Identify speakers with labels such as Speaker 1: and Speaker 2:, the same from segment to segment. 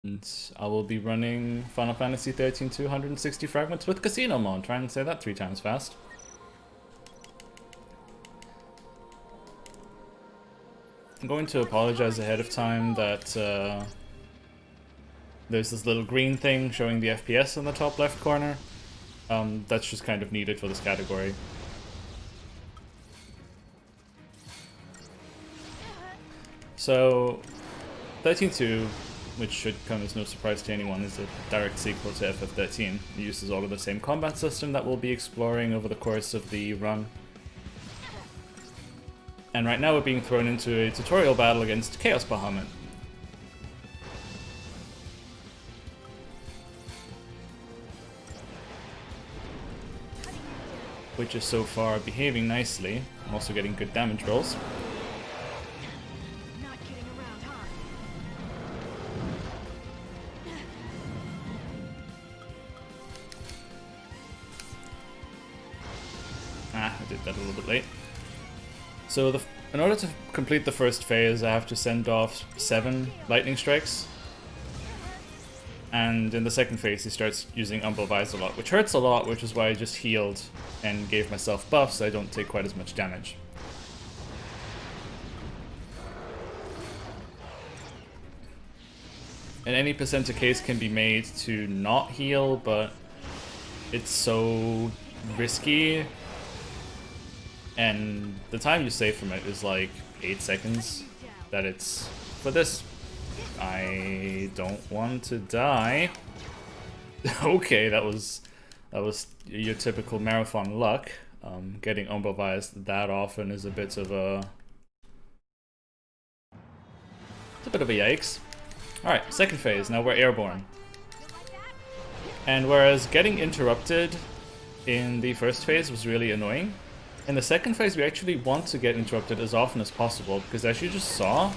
Speaker 1: And I will be running Final Fantasy XIII 260 fragments with Casino Mode. Try and say that 3 times fast. I'm going to apologize ahead of time that there's this little green thing showing the FPS in the top left corner. That's just kind of needed for this category. So, 13.2, which should come as no surprise to anyone, is a direct sequel to FF13. It uses all of the same combat system that we'll be exploring over the course of the run. And right now we're being thrown into a tutorial battle against Chaos Bahamut. Which is so far behaving nicely. I'm also getting good damage rolls. I did that a little bit late. So in order to complete the first phase, I have to send off 7 lightning strikes. And in the second phase, he starts using Umbral Vise a lot, which hurts a lot, which is why I just healed and gave myself buffs so I don't take quite as much damage. And any percent case can be made to not heal, but it's so risky. And the time you save from it is like 8 seconds. That it's for this. I don't want to die. Okay, that was your typical marathon luck. Getting Umbral Vise that often is a bit of a yikes. Alright, second phase, now we're airborne. And whereas getting interrupted in the first phase was really annoying, in the second phase we actually want to get interrupted as often as possible, because as you just saw,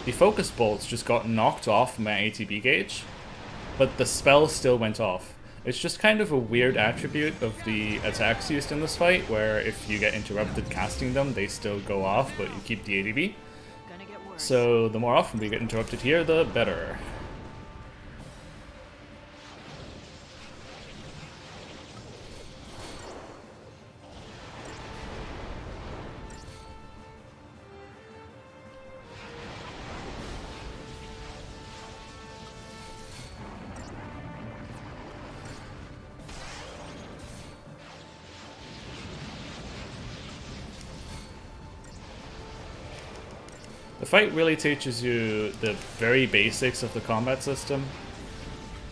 Speaker 1: the focus bolts just got knocked off my ATB gauge, but the spell still went off. It's just kind of a weird attribute of the attacks used in this fight, where if you get interrupted casting them, they still go off, but you keep the ATB. So the more often we get interrupted here, the better. The fight really teaches you the very basics of the combat system.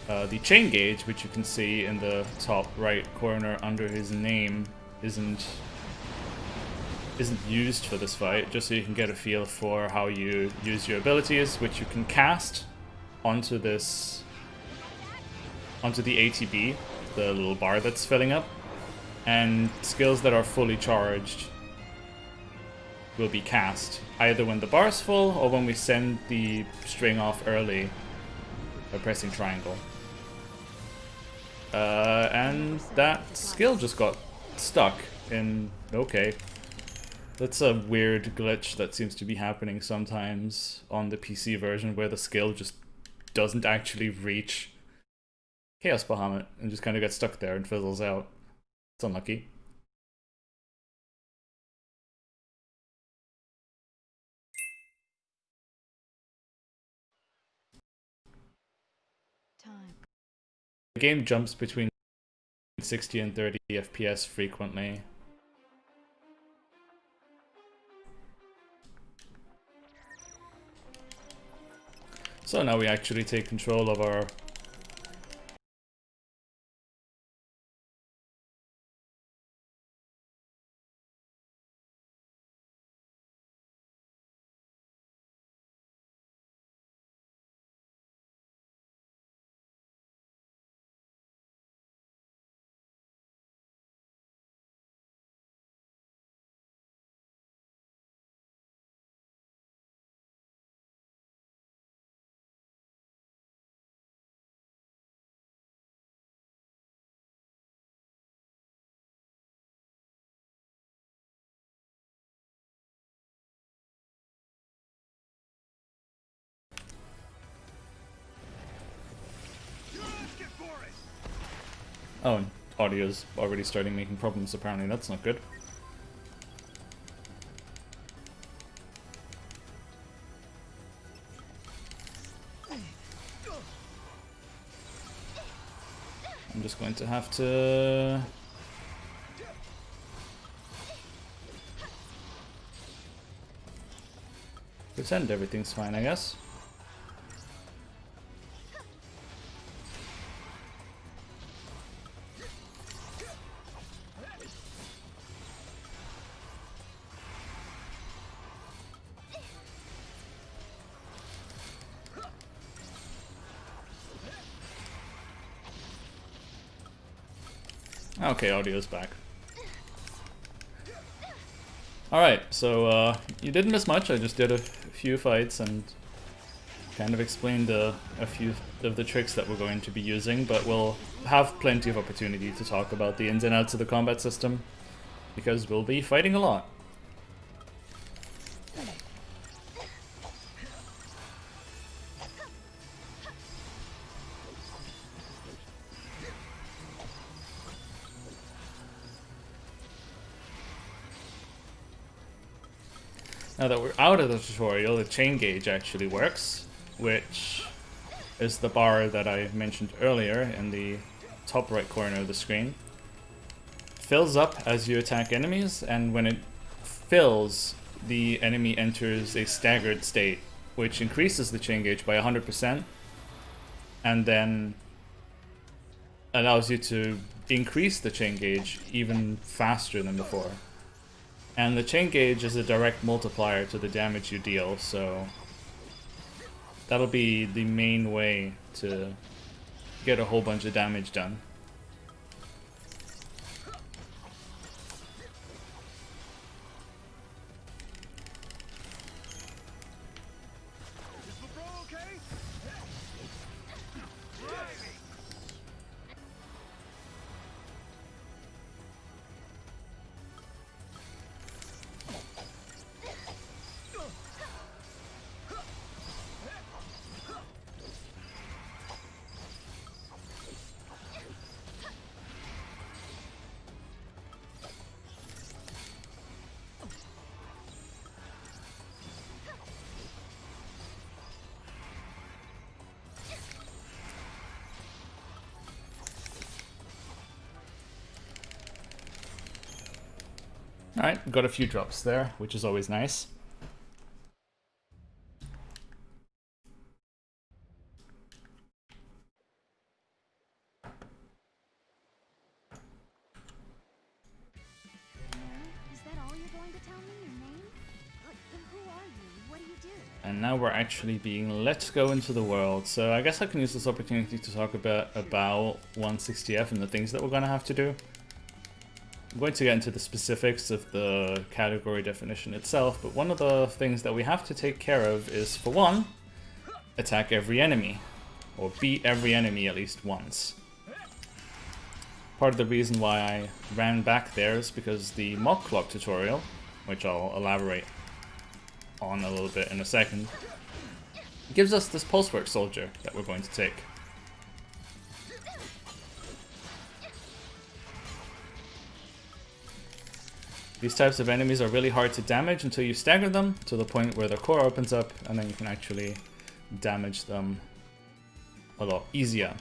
Speaker 1: The chain gauge, which you can see in the top right corner under his name, isn't used for this fight, just so you can get a feel for how you use your abilities, which you can cast onto the ATB, the little bar that's filling up, and skills that are fully charged will be cast either when the bar's full or when we send the string off early by pressing triangle. And that skill just got stuck in... okay. That's a weird glitch that seems to be happening sometimes on the PC version, where the skill just doesn't actually reach Chaos Bahamut and just kind of gets stuck there and fizzles out. It's unlucky. The game jumps between 60 and 30 FPS frequently. So now we actually take control of our Oh, and audio's already starting making problems, apparently. That's not good. I'm just going to have to... pretend everything's fine, I guess. Okay, audio's back. Alright, so you didn't miss much. I just did a few fights and kind of explained a few of the tricks that we're going to be using, but we'll have plenty of opportunity to talk about the ins and outs of the combat system, because we'll be fighting a lot. Now that we're out of the tutorial, the chain gauge actually works, which is the bar that I mentioned earlier in the top right corner of the screen. It fills up as you attack enemies, and when it fills, the enemy enters a staggered state, which increases the chain gauge by 100%, and then allows you to increase the chain gauge even faster than before. And the chain gauge is a direct multiplier to the damage you deal, so that'll be the main way to get a whole bunch of damage done. Alright, got a few drops there, which is always nice.
Speaker 2: Is that all you're going to tell me? Your name? Who are you? What do you do?
Speaker 1: And now we're actually being let go into the world, so I guess I can use this opportunity to talk a bit about 160F and the things that we're going to have to do. I'm going to get into the specifics of the category definition itself, but one of the things that we have to take care of is, for one, attack every enemy, or beat every enemy at least once. Part of the reason why I ran back there is because the mock clock tutorial, which I'll elaborate on a little bit in a second, gives us this pulsework soldier that we're going to take. These types of enemies are really hard to damage until you stagger them to the point where their core opens up, and then you can actually damage them a lot easier.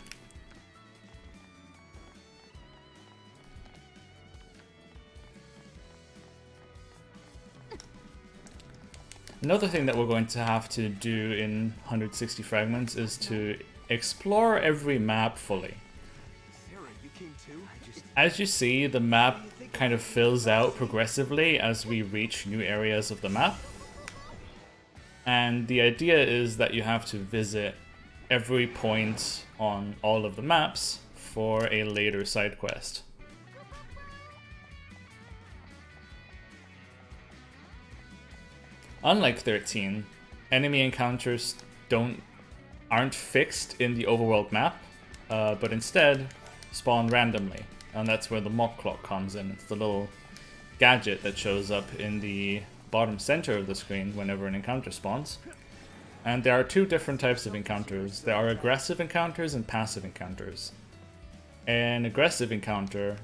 Speaker 1: Another thing that we're going to have to do in 160 Fragments is to explore every map fully. As you see, the map kind of fills out progressively as we reach new areas of the map. And the idea is that you have to visit every point on all of the maps for a later side quest. Unlike 13, enemy encounters aren't fixed in the overworld map, but instead spawn randomly. And that's where the mock clock comes in. It's the little gadget that shows up in the bottom center of the screen whenever an encounter spawns. And there are two different types of encounters. There are aggressive encounters and passive encounters. an aggressive encounter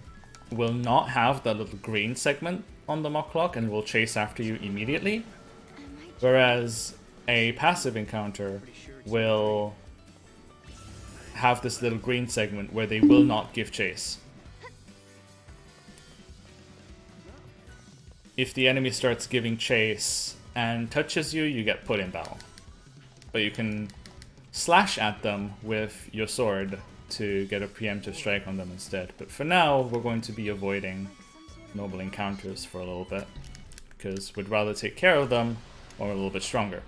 Speaker 1: will not have that little green segment on the mock clock and will chase after you immediately. Whereas a passive encounter will have this little green segment where they will not give chase. If the enemy starts giving chase and touches you, you get put in battle. But you can slash at them with your sword to get a preemptive strike on them instead. But for now, we're going to be avoiding noble encounters for a little bit, because we'd rather take care of them when we're a little bit stronger.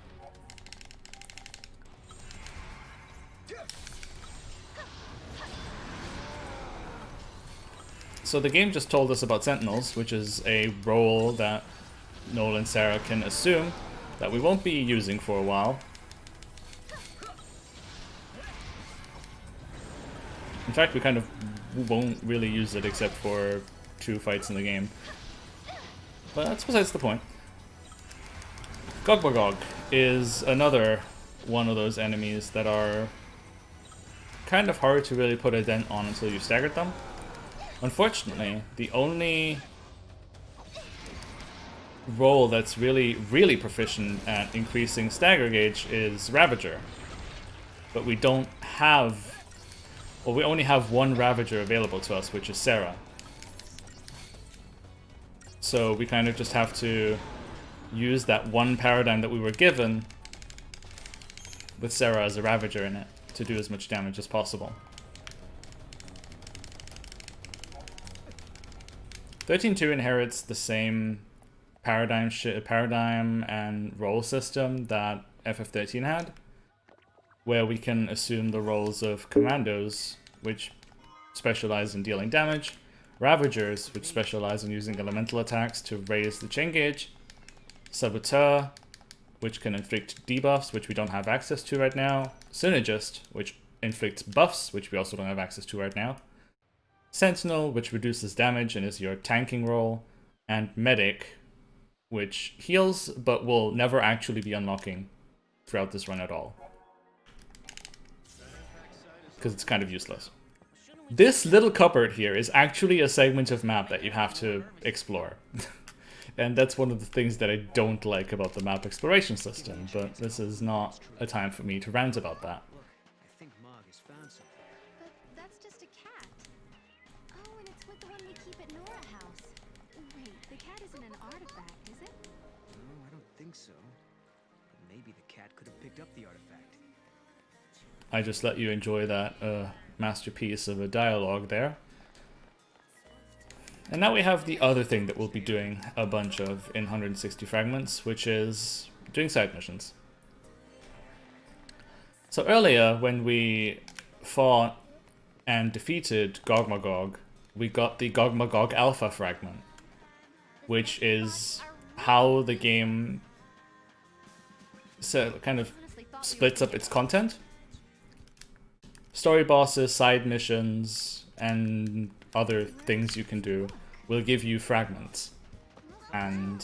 Speaker 1: So the game just told us about Sentinels, which is a role that Noel and Sarah can assume that we won't be using for a while. In fact, we kind of won't really use it except for 2 fights in the game. But that's besides the point. Gogmagog is another one of those enemies that are kind of hard to really put a dent on until you've staggered them. Unfortunately, the only role that's really proficient at increasing stagger gauge is Ravager. But we don't have... well, we only have one Ravager available to us, which is Sarah. So we kind of just have to use that one paradigm that we were given with Sarah as a Ravager in it to do as much damage as possible. 13.2 inherits the same paradigm and role system that FF13 had, where we can assume the roles of Commandos, which specialize in dealing damage, Ravagers, which specialize in using elemental attacks to raise the chain gauge, Saboteur, which can inflict debuffs, which we don't have access to right now, Synergist, which inflicts buffs, which we also don't have access to right now, Sentinel, which reduces damage and is your tanking role, and Medic, which heals but will never actually be unlocking throughout this run at all, because it's kind of useless. This little cupboard here is actually a segment of map that you have to explore. And that's one of the things that I don't like about the map exploration system, but this is not a time for me to rant about that.
Speaker 2: I think Mog has found something. But that's just a cat. Oh, and it's with the one we keep at Nora House. Wait, the cat isn't an artifact, is it?
Speaker 3: No, I don't think so. But maybe the cat could have picked up the artifact.
Speaker 1: I just let you enjoy that masterpiece of a dialogue there. And now we have the other thing that we'll be doing a bunch of in 160 Fragments, which is doing side missions. So earlier, when we fought and defeated Gogmagog, we got the Gogmagog Alpha fragment, which is how the game kind of splits up its content. Story bosses, side missions, and other things you can do will give you fragments. And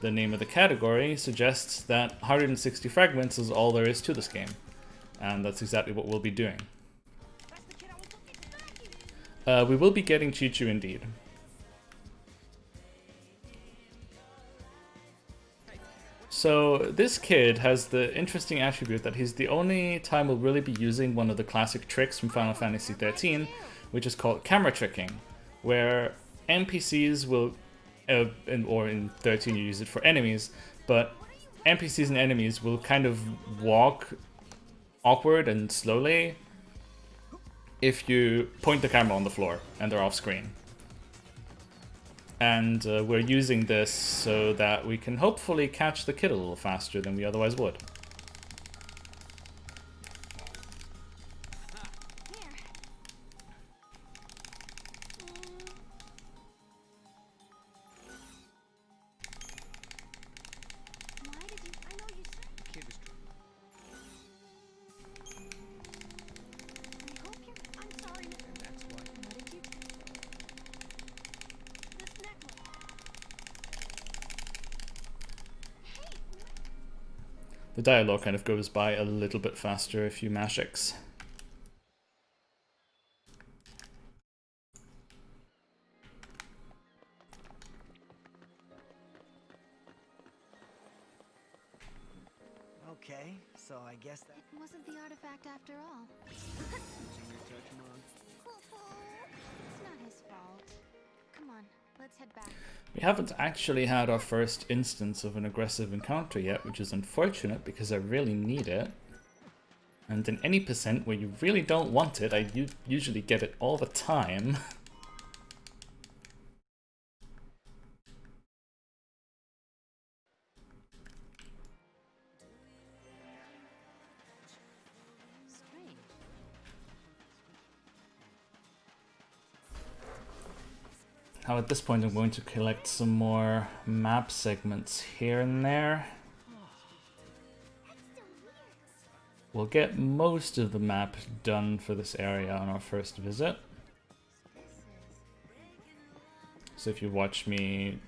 Speaker 1: the name of the category suggests that 160 fragments is all there is to this game. And that's exactly what we'll be doing. We will be getting Chi-Chu indeed. So this kid has the interesting attribute that he's the only time we'll really be using one of the classic tricks from Final Fantasy XIII, which is called camera tricking, where NPCs will, or in 13 you use it for enemies, but NPCs and enemies will kind of walk awkward and slowly if you point the camera on the floor and they're off screen. And we're using this so that we can hopefully catch the kid a little faster than we otherwise would. The dialogue kind of goes by a little bit faster if you mash X.
Speaker 3: Okay, so I guess that...
Speaker 2: It wasn't the artifact after all. It's not his fault. Come on, let's head back.
Speaker 1: We haven't actually had our first instance of an aggressive encounter yet, which is unfortunate because I really need it. And in any percent where you really don't want it, I usually get it all the time.
Speaker 2: Strange.
Speaker 1: Now at this point I'm going to collect some more map segments here and there. We'll get most of the map done for this area on our first visit. So if you watch me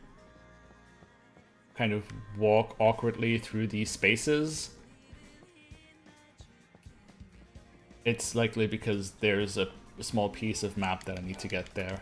Speaker 1: kind of walk awkwardly through these spaces, it's likely because there's a small piece of map that I need to get there.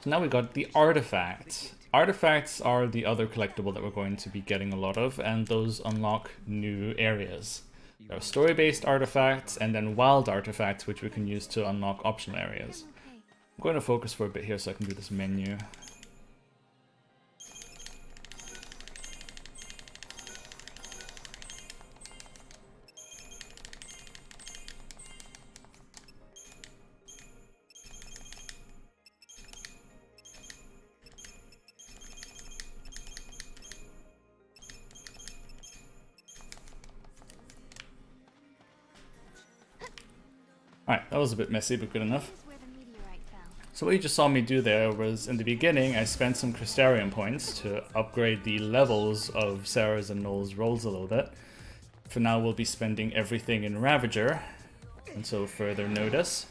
Speaker 1: So now we got the artifact. Artifacts are the other collectible that we're going to be getting a lot of, and those unlock new areas. There are story-based artifacts, and then wild artifacts, which we can use to unlock optional areas. I'm going to focus for a bit here so I can do this menu. Alright, that was a bit messy, but good enough.
Speaker 2: This is where the meteorite fell.
Speaker 1: So what you just saw me do there was, in the beginning, I spent some Crystarium points to upgrade the levels of Sarah's and Noel's rolls a little bit. For now, we'll be spending everything in Ravager, until further notice.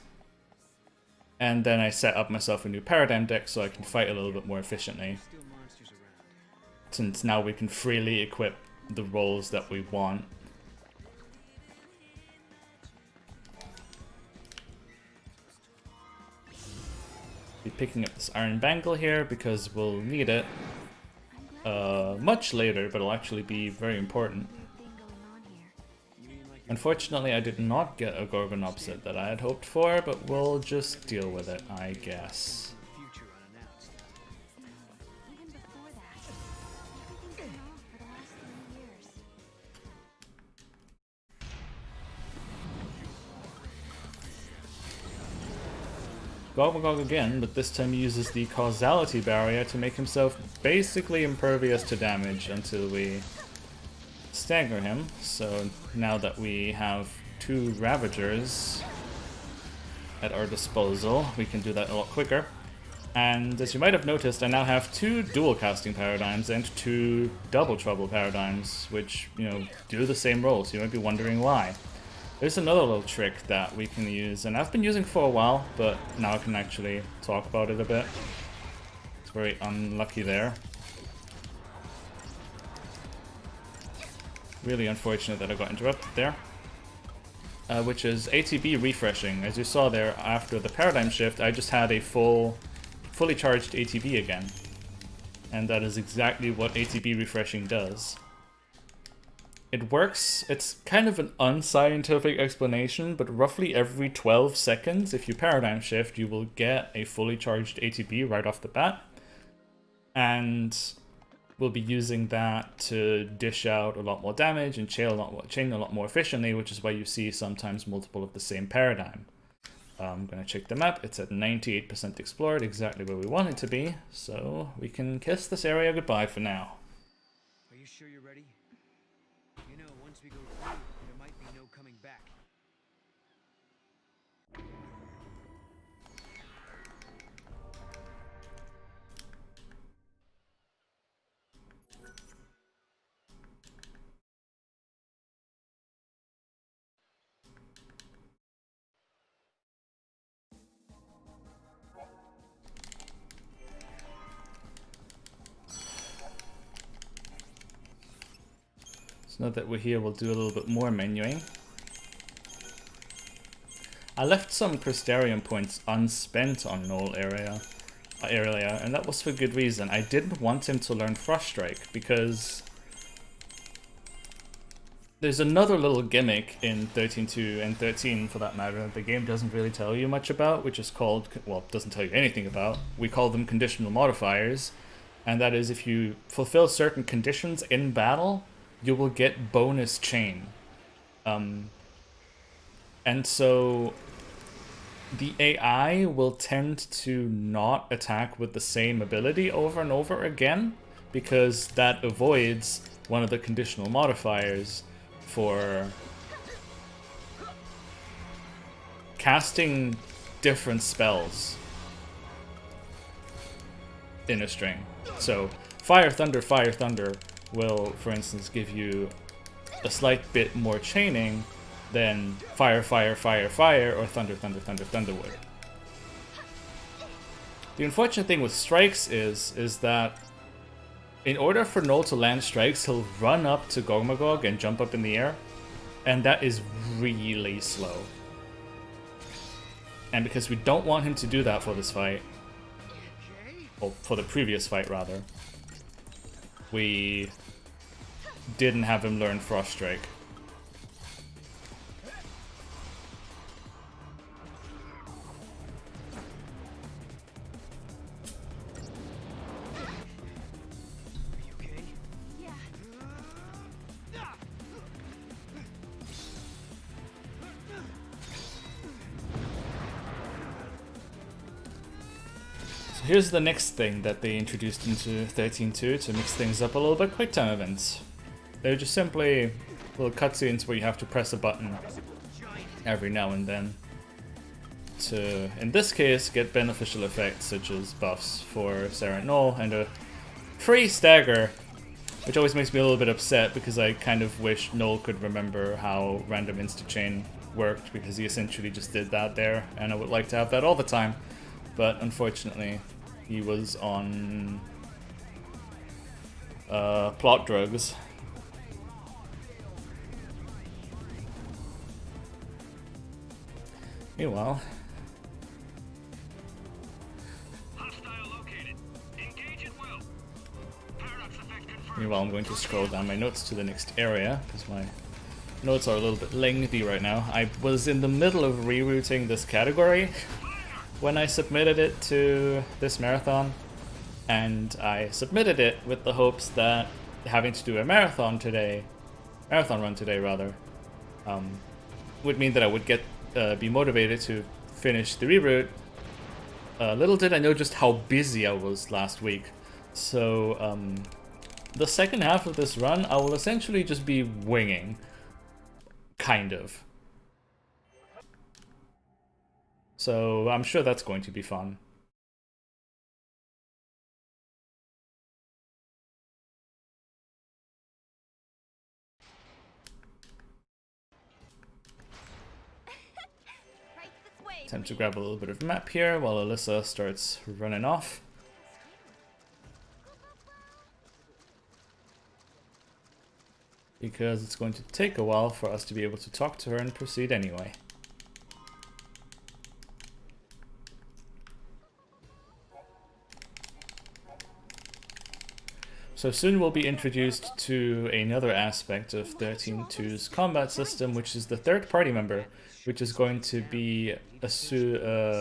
Speaker 1: And then I set up myself a new Paradigm deck so I can fight a little bit more efficiently.
Speaker 3: Still monsters around.
Speaker 1: Since now we can freely equip the rolls that we want. Be picking up this Iron Bangle here because we'll need it much later, but it'll actually be very important.
Speaker 2: Thing going on here.
Speaker 3: You mean like
Speaker 1: Unfortunately, I did not get a Gorgon Opposite that I had hoped for, but we'll just deal with it, I guess.
Speaker 3: future unannounced?
Speaker 2: Even before that, everything's been off for the last 3 years.
Speaker 1: Gogmagog again, but this time he uses the Causality Barrier to make himself basically impervious to damage until we stagger him. So now that we have 2 Ravagers at our disposal, we can do that a lot quicker. And as you might have noticed, I now have 2 dual casting paradigms and 2 double trouble paradigms, which, you know, do the same role, so you might be wondering why. There's another little trick that we can use, and I've been using for a while, but now I can actually talk about it a bit. It's very unlucky there. Really unfortunate that I got interrupted there. Which is ATB refreshing. As you saw there, after the paradigm shift, I just had a fully charged ATB again. And that is exactly what ATB refreshing does. It works, it's kind of an unscientific explanation, but roughly every 12 seconds, if you paradigm shift, you will get a fully charged ATB right off the bat. And we'll be using that to dish out a lot more damage and chain a lot more efficiently, which is why you see sometimes multiple of the same paradigm. I'm going to check the map, it's at 98% explored, exactly where we want it to be, so we can kiss this area goodbye for now.
Speaker 3: Are you sure you're ready? You know, once we go through, there might be no coming back.
Speaker 1: So now that we're here, we'll do a little bit more menuing. I left some Crystarium points unspent on Knoll area. area, and that was for good reason. I didn't want him to learn Frost Strike because there's another little gimmick in 13.2 and 13 for that matter that the game doesn't really tell you much about, which is called, well, it doesn't tell you anything about. We call them conditional modifiers, and that is if you fulfill certain conditions in battle, you will get bonus chain. And so the AI will tend to not attack with the same ability over and over again because that avoids one of the conditional modifiers for casting different spells in a string. So Fire Thunder will, for instance, give you a slight bit more chaining than Fire, or Thunder would. The unfortunate thing with strikes is that in order for Null to land strikes, he'll run up to Gogmagog and jump up in the air, and that is really slow. And because we don't want him to do that for this fight, or for the previous fight rather, we didn't have him learn Frost Strike. Here's the next thing that they introduced into 13.2 to mix things up a little bit: quick time events. They're just simply little cutscenes where you have to press a button every now and then to, in this case, get beneficial effects such as buffs for Sarah and Null and a free stagger, which always makes me a little bit upset because I kind of wish Null could remember how random insta-chain worked, because he essentially just did that there, and I would like to have that all the time. But unfortunately, he was on plot drugs. Meanwhile, I'm going to scroll down my notes to the next area, because my notes are a little bit lengthy right now. I was in the middle of rerouting this category when I submitted it to this marathon, and I submitted it with the hopes that having to do a marathon run today rather, would mean that I would be motivated to finish the reroute. Little did I know just how busy I was last week. So the second half of this run, I will essentially just be winging, kind of. So I'm sure that's going to be fun. Time to grab a little bit of map here while Alyssa starts running off. Because it's going to take a while for us to be able to talk to her and proceed anyway. So soon we'll be introduced to another aspect of 13.2's combat system, which is the third party member, which is going to be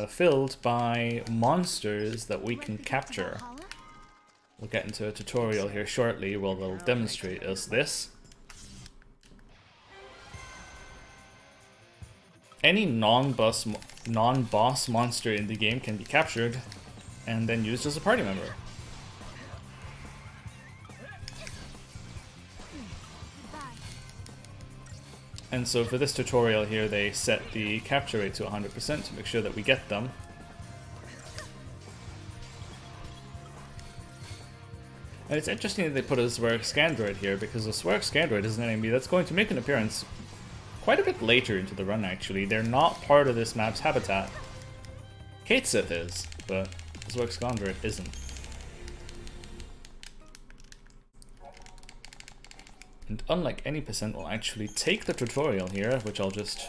Speaker 1: filled by monsters that we can capture. We'll get into a tutorial here shortly where they'll demonstrate us this. Any non-boss monster in the game can be captured and then used as a party member. And so for this tutorial here, they set the capture rate to 100% to make sure that we get them. And it's interesting that they put a Zwerg Scandroid here, because a Zwerg Scandroid is an enemy that's going to make an appearance quite a bit later into the run, actually. They're not part of this map's habitat. Katesith is, but Zwerg Scandroid isn't. And unlike any percent, we'll actually take the tutorial here, which I'll just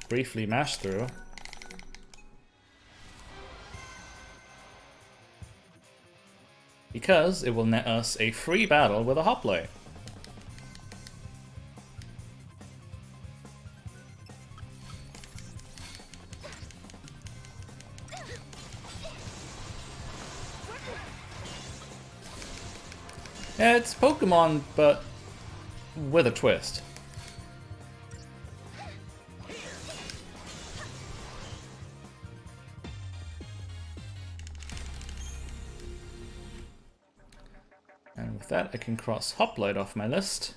Speaker 1: briefly mash through. because it will net us a free battle with a hoplite. Yeah, it's Pokemon, but with a twist. And with that, I can cross Hoplite off my list.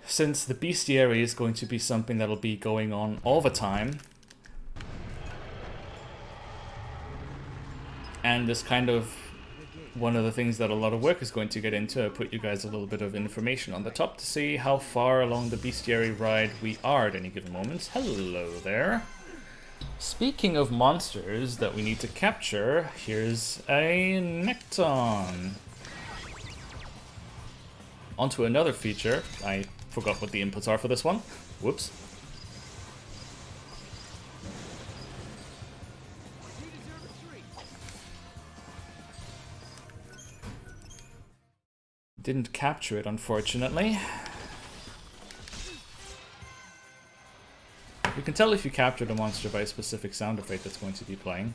Speaker 1: Since the Bestiary is going to be something that'll be going on all the time, and this kind of one of the things that a lot of work is going to get into, I put you guys a little bit of information on the top to see how far along the Bestiary ride we are at any given moment. Hello there. Speaking of monsters that we need to capture, here's a Necton. Onto another feature. I forgot what the inputs are for this one. Whoops. Didn't capture it, unfortunately. You can tell if you captured a monster by a specific sound effect that's going to be playing.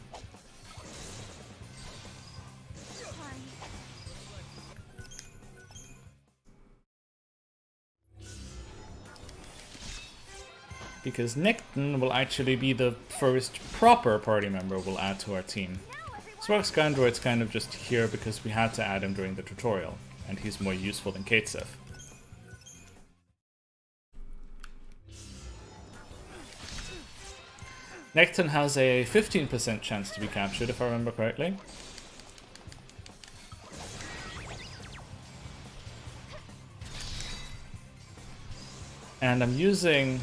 Speaker 1: Because Necton will actually be the first proper party member we'll add to our team. Spark Skyandroid's kind of just here because we had to add him during the tutorial, and he's more useful than Katesef. Necton has a 15% chance to be captured, if I remember correctly. And I'm using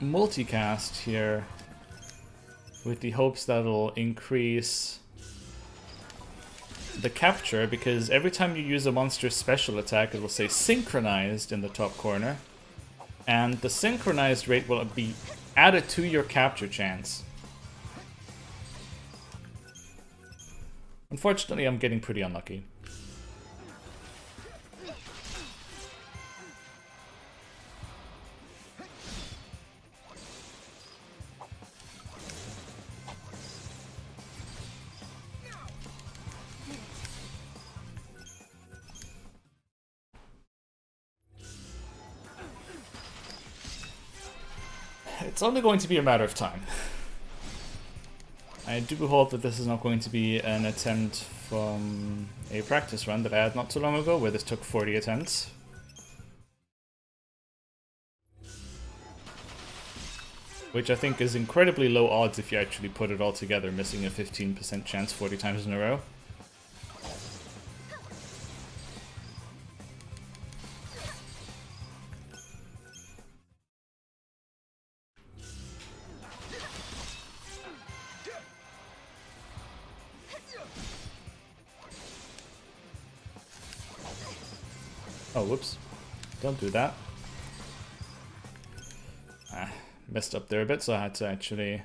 Speaker 1: multicast here with the hopes that it'll increase the capture, because every time you use a monster's special attack, it will say synchronized in the top corner, and the synchronized rate will be added to your capture chance. Unfortunately, I'm getting pretty unlucky. It's only going to be a matter of time. I do hope that this is not going to be an attempt from a practice run that I had not too long ago, where this took 40 attempts. Which I think is incredibly low odds if you actually put it all together, missing a 15% chance 40 times in a row. Oh, whoops. Don't do that. Messed up there a bit, so I had to actually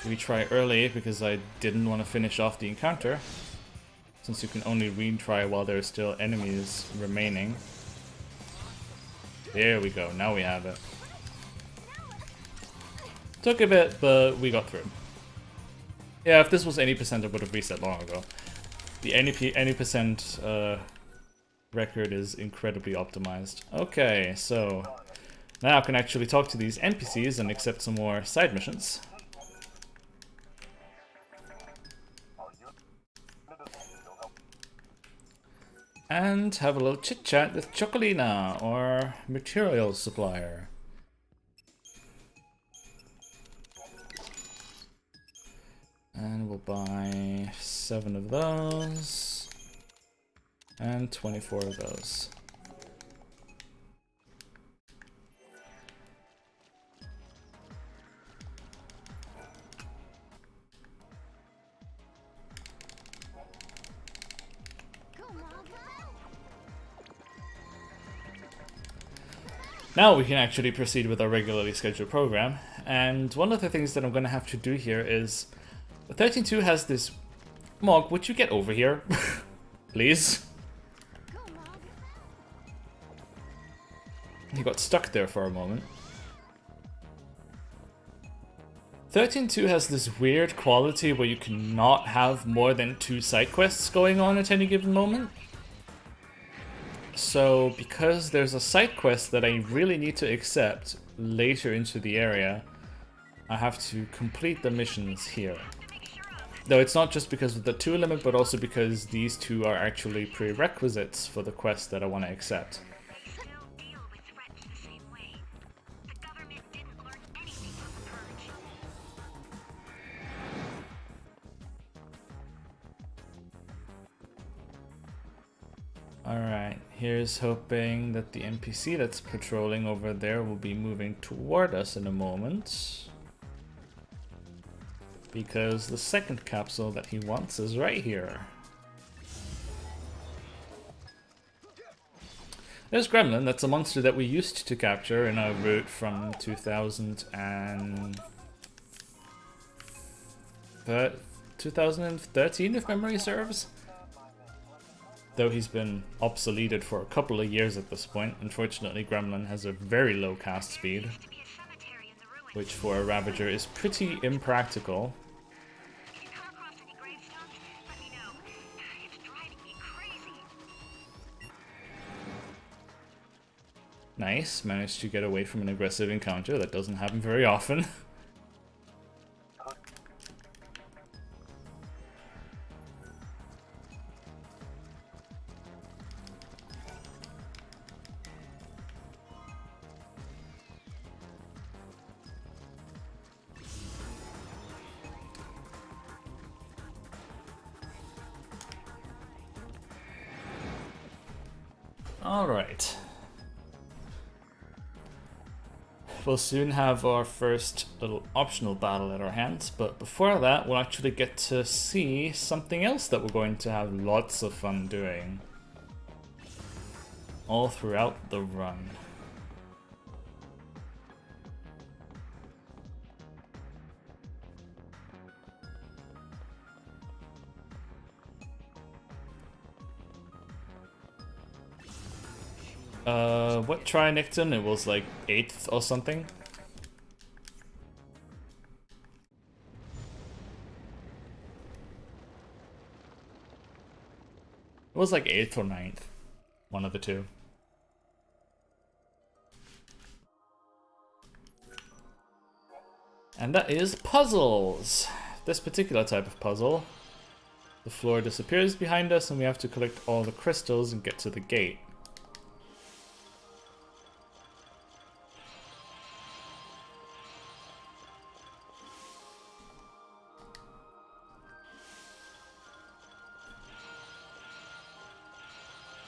Speaker 1: retry early because I didn't want to finish off the encounter, since you can only retry while there are still enemies remaining. There we go, now we have it. Took a bit, but we got through. Yeah, if this was any percent, I would have reset long ago. The any percent record is incredibly optimized. Okay, so now I can actually talk to these NPCs and accept some more side missions. And have a little chit chat with Chocolina, our materials supplier. And we'll buy 7 of those. And 24 of those. Now we can actually proceed with our regularly scheduled program, and one of the things that I'm going to have to do here is 13.2 has this... Mog, would you get over here? Please?
Speaker 2: Go, Mog.
Speaker 1: He got stuck there for a moment. 13.2 has this weird quality where you cannot have more than 2 side quests going on at any given moment. So, because there's a side quest that I really need to accept later into the area, I have to complete the missions here. Though it's not just because of the 2 limit, but also because these 2 are actually prerequisites for the quest that I want to accept. Alright, here's hoping that the NPC that's patrolling over there will be moving toward us in a moment. Because the second capsule that he wants is right here. There's Gremlin, that's a monster that we used to capture in our route from 2013, if memory serves. Though he's been obsoleted for a couple of years at this point. Unfortunately, Gremlin has a very low cast speed, which for a Ravager is pretty impractical. Nice, managed to get away from an aggressive encounter. That doesn't happen very often. Alright. We'll soon have our first little optional battle at our hands, but before that we'll actually get to see something else that we're going to have lots of fun doing all throughout the run. What Trinicton? It was like 8th or something. It was like 8th or 9th. One of the two. And that is puzzles! This particular type of puzzle. The floor disappears behind us and we have to collect all the crystals and get to the gate.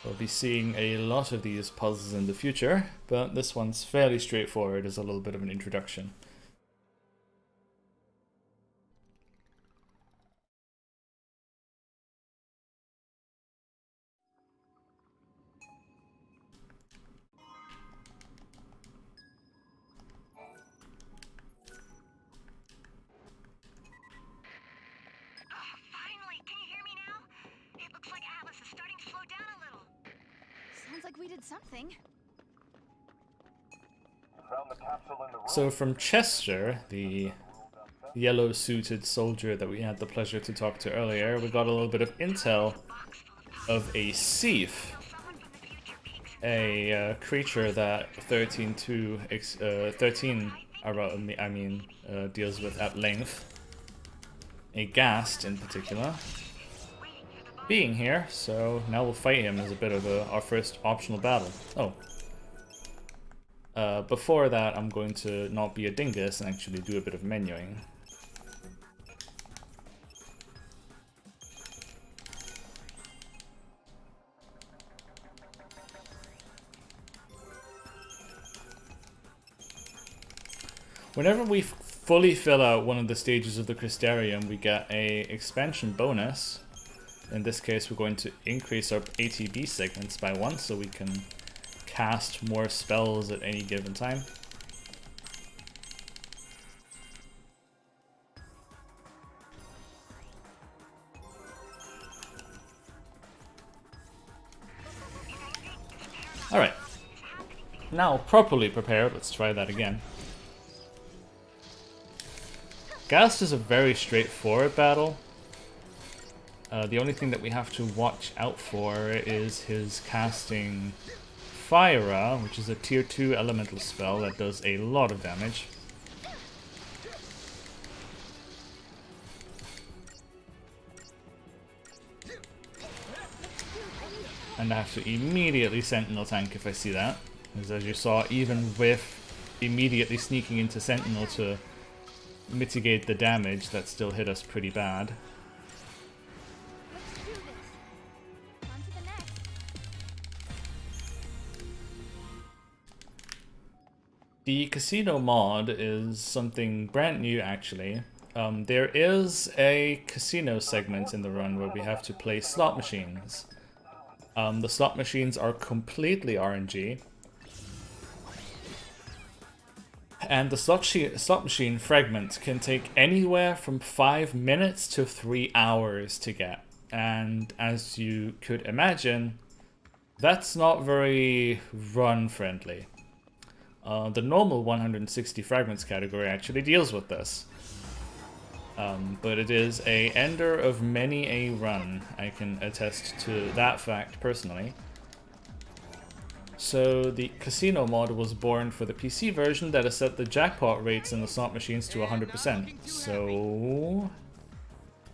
Speaker 1: We'll be seeing a lot of these puzzles in the future, but this one's fairly straightforward as a little bit of an introduction.
Speaker 2: Finally! Can you hear me now? It looks like Atlas is starting to slow down a little. Sounds like we did something.
Speaker 1: So from Chester, the yellow-suited soldier that we had the pleasure to talk to earlier, we got a little bit of intel of a Thief, a creature that 13 deals with at length. A Ghast in particular being here, so now we'll fight him as a bit of our first optional battle. Before that, I'm going to not be a dingus and actually do a bit of menuing. Whenever we fully fill out one of the stages of the Crystarium, we get a expansion bonus. In this case, we're going to increase our ATB segments by 1 so we can cast more spells at any given time. Alright. Now properly prepared, let's try that again. Gast is a very straightforward battle. The only thing that we have to watch out for is his casting Fire, which is a tier 2 elemental spell that does a lot of damage. And I have to immediately Sentinel tank if I see that. Because as you saw, even with immediately sneaking into Sentinel to mitigate the damage, that still hit us pretty bad.
Speaker 2: Let's do this. On to the next.
Speaker 1: The casino mod is something brand new, actually. There is a casino segment in the run where we have to play slot machines. The slot machines are completely RNG. And the slot machine Fragments can take anywhere from 5 minutes to 3 hours to get. And as you could imagine, that's not very run-friendly. The normal 160 Fragments category actually deals with this. But it is a ender of many a run. I can attest to that fact personally. So the casino mod was born for the PC version that has set the jackpot rates in the slot machines to 100%. So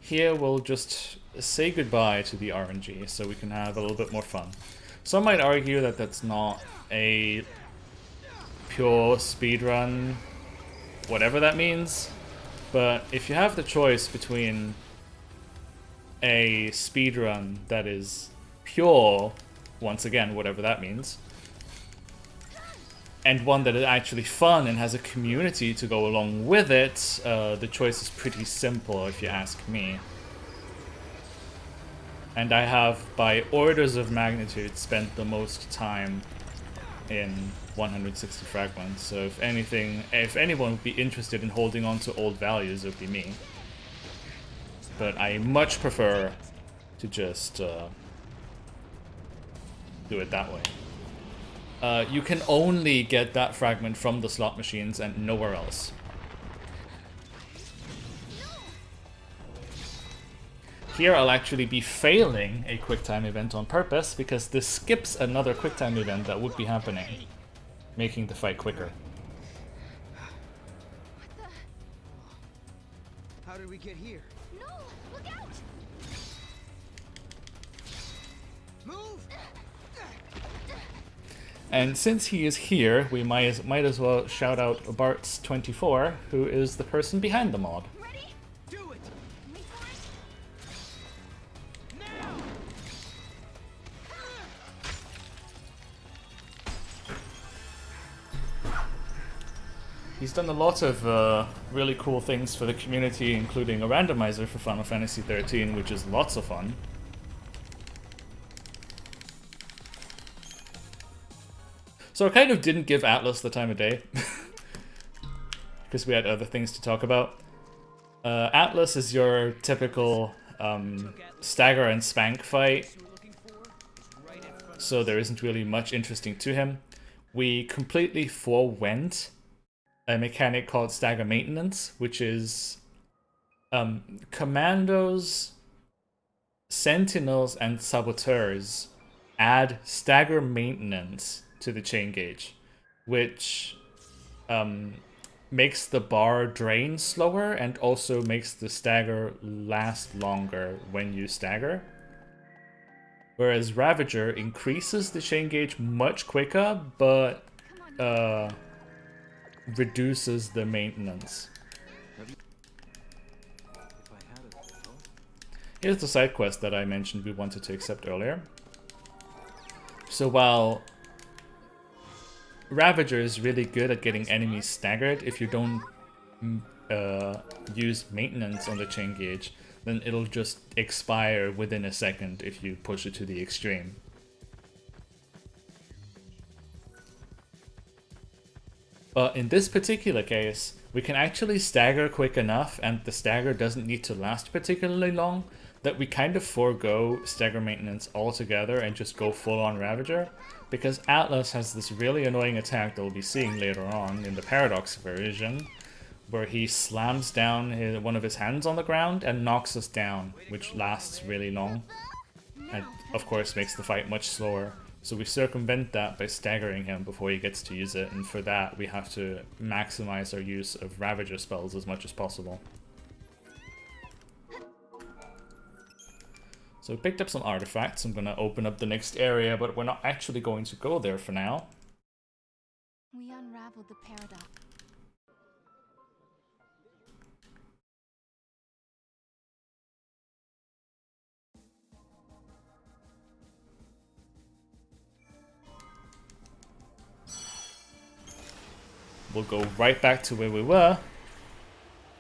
Speaker 1: here we'll just say goodbye to the RNG so we can have a little bit more fun. Some might argue that that's not a pure speedrun, whatever that means. But if you have the choice between a speedrun that is pure, once again, whatever that means, and one that is actually fun and has a community to go along with it, the choice is pretty simple if you ask me. And I have, by orders of magnitude, spent the most time in 160 Fragments, so if anyone would be interested in holding on to old values, it would be me. But I much prefer to just do it that way. You can only get that fragment from the slot machines and nowhere else. Here I'll actually be failing a QuickTime event on purpose because this skips another QuickTime event that would be happening, making the fight quicker.
Speaker 2: What the?
Speaker 3: How did we get here?
Speaker 2: No! Look out!
Speaker 3: Move!
Speaker 1: And since he is here, we might as well shout out Bart's24, who is the person behind the mod.
Speaker 2: Ready?
Speaker 3: Do it!
Speaker 2: Wait for it.
Speaker 3: Now!
Speaker 1: He's done a lot of really cool things for the community, including a randomizer for Final Fantasy XIII, which is lots of fun. So I kind of didn't give Atlas the time of day, because we had other things to talk about. Atlas is your typical stagger and spank fight, so there isn't really much interesting to him. We completely forewent a mechanic called stagger maintenance, which is commandos, sentinels, and saboteurs add stagger maintenance to the chain gauge, which makes the bar drain slower and also makes the stagger last longer when you stagger. Whereas Ravager increases the chain gauge much quicker, but reduces the maintenance. Here's the side quest that I mentioned we wanted to accept earlier. So while Ravager is really good at getting enemies staggered, if you don't use maintenance on the chain gauge, then it'll just expire within a second if you push it to the extreme. But in this particular case, we can actually stagger quick enough, and the stagger doesn't need to last particularly long, that we kind of forego stagger maintenance altogether and just go full on Ravager. Because Atlas has this really annoying attack that we'll be seeing later on in the Paradox version, where he slams down one of his hands on the ground and knocks us down, which lasts really long. And of course makes the fight much slower. So we circumvent that by staggering him before he gets to use it, and for that we have to maximize our use of Ravager spells as much as possible. So we picked up some artifacts. I'm going to open up the next area, but we're not actually going to go there for now.
Speaker 2: We unraveled the paradox.
Speaker 1: We'll go right back to where we were,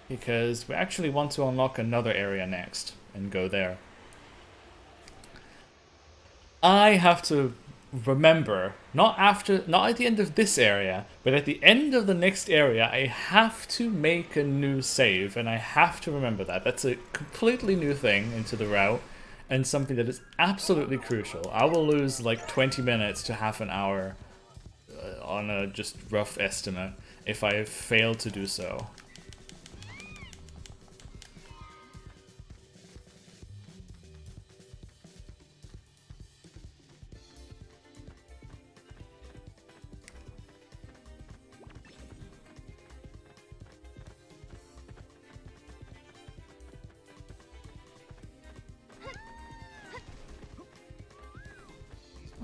Speaker 1: because we actually want to unlock another area next and go there. I have to remember, not at the end of this area, but at the end of the next area, I have to make a new save, and I have to remember that. That's a completely new thing into the route, and something that is absolutely crucial. I will lose like 20 minutes to half an hour on a just rough estimate if I fail to do so.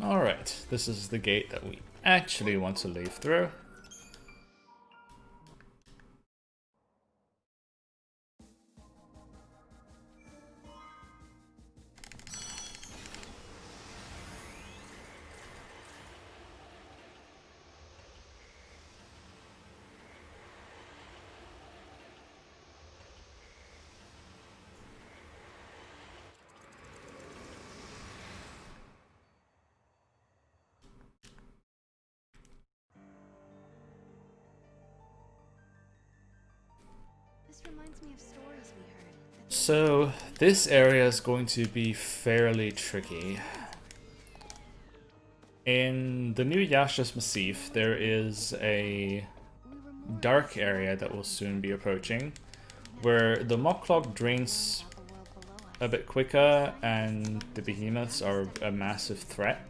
Speaker 1: Alright, this is the gate that we actually want to leave through.
Speaker 2: This reminds me of stories we heard.
Speaker 1: So, this area is going to be fairly tricky. In the new Yasha's Massif, there is a dark area that will soon be approaching, where the Mocklog drains a bit quicker and the behemoths are a massive threat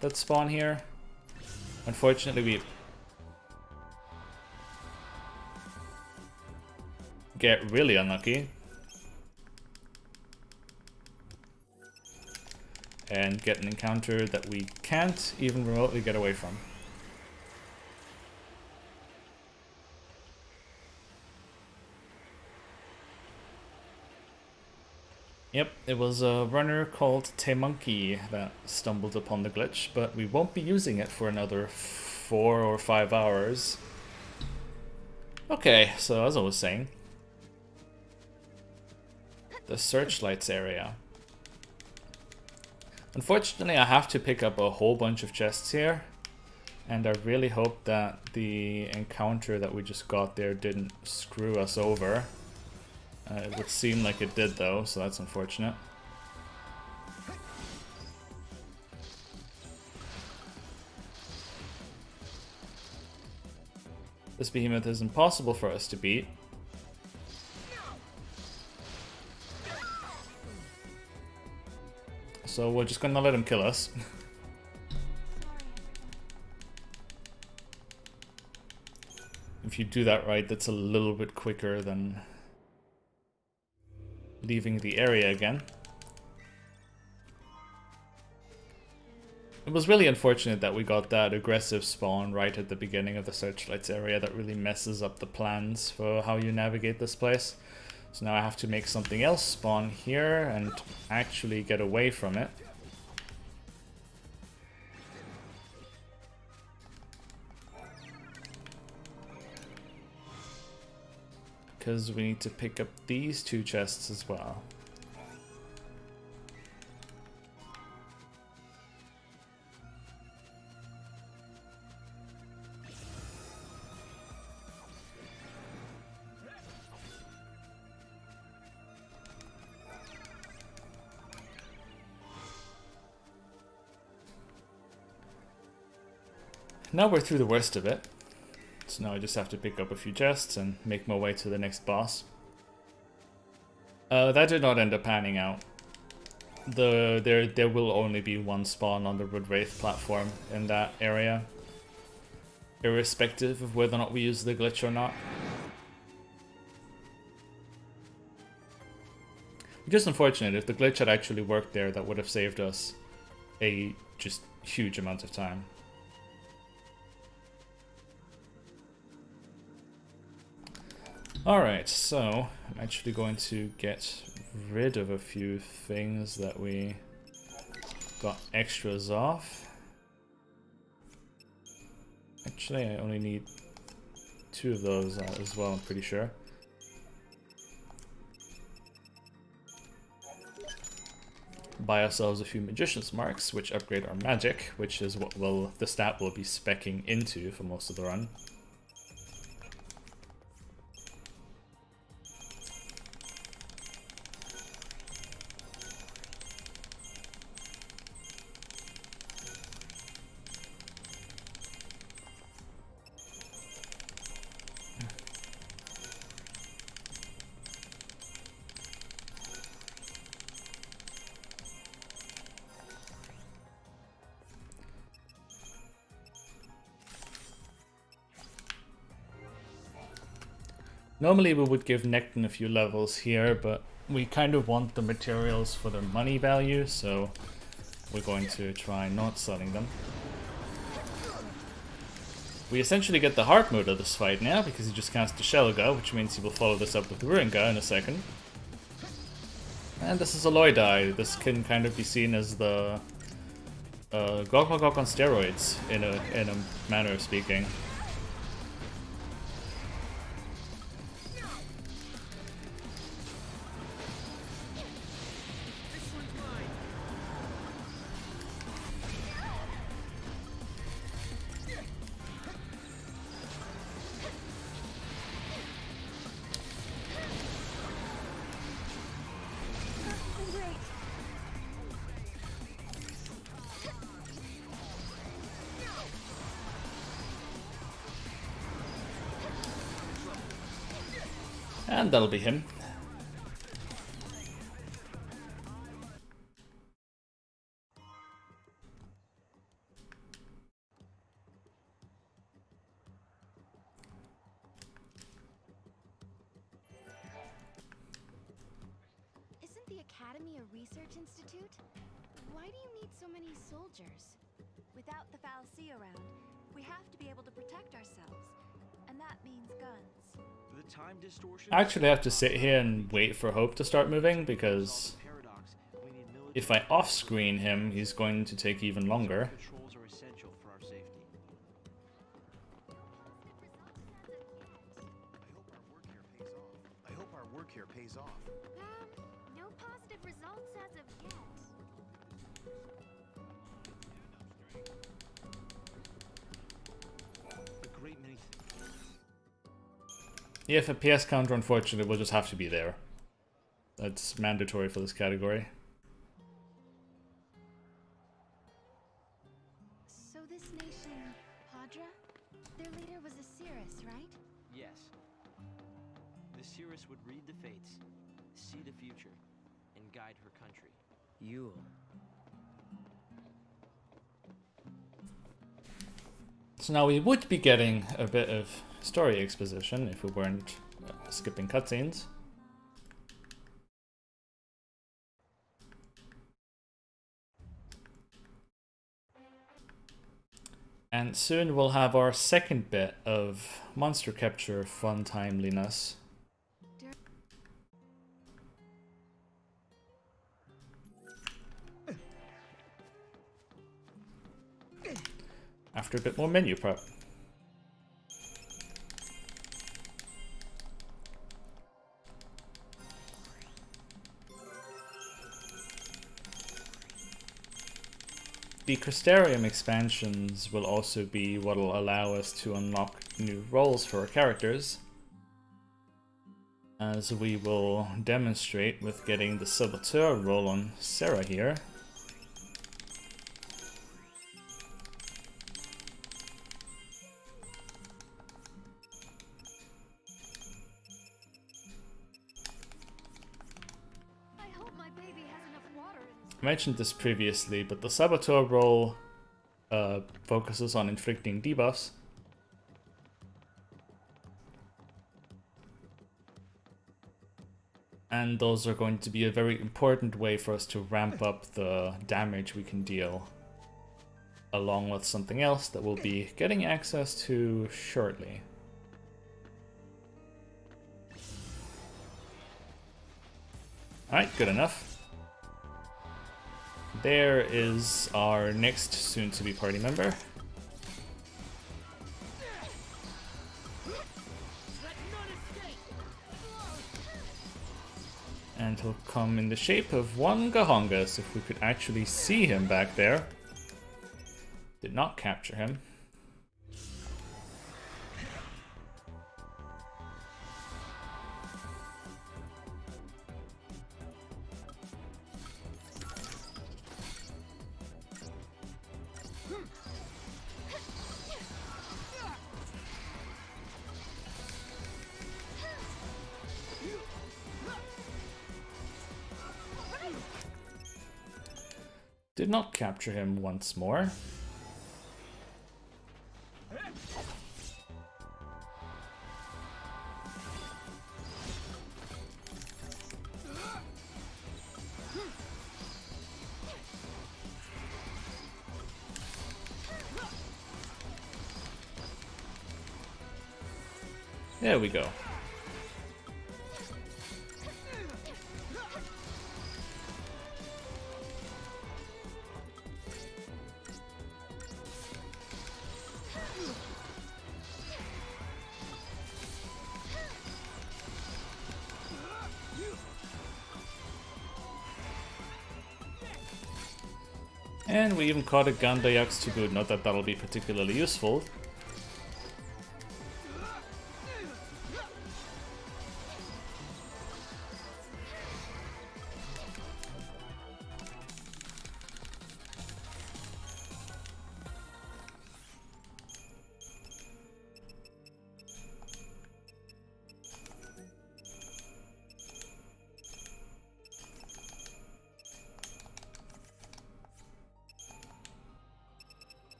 Speaker 1: that spawn here. Unfortunately, we get really unlucky and get an encounter that we can't even remotely get away from. Yep, it was a runner called Monkey that stumbled upon the glitch, but we won't be using it for another 4 or 5 hours. Okay, so as I was saying, the searchlights area. Unfortunately, I have to pick up a whole bunch of chests here, and I really hope that the encounter that we just got there didn't screw us over. It would seem like it did though, so that's unfortunate. This behemoth is impossible for us to beat. So we're just gonna let him kill us. If you do that right, that's a little bit quicker than leaving the area again. It was really unfortunate that we got that aggressive spawn right at the beginning of the searchlights area. That really messes up the plans for how you navigate this place. So now I have to make something else spawn here and actually get away from it. Because we need to pick up these 2 chests as well. now we're through the worst of it. So now I just have to pick up a few chests and make my way to the next boss. That did not end up panning out. There will only be one spawn on the Wood Wraith platform in that area, irrespective of whether or not we use the glitch or not. Which is unfortunate. If the glitch had actually worked there, that would have saved us a just huge amount of time. Alright, so I'm actually going to get rid of a few things that we got extras off. Actually, I only need 2 of those as well, I'm pretty sure. Buy ourselves a few Magician's Marks, which upgrade our magic, which is what the stat will be speccing into for most of the run. Normally we would give Necton a few levels here, but we kind of want the materials for their money value, so we're going to try not selling them. We essentially get the hard mode of this fight now, because he just cast the Shelga, which means he will follow this up with the Ruinga in a second. And this is a Loidai. This can kind of be seen as the Gok on steroids, in a manner of speaking. And that'll be him.
Speaker 2: Isn't the Academy a research institute? Why do you need so many soldiers? Without the Fal'Cie around, we have to be able to protect ourselves. And that means guns.
Speaker 3: The time distortion.
Speaker 1: I actually have to sit here and wait for Hope to start moving, because if I off-screen him, he's going to take even longer.
Speaker 3: Controls are essential for our safety.
Speaker 4: I hope our work here pays off.
Speaker 2: No positive results as of yet.
Speaker 3: A great many.
Speaker 1: Yeah, for PS counter, unfortunately, will just have to be there. That's mandatory for this category.
Speaker 2: So this nation, Hadra? Their leader was a Cirrus, right?
Speaker 3: Yes. The Cirrus would read the fates, see the future, and guide her country. Yule.
Speaker 1: So now we would be getting a bit of story exposition if we weren't skipping cutscenes. And soon we'll have our second bit of monster capture fun timeliness. After a bit more menu prep. The Crystarium expansions will also be what will allow us to unlock new roles for our characters, as we will demonstrate with getting the Saboteur role on Sarah here. I mentioned this previously, but the Saboteur role focuses on inflicting debuffs. And those are going to be a very important way for us to ramp up the damage we can deal, along with something else that we'll be getting access to shortly. Alright, good enough. There is our next soon-to-be party member. And he'll come in the shape of one Gahongas, if we could actually see him back there. Did not capture him. Did not capture him once more. There we go. And we even caught a Gandayax to boot, not that that'll be particularly useful.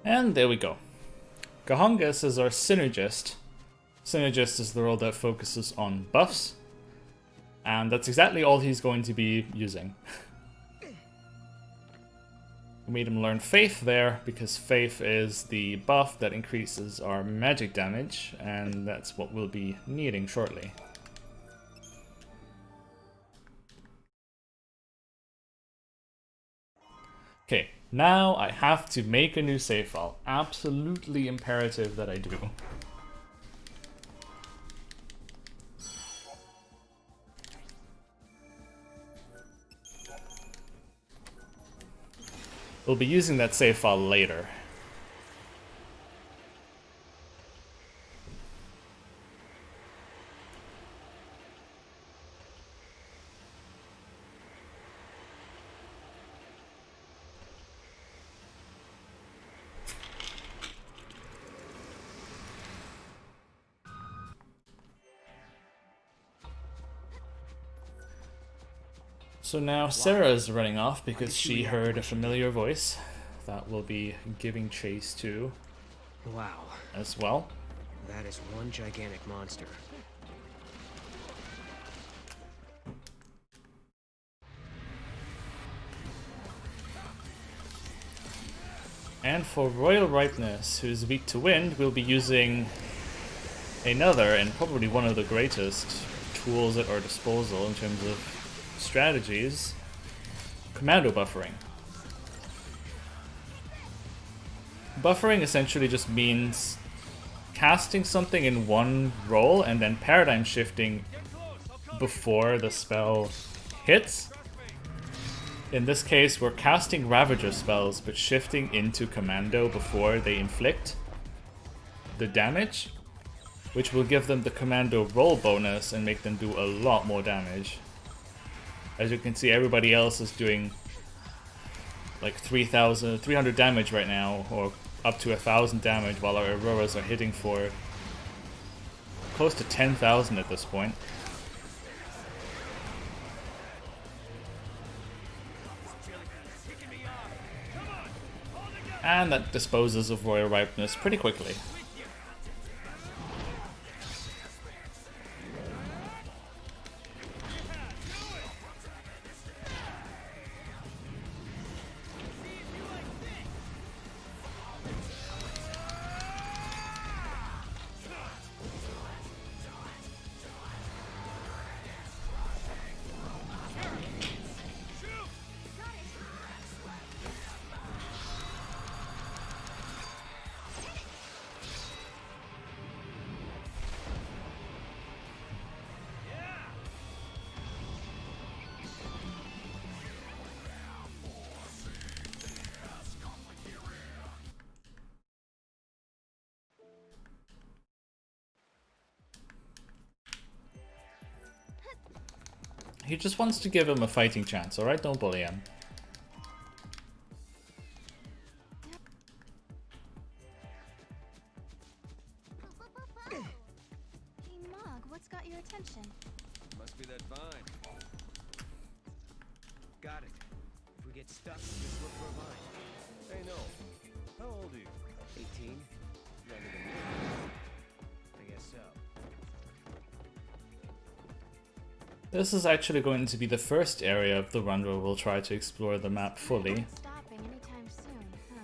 Speaker 1: And there we go. Gahongas is our Synergist. Synergist is the role that focuses on buffs. And that's exactly all he's going to be using. We made him learn Faith there, because Faith is the buff that increases our magic damage, and that's what we'll be needing shortly. Okay, now I have to make a new save file. Absolutely imperative that I do. We'll be using that save file later. So now Sarah is running off because she heard a familiar voice that we'll be giving chase to
Speaker 5: Wow,
Speaker 1: as well.
Speaker 5: that is one gigantic monster.
Speaker 1: And for Royal Ripeness, who's weak to wind, we'll be using another and probably one of the greatest tools at our disposal in terms of strategies, commando buffering. Buffering essentially just means casting something in one roll and then paradigm shifting before the spell hits. In this case, we're casting Ravager spells but shifting into commando before they inflict the damage, which will give them the commando roll bonus and make them do a lot more damage. As you can see, everybody else is doing like 300 damage right now, or up to 1,000 damage, while our Auroras are hitting for close to 10,000 at this point. And that disposes of Royal Ripeness pretty quickly. He just wants to give him a fighting chance, alright? Don't bully him.
Speaker 2: Hey Mog, what's got your attention?
Speaker 3: Must be that vine.
Speaker 5: Got it. If we get stuck, just look for a vine.
Speaker 4: Hey, no. How old are you?
Speaker 5: 18?
Speaker 4: Younger than me.
Speaker 5: I guess so.
Speaker 1: This is actually going to be the first area of the run where we'll try to explore the map fully.
Speaker 2: Not stopping anytime soon, huh?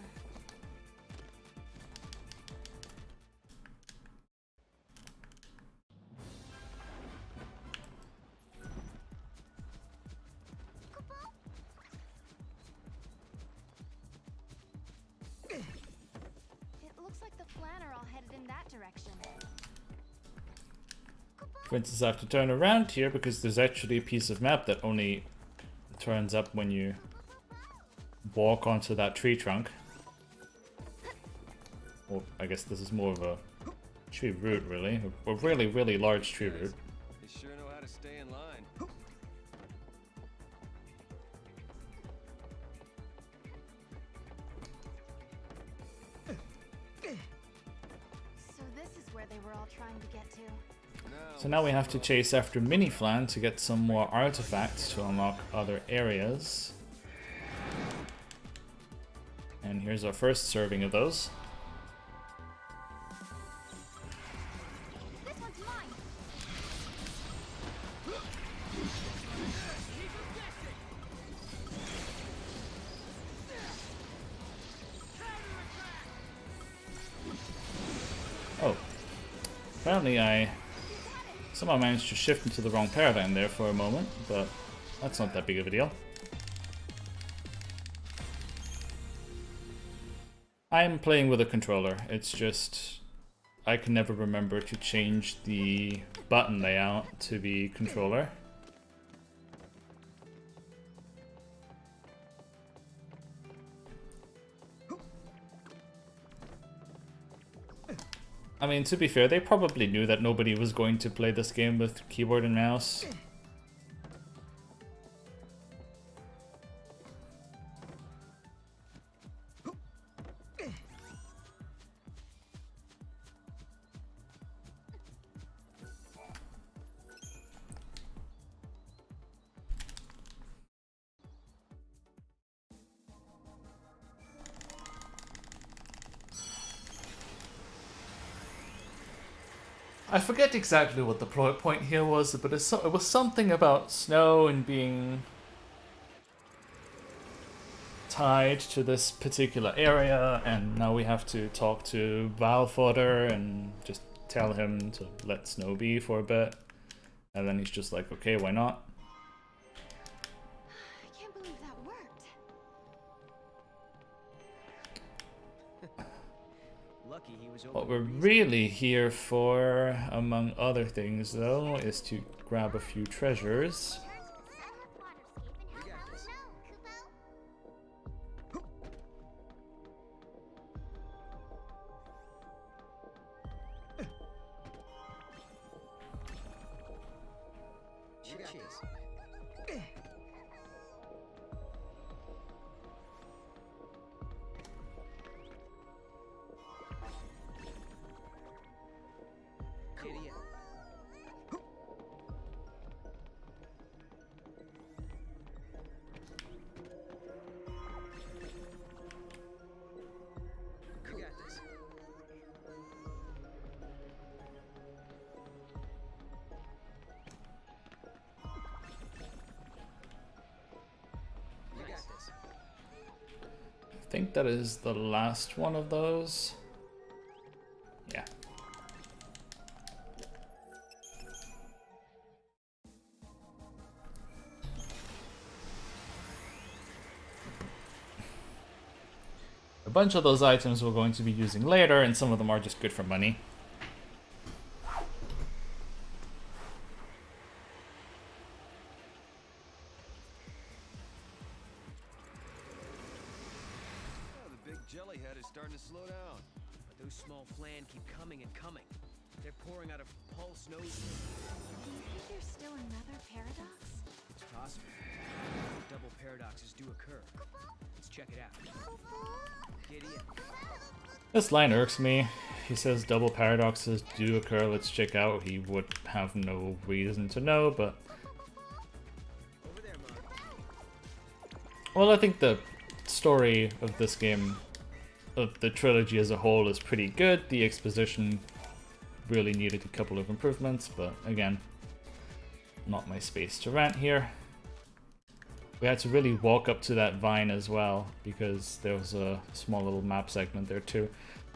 Speaker 2: It looks like the Flan are all headed in that direction.
Speaker 1: Princess have to turn around here because there's actually a piece of map that only turns up when you walk onto that tree trunk. Well, I guess this is more of a tree root, really. A really, really large tree root.
Speaker 3: They sure know how to stay in line.
Speaker 2: So this is where they were all trying to get to.
Speaker 1: So now we have to chase after Mini Flan to get some more artifacts to unlock other areas. And here's our first serving of those.
Speaker 2: This one's mine.
Speaker 1: Oh. Apparently I somehow managed to shift into the wrong paradigm there for a moment, but that's not that big of a deal. I'm playing with a controller. It's just I can never remember to change the button layout to the controller. I mean, to be fair, they probably knew that nobody was going to play this game with keyboard and mouse. I forget exactly what the plot point here was, but it was something about snow and being tied to this particular area, and now we have to talk to Valfodder and just tell him to let snow be for a bit. And then he's just like, okay, why not?
Speaker 2: I can't believe that worked.
Speaker 5: Lucky he was over.
Speaker 1: What we're really here for, among other things though, is to grab a few treasures.
Speaker 5: Idiot.
Speaker 1: think that is the last one of those. Yeah. A bunch of those items we're going to be using later, and some of them are just good for money.
Speaker 4: The big jellyhead is starting to slow down.
Speaker 5: But those small flan keep coming and coming. They're pouring out of Pulse nose.
Speaker 2: Do you think there's still another paradox?
Speaker 5: It's possible. Double paradoxes do occur. Let's check it out. Giddy up.
Speaker 1: This line irks me. He says double paradoxes do occur, let's check out. He would have no reason to know, but...
Speaker 5: Over there, Mug.
Speaker 1: Well, I think the story of this game, of the trilogy as a whole, is pretty good. The exposition really needed a couple of improvements, but again, not my space to rant here. We had to really walk up to that vine as well, because there was a small little map segment there too.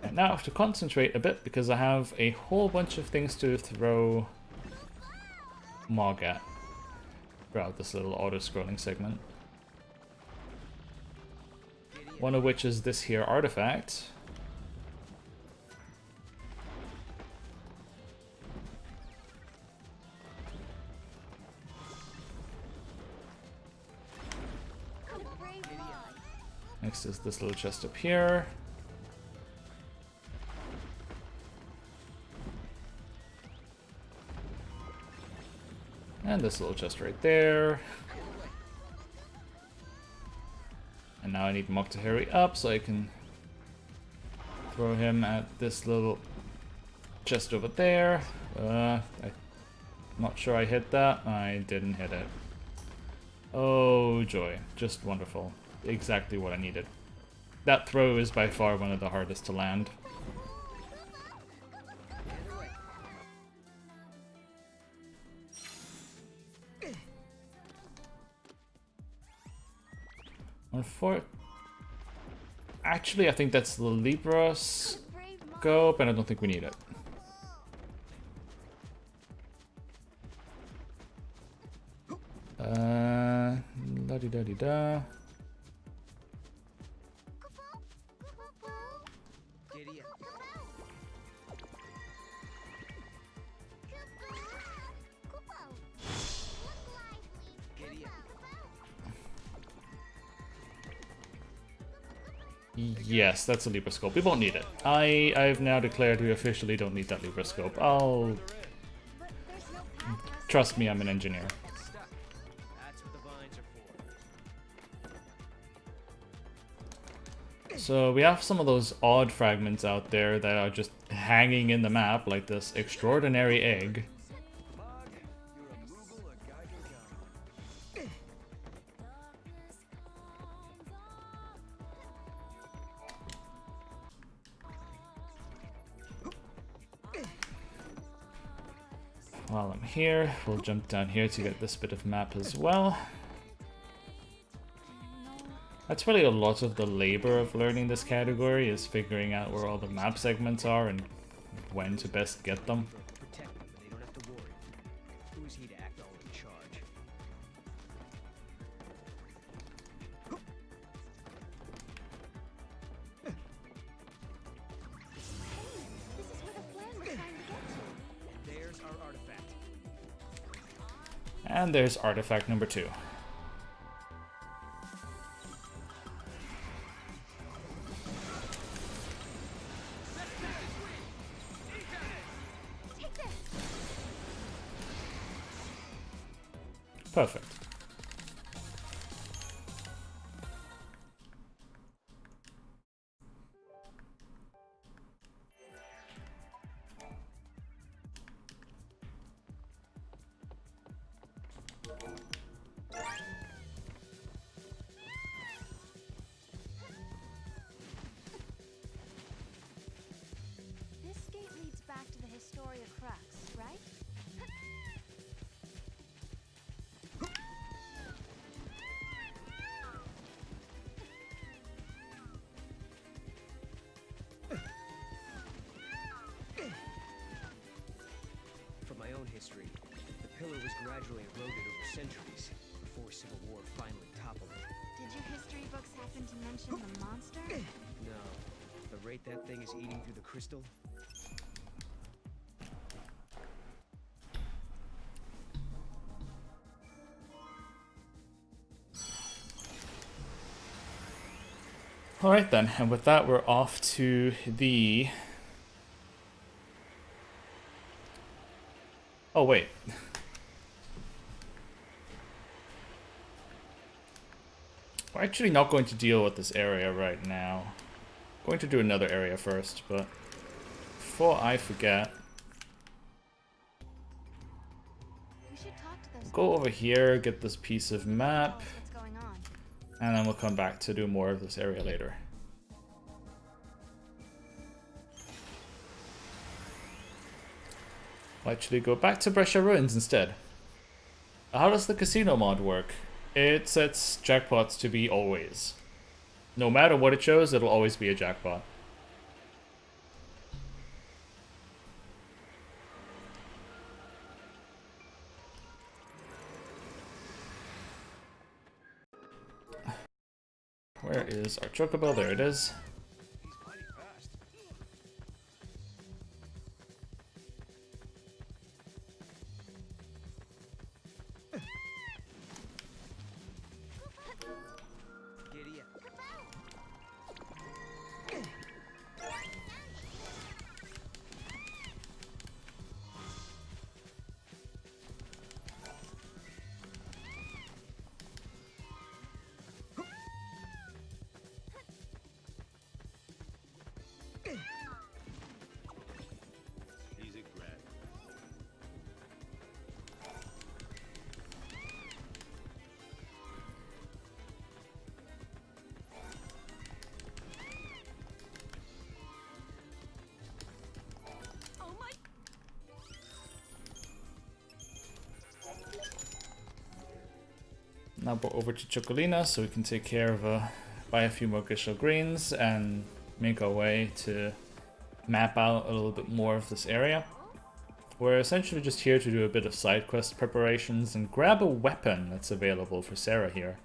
Speaker 1: And now I have to concentrate a bit, because I have a whole bunch of things to throw Mog at throughout this little auto-scrolling segment. One of which is this here artifact. Next is this little chest up here. And this little chest right there. And now I need Mok to hurry up so I can throw him at this little chest over there. I'm not sure I hit that. I didn't hit it. Oh joy, just wonderful. Exactly what I needed. That throw is by far one of the hardest to land. Actually, I think that's the Libra scope, and I don't think we need it. La-di-da-di-da.
Speaker 5: Giddy up. Giddy up.
Speaker 1: Yes, that's a Libra scope. We won't need it. I've now declared we officially don't need that Libra scope. I'll... Trust me, I'm an engineer.
Speaker 5: Stuck. That's what the vines are for.
Speaker 1: So we have some of those odd fragments out there that are just hanging in the map, like this extraordinary egg.
Speaker 4: Mog, you're a Moogle, a Geiger counter.
Speaker 1: While I'm here, we'll jump down here to get this bit of map as well. That's really a lot of the labor of learning this category, is figuring out where all the map segments are and when to best get them.
Speaker 5: Protect them, but they don't have to worry. Who's he to act all in charge?
Speaker 2: This is where the plan we're trying to get to.
Speaker 5: There's our artifact.
Speaker 1: And there's artifact number 2.
Speaker 2: Take this!
Speaker 1: Perfect.
Speaker 2: This gate leads back to the Historia Crux, right?
Speaker 5: history, the pillar was gradually eroded over centuries before civil war finally toppled it.
Speaker 2: Did your history books happen to mention the monster?
Speaker 5: No, the rate that thing is eating through the crystal.
Speaker 1: Alright then, and with that we're off to the... Oh wait. We're actually not going to deal with this area right now. Going to do another area first, but before I forget,
Speaker 2: We should talk to those
Speaker 1: go over here, get this piece of map,
Speaker 2: girls. What's going on?
Speaker 1: and then we'll come back to do more of this area later. We'll actually go back to Brescia Ruins instead. How does the casino mod work? It sets jackpots to be always. No matter what it shows, it'll always be a jackpot. Where is our chocobo? There it is.
Speaker 4: He's mighty fast.
Speaker 5: Giddy up.
Speaker 4: Easy grab.
Speaker 2: Oh my!
Speaker 1: Now we're over to Chocolina so we can take care of buy a few more Gishel greens and make our way to map out a little bit more of this area. We're essentially just here to do a bit of side quest preparations and grab a weapon that's available for Sarah here.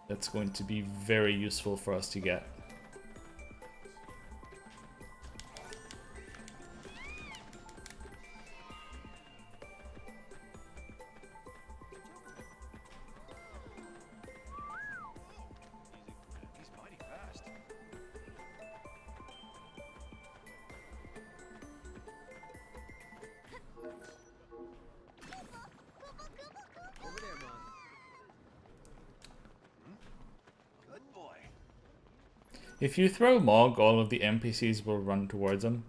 Speaker 1: That's going to be very useful for us to get.
Speaker 4: He's mighty fast.
Speaker 5: Over there, Mom.
Speaker 4: Good boy.
Speaker 1: If you throw Mog, all of the NPCs will run towards him.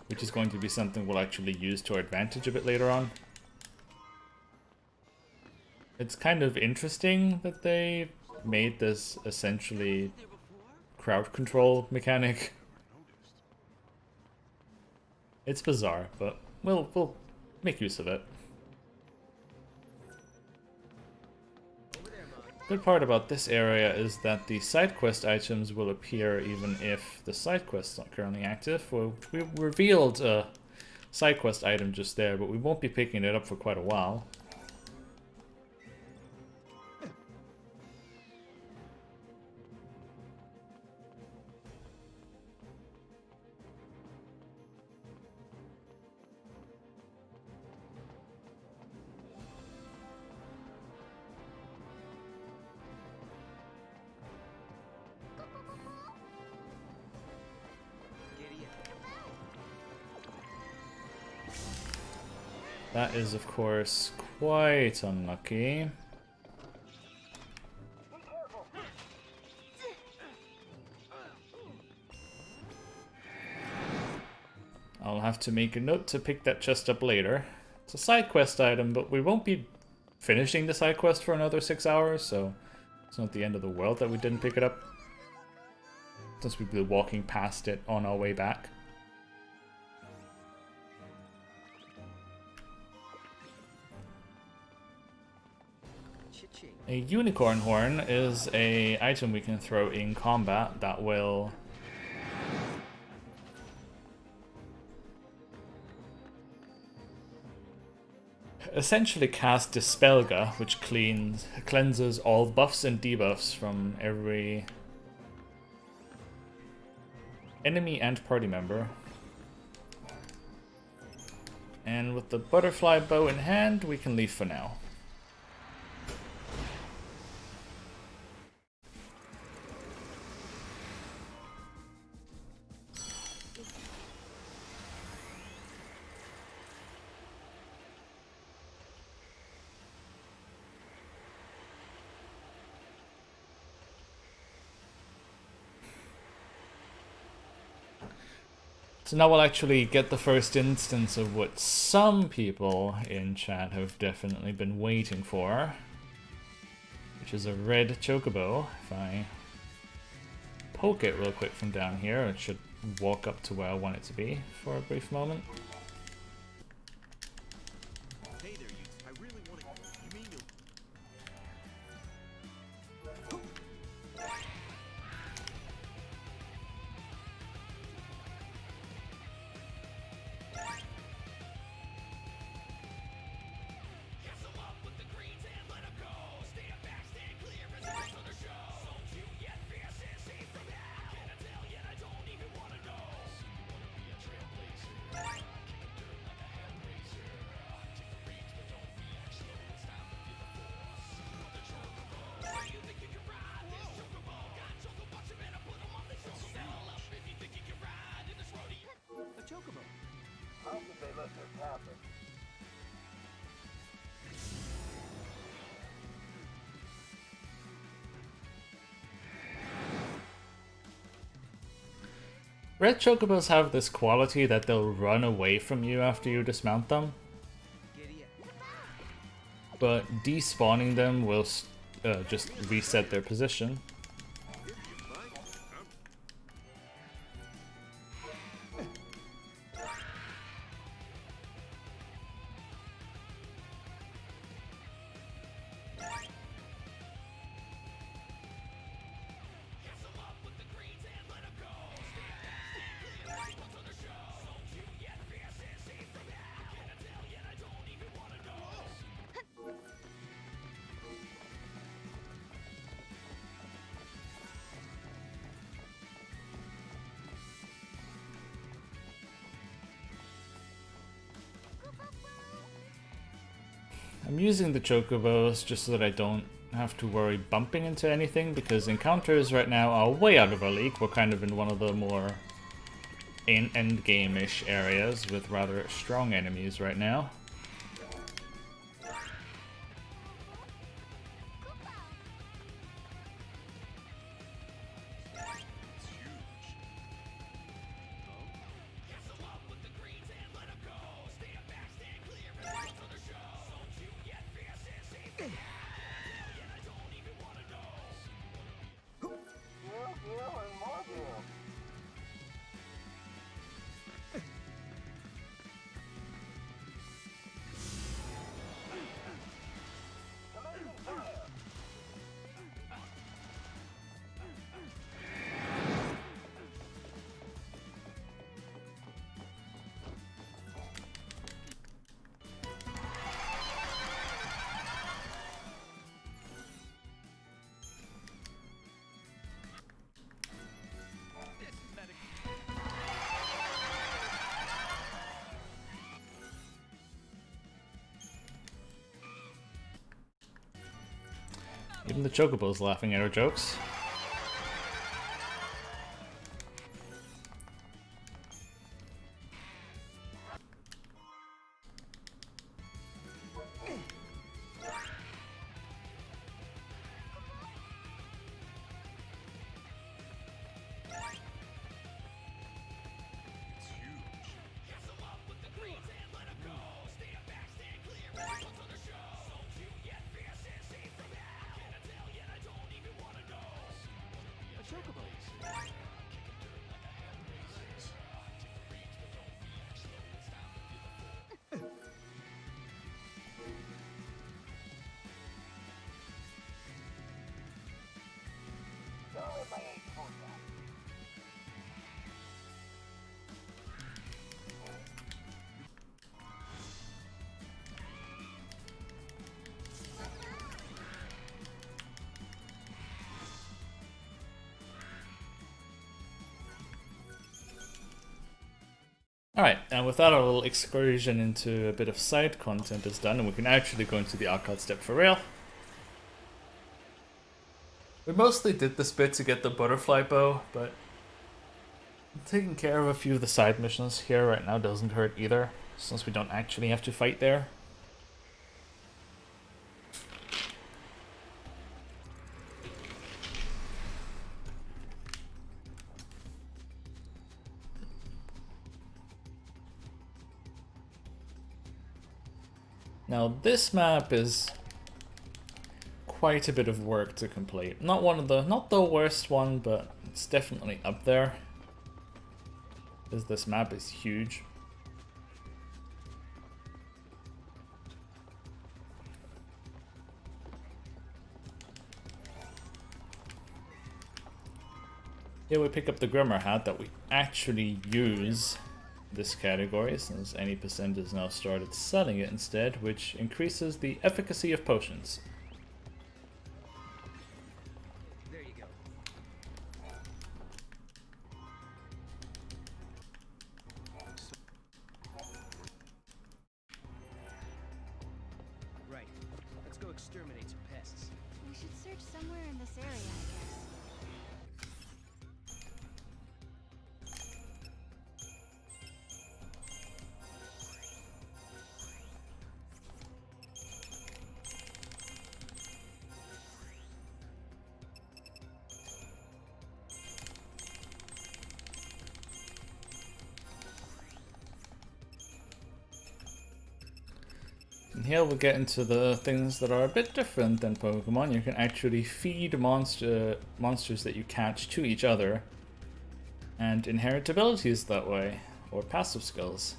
Speaker 1: Which is going to be something we'll actually use to our advantage a bit later on. It's kind of interesting that they made this essentially crowd control mechanic. It's bizarre, but we'll make use of it.
Speaker 5: Over there, Mom.
Speaker 1: Good part about this area is that the side quest items will appear even if the side quest's not currently active. Well, we revealed a side quest item just there, but we won't be picking it up for quite a while.
Speaker 5: Giddy up.
Speaker 1: That is, of course, quite unlucky. I'll have to make a note to pick that chest up later. It's a side quest item, but we won't be finishing the side quest for another 6 hours, so it's not the end of the world that we didn't pick it up. Since we'll be walking past it on our way back.
Speaker 5: Cha-ching.
Speaker 1: A unicorn horn is a item we can throw in combat that will essentially cast Dispelga, which cleanses all buffs and debuffs from every enemy and party member. And with the butterfly bow in hand, we can leave for now. So now we'll actually get the first instance of what some people in chat have definitely been waiting for, which is a red chocobo. If I poke it real quick from down here, it should walk up to where I want it to be for a brief moment.
Speaker 4: Hey there, you. I really want to. You mean you'll.
Speaker 5: Chocobo.
Speaker 6: How could they let this happen?
Speaker 1: Red chocobos have this quality that they'll run away from you after you dismount them,
Speaker 5: Giddy up.
Speaker 1: but despawning them will just reset their position. I'm using the chocobos just so that I don't have to worry bumping into anything, because encounters right now are way out of our league. We're kind of in one of the more end game-ish areas with rather strong enemies right now. Even the chocobo's laughing at our jokes. Alright, and with that our little excursion into a bit of side content is done, and we can actually go into the arcade step for real. We mostly did this bit to get the butterfly bow, but taking care of a few of the side missions here right now doesn't hurt either, since we don't actually have to fight there. Now this map is quite a bit of work to complete. Not the worst one, but it's definitely up there. Because this map is huge. Here we pick up the Grimmer hat that we actually use this category, since any percent has now started selling it instead, which increases the efficacy of potions.
Speaker 5: There you go. Right. Let's go exterminate some pests.
Speaker 2: We should search somewhere in this area, I guess.
Speaker 1: And here we get into the things that are a bit different than Pokemon. You can actually feed monsters that you catch to each other, and inherit abilities that way, or passive skills.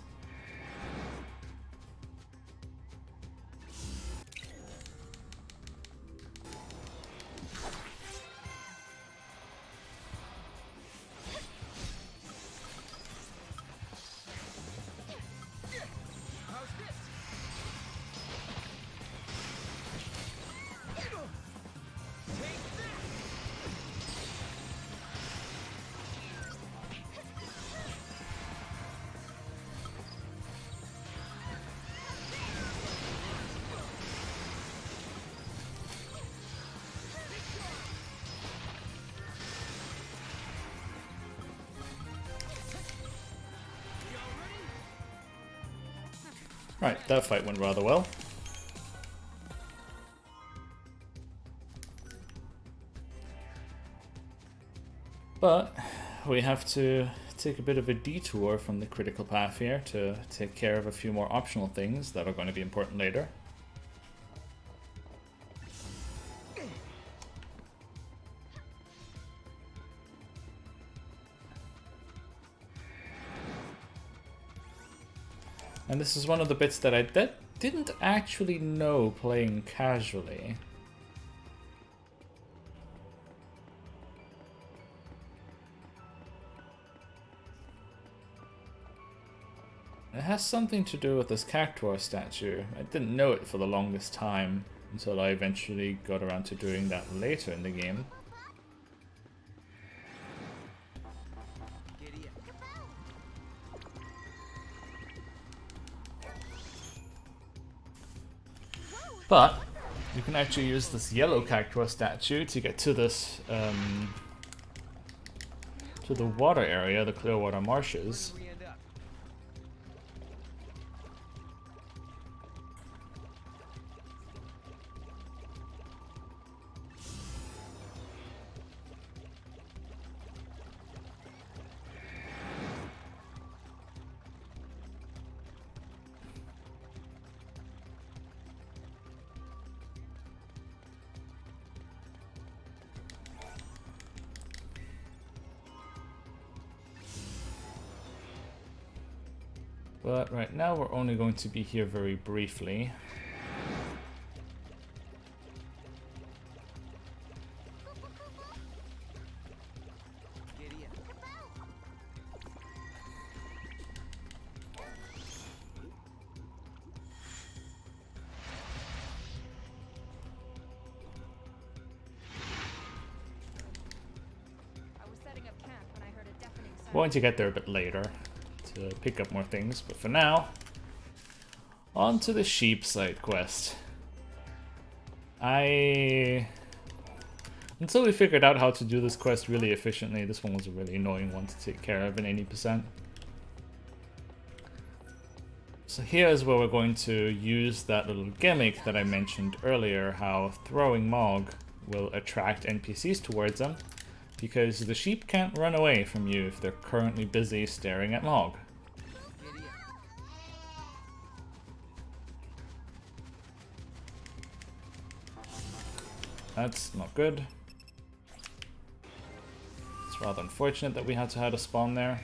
Speaker 1: Right, that fight went rather well. But we have to take a bit of a detour from the critical path here to take care of a few more optional things that are going to be important later. And this is one of the bits that I didn't actually know playing casually. It has something to do with this Cactuar statue. I didn't know it for the longest time until I eventually got around to doing that later in the game. But you can actually use this yellow Cactuar statue to get to this, to the water area, the Clearwater Marshes.
Speaker 5: Where do we end up?
Speaker 1: But right now we're only going to be here very briefly.
Speaker 5: Giddy up.
Speaker 2: I was setting up camp when I heard a deafening sound.
Speaker 1: We're going to get there a bit later to to pick up more things. But for now, on to the sheep side quest. Until we figured out how to do this quest really efficiently, this one was a really annoying one to take care of in 80%. So here is where we're going to use that little gimmick that I mentioned earlier, how throwing Mog will attract NPCs towards them, because the sheep can't run away from you if they're currently busy staring at Mog. That's not good. It's rather unfortunate that we had to have a spawn there.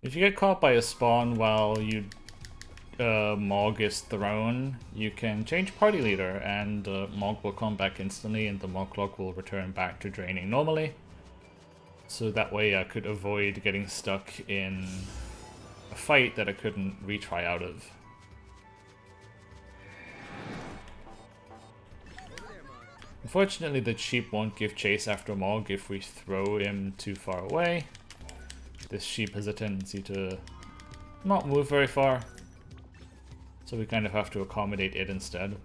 Speaker 1: If you get caught by a spawn while Mog is thrown, you can change party leader and Mog will come back instantly and the Mog clock will return back to draining normally. So that way I could avoid getting stuck in a fight that I couldn't retry out of. Unfortunately, the sheep won't give chase after Mog if we throw him too far away. This sheep has a tendency to not move very far, so we kind of have to accommodate it instead.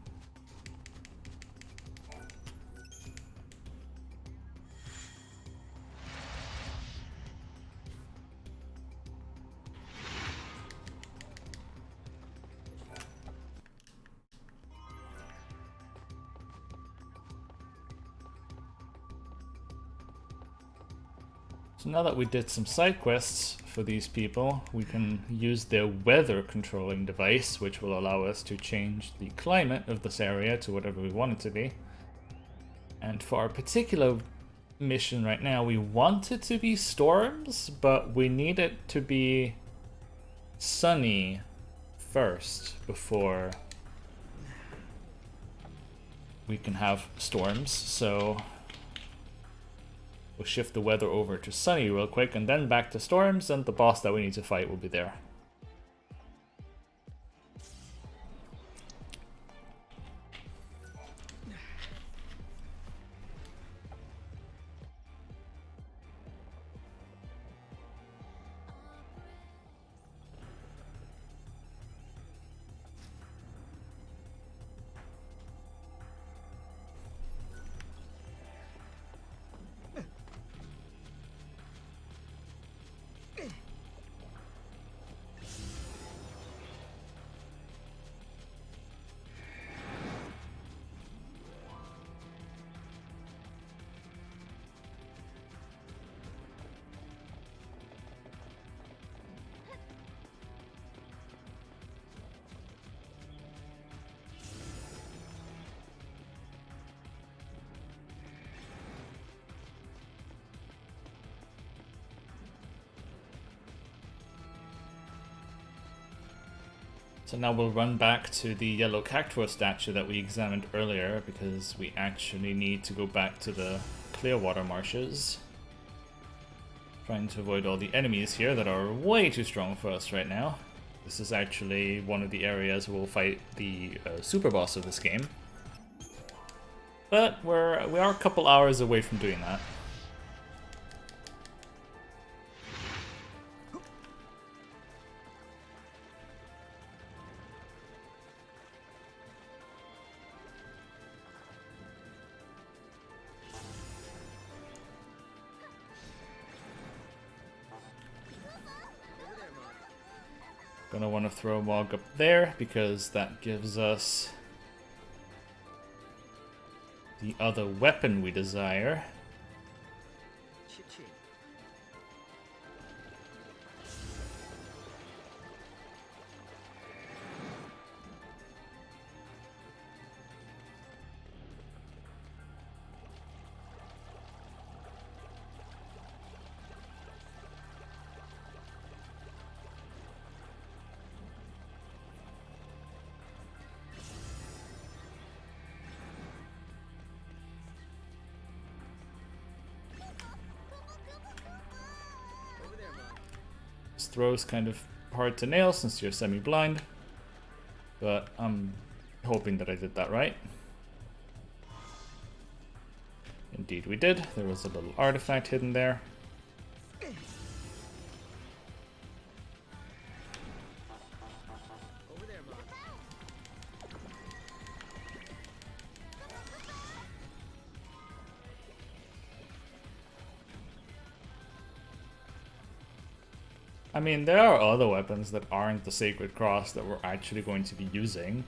Speaker 1: So now that we did some side quests for these people, we can use their weather controlling device, which will allow us to change the climate of this area to whatever we want it to be. And for our particular mission right now, we want it to be storms, but we need it to be sunny first before we can have storms. So we'll shift the weather over to sunny real quick and then back to storms, and the boss that we need to fight will be there. So now we'll run back to the yellow cactus statue that we examined earlier, because we actually need to go back to the Clearwater marshes. Trying to avoid all the enemies here that are way too strong for us right now. This is actually one of the areas we'll fight the super boss of this game. But we are a couple hours away from doing that. Gonna want to throw a Mog up there because that gives us the other weapon we desire.
Speaker 5: Cha-ching.
Speaker 1: This throw's kind of hard to nail since you're semi-blind, but I'm Hoping that I did that right. Indeed we did. There was a little artifact hidden there.
Speaker 5: Over there, Mom.
Speaker 1: I mean, there are other weapons that aren't the Sacred Cross that we're actually going to be using.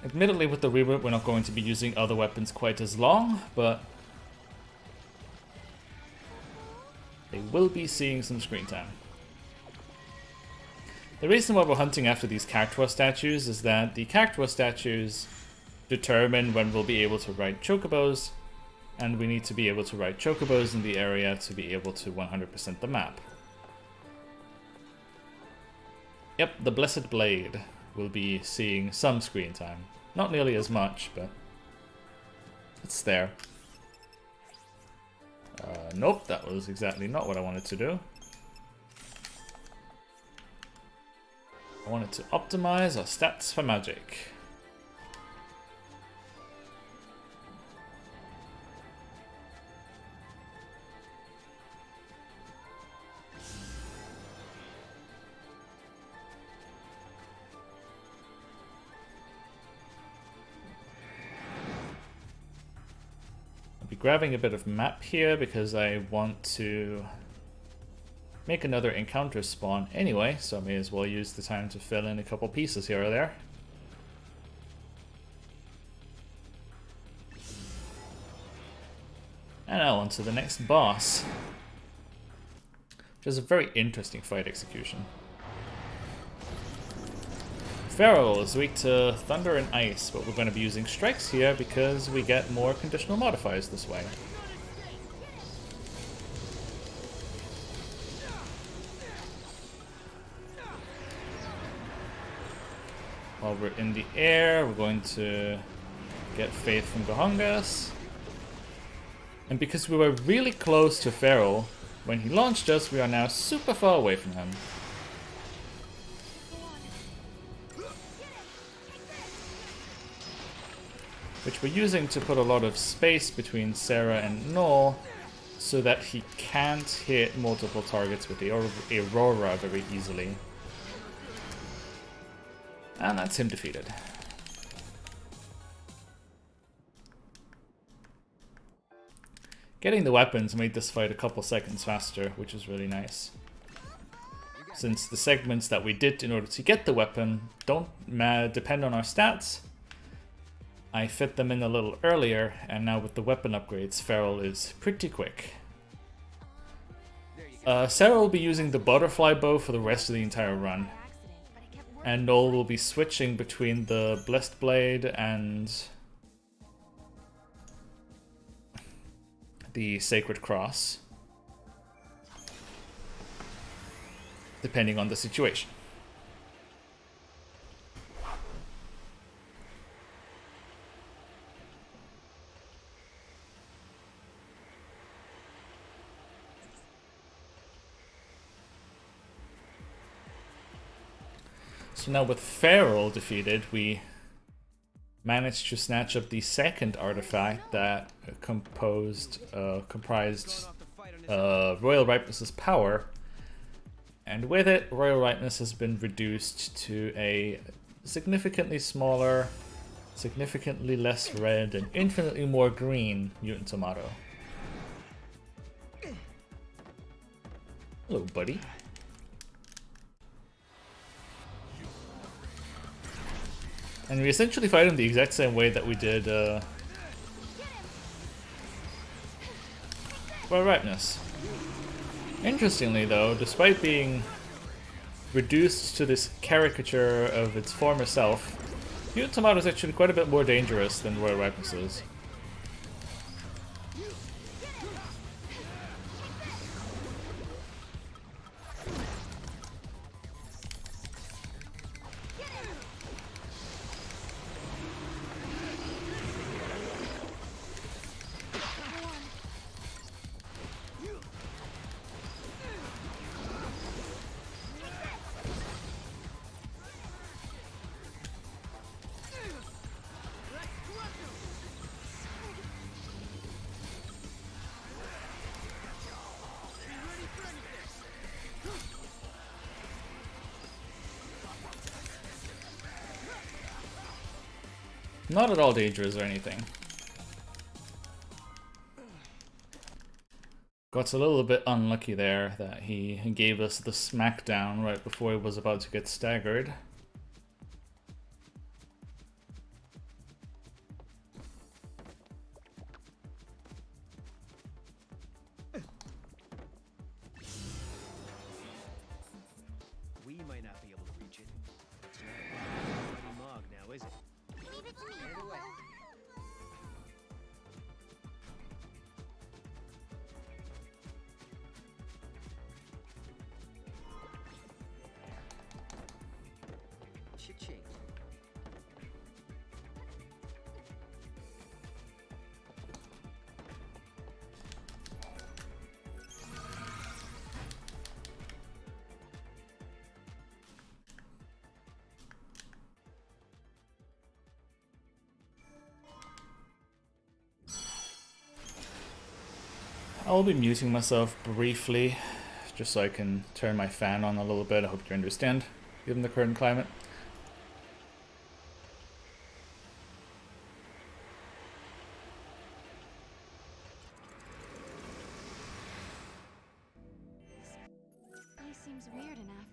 Speaker 1: Admittedly, with the reboot, we're not going to be using other weapons quite as long, but they will be seeing some screen time. The reason why we're hunting after these Cactua statues is that the Cactua statues determine when we'll be able to ride chocobos, and we need to be able to ride chocobos in the area to be able to 100% the map. Yep, the Blessed Blade will be seeing some screen time. Not nearly as much, but it's there. Nope, that was exactly not what I wanted to do. I wanted to optimize our stats for magic. Grabbing a bit of map here because I want to make another encounter spawn anyway, so I may as well use the time to fill in a couple pieces here or there. And now on to the next boss, which is a very interesting fight execution. Feral is weak to thunder and ice, but we're going to be using strikes here because we get more conditional modifiers this way. While we're in the air, we're going to get Faith from Gohongas. And because we were really close to Feral when he launched us, we are now super far away from him. Which we're using to put a lot of space between Sarah and Null so that he can't hit multiple targets with the Aurora very easily. And that's him defeated. Getting the weapons made this fight a couple seconds faster, which is really nice. Since the segments that we did in order to get the weapon don't depend on our stats, I fit them in a little earlier, and now with the weapon upgrades, Feral is pretty quick. Sarah will be using the butterfly bow for the rest of the entire run. And Noel will be switching between the Blessed Blade and the Sacred Cross, depending on the situation. So now with Feral defeated, we managed to snatch up the second artifact that comprised Royal Ripeness's power. And with it, Royal Ripeness has been reduced to a significantly smaller, significantly less red, and infinitely more green mutant tomato. Hello, buddy. And we essentially fight him the exact same way that we did Royal Ripeness. Interestingly though, despite being reduced to this caricature of its former self, Mutant Tomato is actually quite a bit more dangerous than Royal Ripeness is. Not at all dangerous or anything. Got a little bit unlucky there that he gave us the smackdown right before he was about to get staggered.
Speaker 5: We might not be able to reach it. It's not a bloody mog now, is it?
Speaker 2: Leave it to me.
Speaker 5: Right away.
Speaker 3: Cha-ching.
Speaker 1: I'll be muting myself briefly, just so I can turn my fan on a little bit. I hope you understand, given the current climate.
Speaker 2: Place seems weird enough.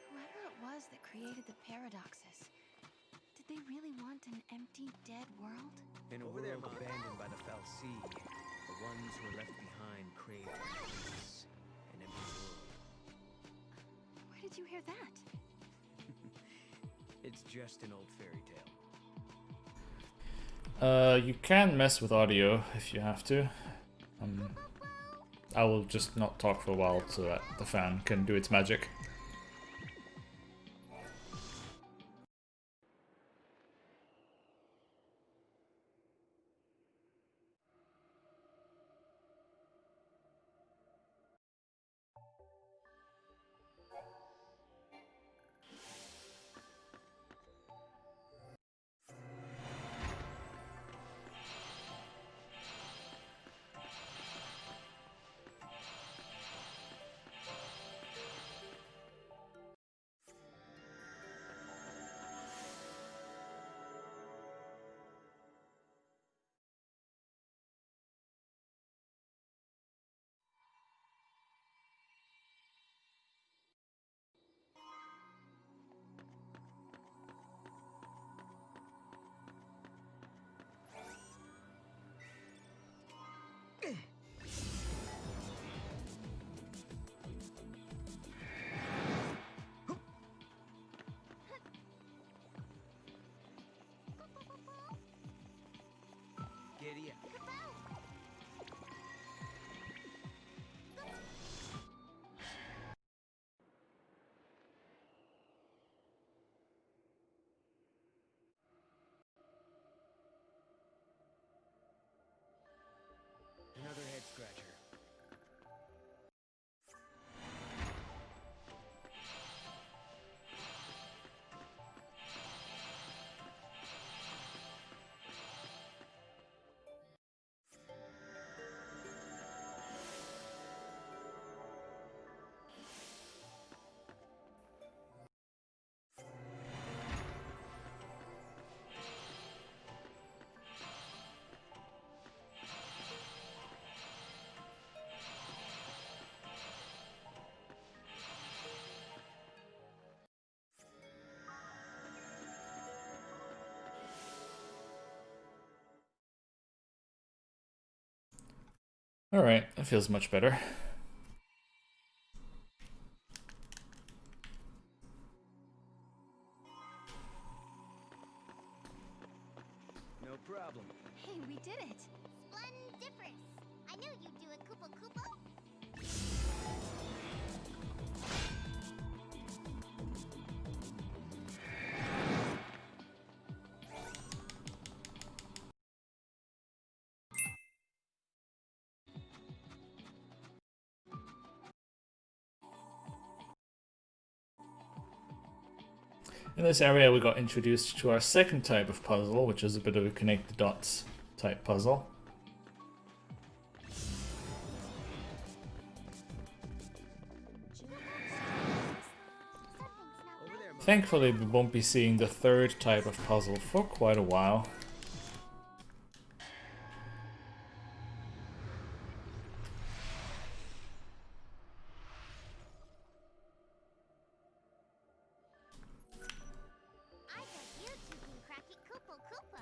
Speaker 2: Whoever it was that created the paradoxes, did they really want an empty, dead world?
Speaker 5: In a
Speaker 3: Over there,
Speaker 5: world
Speaker 3: Mom.
Speaker 5: abandoned by the Fal'Cie, the ones who are left behind crave peace, an empty world.
Speaker 2: Where did you hear that?
Speaker 5: It's just an old fairy tale.
Speaker 1: You can mess with audio if you have to. I will just not talk for a while so that the fan can do its magic.
Speaker 5: Giddy up. Another head scratcher.
Speaker 1: Alright, that feels much better.
Speaker 5: No problem.
Speaker 2: Hey, we did it!
Speaker 7: Splendiferous! I knew you'd do it, Koopa Koopa.
Speaker 1: In this area we got introduced to our second type of puzzle, which is a bit of a connect the dots type puzzle. Thankfully we won't be seeing the third type of puzzle for quite a while.
Speaker 7: I bet you two can crack it Kupo Kupo.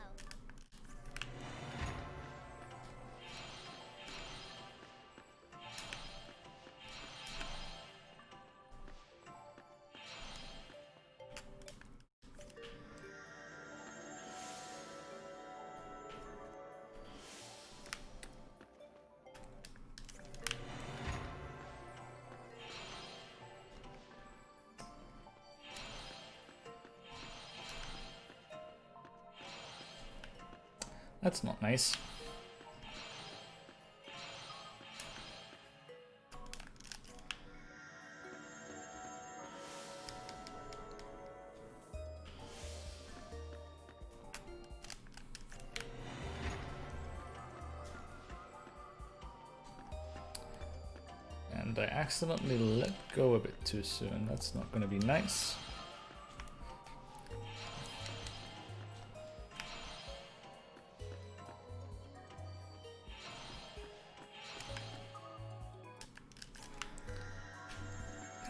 Speaker 1: That's not nice. And I accidentally let go a bit too soon. That's not going to be nice.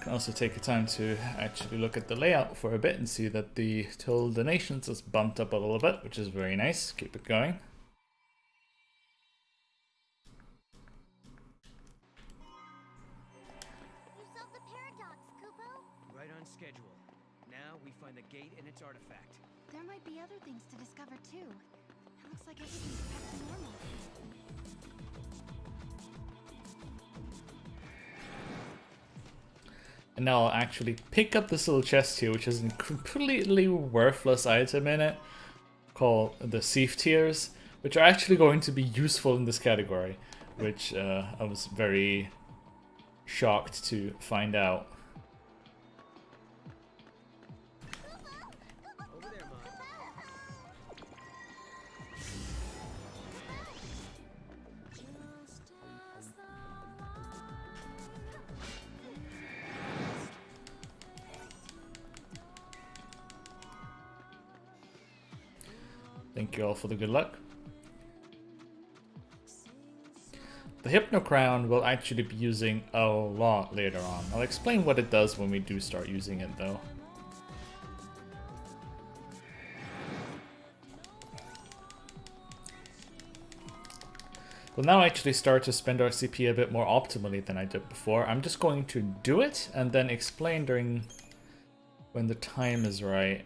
Speaker 1: Can also take the time to actually look at the layout for a bit and see that the total donations is bumped up a little bit, which is very nice. Keep it going.
Speaker 7: You solved the paradox, Kupo.
Speaker 5: Right on schedule. Now we find the gate and its artifact.
Speaker 2: There might be other things to discover too. It looks like everything's back to normal.
Speaker 1: And now I'll actually pick up this little chest here, which is a completely worthless item in it, called the Sieve Tears, which are actually going to be useful in this category, which I was very shocked to find out.
Speaker 5: Over there, Mom.
Speaker 1: Thank you all for the good luck. The Hypno Crown will actually be using a lot later on. I'll explain what it does when we do start using it though. We'll now actually start to spend our CP a bit more optimally than I did before. I'm just going to do it and then explain during when the time is right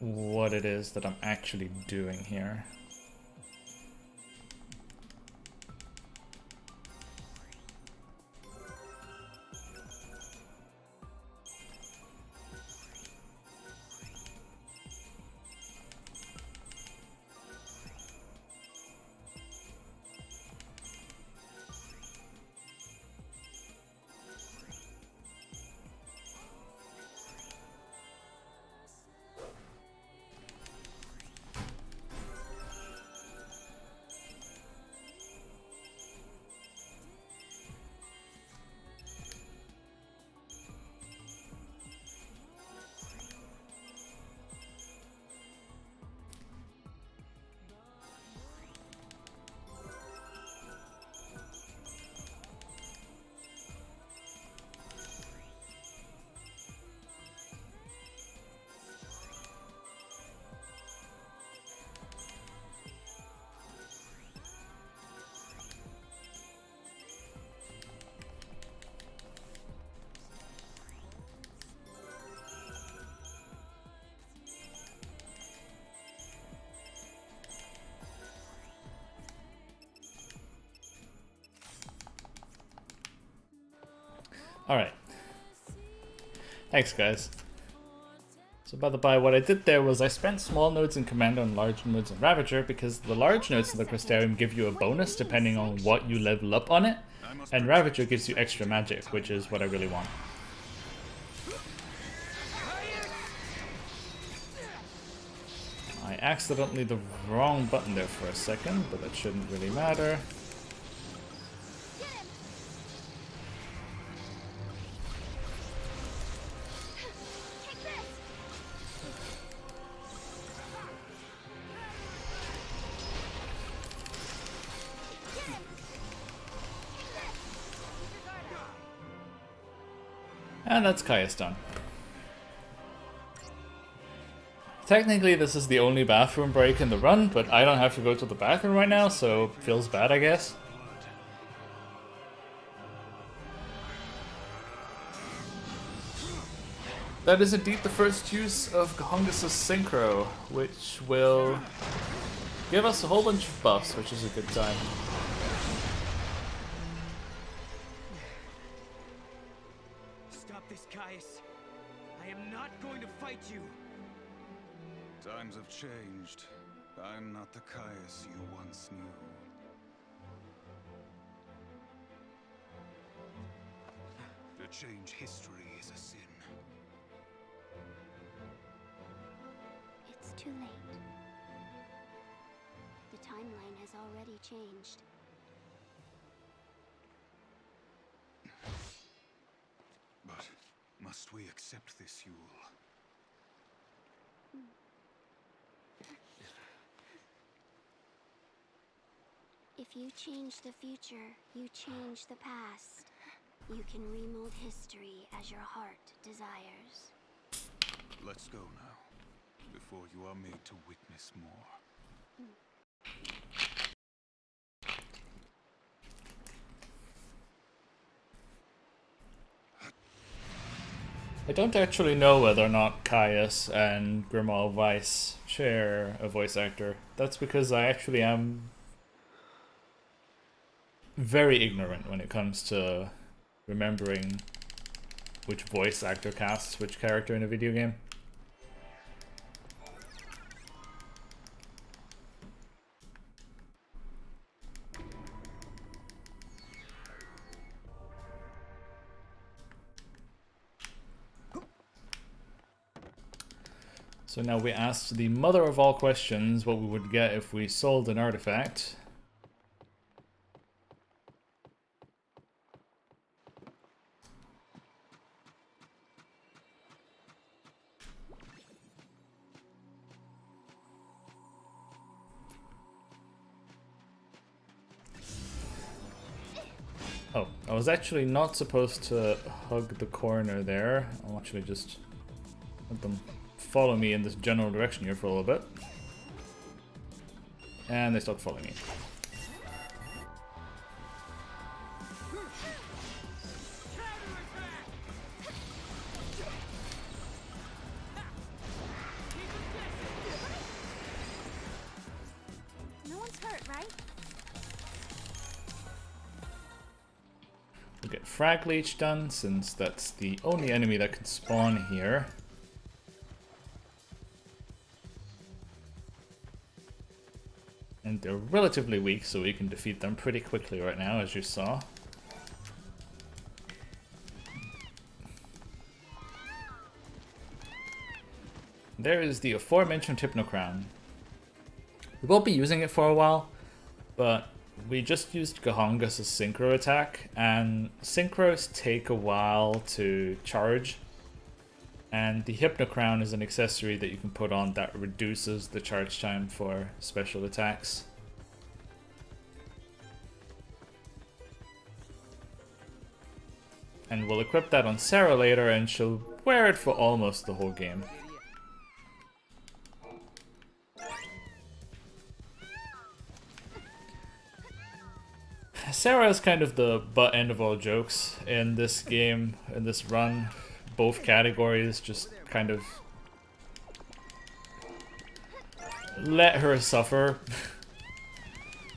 Speaker 1: what it is that I'm actually doing here. Alright. Thanks, guys. So by the by, what I did there was I spent small nodes in Commander and large nodes in Ravager because the large nodes in the Crystarium give you a bonus depending on what you level up on it, and Ravager gives you extra magic, which is what I really want. I accidentally the wrong button there for a second, but that shouldn't really matter. And that's Kaya's done. Technically, this is the only bathroom break in the run, but I don't have to go to the bathroom right now, so feels bad, I guess. That is indeed the first use of Gahongus' Synchro, which will give us a whole bunch of buffs, which is a good time.
Speaker 5: Stop this, Caius. I am not going to fight you.
Speaker 4: Times have changed. I'm not the Caius you once knew. To change history is a sin.
Speaker 7: It's too late. The timeline has already changed.
Speaker 4: But must we accept this, Yule?
Speaker 7: If you change the future, you change the past. You can remold history as your heart desires.
Speaker 4: Let's go now, before you are made to witness more.
Speaker 1: I don't actually know whether or not Caius and Grimoire Weiss share a voice actor. That's because I actually am very ignorant when it comes to remembering which voice actor casts which character in a video game. So now we asked the mother of all questions what we would get if we sold an artifact. Oh, I was actually not supposed to hug the corner there. I'll actually just let them follow me in this general direction here for a little bit. And they stopped following me.
Speaker 2: No one's hurt, right?
Speaker 1: We'll get Frag Leech done, since that's the only enemy that can spawn here. And they're relatively weak, so we can defeat them pretty quickly right now, as you saw. There is the aforementioned Hypnocrown. We won't be using it for a while, but we just used Gahongus' Synchro attack, and Synchros take a while to charge. And the Hypnocrown is an accessory that you can put on that reduces the charge time for special attacks. And we'll equip that on Sarah later, and she'll wear it for almost the whole game. Sarah is kind of the butt end of all jokes in this game, in this run. Both categories just kind of let her suffer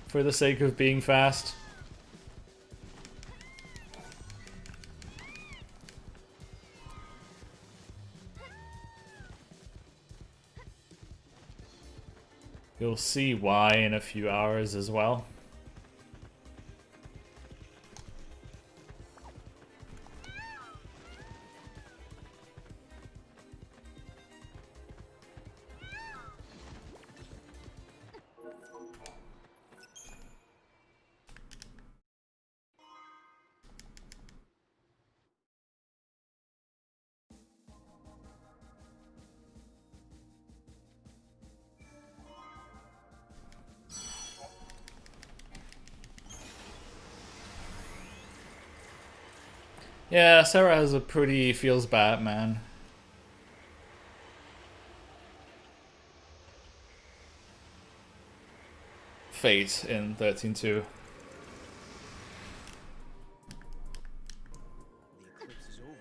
Speaker 1: for the sake of being fast. You'll see why in a few hours as well. Yeah, Sarah has a pretty feels bad, man. Fate in 13-2.
Speaker 5: The eclipse is over.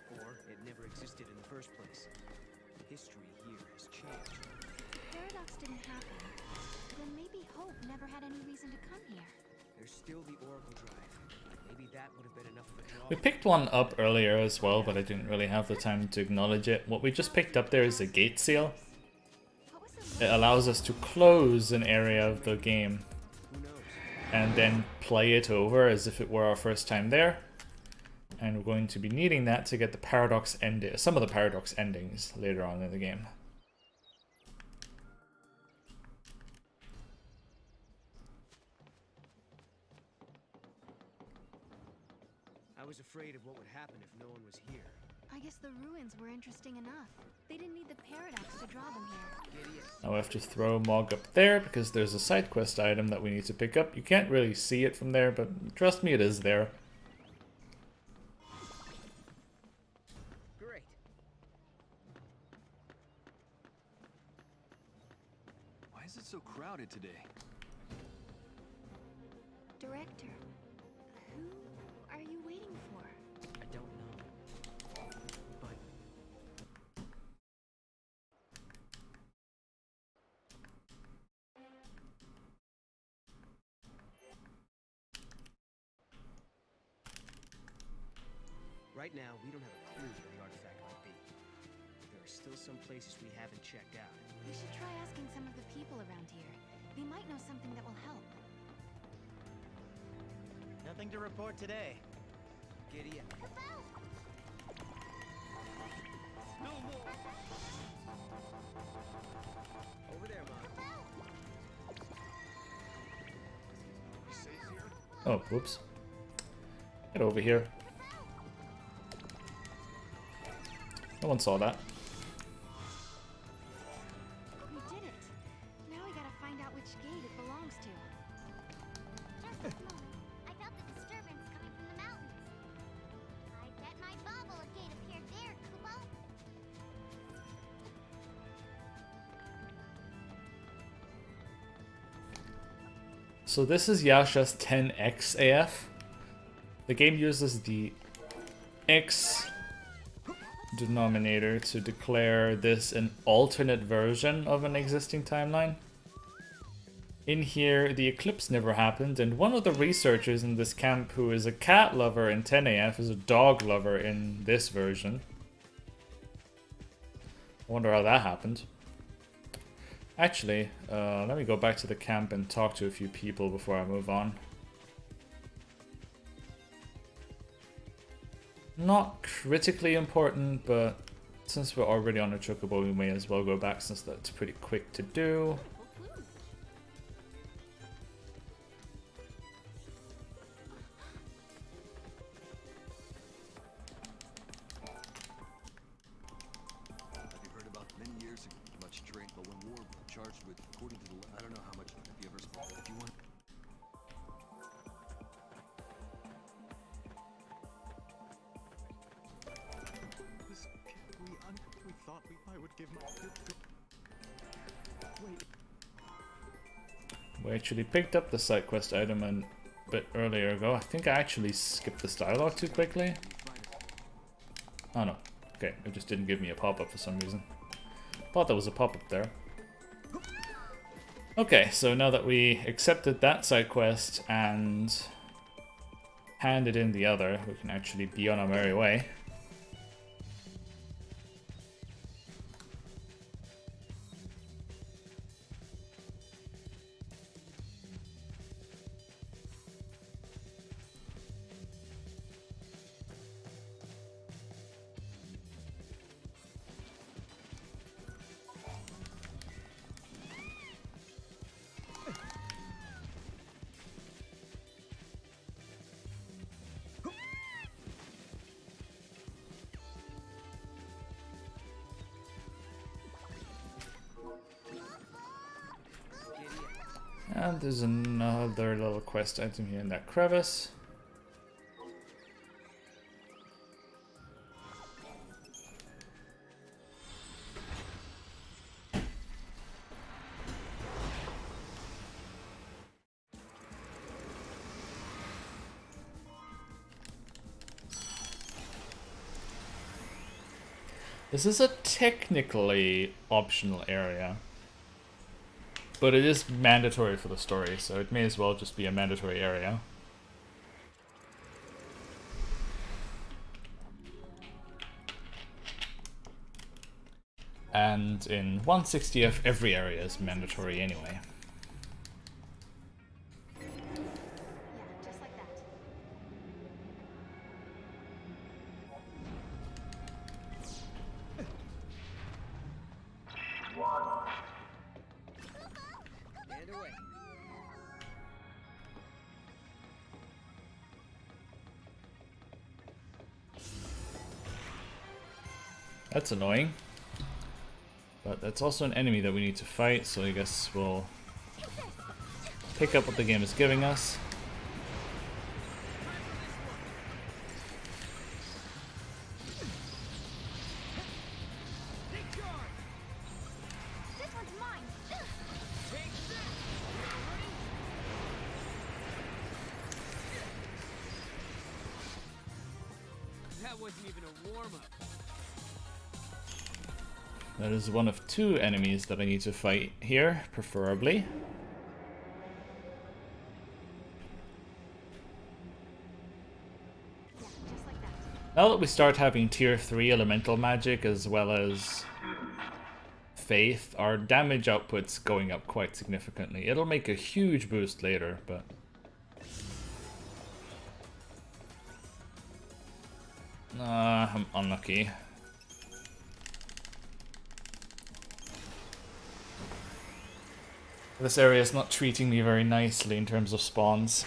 Speaker 5: Or it never existed in the first place. History here has changed.
Speaker 2: Paradox didn't happen. Then maybe Hope never had any reason to come here.
Speaker 5: There's still the Oracle Drive. Maybe that would have been enough of a draw.
Speaker 1: We picked one up earlier as well, but I didn't really have the time to acknowledge it. What we just picked up there is a gate seal.
Speaker 2: What was the
Speaker 1: It allows us to close an area of the game
Speaker 5: Who knows?
Speaker 1: and then play it over as if it were our first time there. And we're going to be needing that to get the paradox some of the paradox endings later on in the game.
Speaker 5: I was afraid of what would happen if no one was here.
Speaker 2: I guess the ruins were interesting enough. They didn't need the paradox to draw them here.
Speaker 5: Idiot.
Speaker 1: Now we have to throw Mog up there because there's a side quest item that we need to pick up. You can't really see it from there, but trust me, it is there.
Speaker 5: Great.
Speaker 8: Why is it so crowded today?
Speaker 2: Director, who are you waiting for?
Speaker 3: I don't know. But
Speaker 5: Right now, we don't have a clue where the artifact might be. There are still some places we haven't checked out.
Speaker 2: We should try asking some of the people around here. They might know something that will help.
Speaker 9: Nothing to report today.
Speaker 5: Giddy up. Over there, Mom.
Speaker 1: Oh, whoops. Get over here. No one saw that.
Speaker 2: We did it. Now we gotta find out which gate it belongs to.
Speaker 7: Just a moment. I felt the disturbance coming from the mountains. I bet my bubble a gate appeared there, Kubo.
Speaker 1: So this is Yasha's 10x AF. The game uses the X denominator to declare this an alternate version of an existing timeline. In here, the eclipse never happened, and one of the researchers in this camp who is a cat lover in 10AF is a dog lover in this version. I wonder how that happened. Actually, let me go back to the camp and talk to a few people before I move on. Not critically important, but since we're already on a chocobo, we may as well go back since that's pretty quick to do.
Speaker 8: Have you heard about many years ago? Much trained, but when war charged with, according to the, I don't know how much. Have you ever spoken? If you want.
Speaker 9: This can't be we thought I would give my Wait.
Speaker 1: We actually picked up the side quest item a bit earlier ago. I think I actually skipped this dialogue too quickly. Oh no. Okay, it just didn't give me a pop-up for some reason. Thought there was a pop-up there. Okay, so now that we accepted that side quest and handed in the other, we can actually be on our merry way. And there's another little quest item here in that crevice. This is a technically optional area, but it is mandatory for the story, so it may as well just be a mandatory area. And in 160th, every area is mandatory anyway.
Speaker 2: Yeah, just like that.
Speaker 5: And away.
Speaker 1: That's annoying. But that's also an enemy that we need to fight, so I guess we'll pick up what the game is giving us.
Speaker 2: This one's mine.
Speaker 5: That wasn't even a warm-up.
Speaker 1: That is one of two enemies that I need to fight here, preferably.
Speaker 2: Yeah, just like that.
Speaker 1: Now that we start having tier 3 elemental magic as well as faith, our damage output's going up quite significantly. It'll make a huge boost later, but... I'm unlucky. This area is not treating me very nicely in terms of spawns.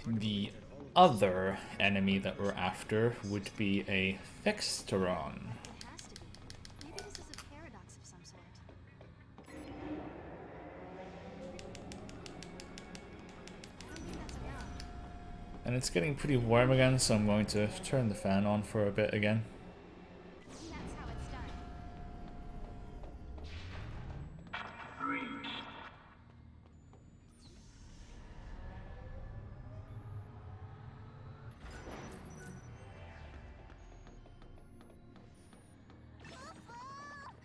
Speaker 1: The other enemy that we're after would be a Fexteron.
Speaker 2: It has to be. Maybe this is a paradox of some sort. I don't think that's enough.
Speaker 1: And it's getting pretty warm again, so I'm going to turn the fan on for a bit again.
Speaker 2: That's how it's done.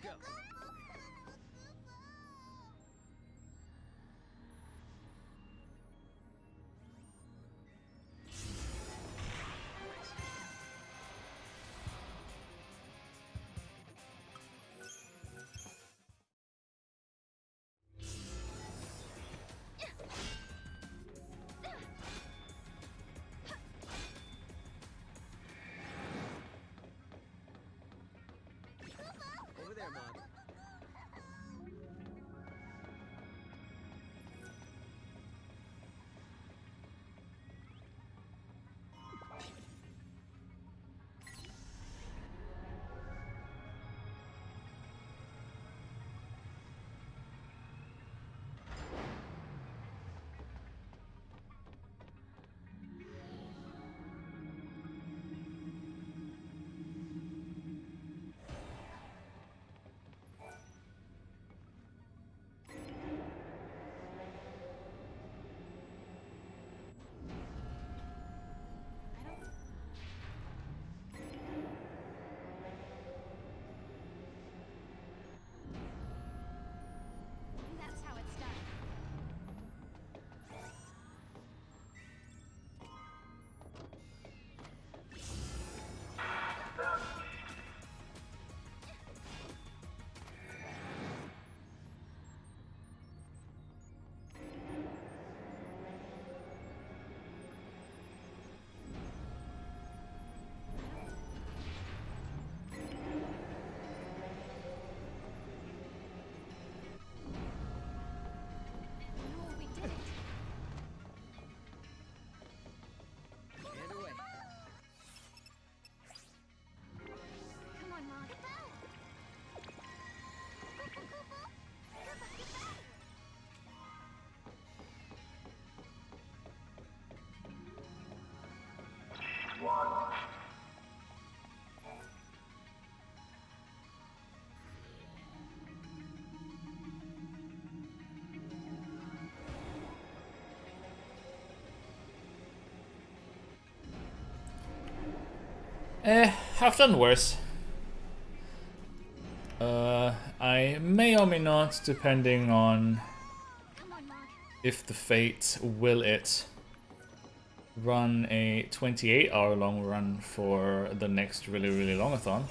Speaker 5: Go.
Speaker 1: I've done worse. I may or may not, depending on if the Fates will it, run a 28-hour long run for the next really longathon.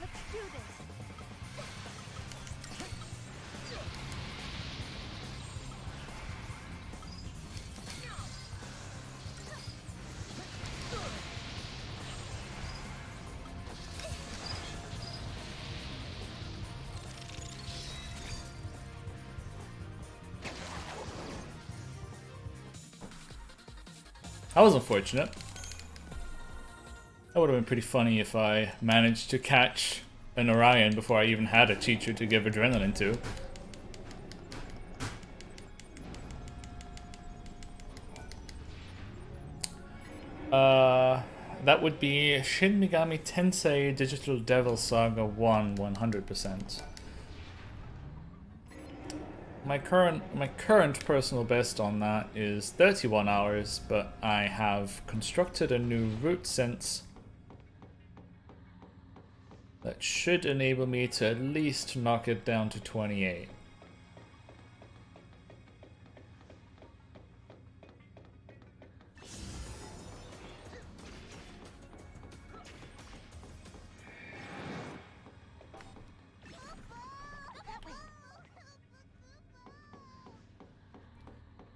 Speaker 2: Let's do this.
Speaker 1: That was unfortunate. That would have been pretty funny if I managed to catch an Orion before I even had a teacher to give adrenaline to. That would be Shin Megami Tensei Digital Devil Saga 1 100%. My current personal best on that is 31 hours, but I have constructed a new route since that should enable me to at least knock it down to 28.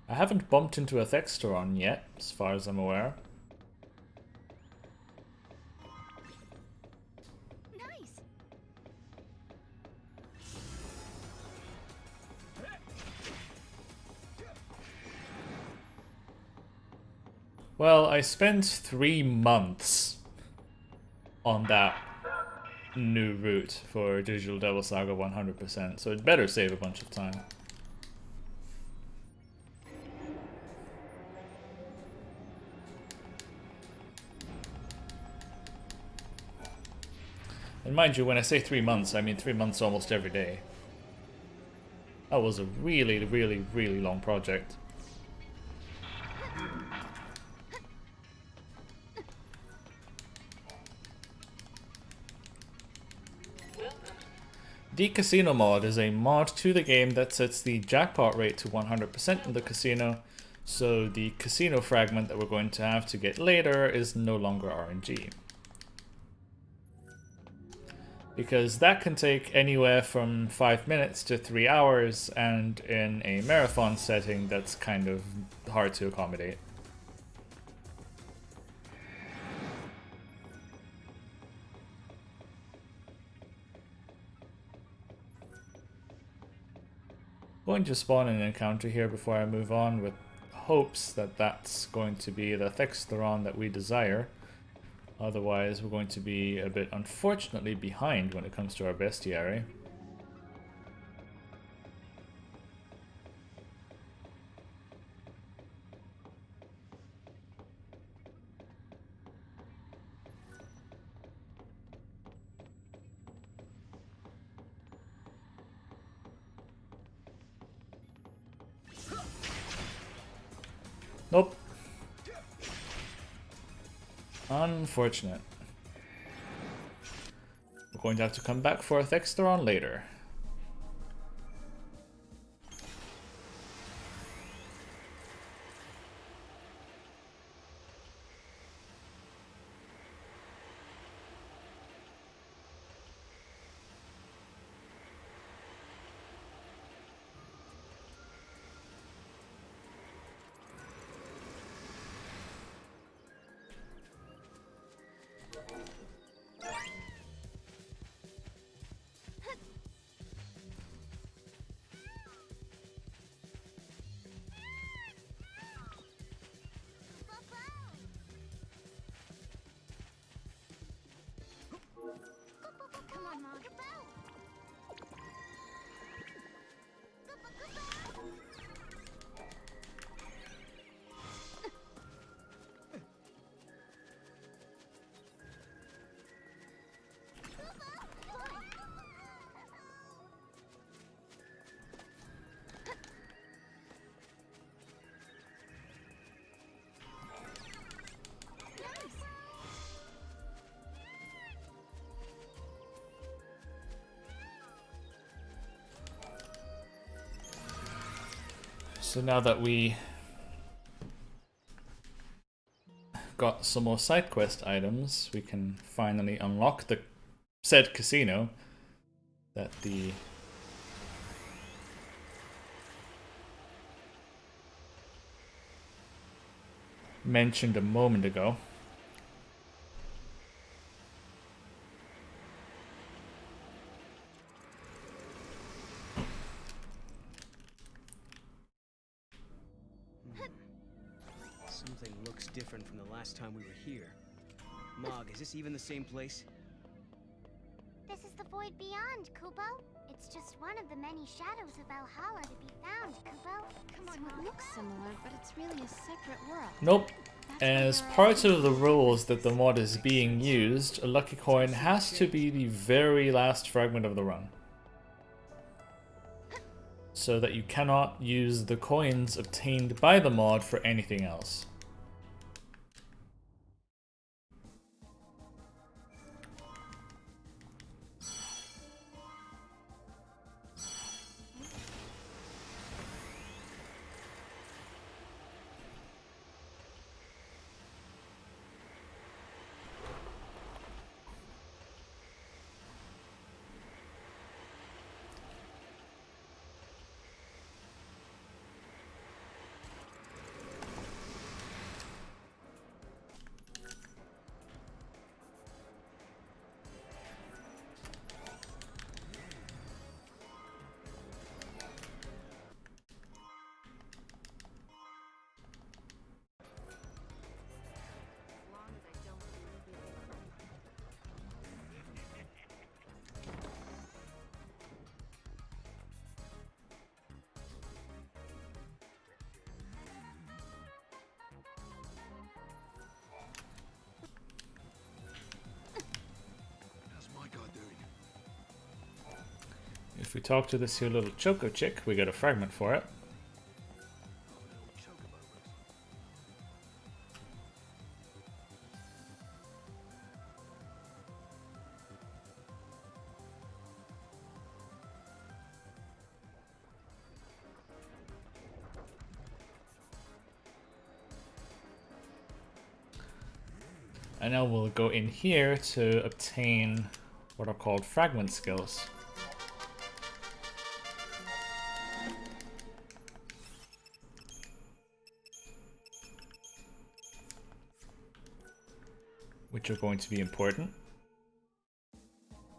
Speaker 1: I haven't bumped into a Thexteron yet, as far as I'm aware.
Speaker 2: Nice.
Speaker 1: Well, I spent 3 months on that new route for Digital Devil Saga 100%, so it better save a bunch of time. And mind you, when I say 3 months, I mean 3 months almost every day. That was a really long project. The Casino mod is a mod to the game that sets the jackpot rate to 100% in the casino, so the casino fragment that we're going to have to get later is no longer RNG. Because that can take anywhere from 5 minutes to 3 hours, and in a marathon setting that's kind of hard to accommodate. Going to spawn an encounter here before I move on, with hopes that that's going to be the Thexteron that we desire. Otherwise, we're going to be a bit unfortunately behind when it comes to our bestiary. Nope. Unfortunate. We're going to have to come back for a Thexteron later.
Speaker 2: Come on, Mog.
Speaker 1: So now that we got some more side quest items, we can finally unlock the said casino that the mentioned a moment ago.
Speaker 5: Something looks different from the last time we were here. Mog, is this even the same place?
Speaker 7: This is the void beyond, Kubo. It's just one of the many shadows of Valhalla to be found, Kubo.
Speaker 2: Come on, it looks similar, but it's really a separate world.
Speaker 1: Nope. As part of the rules that the mod is being used, a lucky coin has to be the very last fragment of the run. So that you cannot use the coins obtained by the mod for anything else. If we talk to this here little choco chick, we get a fragment for it. And now we'll go in here to obtain what are called fragment skills. Which are going to be important,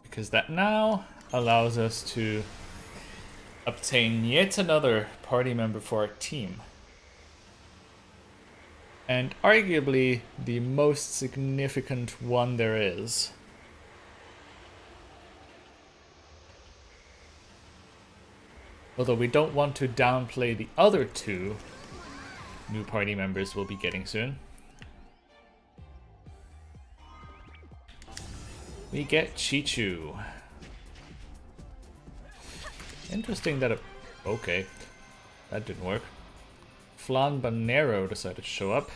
Speaker 1: because that now allows us to obtain yet another party member for our team. And arguably the most significant one there is. Although we don't want to downplay the other two new party members we'll be getting soon. We get Chichu. Interesting that okay, that didn't work. Flanbanero decided to show up.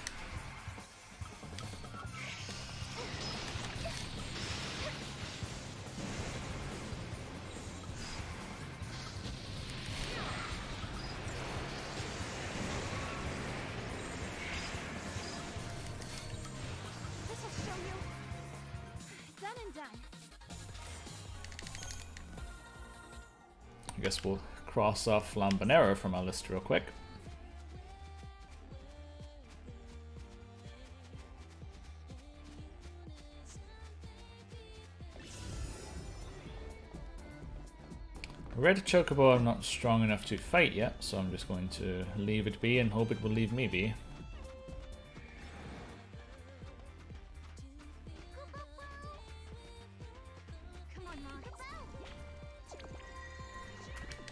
Speaker 1: I guess we'll cross off Flambanero from our list real quick. Red Chocobo I'm not strong enough to fight yet, so I'm just going to leave it be and hope it will leave me be.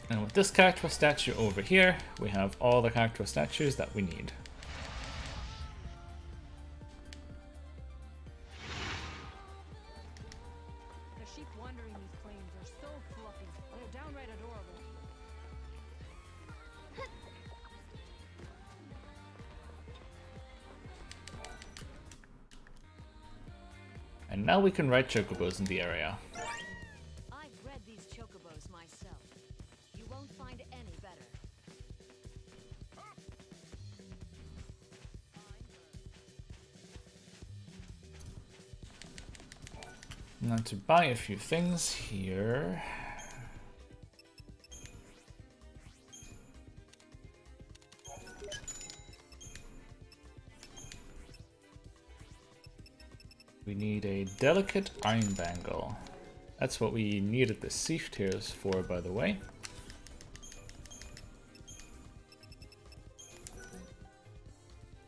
Speaker 1: And with this character statue over here, we have all the character statues that we need.
Speaker 10: The sheep wandering these plains are so fluffy. They're downright adorable.
Speaker 1: And now we can ride chocobos in the area.
Speaker 10: I've bred these chocobos myself. You won't find any better.
Speaker 1: Now to buy a few things here. We need a delicate iron bangle. That's what we needed the sieve tears for, by the way.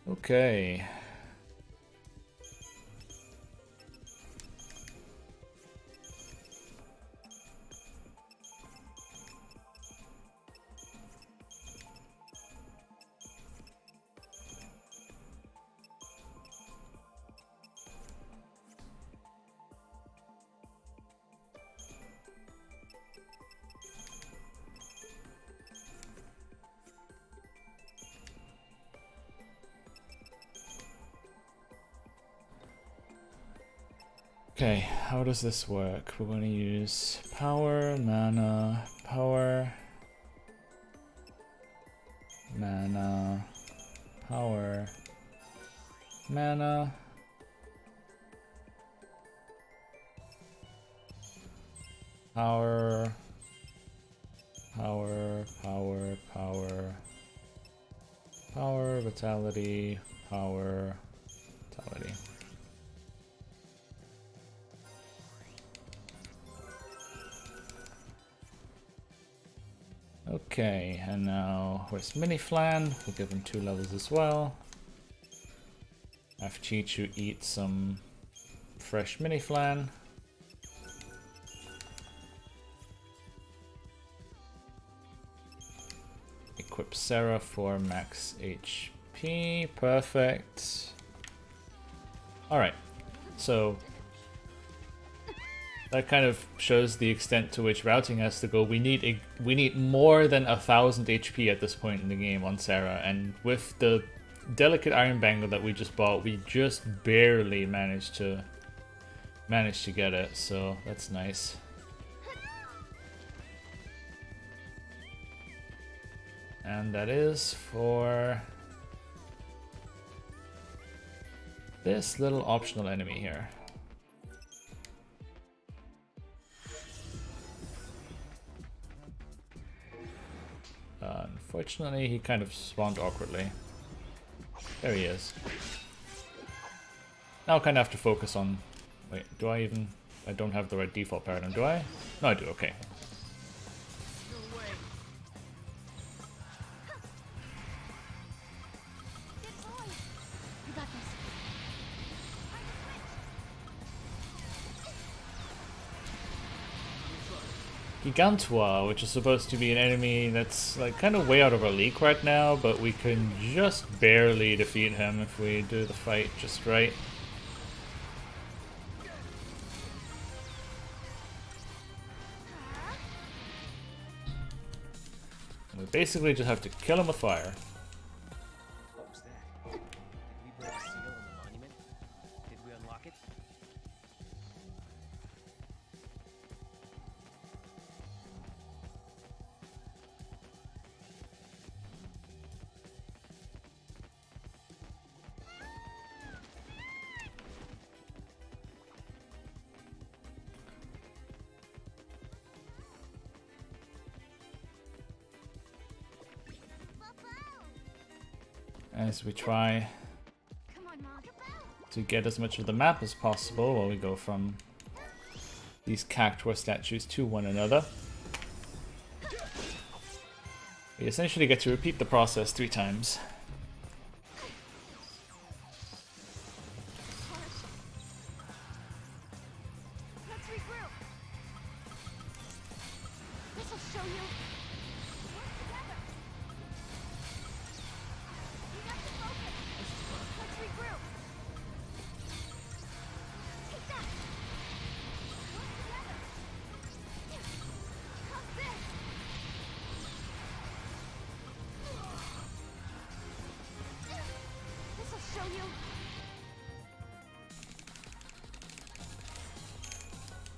Speaker 1: Okay. Okay, how does this work? We're going to use power, mana, power, mana, power, mana, power, power, power, power, power, vitality, power, vitality. Okay, and now where's Mini Flan? We'll give him 2 levels as well. Have Chichu eat some fresh Mini Flan. Equip Sarah for max HP. Perfect. Alright, so that kind of shows the extent to which routing has to go. We need more than 1000 HP at this point in the game on Sarah, and with the delicate iron bangle that we just bought, we just barely managed to get it. So that's nice. And that is for this little optional enemy here. Unfortunately, he kind of spawned awkwardly. There he is. Now I kind of have to focus on... Wait, do I even... I don't have the right default paradigm, do I? No, I do, okay. Gigantua, which is supposed to be an enemy that's like kind of way out of our league right now, but we can just barely defeat him if we do the fight just right. We basically just have to kill him with fire.
Speaker 5: What was that? Did we break a seal on the monument? Did we unlock it?
Speaker 1: As we try to get as much of the map as possible while we go from these cactuar statues to one another. We essentially get to repeat the process 3 times.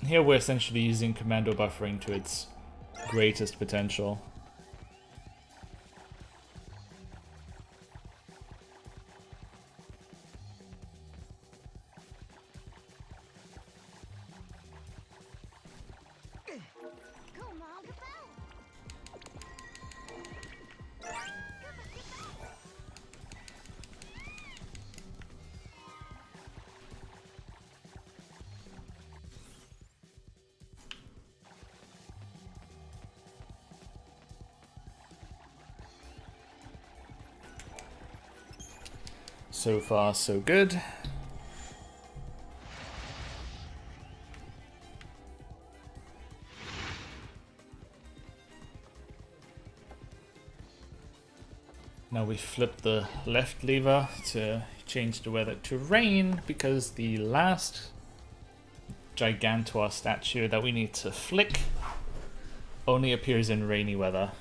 Speaker 1: Here we're essentially using commando buffering to its greatest potential. So far, so good. Now we flip the left lever to change the weather to rain, because the last Gigantor statue that we need to flick only appears in rainy weather.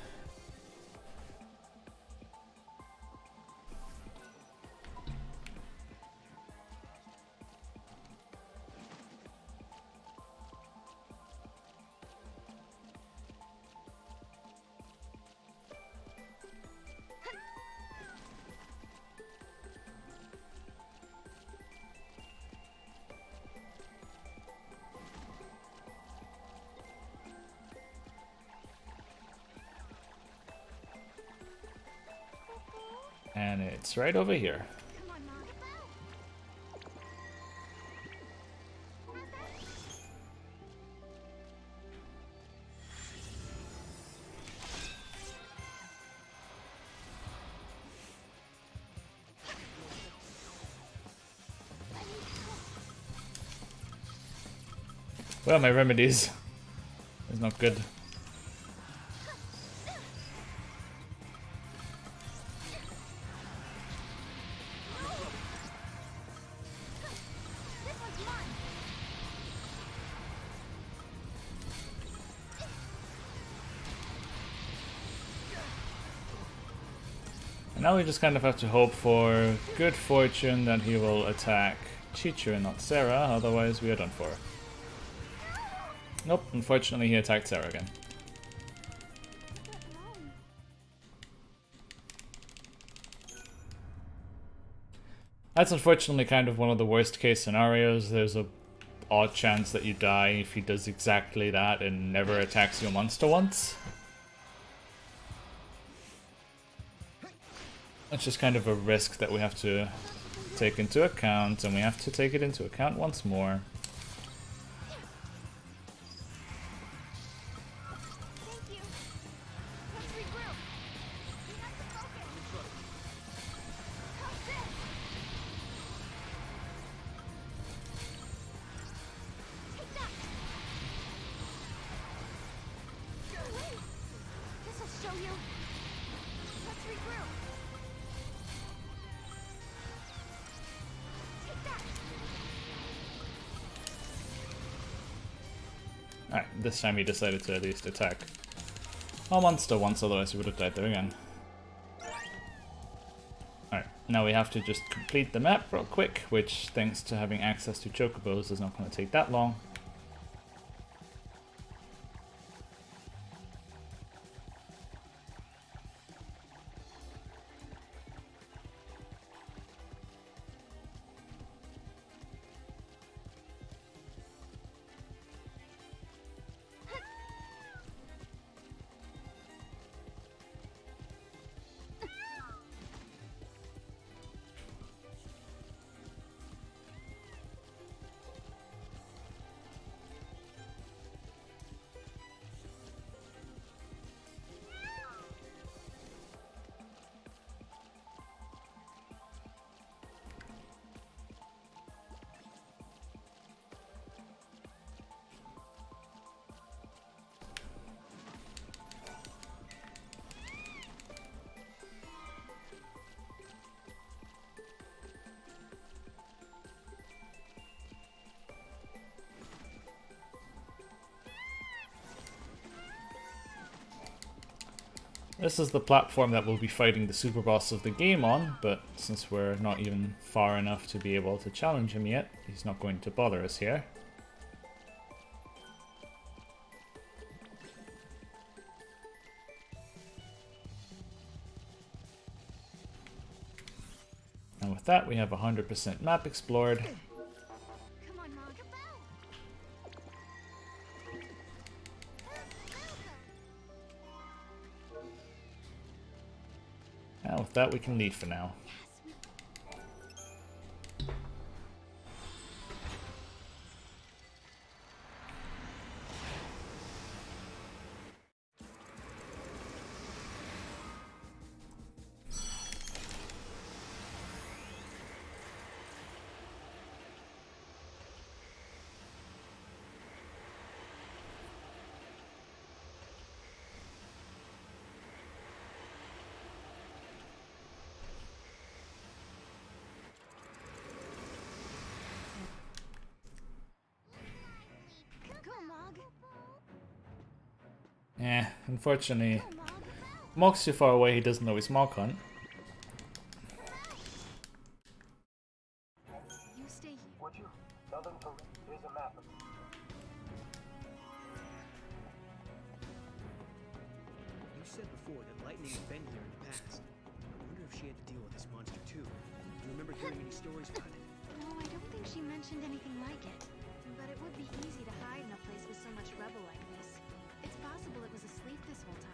Speaker 1: And it's right over here.
Speaker 2: Come on, Mom.
Speaker 1: Well, my remedies is not good. And now we just kind of have to hope for good fortune that he will attack Chichu and not Sarah, otherwise we are done for. Nope, unfortunately he attacked Sarah again. That's unfortunately kind of one of the worst case scenarios. There's a odd chance that you die if he does exactly that and never attacks your monster once. That's just kind of a risk that we have to take into account, and we have to take it into account once more. Alright, this time he decided to at least attack our monster once, otherwise he would have died there again. Alright, now we have to just complete the map real quick, which, thanks to having access to chocobos, is not going to take that long. This is the platform that we'll be fighting the super boss of the game on, but since we're not even far enough to be able to challenge him yet, he's not going to bother us here. And with that, we have 100% map explored. And with that, we can leave for now. Unfortunately, Mog's too far away, he doesn't know his Mog Hunt.
Speaker 2: You stay here.
Speaker 6: Would you? Tell them to read. Here's a map.
Speaker 5: You said before that Lightning had been here in the past. I wonder if she had to deal with this monster too. Do you remember hearing any stories about it?
Speaker 2: No, I don't think she mentioned anything like it. But it would be easy to hide in a place with so much rubble like this. It's possible it was asleep this whole time.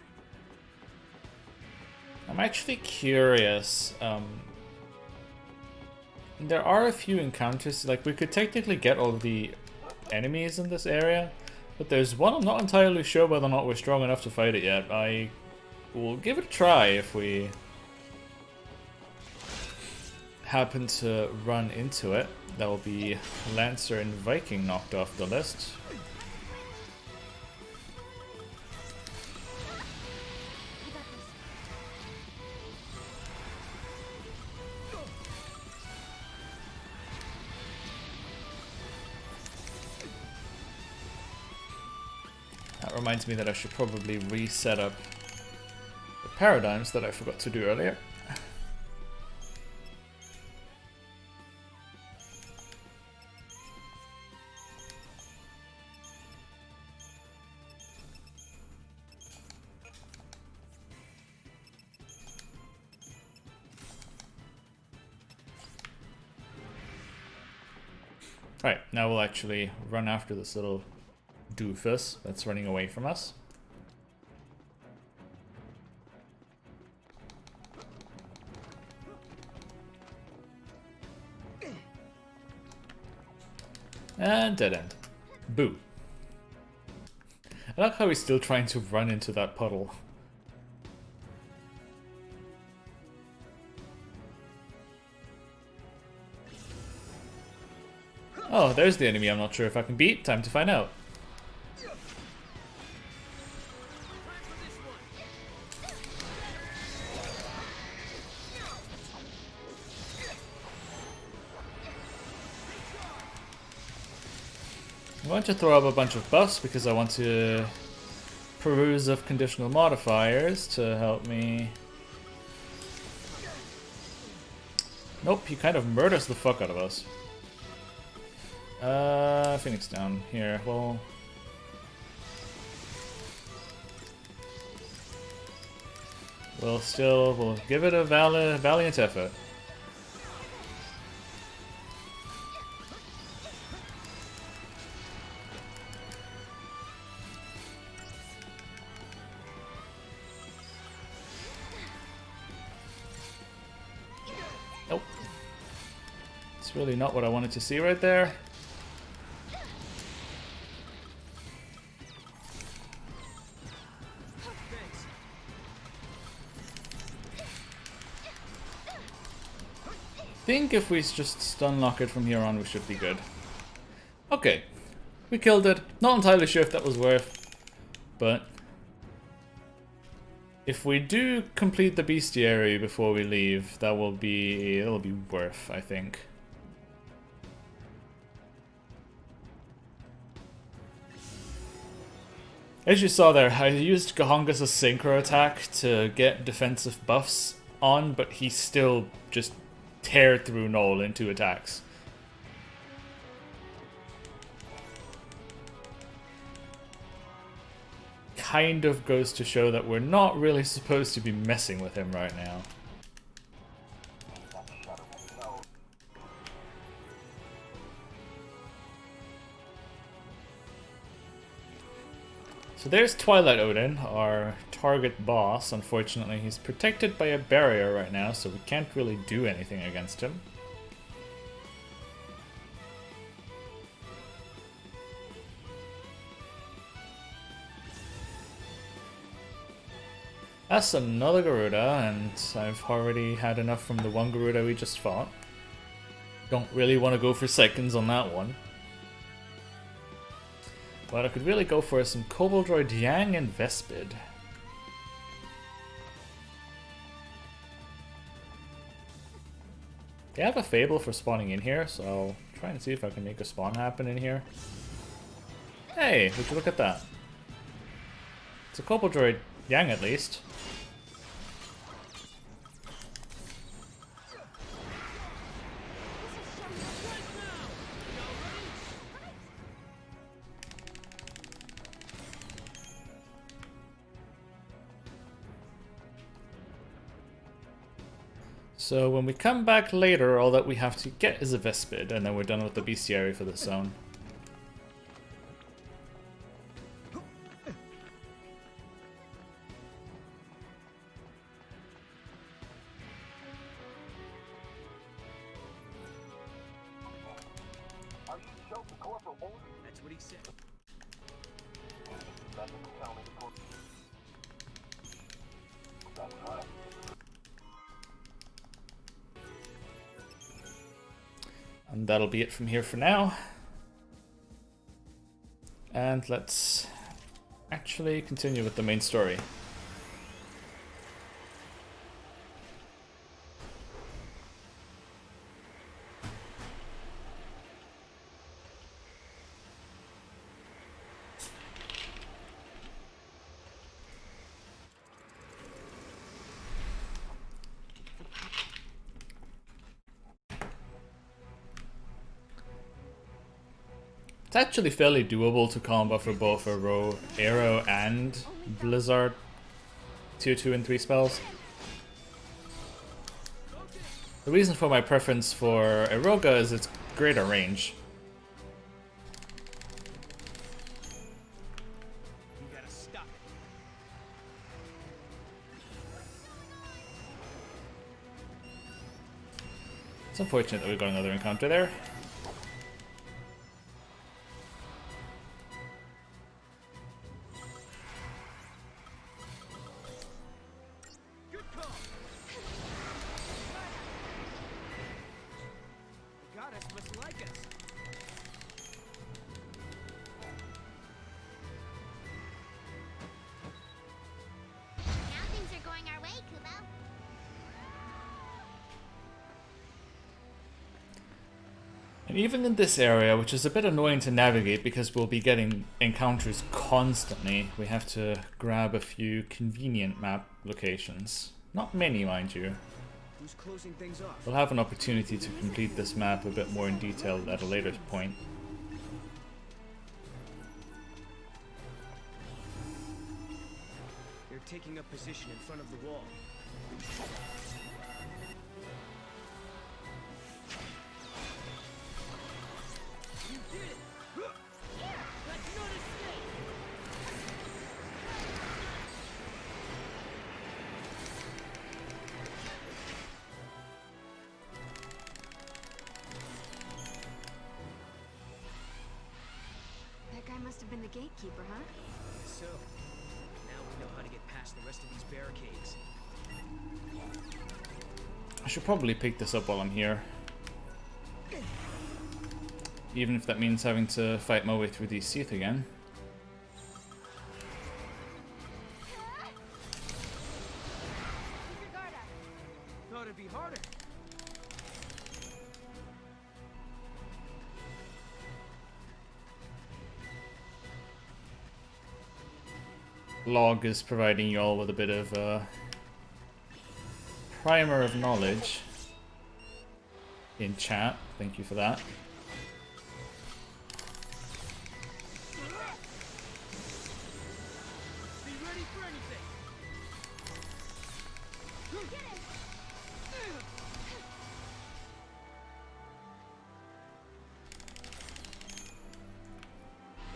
Speaker 1: I'm actually curious. There are a few encounters, like we could technically get all the enemies in this area, but there's one I'm not entirely sure whether or not we're strong enough to fight it yet. I will give it a try if we happen to run into it. That will be Lancer and Viking knocked off the list. That reminds me that I should probably reset up the paradigms that I forgot to do earlier. Right, now we'll actually run after this little doofus that's running away from us. And dead end. Boo. I like how he's still trying to run into that puddle. Oh, there's the enemy I'm not sure if I can beat. Time to find out. I'm going to throw up a bunch of buffs because I want to peruse of conditional modifiers to help me. Nope, he kind of murders the fuck out of us. Phoenix down here. Well, we'll give it a valiant effort. Nope. It's really not what I wanted to see right there. I think if we just stun lock it from here on, we should be good. Okay, we killed it. Not entirely sure if that was worth, but if we do complete the bestiary before we leave, it'll be worth, I think. As you saw there, I used Gahongas' synchro attack to get defensive buffs on, but he still just tear through Null in 2 attacks. Kind of goes to show that we're not really supposed to be messing with him right now. So there's Twilight Odin, our target boss. Unfortunately, he's protected by a barrier right now, so we can't really do anything against him. That's another Garuda, and I've already had enough from the one Garuda we just fought. Don't really want to go for seconds on that one. But I could really go for some Kobold Droid Yang and Vespid. They have a fable for spawning in here, so I'll try and see if I can make a spawn happen in here. Hey, would you look at that? It's a Kobold Droid Yang at least. So when we come back later, all that we have to get is a Vespid, and then we're done with the bestiary for the zone.
Speaker 6: Are you joking, Corporal?
Speaker 5: That's what he said.
Speaker 6: That doesn't tell me the Corporal. That's right.
Speaker 1: And that'll be it from here for now. And let's actually continue with the main story. It's actually fairly doable to combo for both Aero and Blizzard tier 2 and 3 spells. The reason for my preference for Eroga is its greater range.
Speaker 5: You gotta stop it.
Speaker 1: It's unfortunate that we got another encounter there.
Speaker 5: Good call. The goddess must like us.
Speaker 7: Now things are going our way, Kubo.
Speaker 1: And even in this area, which is a bit annoying to navigate because we'll be getting encounters constantly, we have to grab a few convenient map locations. Not many, mind you.
Speaker 5: Who's closing things off?
Speaker 1: We'll have an opportunity to complete this map a bit more in detail at a later point.
Speaker 5: They're taking up position in front of the wall. You did it! Here! Let's not escape!
Speaker 2: That guy must have been the gatekeeper, huh?
Speaker 5: So, now we know how to get past the rest of these barricades.
Speaker 1: I should probably pick this up while I'm here. Even if that means having to fight my way through these Seath again.
Speaker 2: Keep your guard up.
Speaker 5: Thought it'd be harder.
Speaker 1: Log is providing you all with a bit of primer of knowledge in chat. Thank you for that.
Speaker 5: Be ready for anything.
Speaker 2: Get him!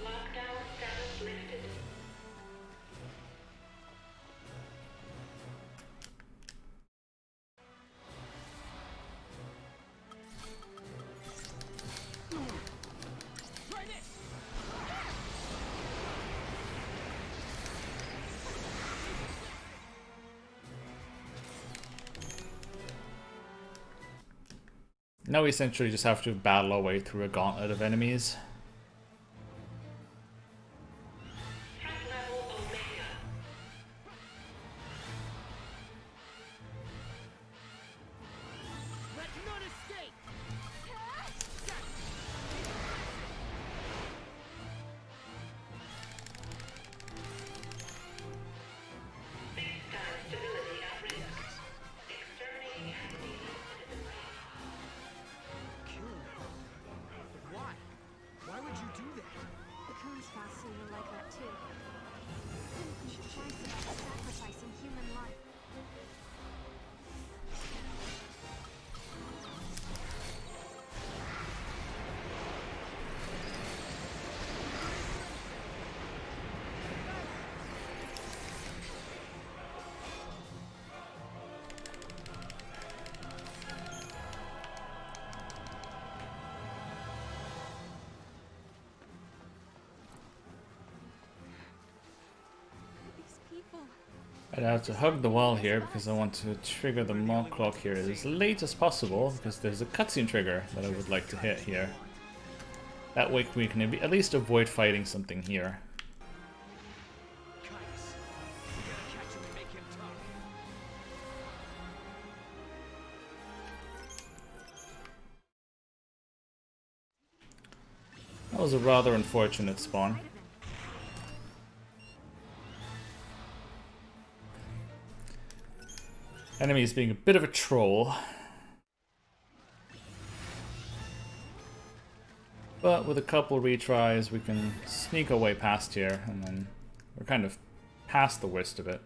Speaker 11: Lockdown status lifted.
Speaker 5: Try this!
Speaker 1: Now we essentially just have to battle our way through a gauntlet of enemies.
Speaker 11: Threat level Omega.
Speaker 5: Let's not escape!
Speaker 1: I'd have to hug the wall here because I want to trigger the Mog Clock here as late as possible because there's a cutscene trigger that I would like to hit here. That way we can at least avoid fighting something here. That was a rather unfortunate spawn. Enemy is being a bit of a troll. But with a couple retries we can sneak our way past here and then we're kind of past the worst of it.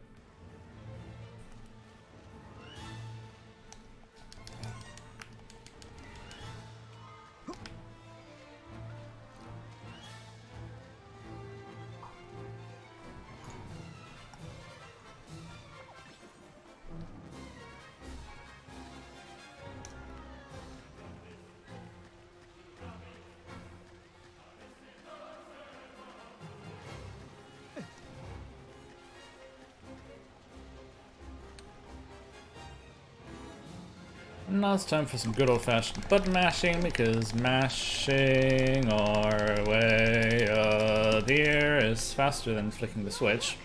Speaker 1: Now it's time for some good old-fashioned button mashing, because mashing our way up here is faster than flicking the switch.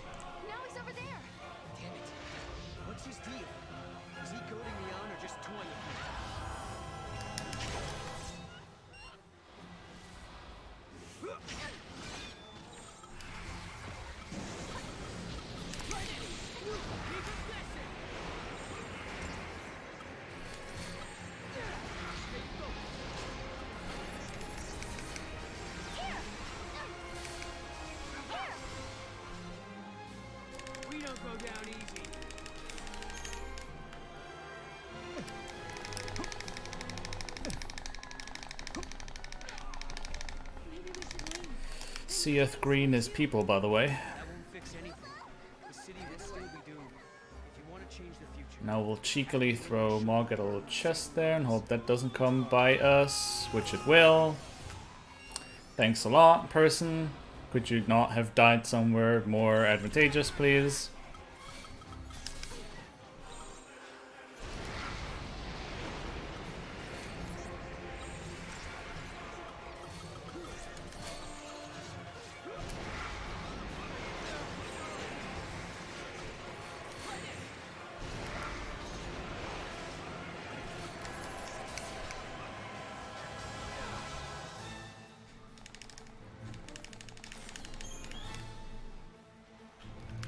Speaker 2: Now he's over there.
Speaker 5: Damn it. What's his deal? Is he goading me on or just toying with me? We don't go down easy.
Speaker 2: Maybe we should leave.
Speaker 1: Seeth green is people, by the way.
Speaker 5: That won't fix anything. The city will still be doomed. If you want to change the future.
Speaker 1: Now we'll cheekily throw Mog at a little chest there and hope that doesn't come by us, which it will. Thanks a lot, person. Could you not have died somewhere more advantageous, please?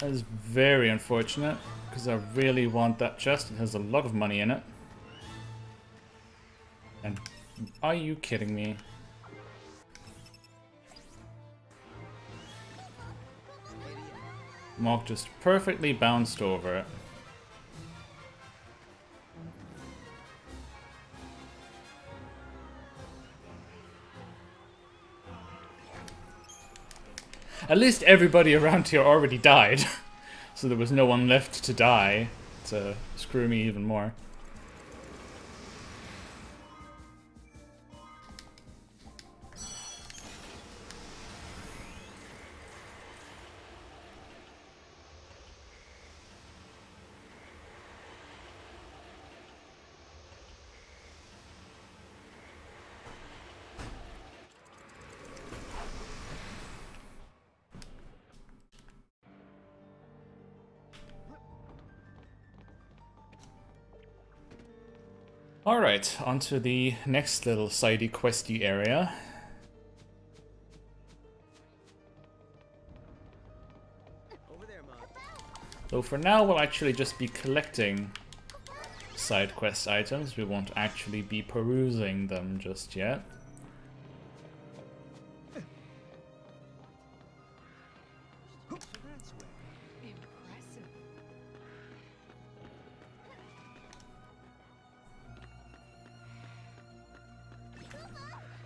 Speaker 1: That is very unfortunate, because I really want that chest. It has a lot of money in it. And are you kidding me? Mog just perfectly bounced over it. At least everybody around here already died, so there was no one left to die to screw me even more. Alright, on to the next little sidey questy area.
Speaker 5: Over there, Mog.
Speaker 1: So for now we'll actually just be collecting side quest items. We won't actually be perusing them just yet.
Speaker 10: Impressive.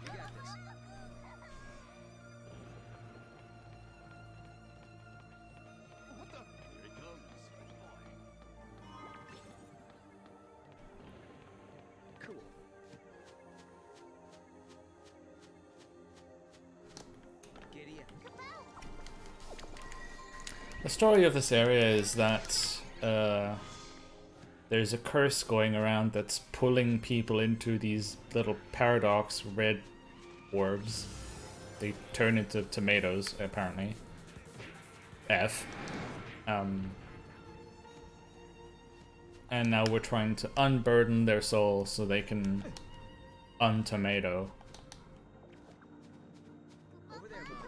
Speaker 5: You got this.
Speaker 8: What the? Here he comes.
Speaker 5: Cool. Giddy up.
Speaker 1: The story of this area is that there's a curse going around that's pulling people into these little paradox red orbs. They turn into tomatoes, apparently. F. And now we're trying to unburden their souls so they can untomato.
Speaker 5: Over there, Mom.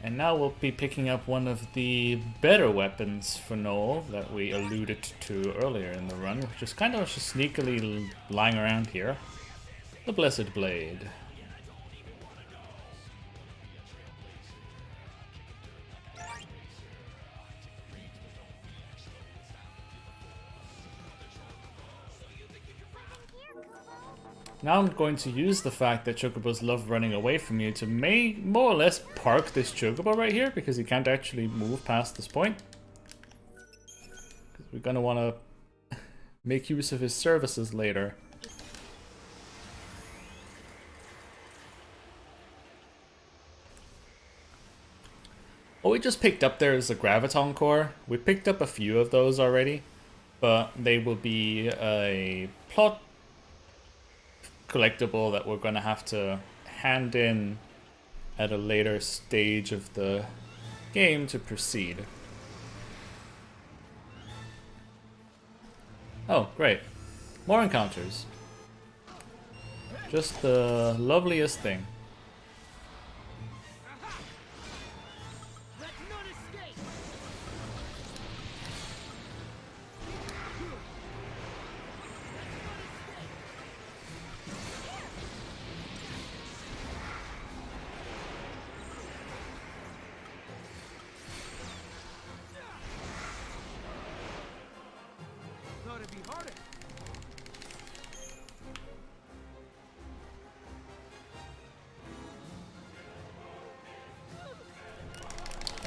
Speaker 1: And now we'll be picking up one of the better weapons for Noel that we alluded to earlier in the run, which is kind of just sneakily lying around here. The Blessed Blade. Now I'm going to use the fact that chocobos love running away from you to more or less park this chocobo right here, because he can't actually move past this point. Because we're going to want to make use of his services later. What we just picked up there is a graviton core. We picked up a few of those already, but they will be a plot collectible that we're going to have to hand in at a later stage of the game to proceed. Oh, great. More encounters. Just the loveliest thing.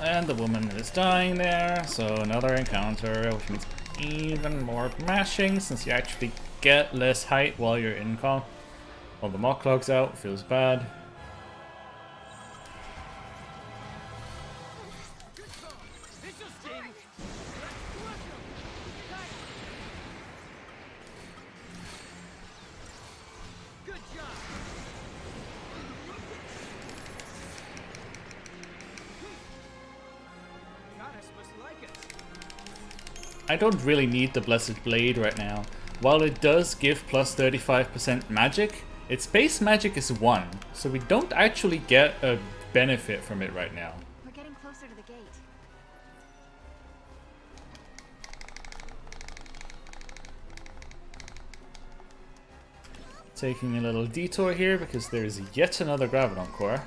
Speaker 1: And the woman is dying there, so another encounter, which means even more mashing, since you actually get less height while you're in comp. While the mock clock's out, feels bad. I don't really need the Blessed Blade right now. While it does give plus 35% magic, its base magic is 1, so we don't actually get a benefit from it right now.
Speaker 2: We're getting closer to the gate.
Speaker 1: Taking a little detour here because there's yet another Graviton core.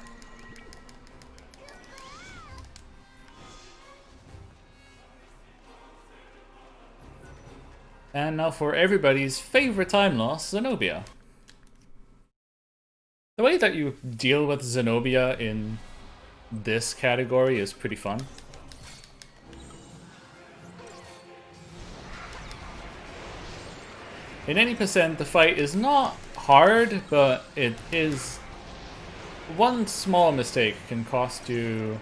Speaker 1: And now for everybody's favorite time loss, Zenobia. The way that you deal with Zenobia in this category is pretty fun. In any percent, the fight is not hard, but it is... one small mistake can cost you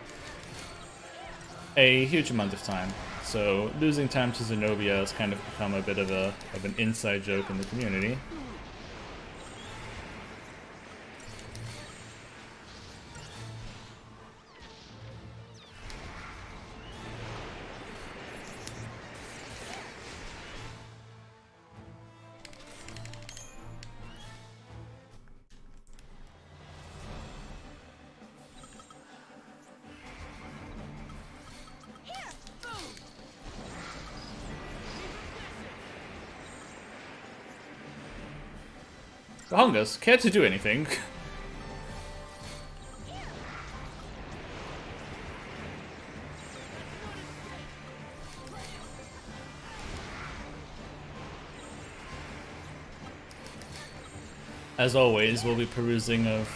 Speaker 1: a huge amount of time. So losing time to Zenobia has kind of become a bit of an inside joke in the community. Hongus, care to do anything? as always, we'll be perusing of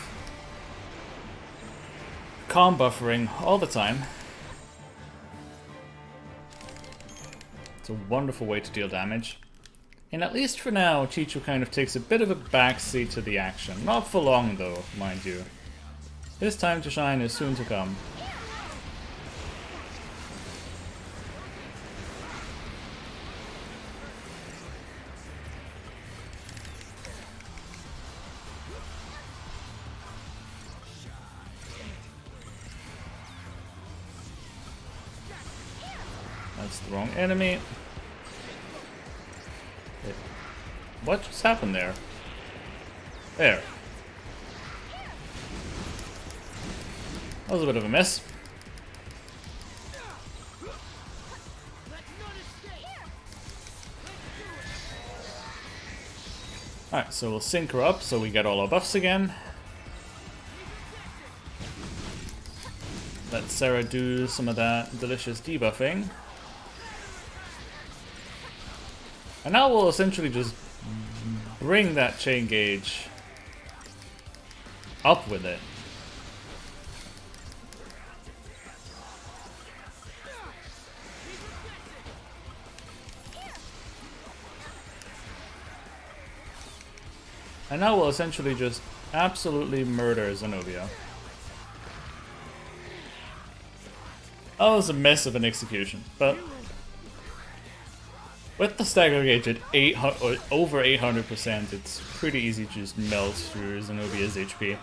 Speaker 1: calm buffering all the time. It's a wonderful way to deal damage. And at least for now, Chicho kind of takes a bit of a backseat to the action. Not for long though, mind you. His time to shine is soon to come. That's the wrong enemy. What just happened there? There. That was a bit of a miss. Alright, so we'll sync her up so we get all our buffs again. Let Sarah do some of that delicious debuffing. And now we'll essentially just bring that chain gauge up with it. And now we'll essentially just absolutely murder Zenobia. That was a mess of an execution, but with the stagger gauge at over 800%, it's pretty easy to just melt through Zenobia's HP.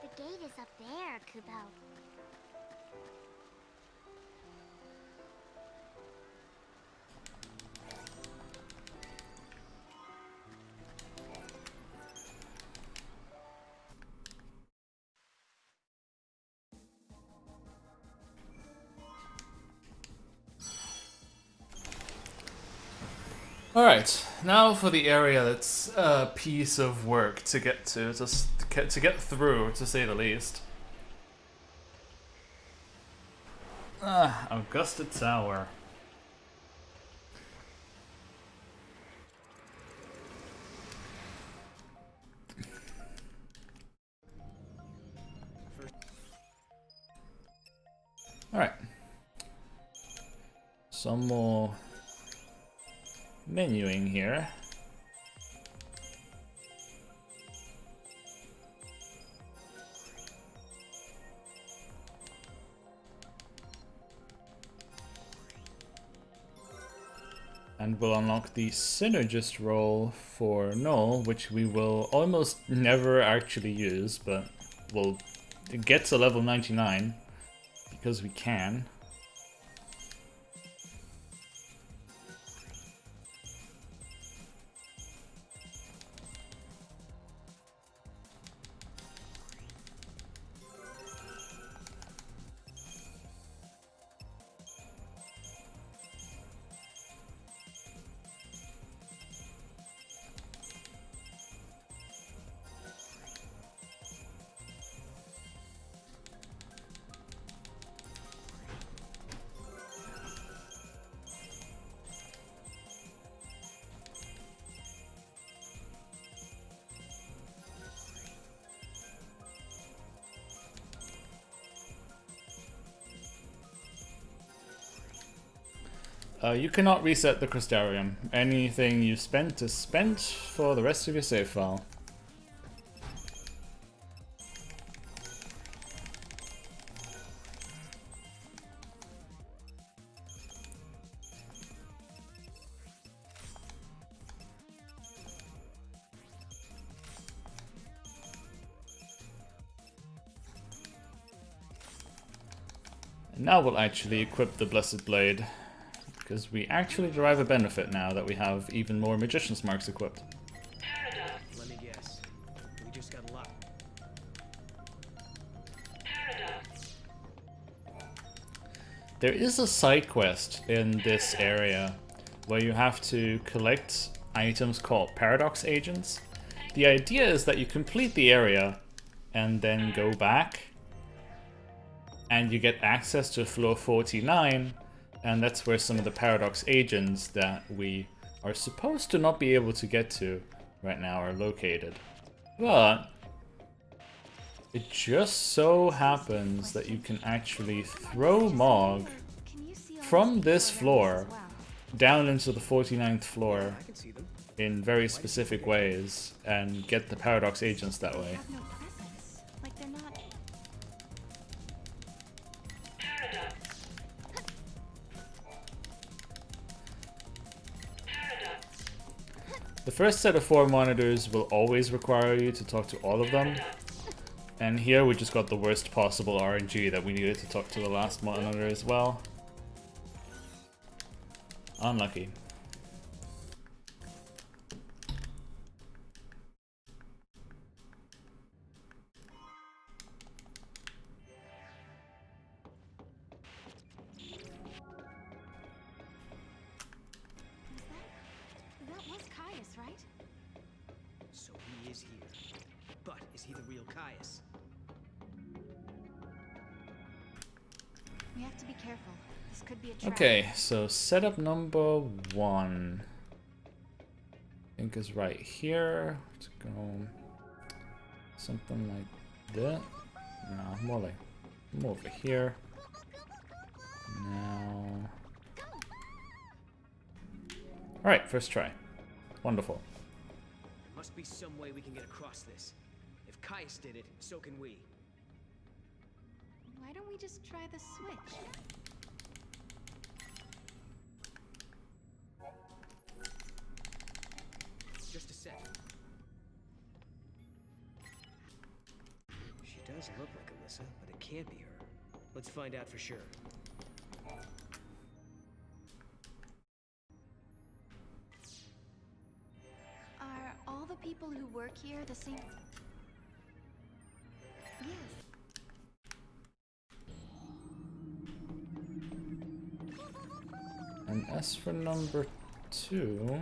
Speaker 7: The gate is up there, Kubo.
Speaker 1: Alright, now for the area that's a piece of work to get to get through, to say the least. Augusta Tower. Alright. Some more menuing here. And we'll unlock the Synergist role for Null, which we will almost never actually use, but we'll get to level 99 because we can. You cannot reset the Crystarium. Anything you spent is spent for the rest of your save file. And now we'll actually equip the Blessed Blade, because we actually derive a benefit now that we have even more Magician's Marks equipped.
Speaker 5: Let me guess. We just got luck.
Speaker 1: There is a side quest in this area where you have to collect items called Paradox Agents. The idea is that you complete the area and then go back and you get access to floor 49, and that's where some of the Paradox Agents that we are supposed to not be able to get to right now are located. But it just so happens that you can actually throw Mog from this floor down into the 49th floor in very specific ways and get the Paradox Agents that way. The first set of 4 monitors will always require you to talk to all of them. And here we just got the worst possible RNG that we needed to talk to the last monitor as well. Unlucky.
Speaker 2: That was Caius, right?
Speaker 5: So he is here. But is he the real Caius?
Speaker 2: We have to be careful. This could be a trap.
Speaker 1: Okay, so setup number 1 I think is right here. Let's go something like that. No, more over here. Now. Alright, first try. Wonderful.
Speaker 5: There must be some way we can get across this. If Caius did it, so can we.
Speaker 2: Why don't we just try the switch?
Speaker 5: Just a sec. She does look like Alyssa, but it can't be her. Let's find out for sure.
Speaker 2: Are all the people who work here the same? Yes.
Speaker 1: And as for number 2,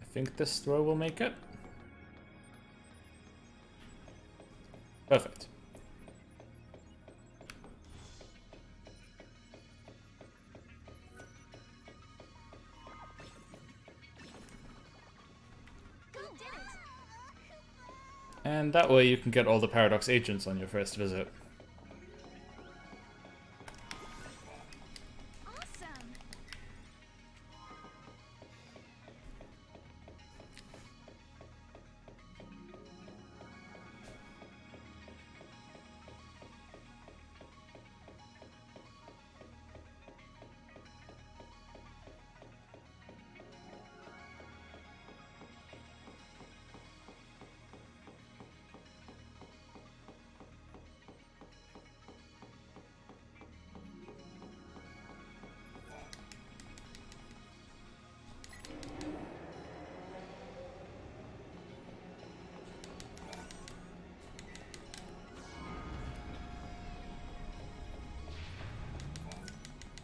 Speaker 1: I think this throw will make it. Perfect. And that way you can get all the Paradox Agents on your first visit.
Speaker 2: Awesome.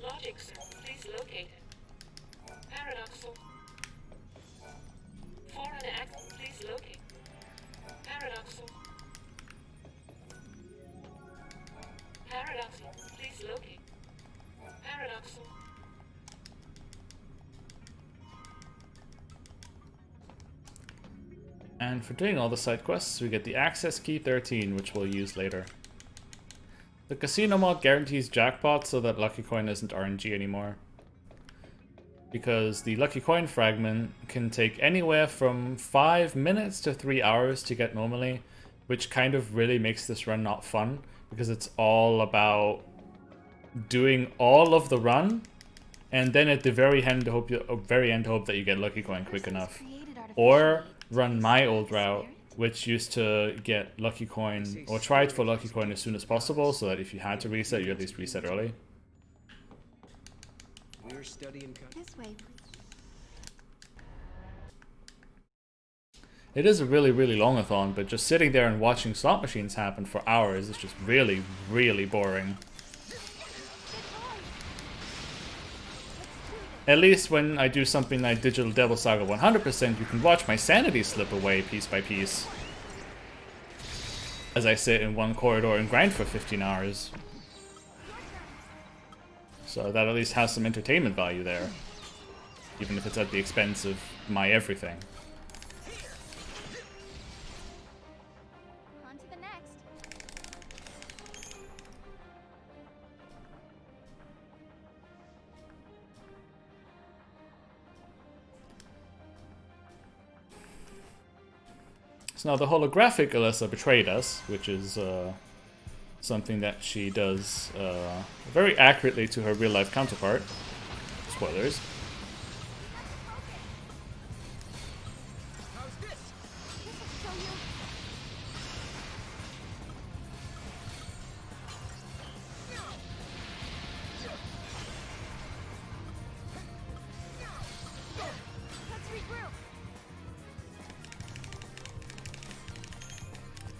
Speaker 11: Logics, please locate it. Paradoxal. Foreign act, please locate. Paradoxal. Paradoxal, please locate. Paradoxal.
Speaker 1: And for doing all the side quests, we get the access key 13, which we'll use later. The casino mod guarantees jackpots so that Lucky Coin isn't RNG anymore. Because the Lucky Coin fragment can take anywhere from 5 minutes to 3 hours to get normally, which kind of really makes this run not fun, because it's all about doing all of the run, and then at the very end hope that you get Lucky Coin quick enough. Or run my old route, which used to get Lucky Coin, or tried for Lucky Coin as soon as possible, so that if you had to reset, you at least reset early.
Speaker 5: We're studying.
Speaker 2: This way, please.
Speaker 1: It is a really, really long-a-thon, but just sitting there and watching slot machines happen for hours is just really, really boring. At least when I do something like Digital Devil Saga 100%, you can watch my sanity slip away piece by piece. As I sit in one corridor and grind for 15 hours. So that at least has some entertainment value there. Even if it's at the expense of my everything.
Speaker 2: On to the next.
Speaker 1: So now the holographic Alyssa betrayed us, which is something that she does very accurately to her real-life counterpart. Spoilers.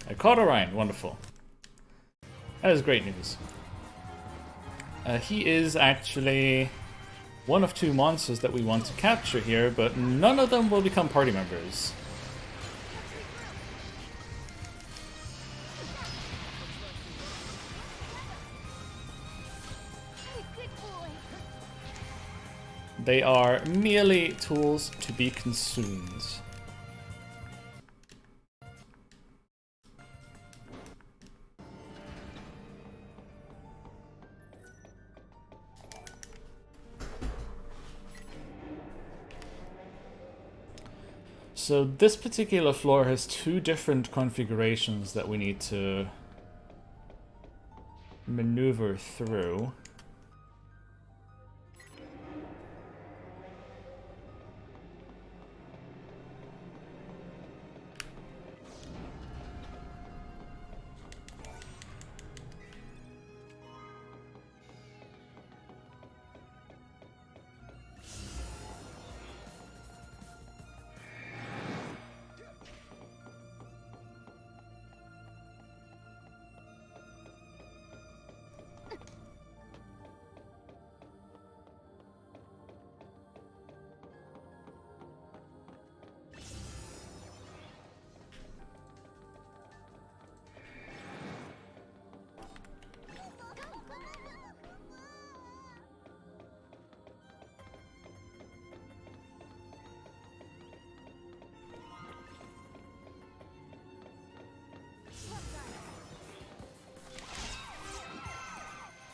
Speaker 1: I caught Orion, wonderful. That is great news. He is actually one of 2 monsters that we want to capture here, but none of them will become party members. They are merely tools to be consumed. So this particular floor has 2 different configurations that we need to maneuver through.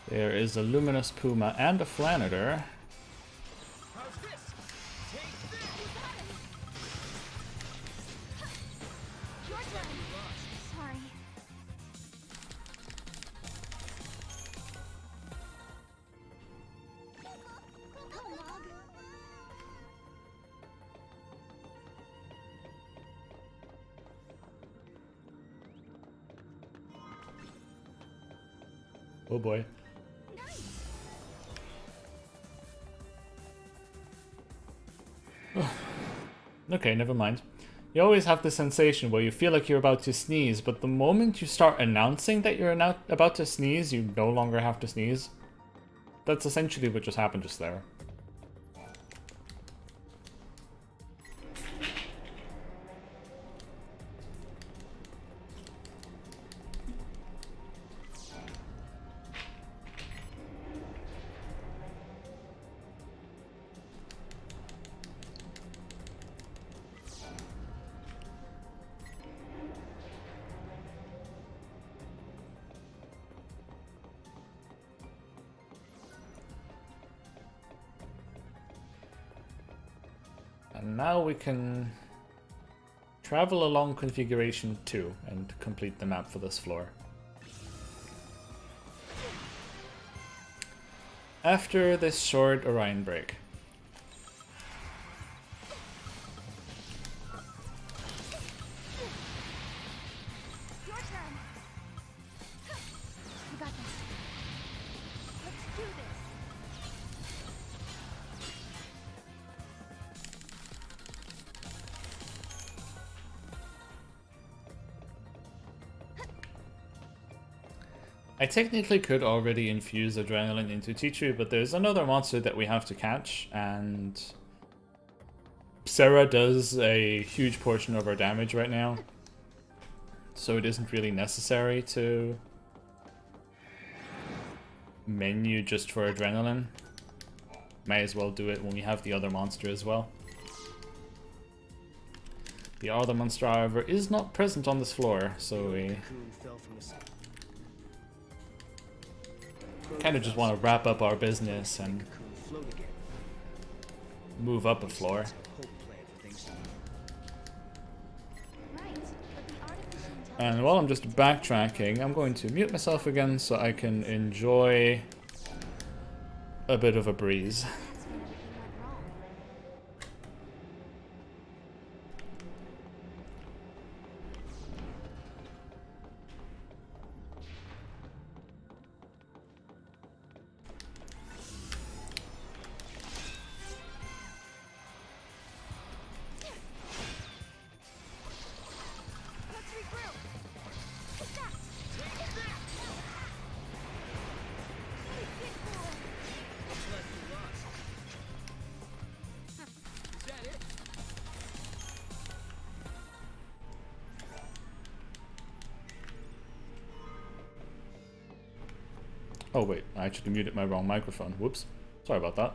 Speaker 1: There is a Luminous Puma and a Flanitor.
Speaker 2: Sorry.
Speaker 1: Oh boy. Okay, never mind. You always have the sensation where you feel like you're about to sneeze, but the moment you start announcing that you're about to sneeze, you no longer have to sneeze. That's essentially what just happened just there. And now we can travel along configuration 2 and complete the map for this floor. After this short Orion break. I technically could already infuse adrenaline into Tichu, but there's another monster that we have to catch, and Sarah does a huge portion of our damage right now, so it isn't really necessary to menu just for adrenaline. May as well do it when we have the other monster as well. The other monster, however, is not present on this floor, so we kind of just want to wrap up our business and move up a floor. And while I'm just backtracking, I'm going to mute myself again so I can enjoy a bit of a breeze. Oh wait, I actually muted my wrong microphone. Whoops. Sorry about that.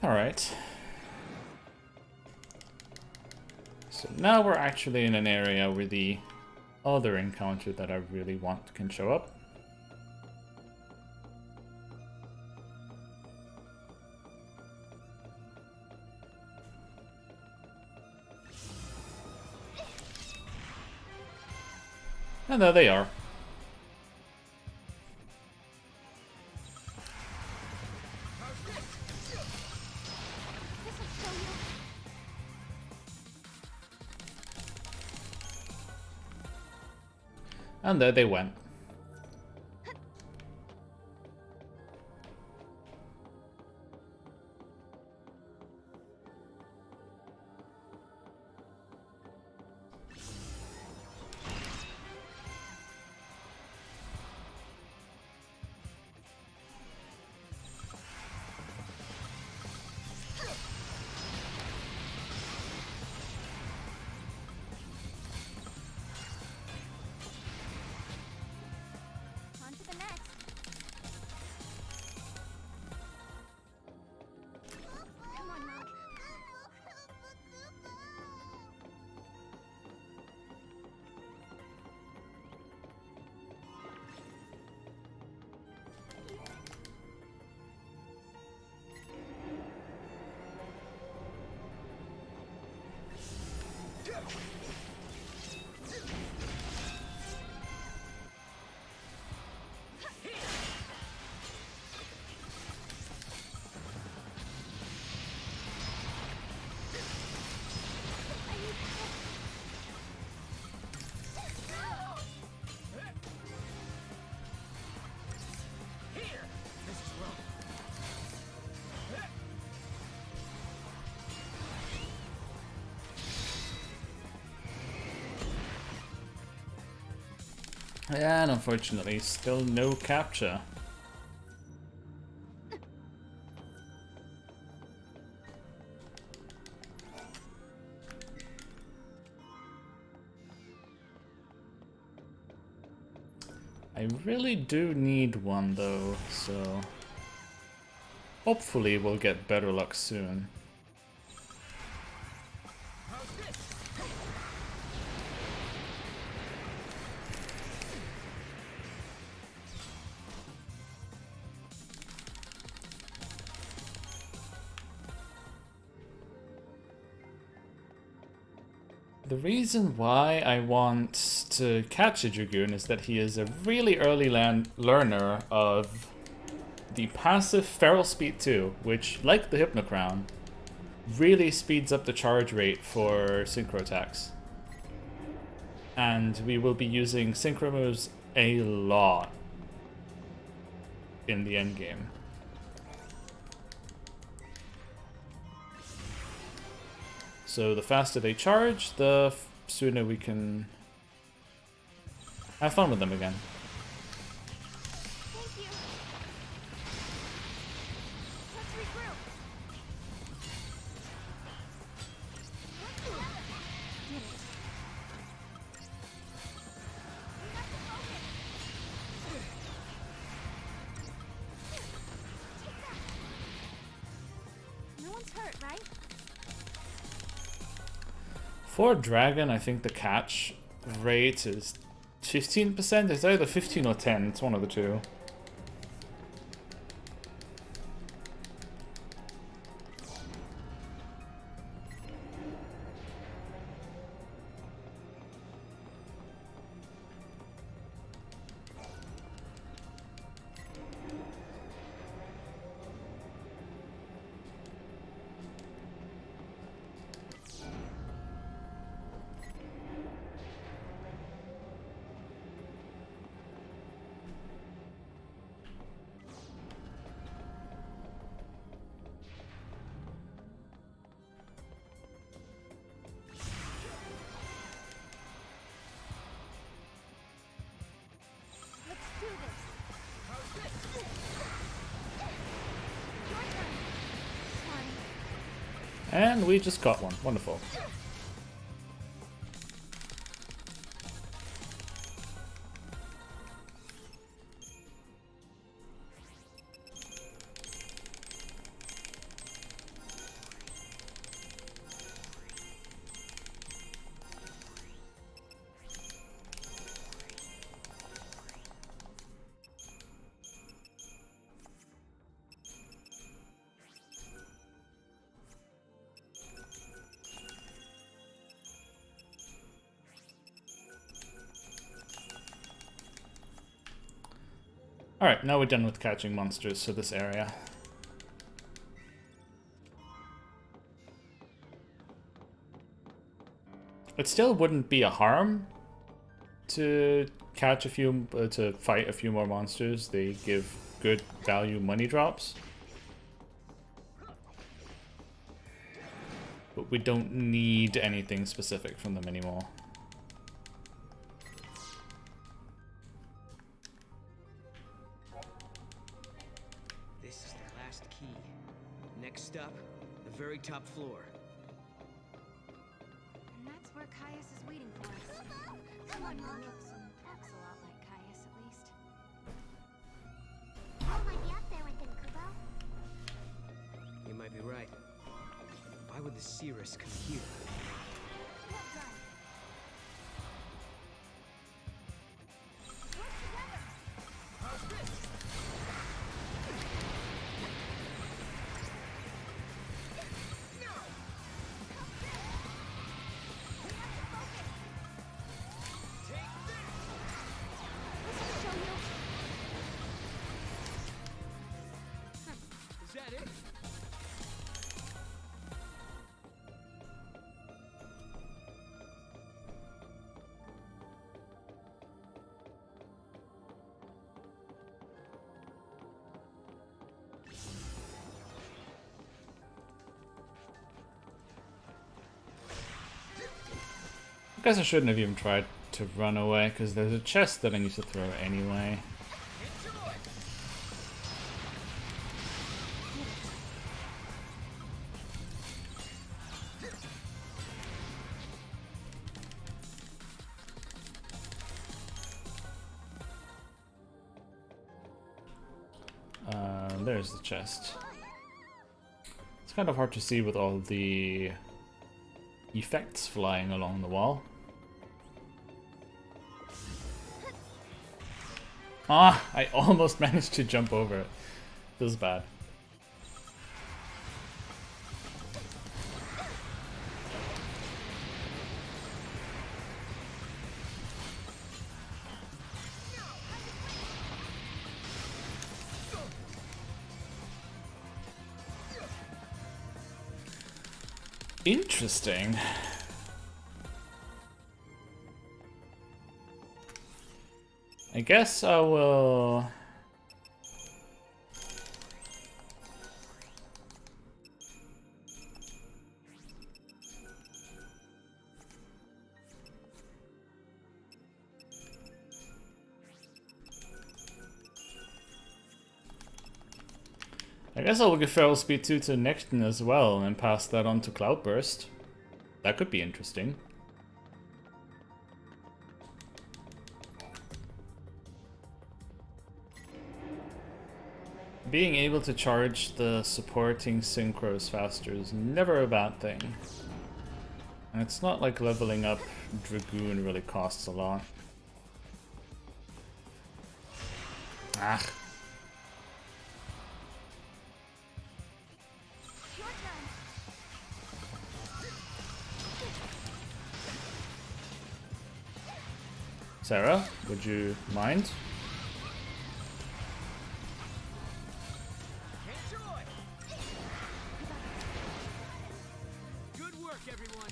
Speaker 1: Alright. So now we're actually in an area where the other encounter that I really want can show up. And there they are. And there they went. And unfortunately, still no capture. I really do need one though, so hopefully we'll get better luck soon. The reason why I want to catch a Dragoon is that he is a really early learner of the passive Feral Speed 2, which, like the Hypnocrown, really speeds up the charge rate for synchro attacks. And we will be using synchro moves a lot in the endgame. So the faster they charge, the sooner we can have fun with them again.
Speaker 2: Thank you. Let's regroup. Did it. We have to focus. Take that. No one's hurt, right?
Speaker 1: For Dragon, I think the catch rate is 15%. It's either 15 or 10. It's one of the two. And we just got one. Wonderful. Alright, now we're done with catching monsters for this area. It still wouldn't be a harm to catch a few, to fight a few more monsters. They give good value money drops. But we don't need anything specific from them anymore.
Speaker 5: Up, the very top floor.
Speaker 2: And that's where Caius is waiting for us. Someone who looks and acts a lot like Caius, at least.
Speaker 7: I might be up there with him, Kubo.
Speaker 5: You might be right. Why would the Cirrus come here?
Speaker 2: Well done.
Speaker 1: Guess I shouldn't have even tried to run away, because there's a chest that I need to throw anyway. There's the chest. It's kind of hard to see with all the effects flying along the wall. Ah, I almost managed to jump over it. Feels bad. Interesting. I guess I will... I guess I'll give Feral Speed 2 to Nexton as well and pass that on to Cloudburst. That could be interesting. Being able to charge the supporting synchros faster is never a bad thing. And it's not like leveling up Dragoon really costs a lot. Ah. Sarah, would you mind?
Speaker 5: Good work, everyone.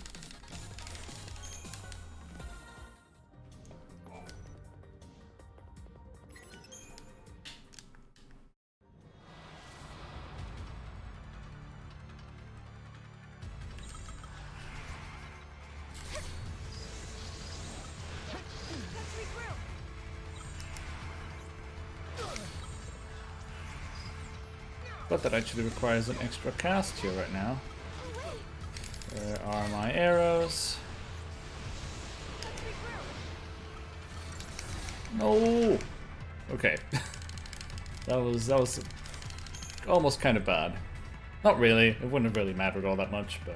Speaker 1: But that actually requires an extra cast here right now. Where are my arrows? No! Okay. that was almost kind of bad. Not really, it wouldn't have really mattered all that much, but...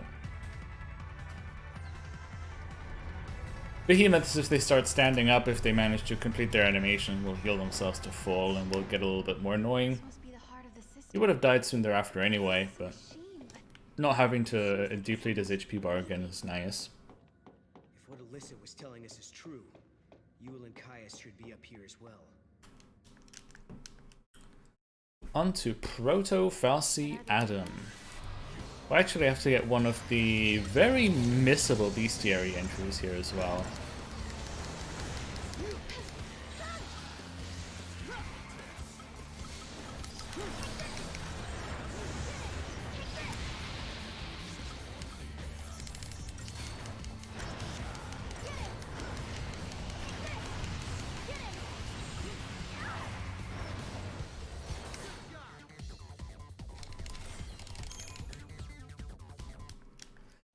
Speaker 1: Behemoths, if they start standing up, if they manage to complete their animation, will heal themselves to full and will get a little bit more annoying. He would have died soon thereafter anyway, but not having to deplete his HP bar again is nice.
Speaker 5: If what Alyssa was telling us is true, Yule and Caius should be up here as well.
Speaker 1: On to Proto-Falsi Adam. We'll actually have to get one of the very missable bestiary entries here as well.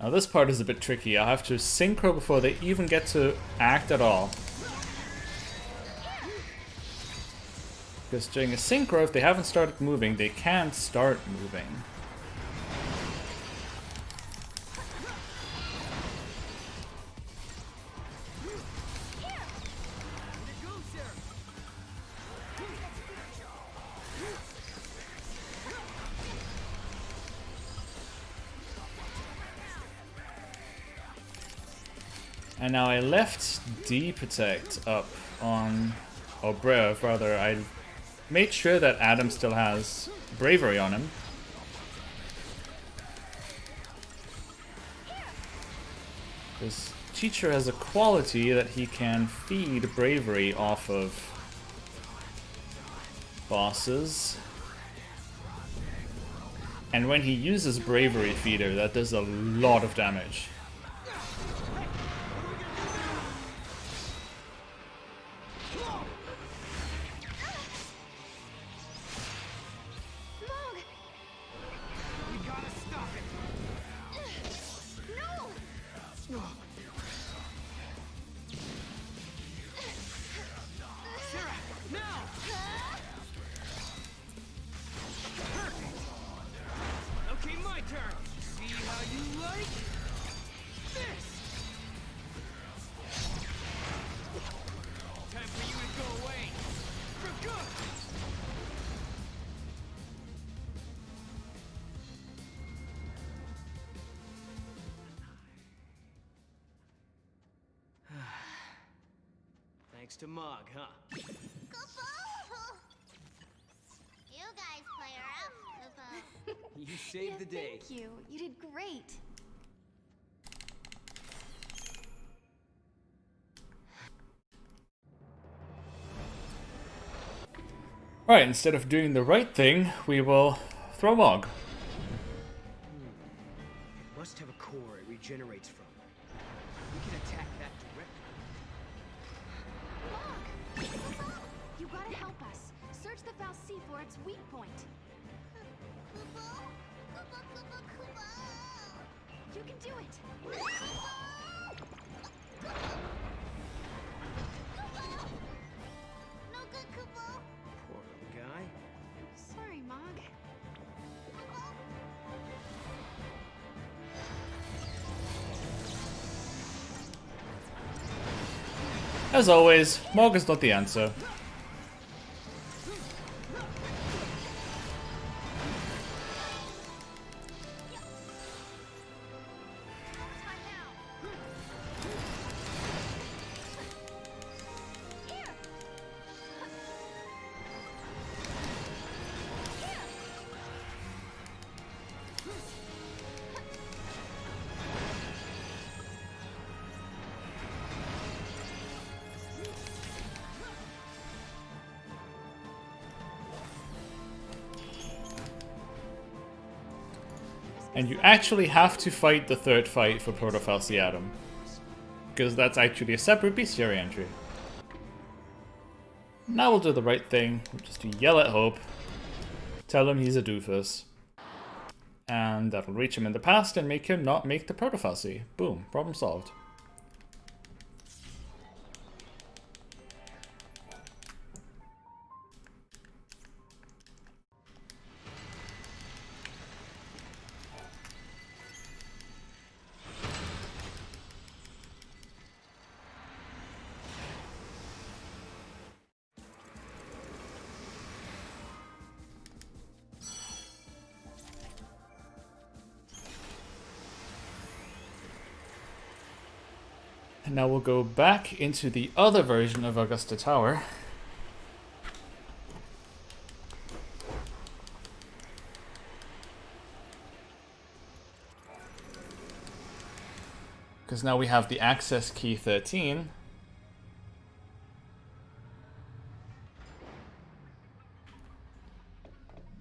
Speaker 1: Now this part is a bit tricky. I'll have to synchro before they even get to act at all. Because during a synchro, if they haven't started moving, they can't start moving. And now I left D-Protect up on, or Brev rather, I made sure that Adam still has Bravery on him. Because Teacher has a quality that he can feed Bravery off of bosses. And when he uses Bravery Feeder, that does a lot of damage.
Speaker 5: Thanks to Mog, huh?
Speaker 7: You guys play rough, Koopa.
Speaker 5: You saved the day.
Speaker 2: Thank you. You did great.
Speaker 1: Right, instead of doing the right thing, we will throw Mog.
Speaker 5: It must have a core it regenerates from. We can attack that directly.
Speaker 2: Look! You gotta help us. Search the Fal'Cie for its weak point. You can do it!
Speaker 7: No good, Koopa.
Speaker 5: Poor little guy.
Speaker 2: Sorry, Mog.
Speaker 1: As always, Mog is not the answer. And you actually have to fight the third fight for Proto-Falciatum, because that's actually a separate bestiary entry. Now we'll do the right thing, just to yell at Hope, tell him he's a doofus, and that'll reach him in the past and make him not make the Proto-Falci. Boom, problem solved. And now we'll go back into the other version of Augusta Tower. Because now we have the access key 13.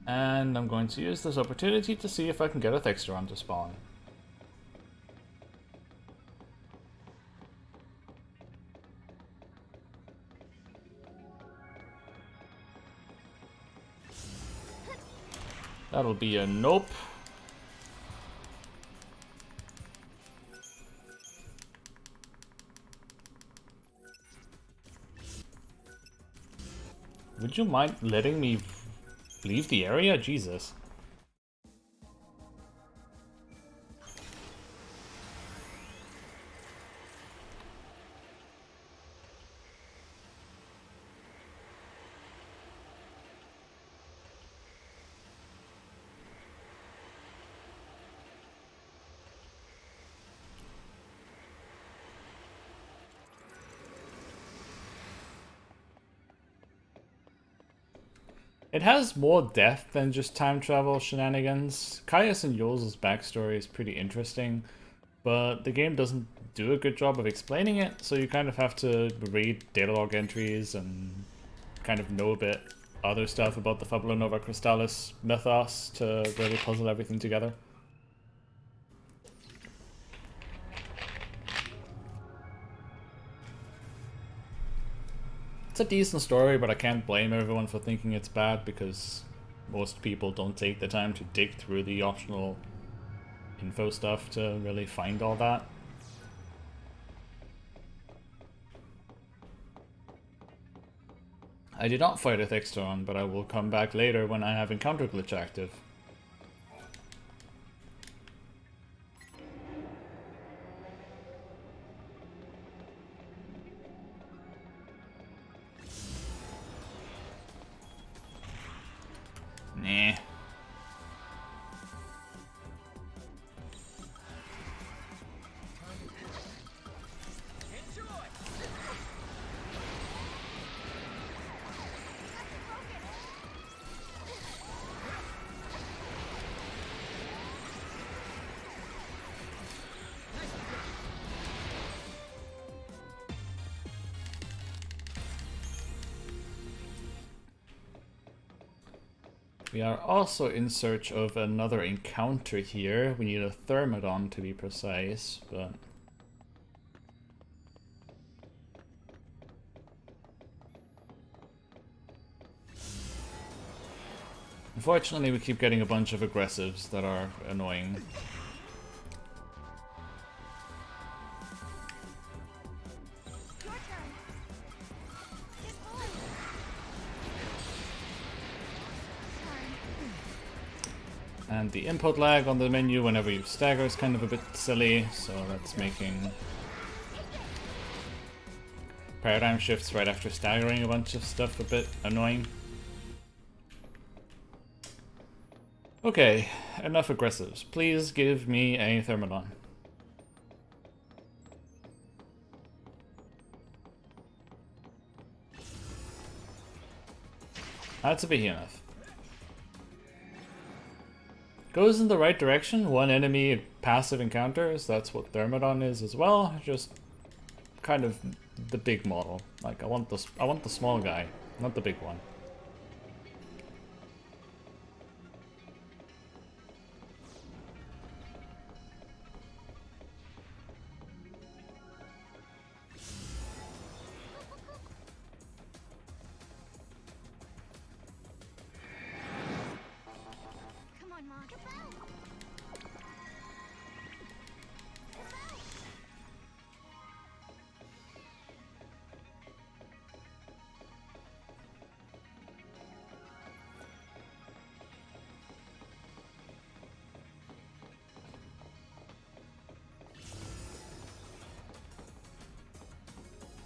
Speaker 1: And I'm going to use this opportunity to see if I can get a Thixteron to spawn. That'll be a nope. Would you mind letting me leave the area? Jesus. It has more depth than just time travel shenanigans. Caius and Yul's backstory is pretty interesting, but the game doesn't do a good job of explaining it, so you kind of have to read datalog entries and kind of know a bit other stuff about the Fabula Nova Crystallis mythos to really puzzle everything together. It's a decent story, but I can't blame everyone for thinking it's bad because most people don't take the time to dig through the optional info stuff to really find all that. I did not fight a Thixteron, but I will come back later when I have Encounter Glitch active. Nah. We are also in search of another encounter here. We need a Thermodon to be precise, but... Unfortunately, we keep getting a bunch of aggressives that are annoying. And the input lag on the menu whenever you stagger is kind of a bit silly, so that's making paradigm shifts right after staggering a bunch of stuff a bit annoying. Okay, enough aggressives. Please give me a Thermodon. That's a behemoth. Goes in the right direction. One enemy passive encounters. That's what Thermodon is as well. Just kind of the big model. Like I want the small guy, not the big one.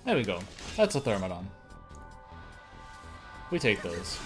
Speaker 1: There we go. That's a Thermodon. We take those.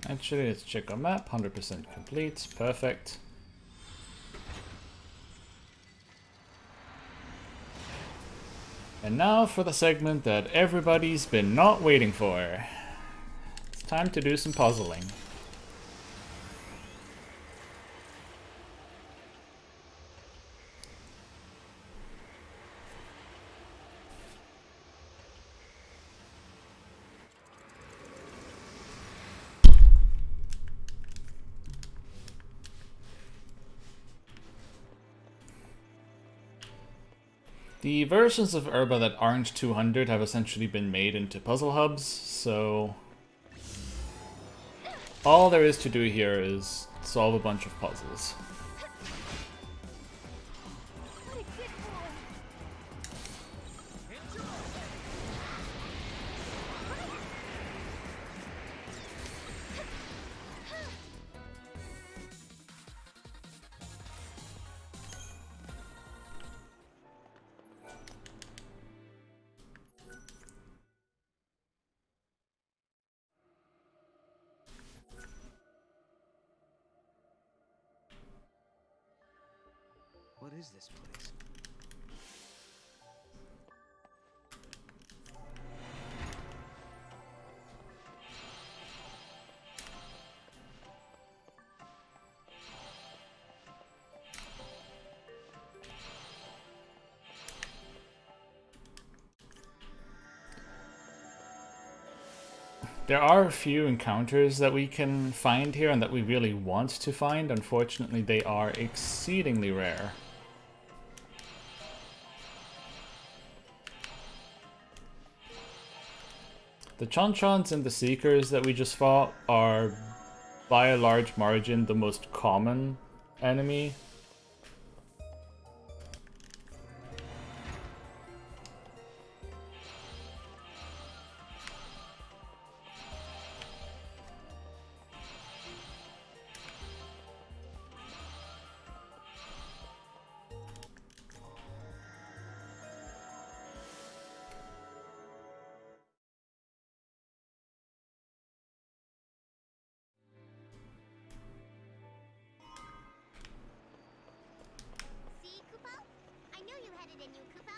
Speaker 1: Actually, let's check our map. 100% complete. Perfect. And now for the segment that everybody's been not waiting for. It's time to do some puzzling. The versions of Urba that aren't 200 have essentially been made into puzzle hubs, so all there is to do here is solve a bunch of puzzles.
Speaker 5: What is this place?
Speaker 1: There are a few encounters that we can find here and that we really want to find. Unfortunately, they are exceedingly rare. The Chon-Chons and the Seekers that we just fought are, by a large margin, the most common enemy.
Speaker 7: See, Kupo? I knew you had it in you, Kupo.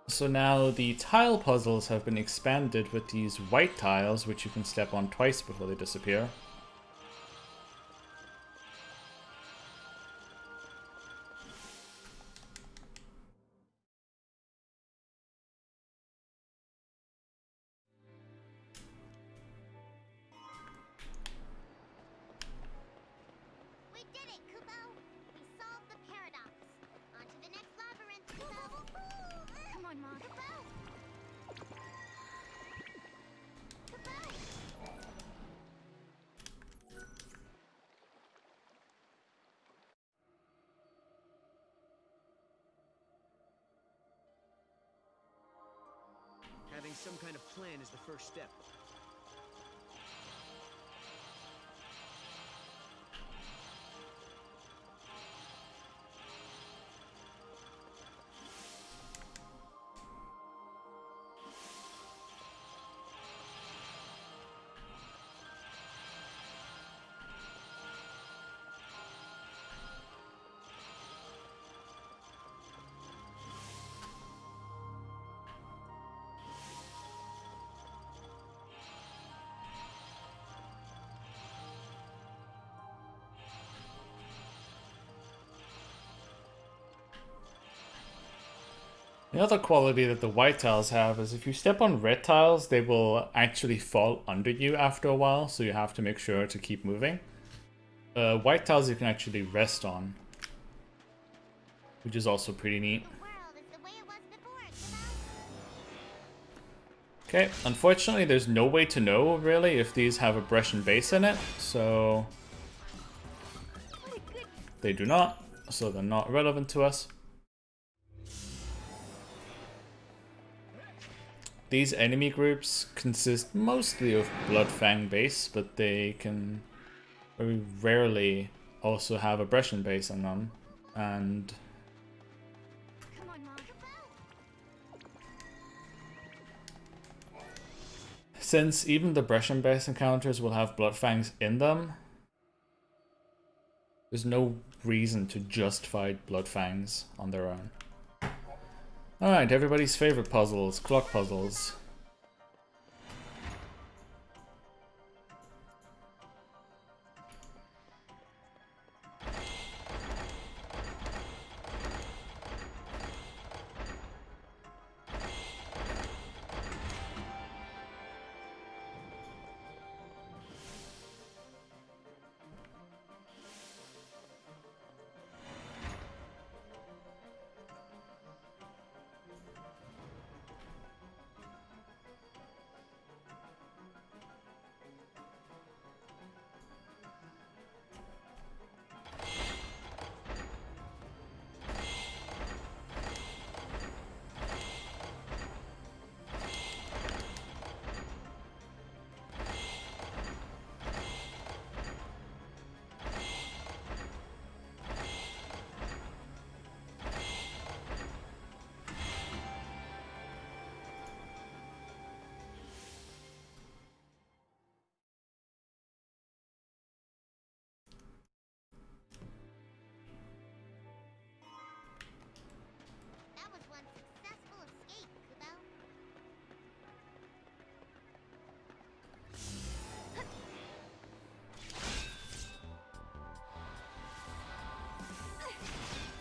Speaker 1: So now the tile puzzles have been expanded with these white tiles, which you can step on twice before they disappear.
Speaker 7: We did it, Kupo! We solved the paradox. On to the next labyrinth, Kupo! Come on, Mom. Kupo! Kupo!
Speaker 5: Having some kind of plan is the first step.
Speaker 1: The other quality that the white tiles have is if you step on red tiles, they will actually fall under you after a while, so you have to make sure to keep moving. White tiles you can actually rest on, which is also pretty neat.
Speaker 7: The world is the way it was before, Kupo.
Speaker 1: Okay, unfortunately there's no way to know, really, if these have a brush and base in it, so they do not, so they're not relevant to us. These enemy groups consist mostly of Bloodfang base, but they can very rarely also have a Brescian base in them. And
Speaker 7: Come on, Mom.
Speaker 1: since even the Brescian base encounters will have Bloodfangs in them, there's no reason to just fight Bloodfangs on their own. Alright, everybody's favorite puzzles, clock puzzles.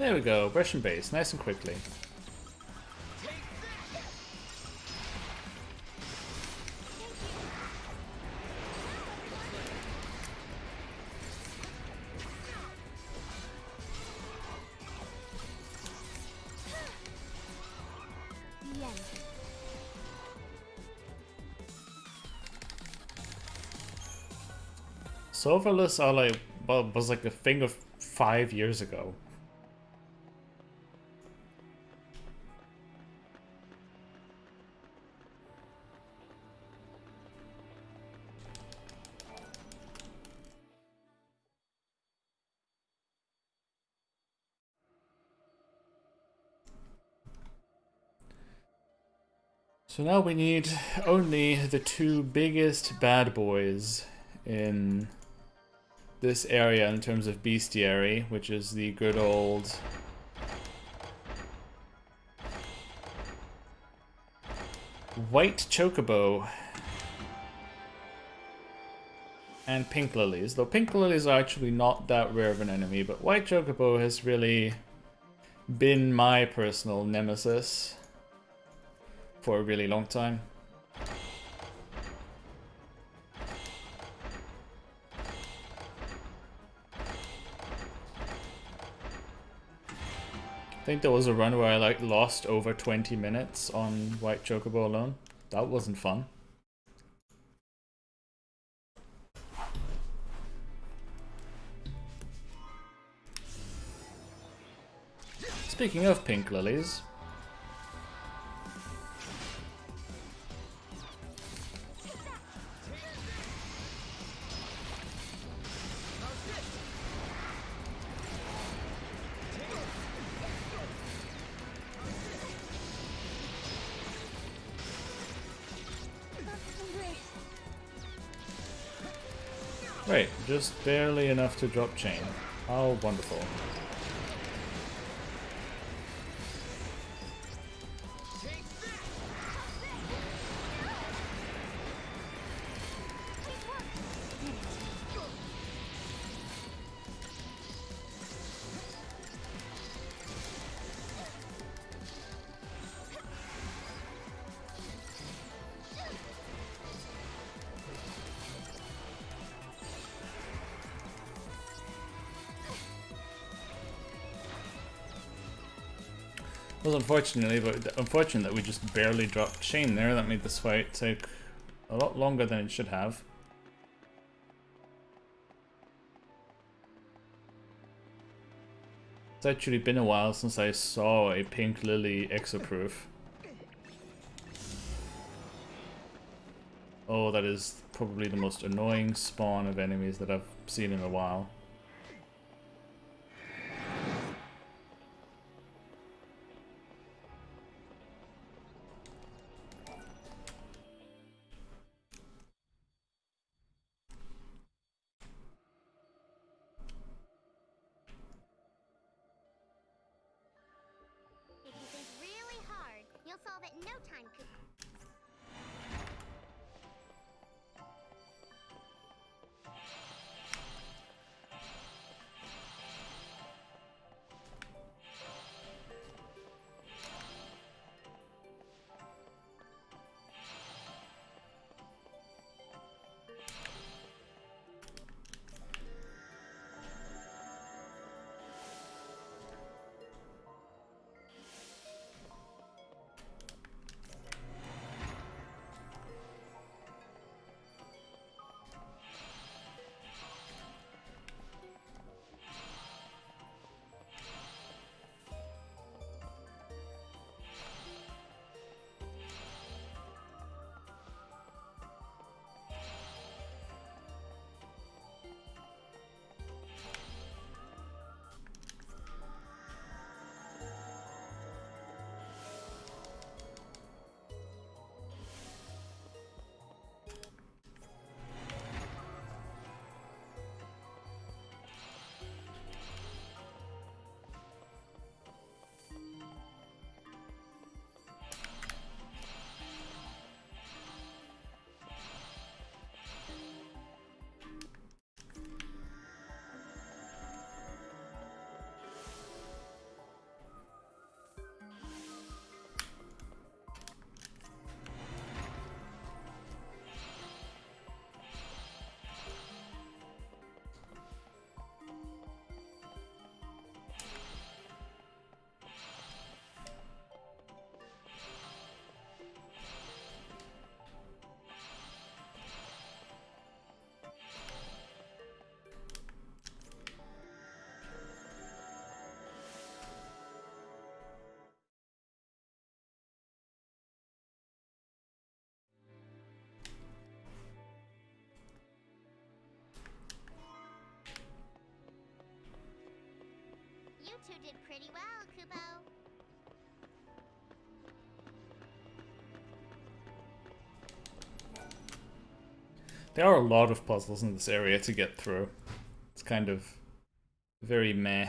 Speaker 1: There we go, brush and base, nice and quickly. Serverless are like, well, was like a thing of 5 years ago. So now we need only the two biggest bad boys in this area in terms of bestiary, which is the good old white chocobo and pink lilies. Though pink lilies are actually not that rare of an enemy, but white chocobo has really been my personal nemesis for a really long time. I think there was a run where I like lost over 20 minutes on white chocobo alone. That wasn't fun. Speaking of pink lilies, right, just barely enough to drop chain. How wonderful. It was unfortunate that we just barely dropped chain there. That made this fight take a lot longer than it should have. It's actually been a while since I saw a pink lily exoproof. Oh, that is probably the most annoying spawn of enemies that I've seen in a while.
Speaker 7: did pretty well, Kupo.
Speaker 1: There are a lot of puzzles in this area to get through. It's kind of very meh.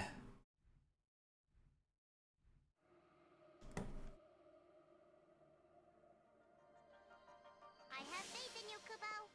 Speaker 7: I have faith in you, Kupo.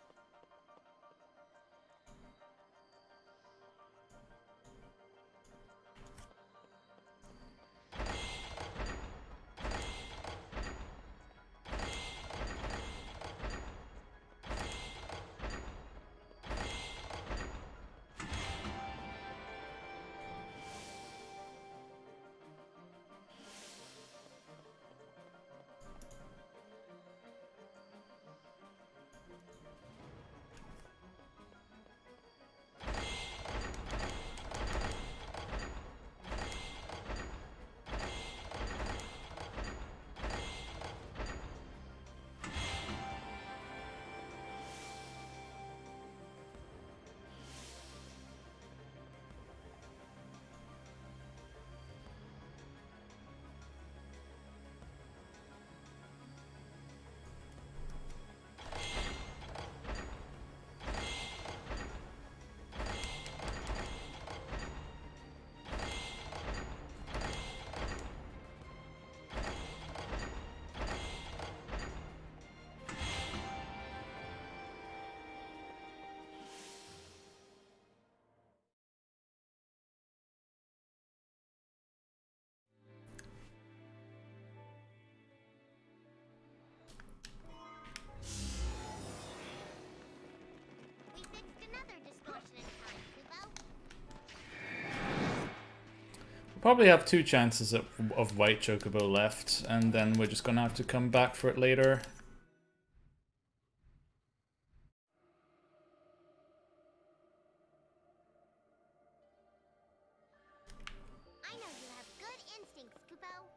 Speaker 7: We fixed another distortion in time, Kupo.
Speaker 1: We'll probably have 2 chances of white chocobo left, and then we're just gonna have to come back for it later.
Speaker 7: I know you have good instincts, Kupo.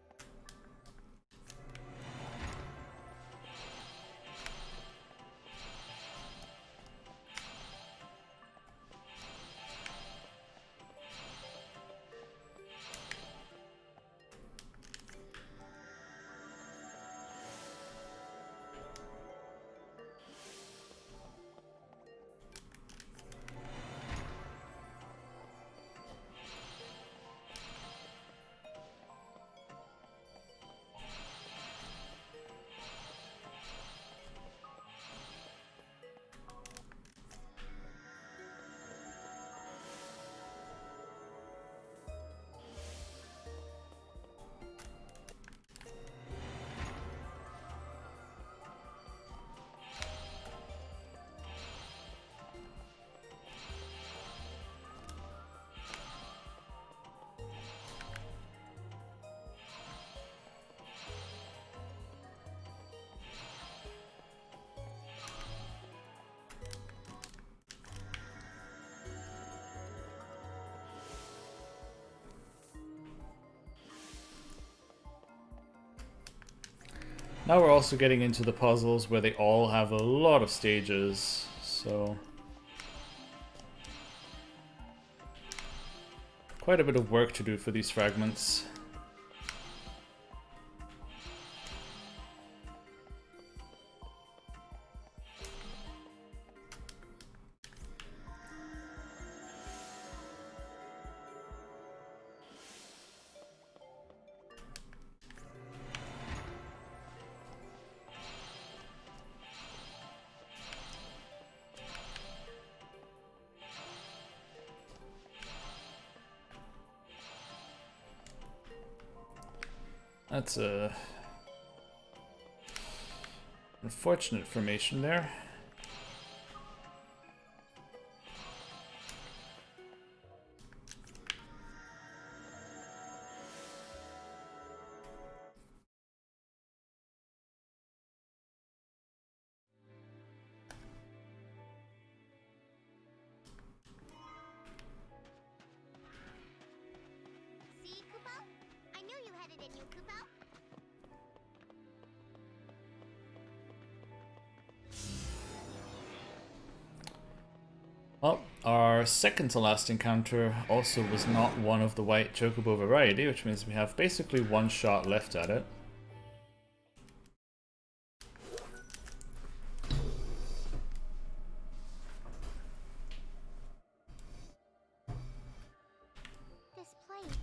Speaker 1: Now we're also getting into the puzzles where they all have a lot of stages, so quite a bit of work to do for these fragments. That's a unfortunate formation there.
Speaker 7: See, Kupo? I knew you had it in you, Kupo.
Speaker 1: Well, Our second to last encounter also was not one of the white chocobo variety, which means we have basically one shot left at it.
Speaker 7: This plate.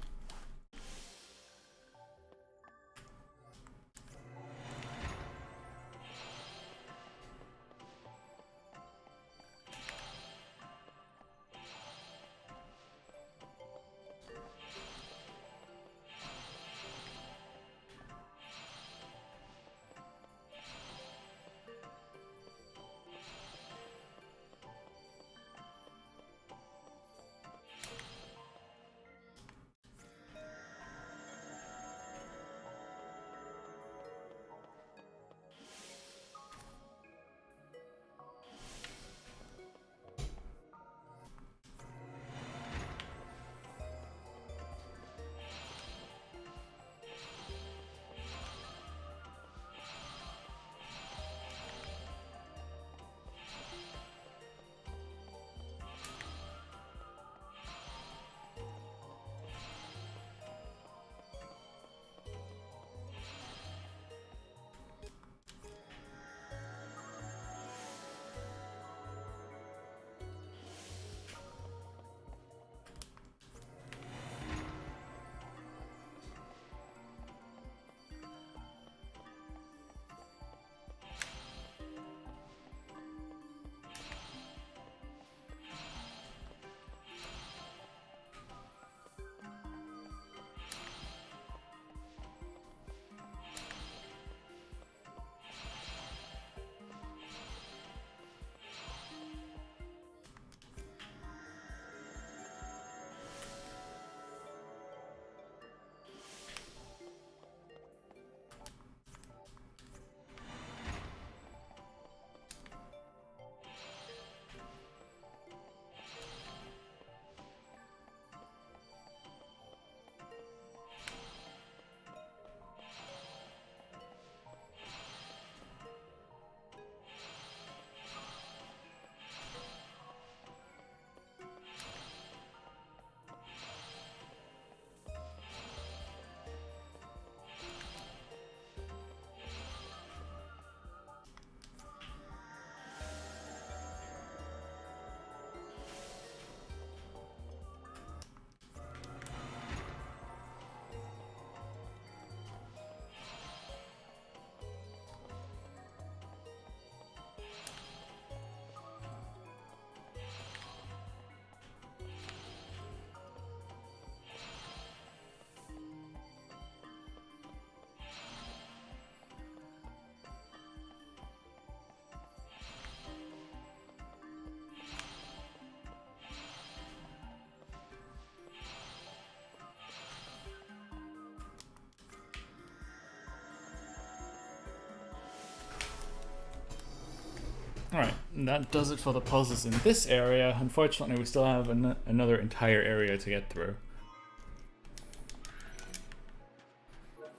Speaker 1: Alright, that does it for the puzzles in this area. Unfortunately, we still have another entire area to get through.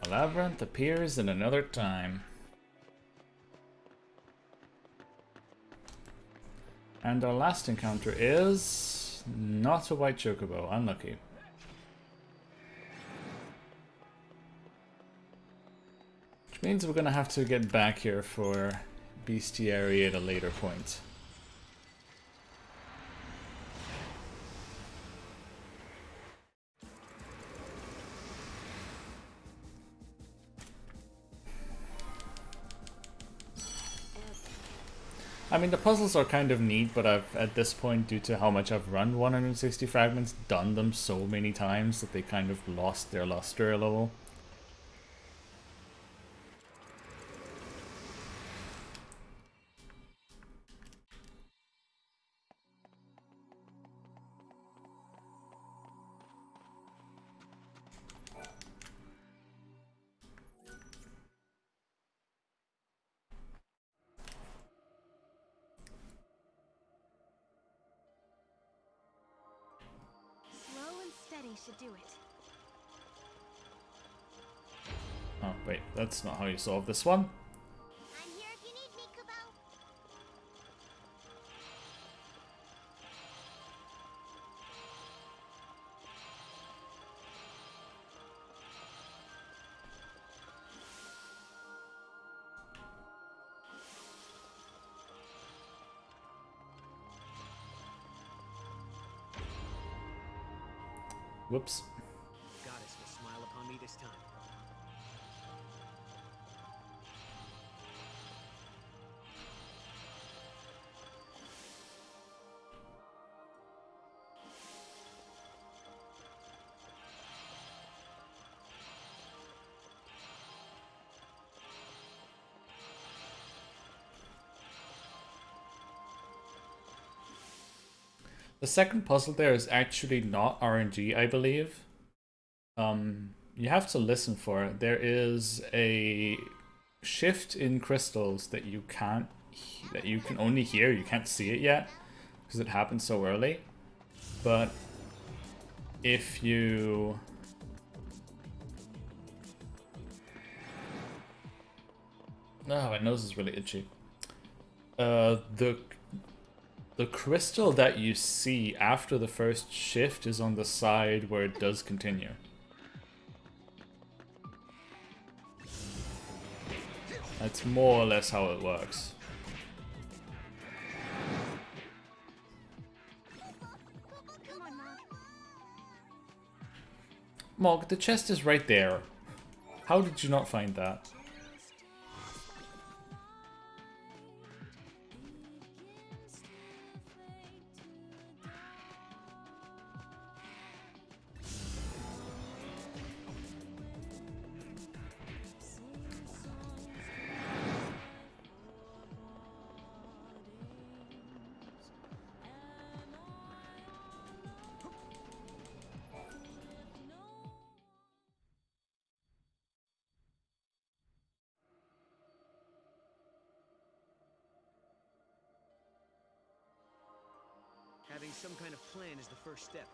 Speaker 1: A labyrinth appears in another time. And our last encounter is not a white chocobo, unlucky. Which means we're gonna have to get back here for bestiary at a later point. I mean, the puzzles are kind of neat, but I've, at this point, due to how much I've run 160 fragments, done them so many times that they kind of lost their luster a little.
Speaker 2: Should do it.
Speaker 1: Oh, wait, that's not how you solve this one.
Speaker 7: I'm here if you need me, Kubo.
Speaker 1: Whoops.
Speaker 5: Goddess will smile upon me this time.
Speaker 1: The second puzzle there is actually not RNG, I believe. You have to listen for it. There is a shift in crystals that you can only hear. You can't see it yet because it happened so early. But if you my nose is really itchy. The crystal that you see after the first shift is on the side where it does continue. That's more or less how it works. Mog, the chest is right there. How did you not find that?
Speaker 5: Having some kind of plan is the first step.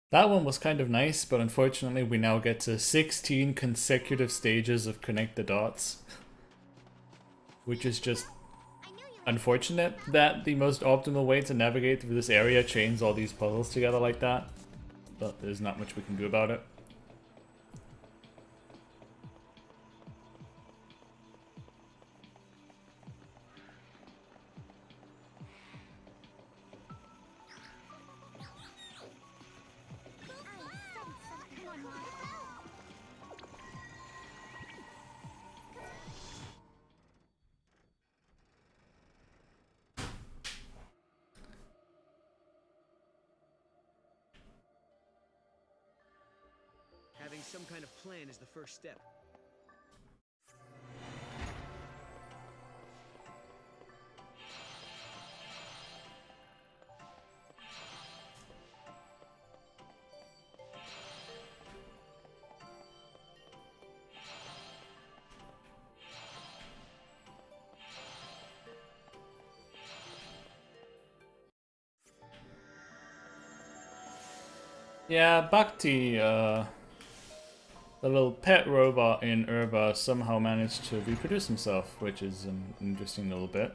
Speaker 1: That one was kind of nice, but unfortunately we now get to 16 consecutive stages of connect the dots. Which is just unfortunate that the most optimal way to navigate through this area chains all these puzzles together like that. But there's not much we can do about it.
Speaker 5: Having some kind of plan is the first step.
Speaker 1: Yeah, Bhakti, the little pet robot in Urba somehow managed to reproduce himself, which is an interesting little bit.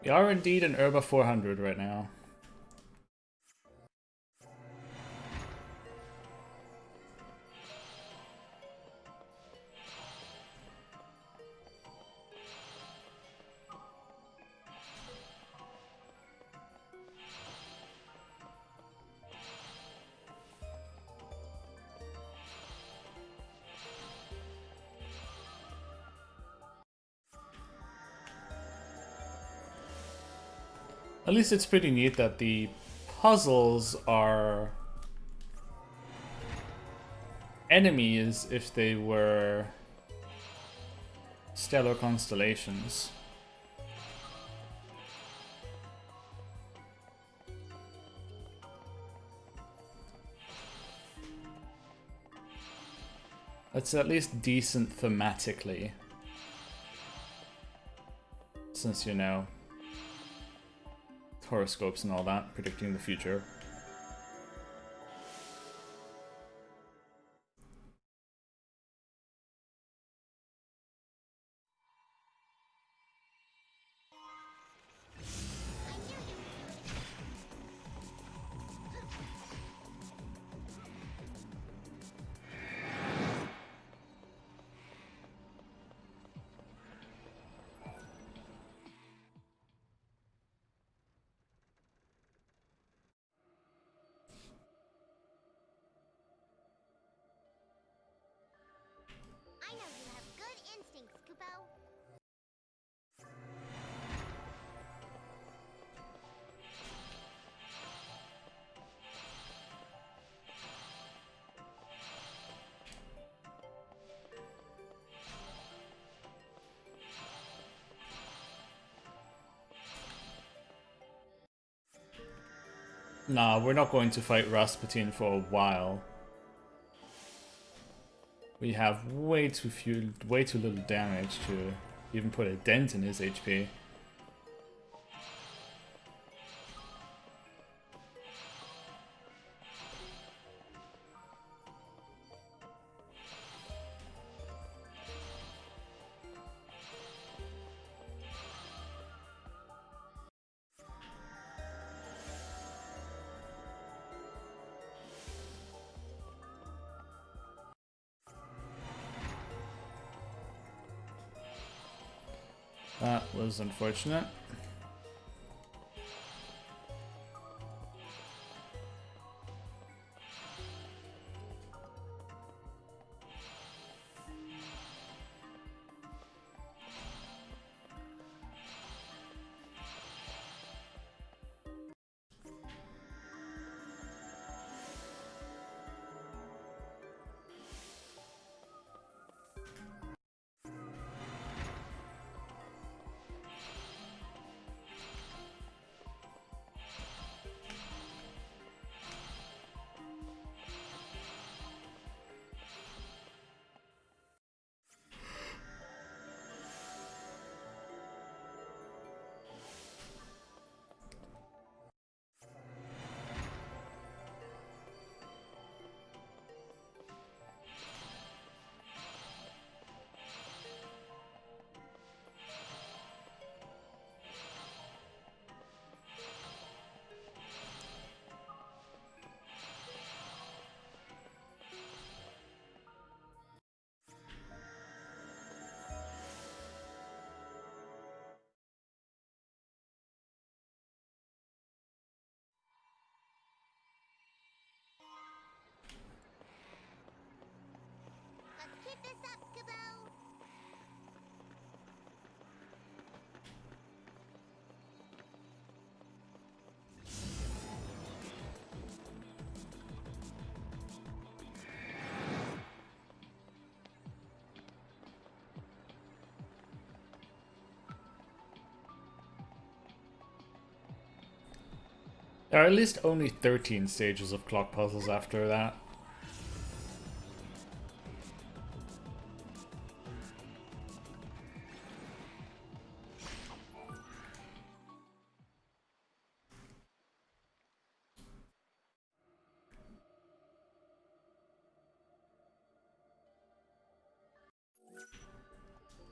Speaker 1: We are indeed an Herba 400 right now. At least it's pretty neat that the puzzles are enemies if they were stellar constellations. That's at least decent thematically. Since, you know, horoscopes and all that, predicting the future.
Speaker 7: I know you have good instincts, Kupo.
Speaker 1: Nah, we're not going to fight Rasputin for a while. We have way too little damage to even put a dent in his HP. That was unfortunate.
Speaker 7: Let's keep this up, Kupo.
Speaker 1: There are at least only 13 stages of clock puzzles after that.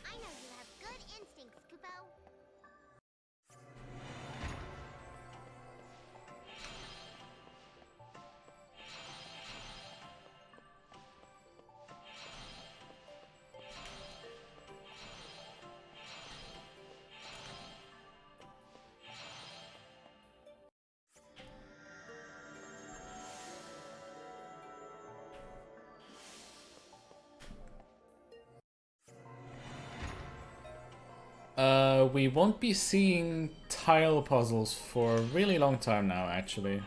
Speaker 7: I know you have good instincts, Kupo.
Speaker 1: We won't be seeing tile puzzles for a really long time now, actually.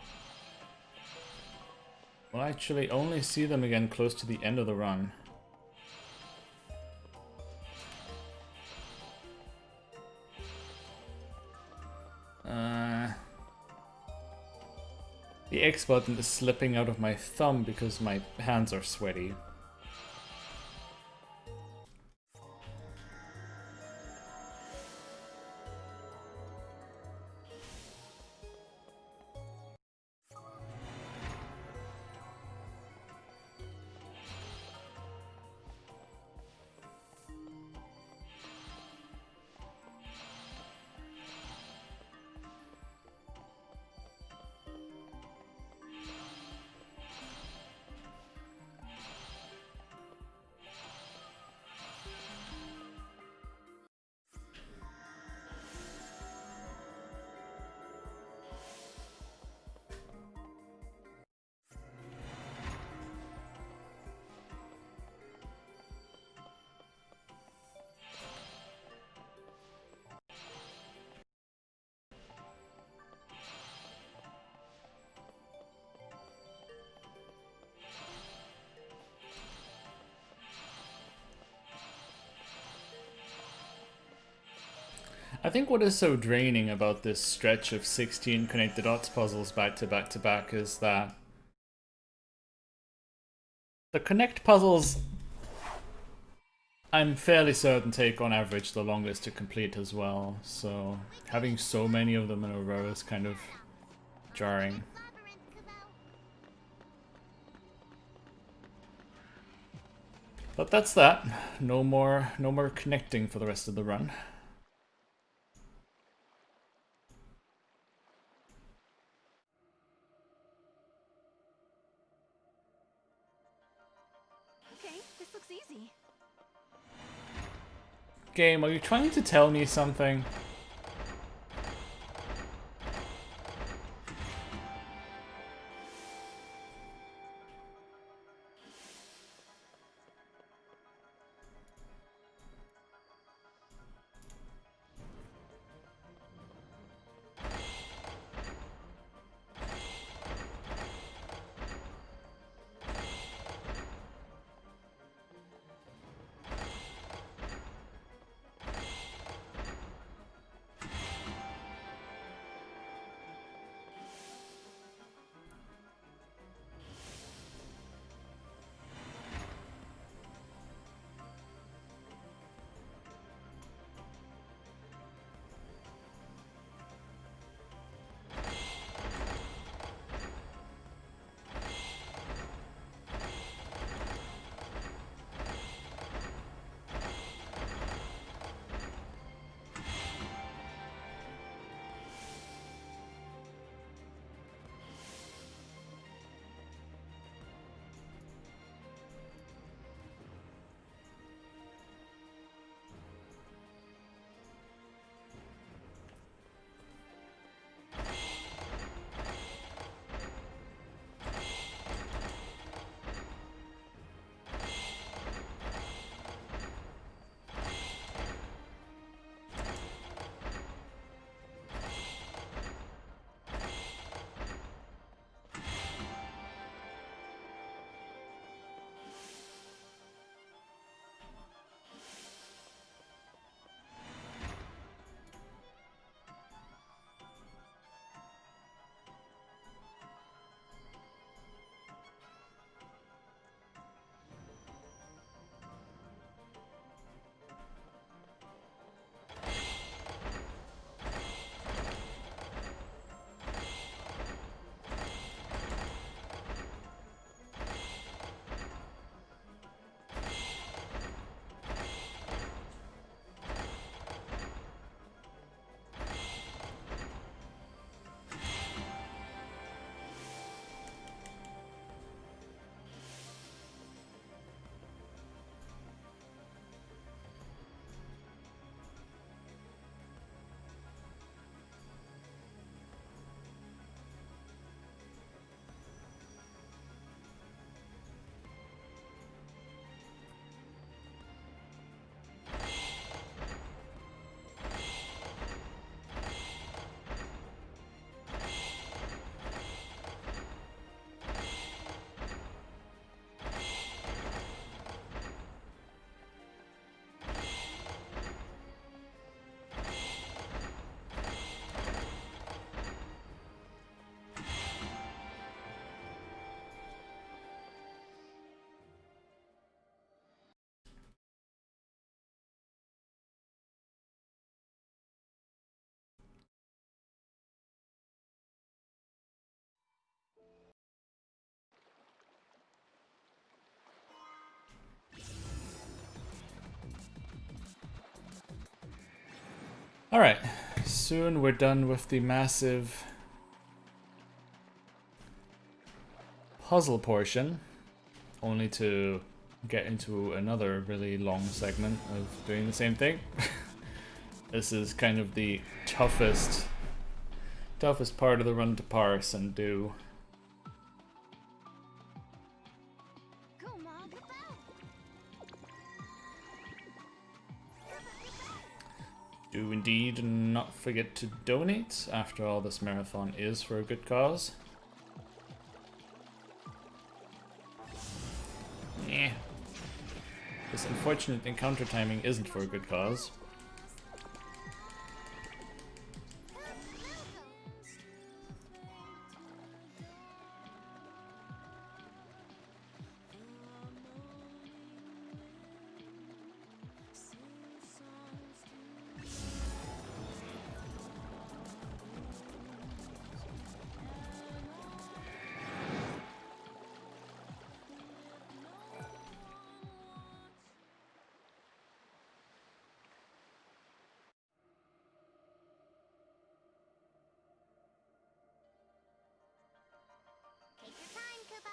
Speaker 1: We'll actually only see them again close to the end of the run. The X button is slipping out of my thumb because my hands are sweaty. I think what is so draining about this stretch of 16 connect the dots puzzles back to back to back is that the connect puzzles, I'm fairly certain, take on average the longest to complete as well, so having so many of them in a row is kind of jarring. But that's that. No more connecting for the rest of the run.
Speaker 2: Okay, this looks easy.
Speaker 1: Game, are you trying to tell me something? Alright, soon we're done with the massive puzzle portion, only to get into another really long segment of doing the same thing. This is kind of the toughest part of the run to parse and do. Do indeed not forget to donate. After all, this marathon is for a good cause. Eh. This unfortunate encounter timing isn't for a good cause.
Speaker 7: Take your time, Kubo.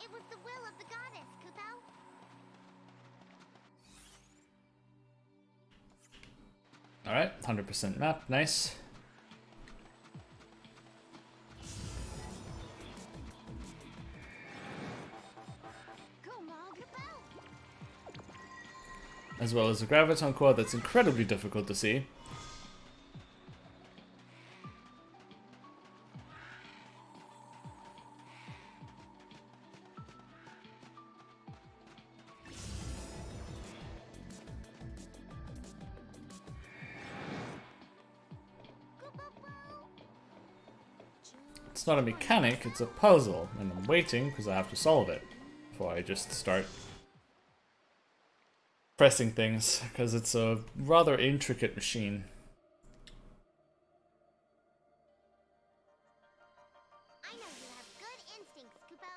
Speaker 7: It was the will of the goddess, Kubo.
Speaker 1: Alright, 100% map, nice. As well as a graviton quad that's incredibly difficult to see. It's not a mechanic, it's a puzzle, and I'm waiting because I have to solve it before I just start pressing things, because it's a rather intricate machine.
Speaker 7: I know you have good instincts, Kubo.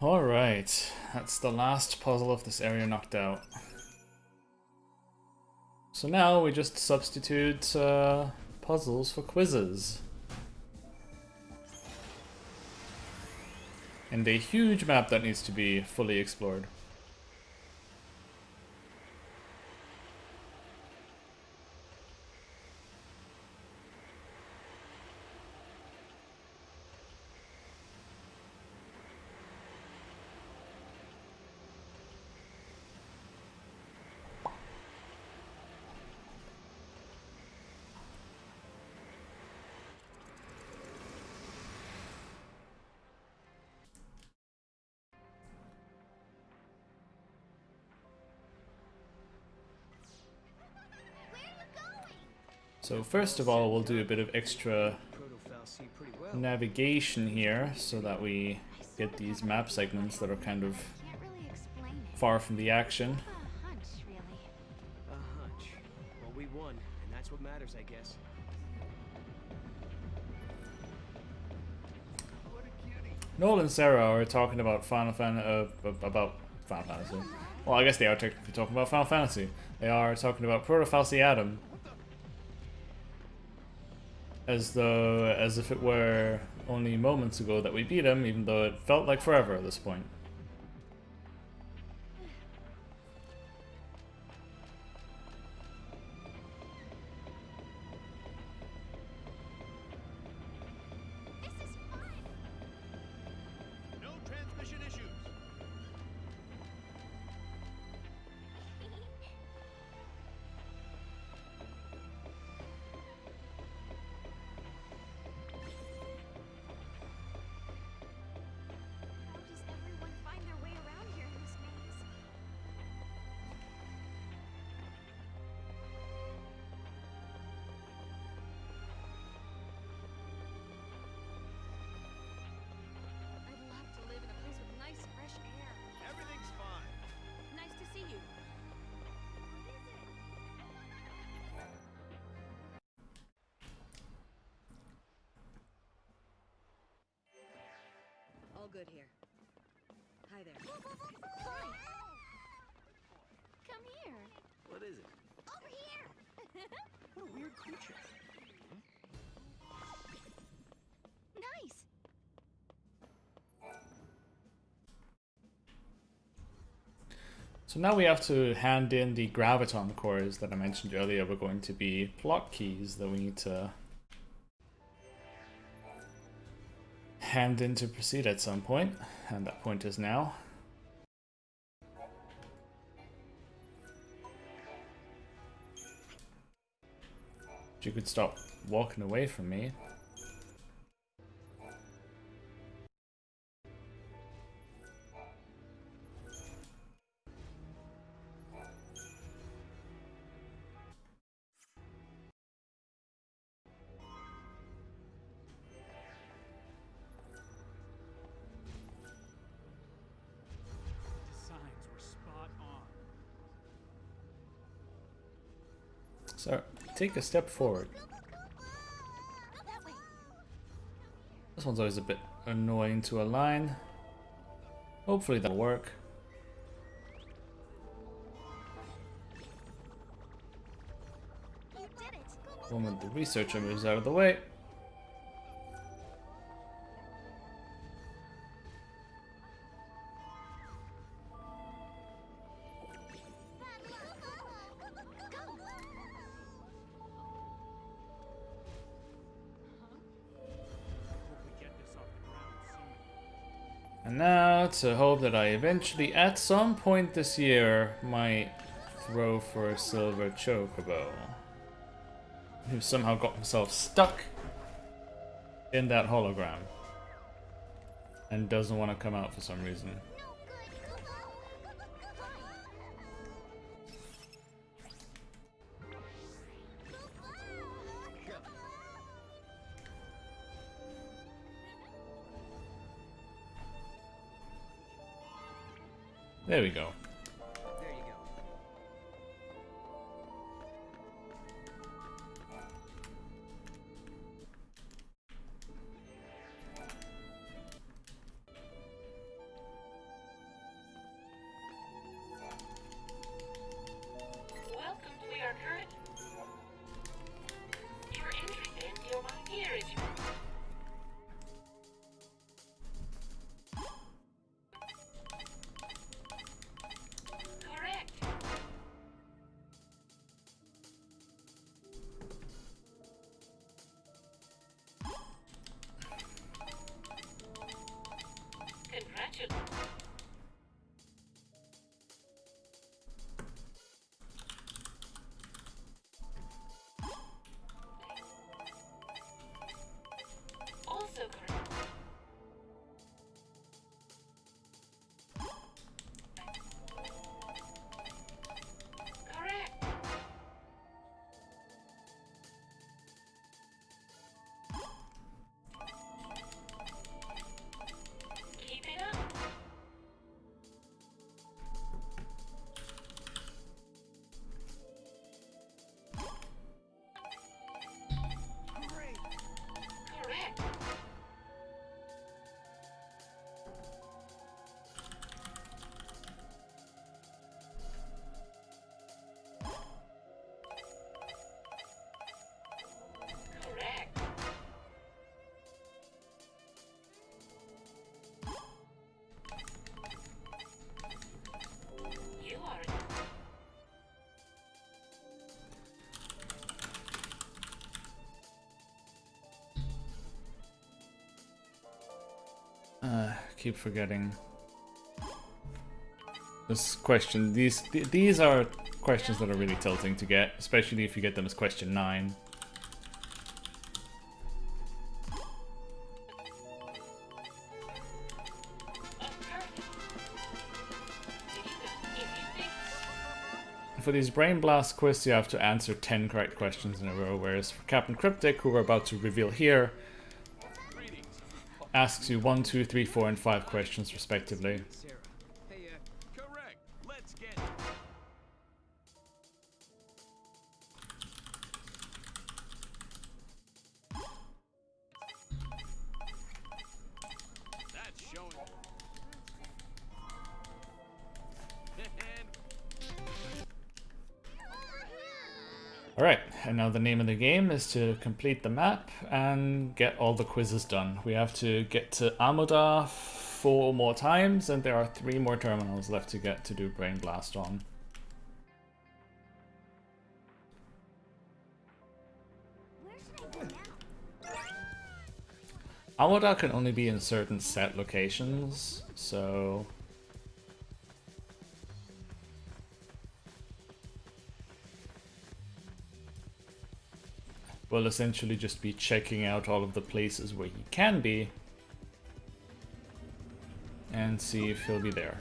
Speaker 1: Alright, that's the last puzzle of this area knocked out. So now we just substitute puzzles for quizzes. And a huge map that needs to be fully explored. So first of all, we'll do a bit of extra navigation here so that we get these map segments that are kind of far from the action.
Speaker 5: A hunch. Well, we won, and that's what matters, I guess.
Speaker 1: Noel and Sarah are talking about Final Fantasy. Well, I guess they are technically talking about Final Fantasy. They are talking about Proto-Falsi Adam. As if it were only moments ago that we beat him, even though it felt like forever at this point.
Speaker 5: No transmission issues.
Speaker 2: How does everyone find their way around here in this maze? I'd love to live in a place with nice, fresh air.
Speaker 5: Everything's fine.
Speaker 2: Nice to see you.
Speaker 10: All good here. Hi there.
Speaker 2: Come here.
Speaker 5: What is it?
Speaker 2: Over here.
Speaker 5: What a weird creature.
Speaker 2: Nice.
Speaker 1: So now we have to hand in the graviton cores that I mentioned earlier. We're going to be block keys that we need to hand in to proceed at some point, and that point is now. You could stop walking away from me.
Speaker 9: Signs were spot on.
Speaker 1: So, take a step forward. This one's always a bit annoying to align. Hopefully that'll work.
Speaker 2: You did it.
Speaker 1: One with the researcher moves out of the way.
Speaker 9: Hope we get this off the ground soon.
Speaker 1: And now to hope that I eventually, at some point this year, might throw for a silver chocobo. Who somehow got himself stuck in that hologram. And doesn't want to come out for some reason. There we go.
Speaker 5: There you go.
Speaker 1: keep forgetting. This question, these are questions that are really tilting to get, especially if you get them as question 9. For these Brain Blast quiz, you have to answer 10 correct questions in a row, whereas for Captain Cryptic, who we're about to reveal here, asks you 1, 2, 3, 4, and 5 questions respectively.
Speaker 5: Hey,
Speaker 3: Correct. Let's get that's showing.
Speaker 1: Alright, and now the name of the game is to complete the map and get all the quizzes done. We have to get to Amoda 4 more times, and there are 3 more terminals left to get to do Brain Blast on.
Speaker 7: Where should I go now?
Speaker 1: Amoda can only be in certain set locations, so we'll essentially just be checking out all of the places where he can be and see if he'll be there.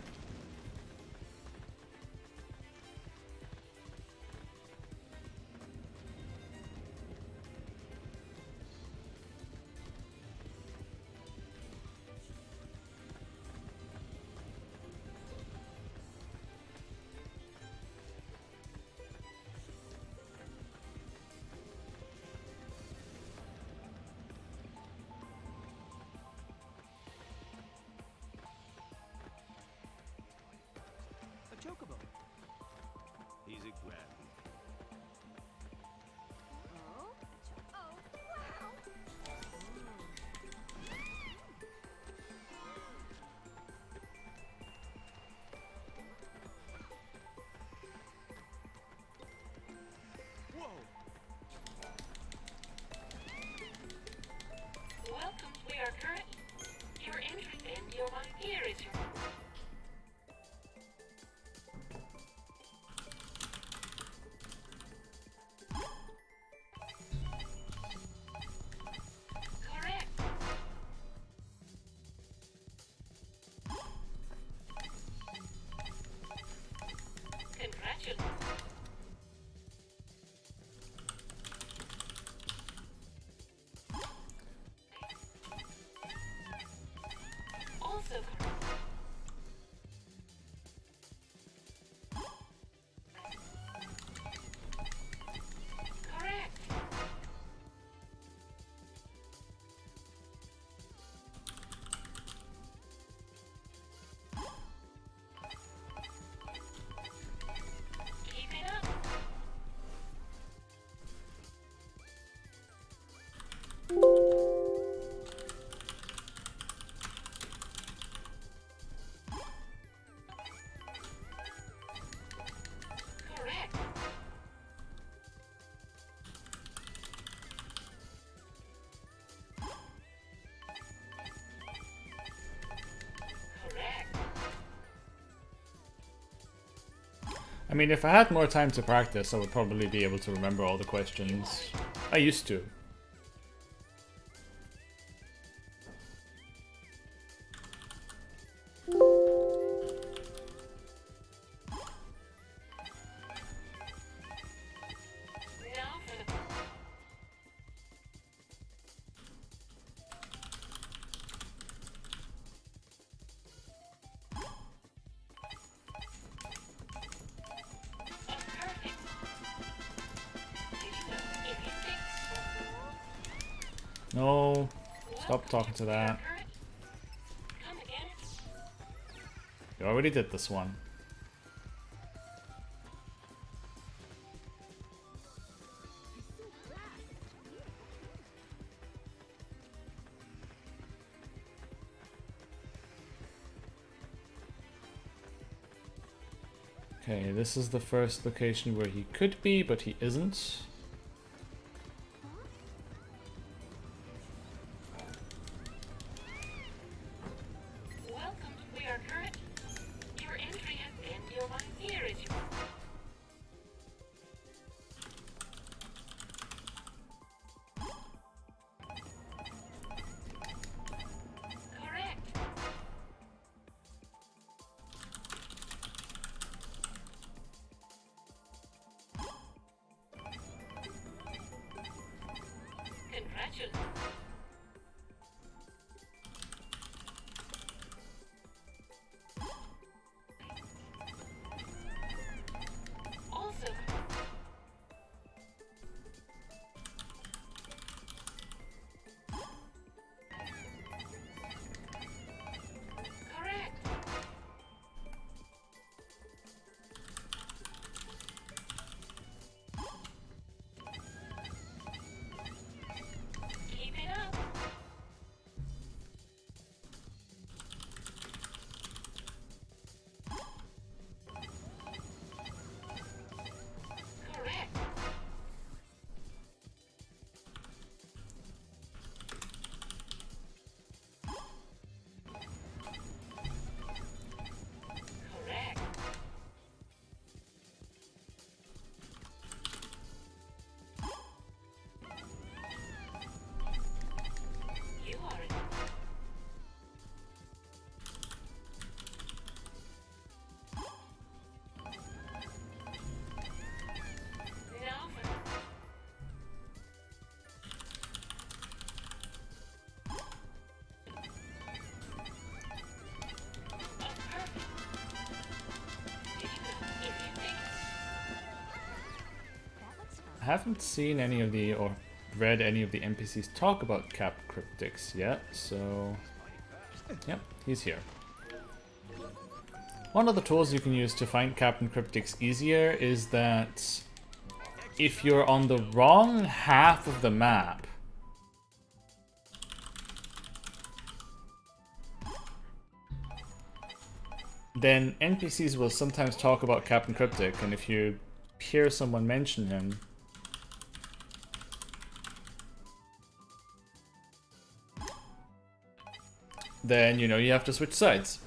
Speaker 5: a chocobo.
Speaker 3: He's a grab.
Speaker 2: Oh? Oh, wow!
Speaker 5: Whoa!
Speaker 11: Welcome. We are current. Your entry and your one here is your. Correct. Congratulations. Also correct. Correct. Keep it up. Correct. Correct.
Speaker 1: I mean, if I had more time to practice, I would probably be able to remember all the questions. I used to.
Speaker 11: Now for the. Perfect. Did you know if you think
Speaker 1: No, stop talking to that.
Speaker 11: current? Come again?
Speaker 1: You already did this one. Okay, this is the first location where he could be, but he isn't.
Speaker 11: Welcome
Speaker 1: haven't seen any of the, or read any of the NPCs talk about Cap Cryptics yet, so yep, he's here. One of the tools you can use to find Captain Cryptics easier is that if you're on the wrong half of the map, then NPCs will sometimes talk about Captain Cryptic, and if you hear someone mention him, then you know you have to switch sides.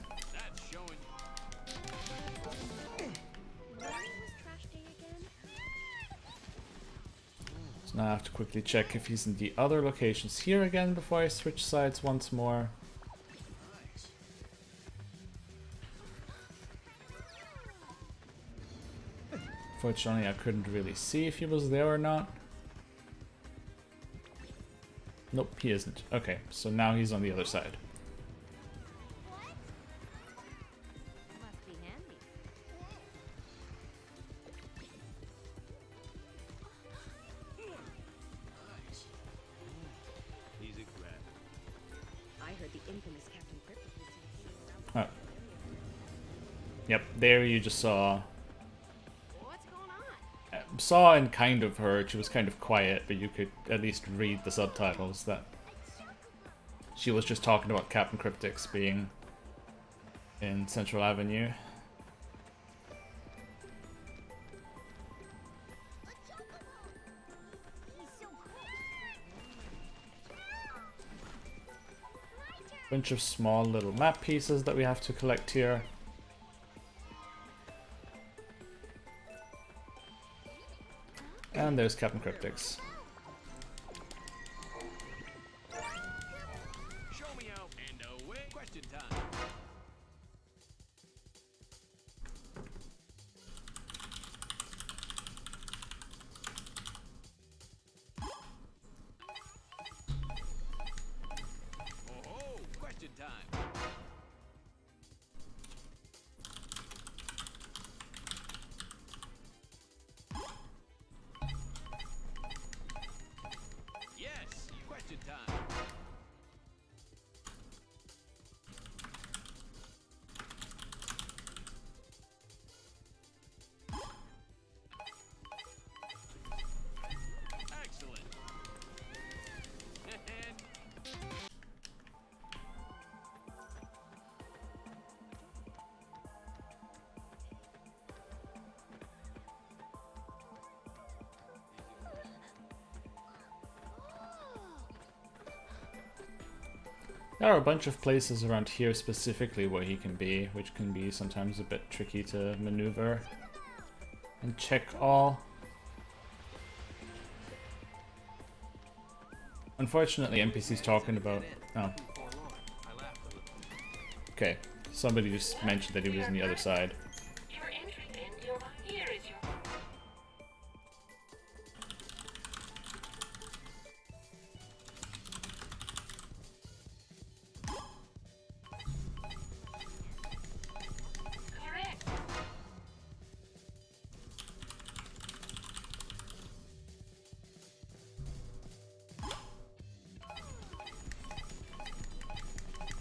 Speaker 1: So now I have to quickly check if he's in the other locations here again before I switch sides once more. Fortunately, I couldn't really see if he was there or not. Nope, he isn't. Okay, so now he's on the other side.
Speaker 2: Must be handy.
Speaker 3: Easy grab.
Speaker 10: I heard the infamous Captain Cryptic was
Speaker 1: Oh. Yep, there you just saw.
Speaker 2: What's going on?
Speaker 1: Saw and kind of heard. She was kind of quiet, but you could at least read the subtitles that she was just talking about Captain Cryptics being in Central Avenue. Bunch of small little map pieces that we have to collect here. And there's Captain Cryptics.
Speaker 3: Show me out and away. Question time. Oh, question time. Yes, question time. Excellent.
Speaker 1: There are a bunch of places around here specifically where he can be, which can be sometimes a bit tricky to maneuver and check all. Unfortunately, NPC's talking about... Oh. Okay, somebody just mentioned that he was on the other side.
Speaker 11: Your entry and your here is your correct.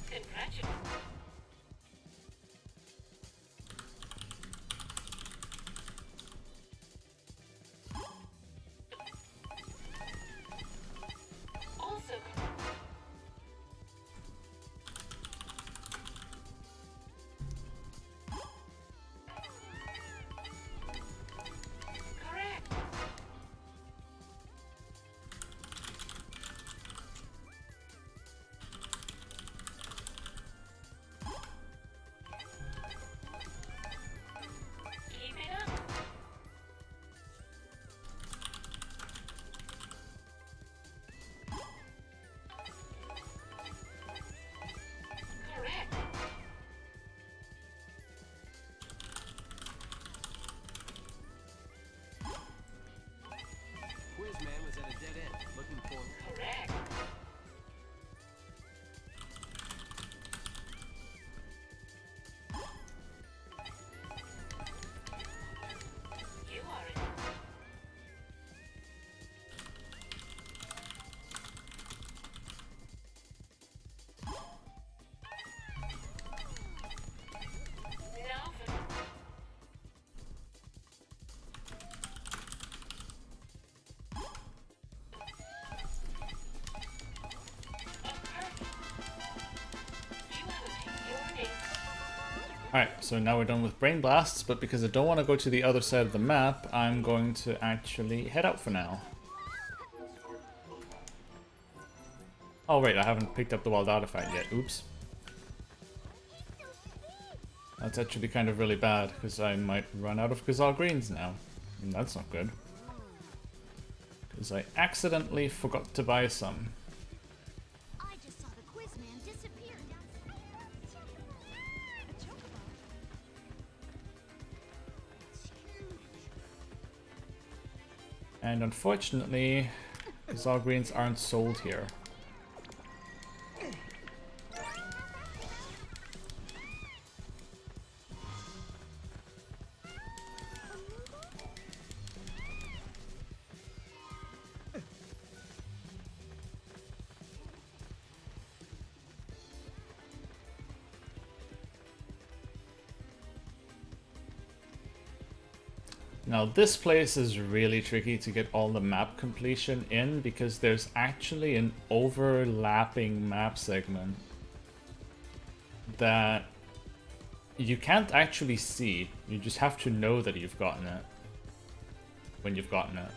Speaker 11: Congratulations.
Speaker 1: Alright, so now we're done with Brain Blasts, but because I don't want to go to the other side of the map, I'm going to actually head out for now. Oh wait, I haven't picked up the wild artifact yet. Oops. That's actually kind of really bad, because I might run out of Gazal Greens now. And that's not good. Because I accidentally forgot to buy some.
Speaker 7: I just saw the quiz man disappear down.
Speaker 2: A chocobo.
Speaker 1: And unfortunately, Gazal Greens aren't sold here. Now this place is really tricky to get all the map completion in because there's actually an overlapping map segment that you can't actually see. You just have to know that you've gotten it when you've gotten it.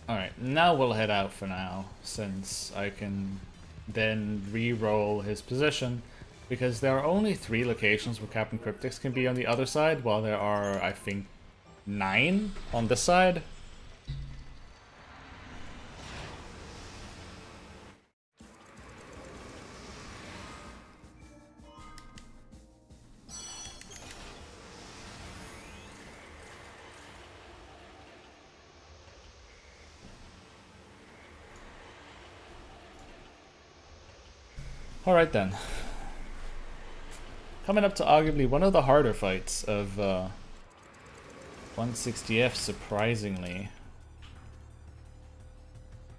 Speaker 1: Alright, now we'll head out for now, since I can then re-roll his position, because there are only 3 locations where Captain Cryptix can be on the other side, while there are, I think, 9 on this side. Alright then. Coming up to arguably one of the harder fights of 160F, surprisingly.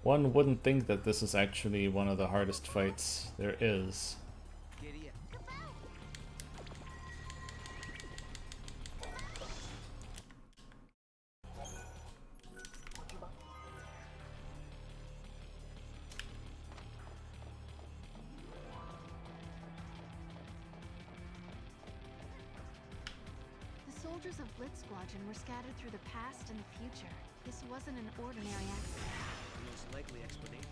Speaker 1: One wouldn't think that this is actually one of the hardest fights there is.
Speaker 5: Giddy up.
Speaker 2: The soldiers of Blitz Squadron were scattered through the past and the future. This wasn't an ordinary accident.
Speaker 5: The most likely explanation.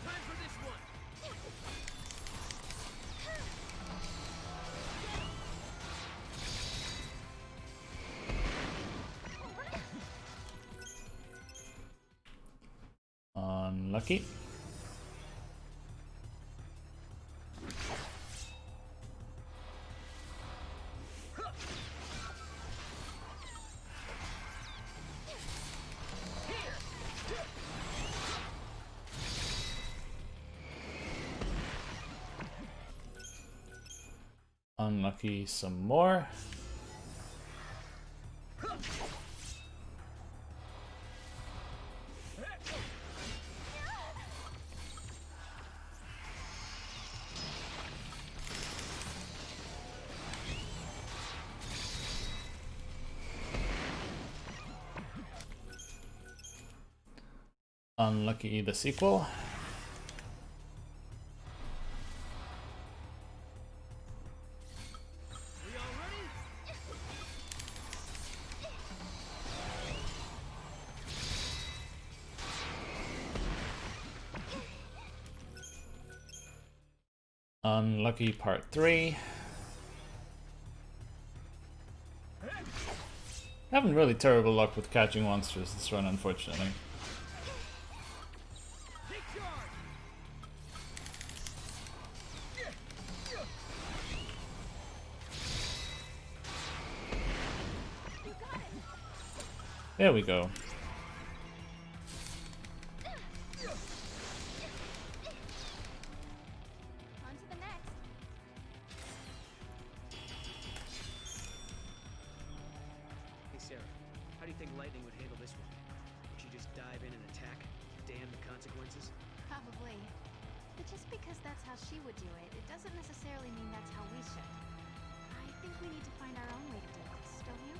Speaker 5: Time for this one.
Speaker 1: Unlucky. Unlucky some more. Unlucky the sequel.
Speaker 5: We all ready?
Speaker 1: Unlucky part 3. Having really terrible luck with catching monsters this run, unfortunately. There we go.
Speaker 2: On to the next.
Speaker 5: Hey, Sarah, how do you think Lightning would handle this one? Would she just dive in and attack? Damn the consequences?
Speaker 2: Probably. But just because that's how she would do it, it doesn't necessarily mean that's how we should. I think we need to find our own way to do this, don't you?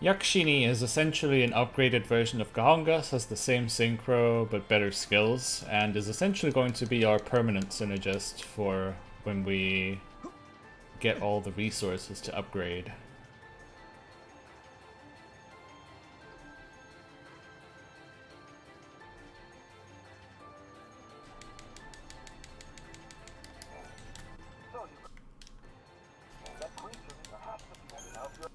Speaker 1: XIII is essentially an upgraded version of Gahongas, has the same synchro but better skills, and is essentially going to be our permanent synergist for when we get all the resources to upgrade.
Speaker 6: That creature has to be enough.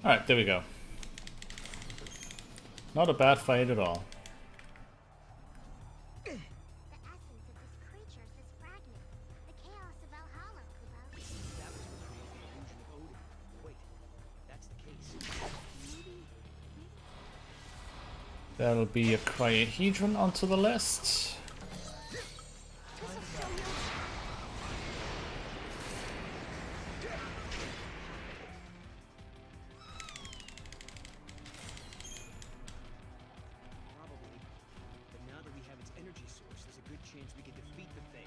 Speaker 1: Alright, there we go. Not a bad fight at all.
Speaker 7: The essence of this creature is this fragment. The chaos of Valhalla, Kubo.
Speaker 5: That was what created the illusion of Odin. Wait, that's the case.
Speaker 1: That'll be a Cryohedron onto the list.
Speaker 5: Probably. But now that we have its energy source, there's a good chance we can defeat the thing.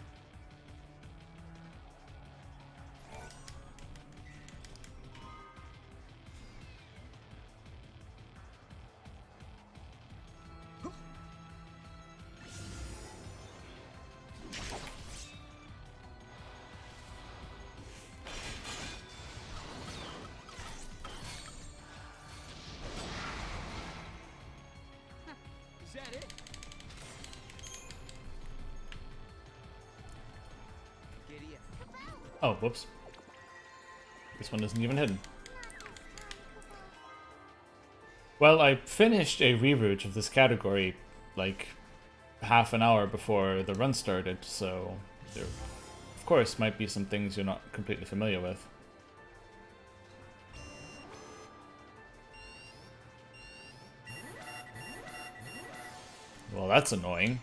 Speaker 1: Oh, whoops. This one isn't even hidden. Well, I finished a reroute of this category like half an hour before the run started, so there, of course, might be some things you're not completely familiar with. Well, that's annoying.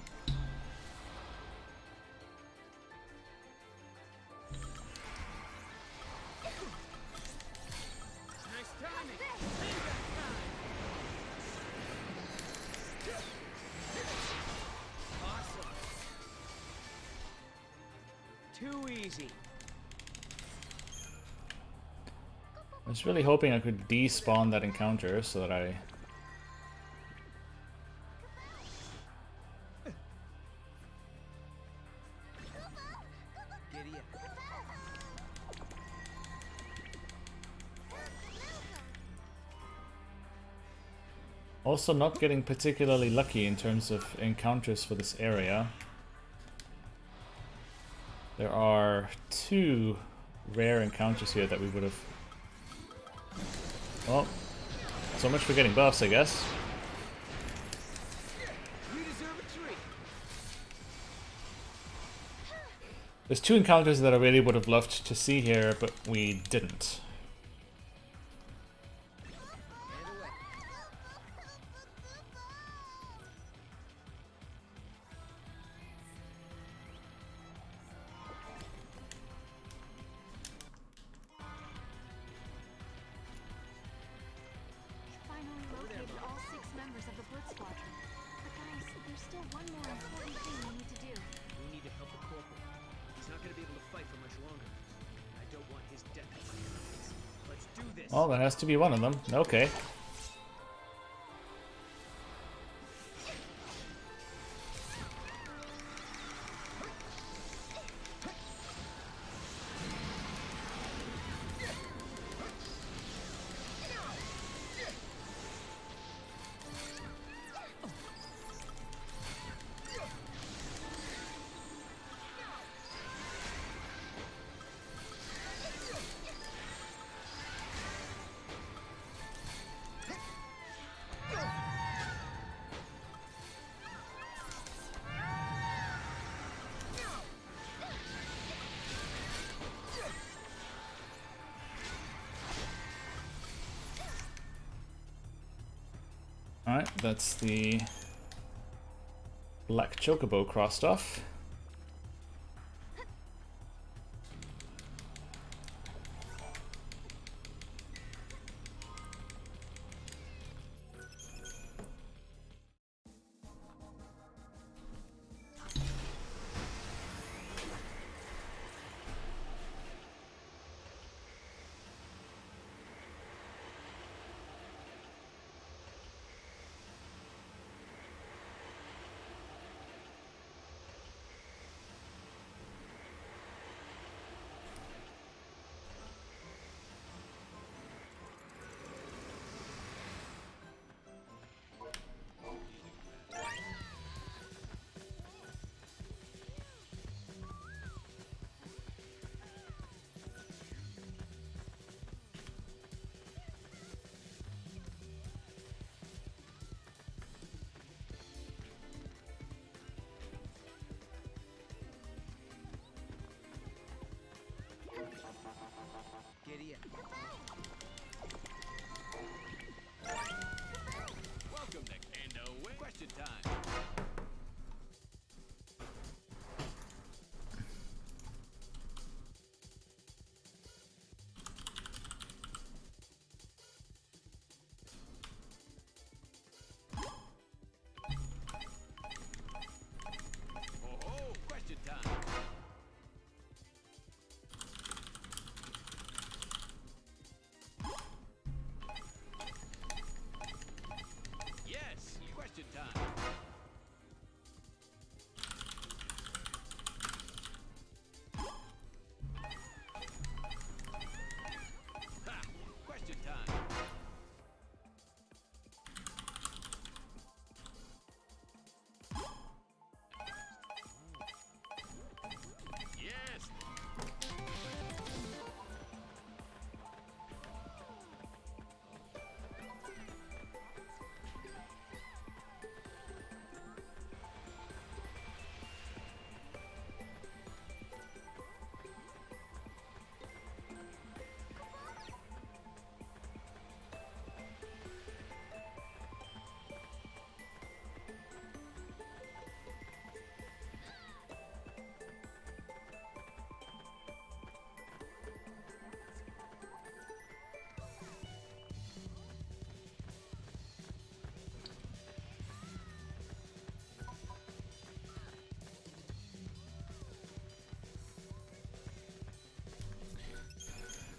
Speaker 5: Too easy.
Speaker 1: I was really hoping I could despawn that encounter so that I...
Speaker 5: Giddy up.
Speaker 1: Also not getting particularly lucky in terms of encounters for this area. There are 2 rare encounters here that we would have... Well, so much for getting buffs, I guess.
Speaker 5: You deserve a treat.
Speaker 1: There's 2 encounters that I really would have loved to see here, but we didn't.
Speaker 2: Finally located all 6 members of the Blitz Squadron. But guys, there's still one more important thing we need to do.
Speaker 5: We need to help the corporal. He's not gonna be able to fight for much longer. I don't want his death on my hands. Let's do this.
Speaker 1: Well, that has to be one of them. Okay. Alright, that's the Black Chocobo crossed off.
Speaker 5: Giddy up.
Speaker 8: Welcome to Kendo. Question time. Oh, question time.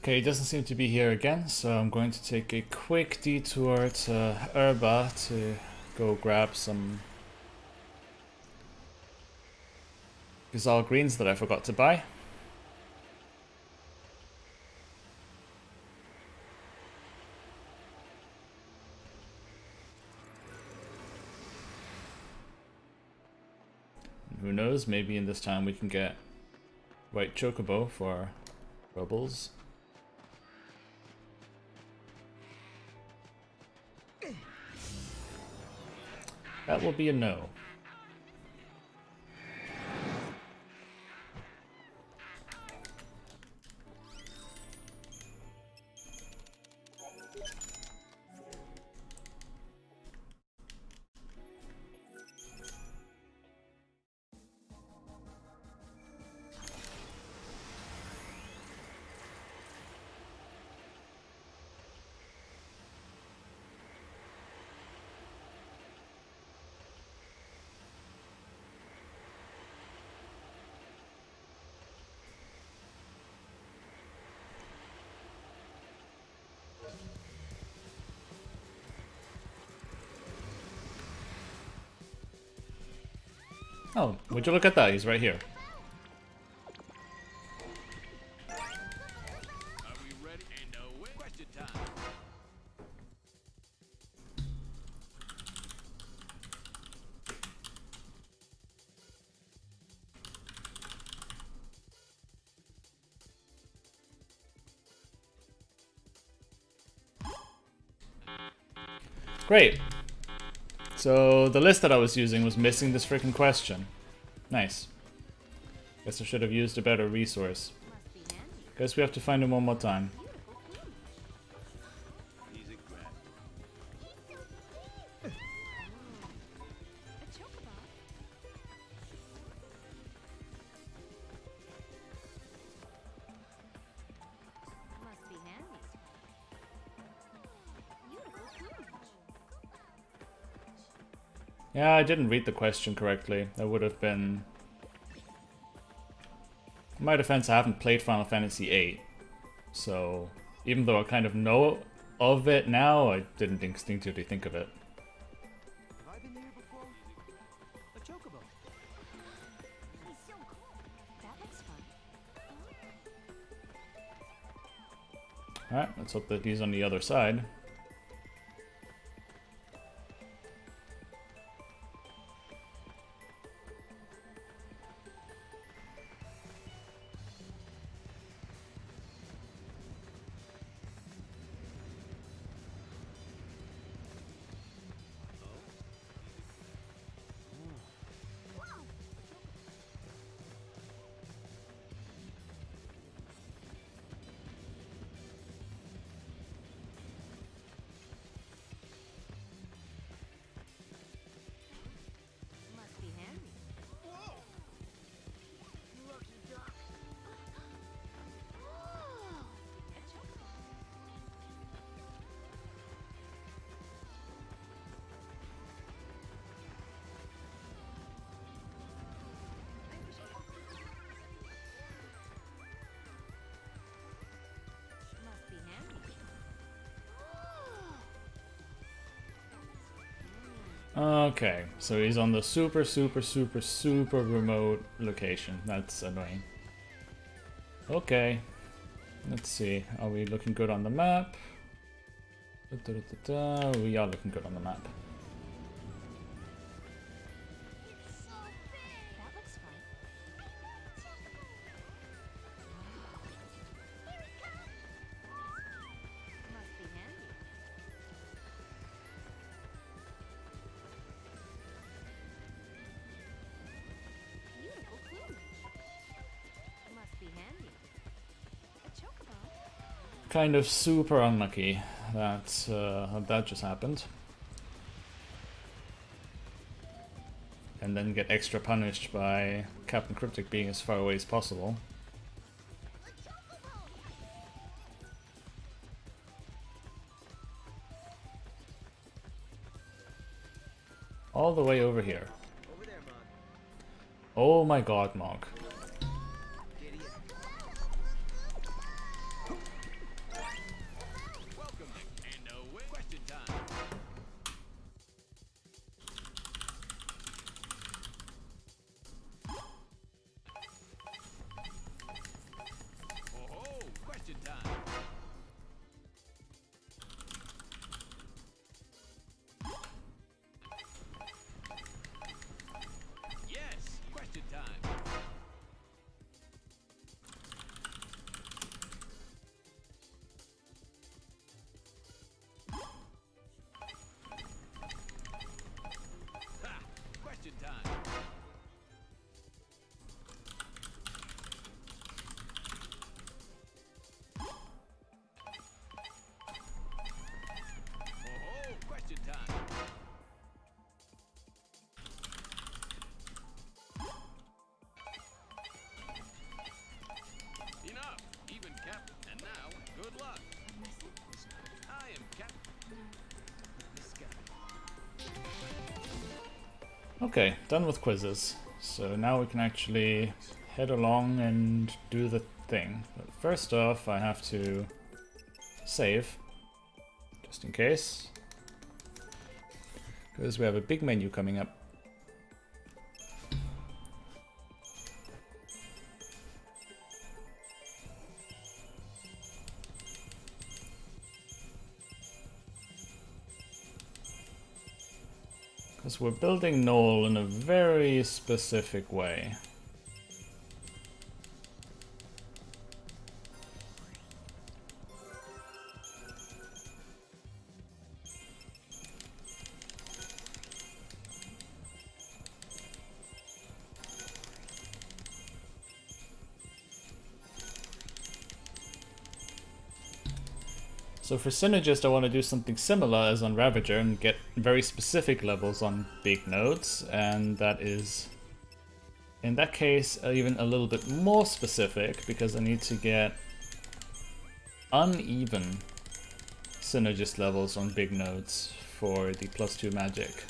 Speaker 1: Okay, he doesn't seem to be here again, so I'm going to take a quick detour to Erba to go grab some Gazal greens that I forgot to buy. Who knows, maybe in this time we can get White Chocobo for Bubbles. That will be a no. Oh, would you look at that? He's right here.
Speaker 8: Are we ready? And away. Question time.
Speaker 1: Great. So the list that I was using was missing this freaking question. Nice. Guess I should have used a better resource. Guess we have to find him one more time.
Speaker 8: Easy grab.
Speaker 2: Must be handy. Beautiful plumage.
Speaker 1: Yeah, I didn't read the question correctly. That would have been... In my defense, I haven't played Final Fantasy VIII. So, even though I kind of know of it now, I didn't instinctively think of it.
Speaker 5: Have I been here before? A chocobo.
Speaker 2: He's so cool. That looks fun.
Speaker 1: Alright, let's hope that he's on the other side.
Speaker 2: Must be handy.
Speaker 5: Lucky duck.
Speaker 2: A chocobo. Must be handy.
Speaker 1: Okay, so he's on the super remote location. That's annoying. Okay, let's see. Are we looking good on the map? We are looking good on the map.
Speaker 2: That looks fun. Must be handy. Beautiful plumage. Must be handy. A chocobo.
Speaker 1: Kind of super unlucky that that just happened. And then get extra punished by Captain Cryptic being as far away as possible. All the way over here.
Speaker 5: Over there, Mog.
Speaker 1: Oh my god, Mog.
Speaker 5: Idiot.
Speaker 1: Okay, done with quizzes. So now we can actually head along and do the thing. But first off, I have to save, just in case, because we have a big menu coming up. Because we're building Knoll in a very specific way. So for Synergist, I want to do something similar as on Ravager and get very specific levels on big nodes, and that is, in that case, even a little bit more specific, because I need to get uneven Synergist levels on big nodes for the +2 magic.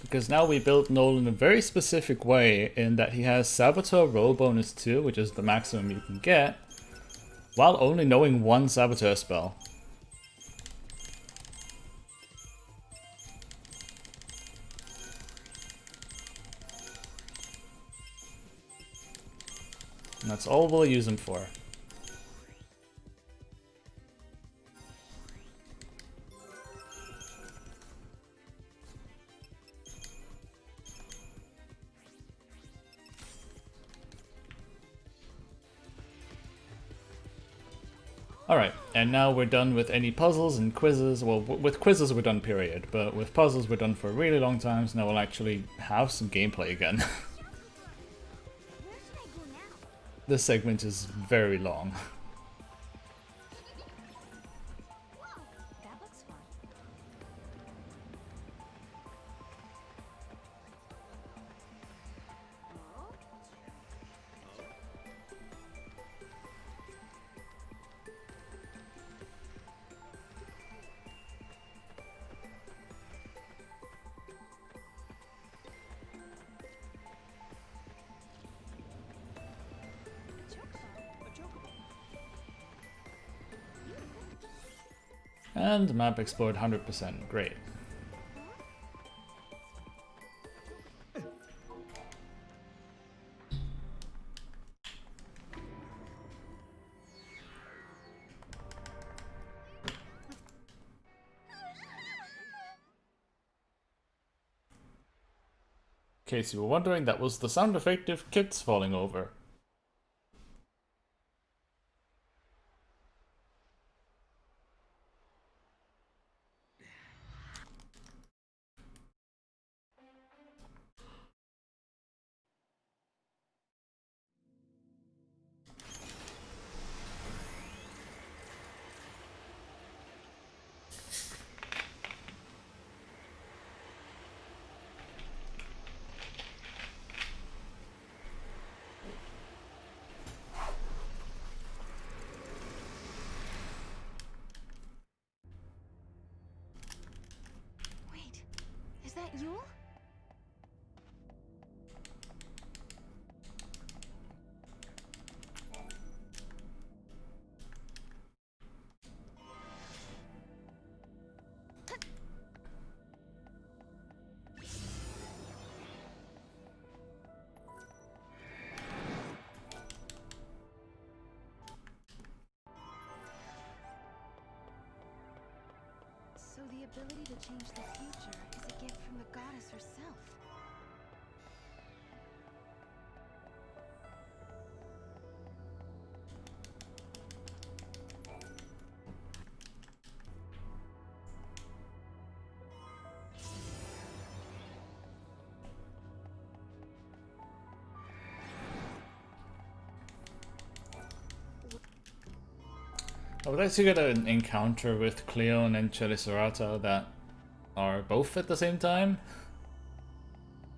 Speaker 1: Because now we built Knoll in a very specific way, in that he has Saboteur roll bonus 2, which is the maximum you can get, while only knowing one Saboteur spell. And that's all we'll use him for. Alright, and now we're done with any puzzles and quizzes. Well, with quizzes we're done, period. But with puzzles we're done for a really long time, so now we'll actually have some gameplay again. This segment is very long.
Speaker 2: That looks fun.
Speaker 1: And map explored 100%, great. In case you were wondering, that was the sound effect of kids falling over.
Speaker 2: Wait, is that Yule? So the ability to change the future is gift from the goddess herself.
Speaker 1: I would like to get an encounter with Cleon and Chelicerata that are both at the same time.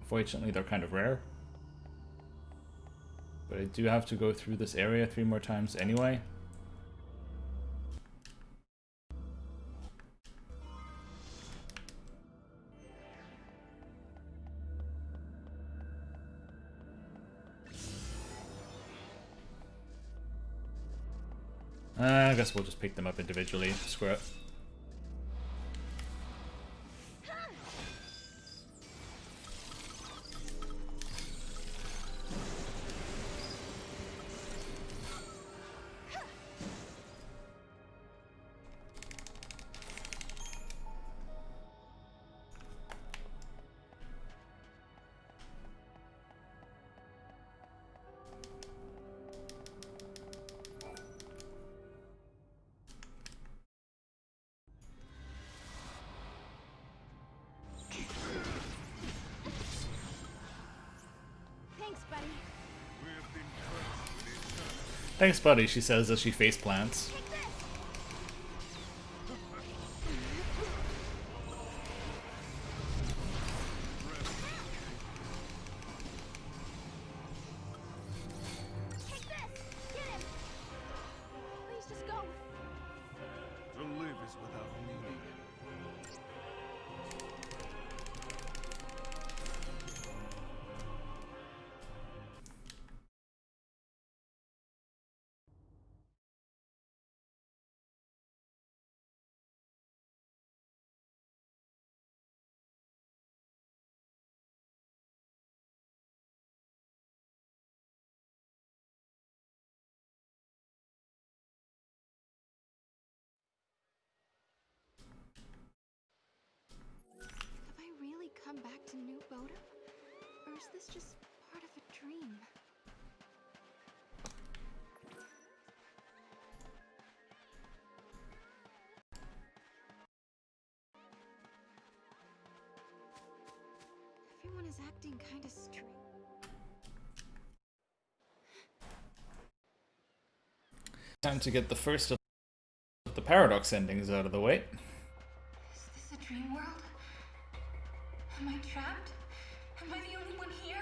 Speaker 1: Unfortunately, they're kind of rare. But I do have to go through this area 3 more times anyway. I guess we'll just pick them up individually. Screw it. Thanks, buddy, she says as she face plants.
Speaker 4: To live is without meaning.
Speaker 2: Have I really come back to New Bodom? Or is this just part of a dream? Everyone is acting kinda strange.
Speaker 1: Time to get the first of the paradox endings out of the way.
Speaker 11: Is this a dream world? Am I trapped? Am I the only one here?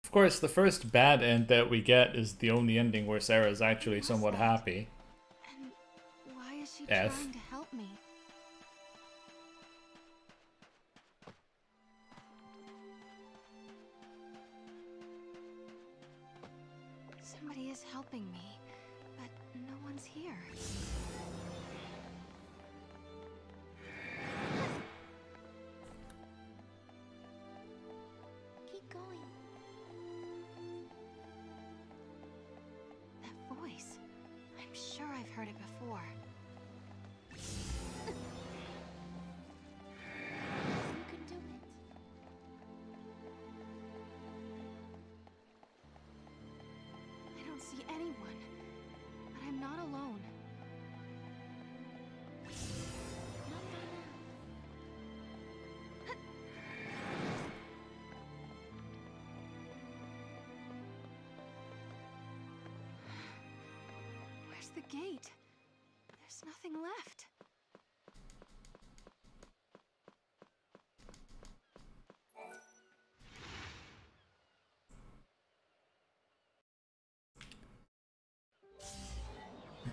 Speaker 1: Of course, the first bad end that we get is the only ending where Sarah's actually somewhat happy.
Speaker 2: And why is she
Speaker 1: F.
Speaker 2: trying to help me? Somebody is helping me, but no one's here. Keep going. That voice. I'm sure I've heard it before. You can do it. I don't see anyone, but I'm not alone. the gate? There's nothing left.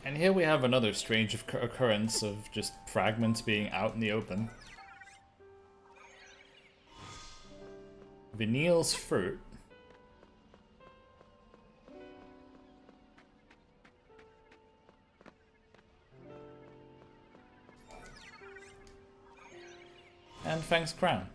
Speaker 1: And here we have another strange occurrence of just fragments being out in the open. Vanille's fruit. And Fang's crown.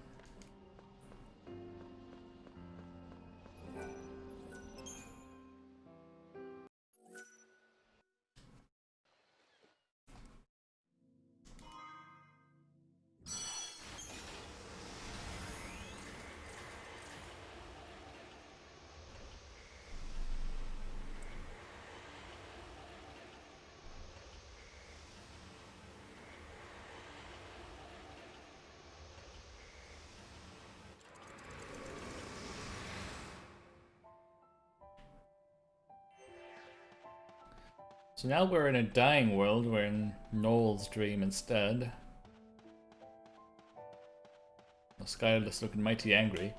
Speaker 1: So now we're in a dying world, we're in Noel's dream instead. Well, Skylar's looking mighty angry.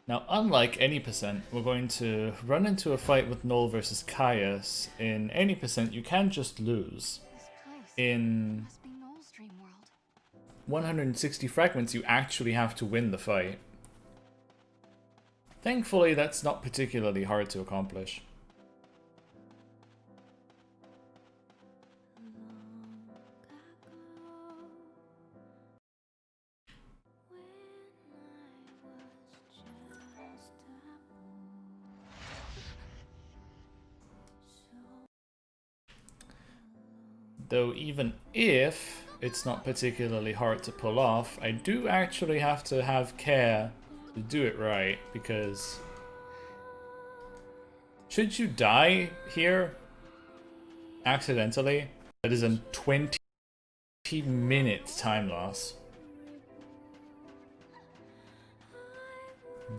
Speaker 1: Now, unlike any percent, we're going to run into a fight with Noel versus Caius. In any percent, you can just lose. In 160 fragments, you actually have to win the fight. Thankfully, that's not particularly hard to accomplish. Though even if it's not particularly hard to pull off, I do actually have to have care to do it right, because should you die here accidentally, that is a 20-minute time loss.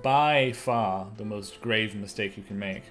Speaker 1: By far the most grave mistake you can make.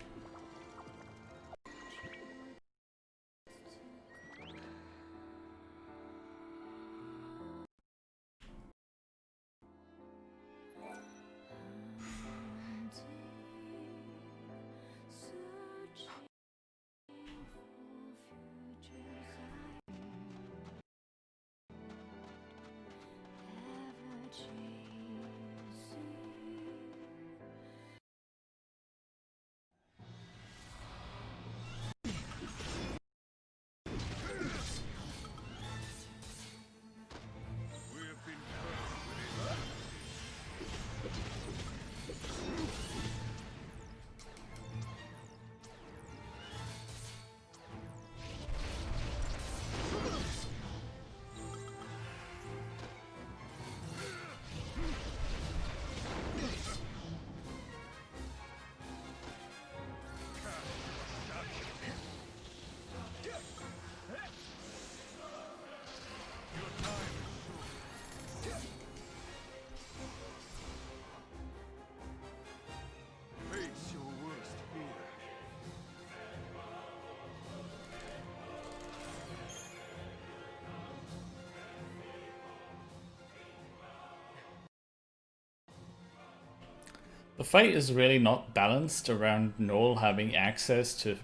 Speaker 1: The fight is really not balanced around Noel having access to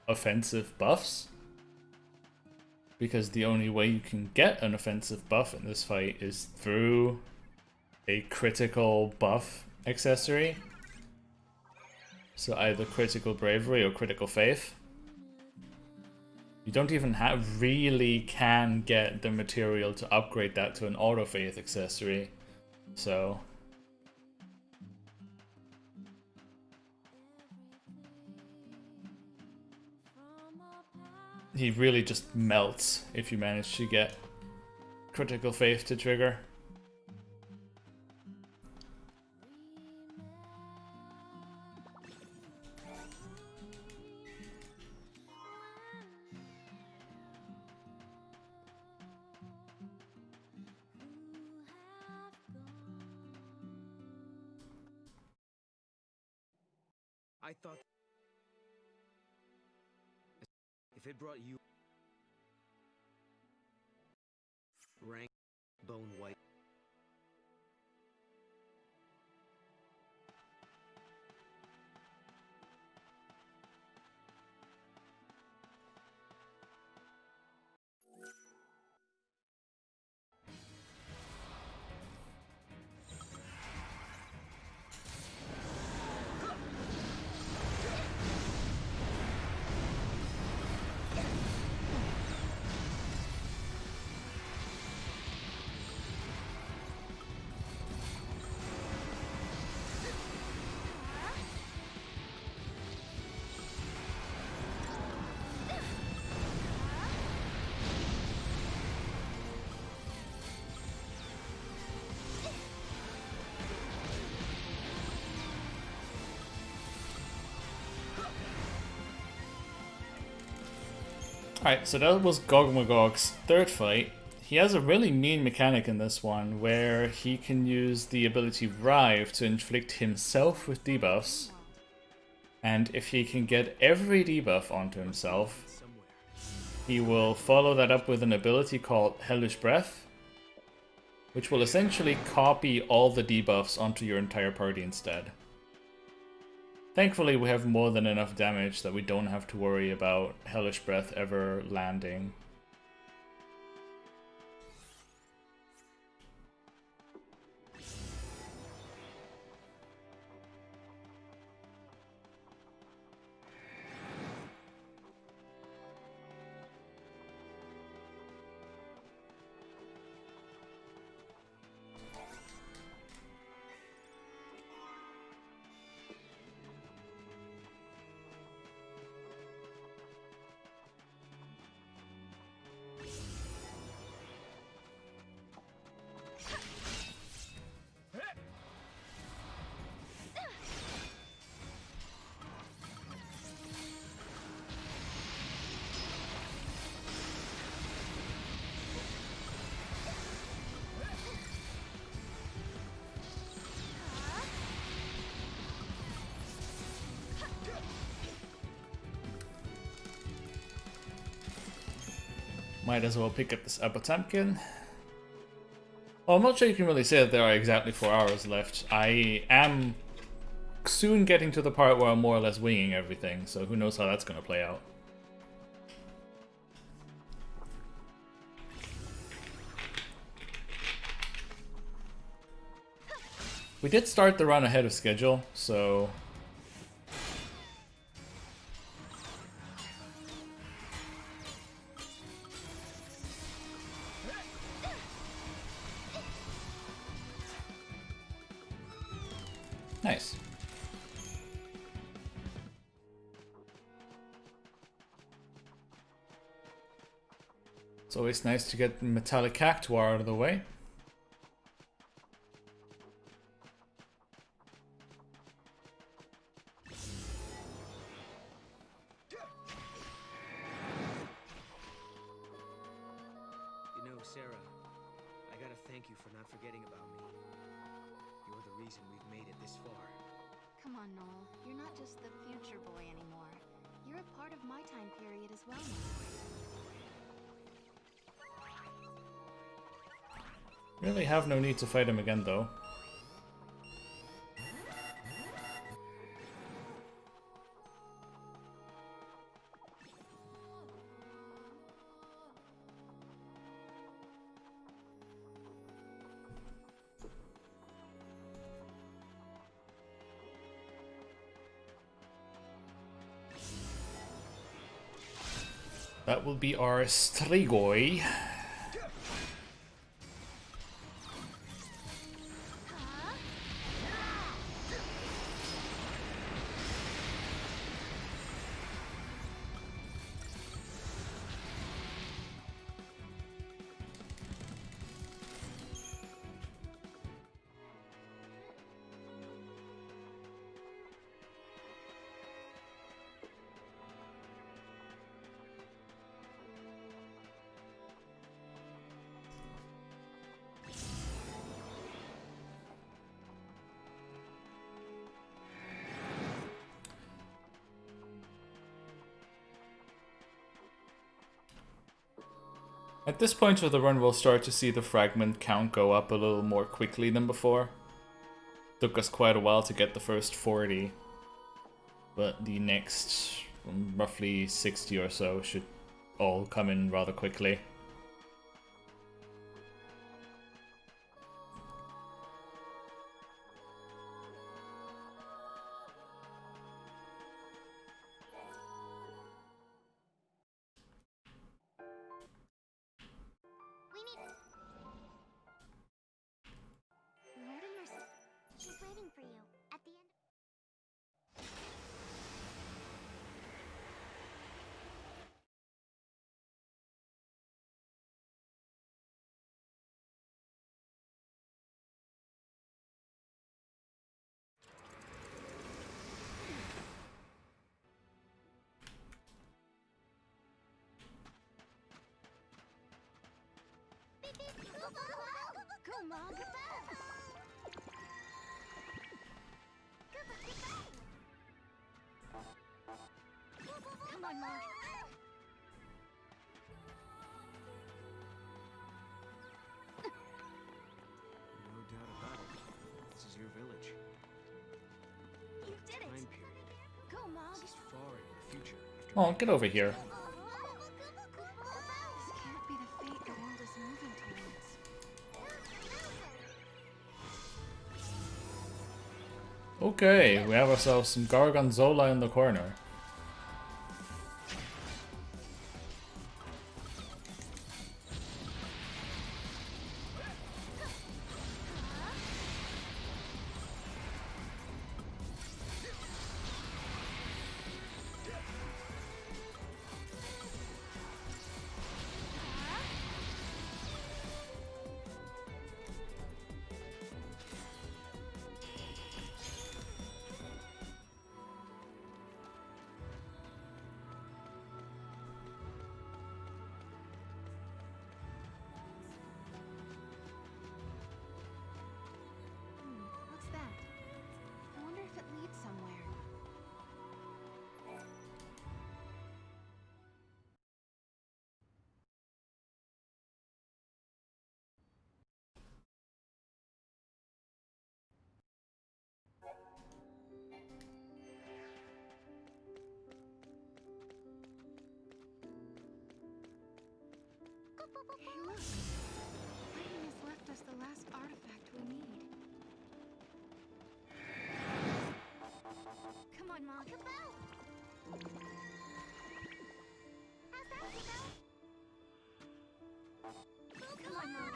Speaker 1: offensive buffs, because the only way you can get an offensive buff in this fight is through a critical buff accessory. So either critical bravery or critical faith. You don't even really can get the material to upgrade that to an auto faith accessory. So he really just melts if you manage to get critical faith to trigger.
Speaker 5: I thought if it brought you rank bone white.
Speaker 1: Alright, so that was Gog Magog's third fight. He has a really mean mechanic in this one, where he can use the ability Rive to inflict himself with debuffs. And if he can get every debuff onto himself, he will follow that up with an ability called Hellish Breath, which will essentially copy all the debuffs onto your entire party instead. Thankfully, we have more than enough damage that we don't have to worry about Hellish Breath ever landing. Might as well pick up this Apotemkin. Well, I'm not sure you can really say that there are exactly 4 hours left. I am soon getting to the part where I'm more or less winging everything, so who knows how that's going to play out. We did start the run ahead of schedule, so... Nice. It's always nice to get Metallic Cactuar out of the way.
Speaker 5: You know, Sarah, I gotta thank you for not forgetting about me. You're the reason we've made it this far.
Speaker 2: Come on, Noel. You're not just the future boy anymore. You're a part of my time period as well now.
Speaker 1: Really have no need to fight him again, though. That will be our Strigoi. At this point of the run, we'll start to see the fragment count go up a little more quickly than before. Took us quite a while to get the first 40, but the next roughly 60 or so should all come in rather quickly.
Speaker 7: She's waiting for you at the end. Go, Mom! Come on, Mom!
Speaker 5: No doubt about it. This is your village.
Speaker 7: You did it!
Speaker 5: Time period.
Speaker 7: Go, Mom!
Speaker 5: This is far in the future.
Speaker 1: Oh, get over here.
Speaker 7: This can't be the fate the world is moving towards.
Speaker 1: Okay, we have ourselves some Gargonzola in the corner.
Speaker 2: What's that? I wonder if it leads somewhere. Hey, look! Lightning has left us the last artifact we need. Come on, Mom. How's that, Come on, Mom.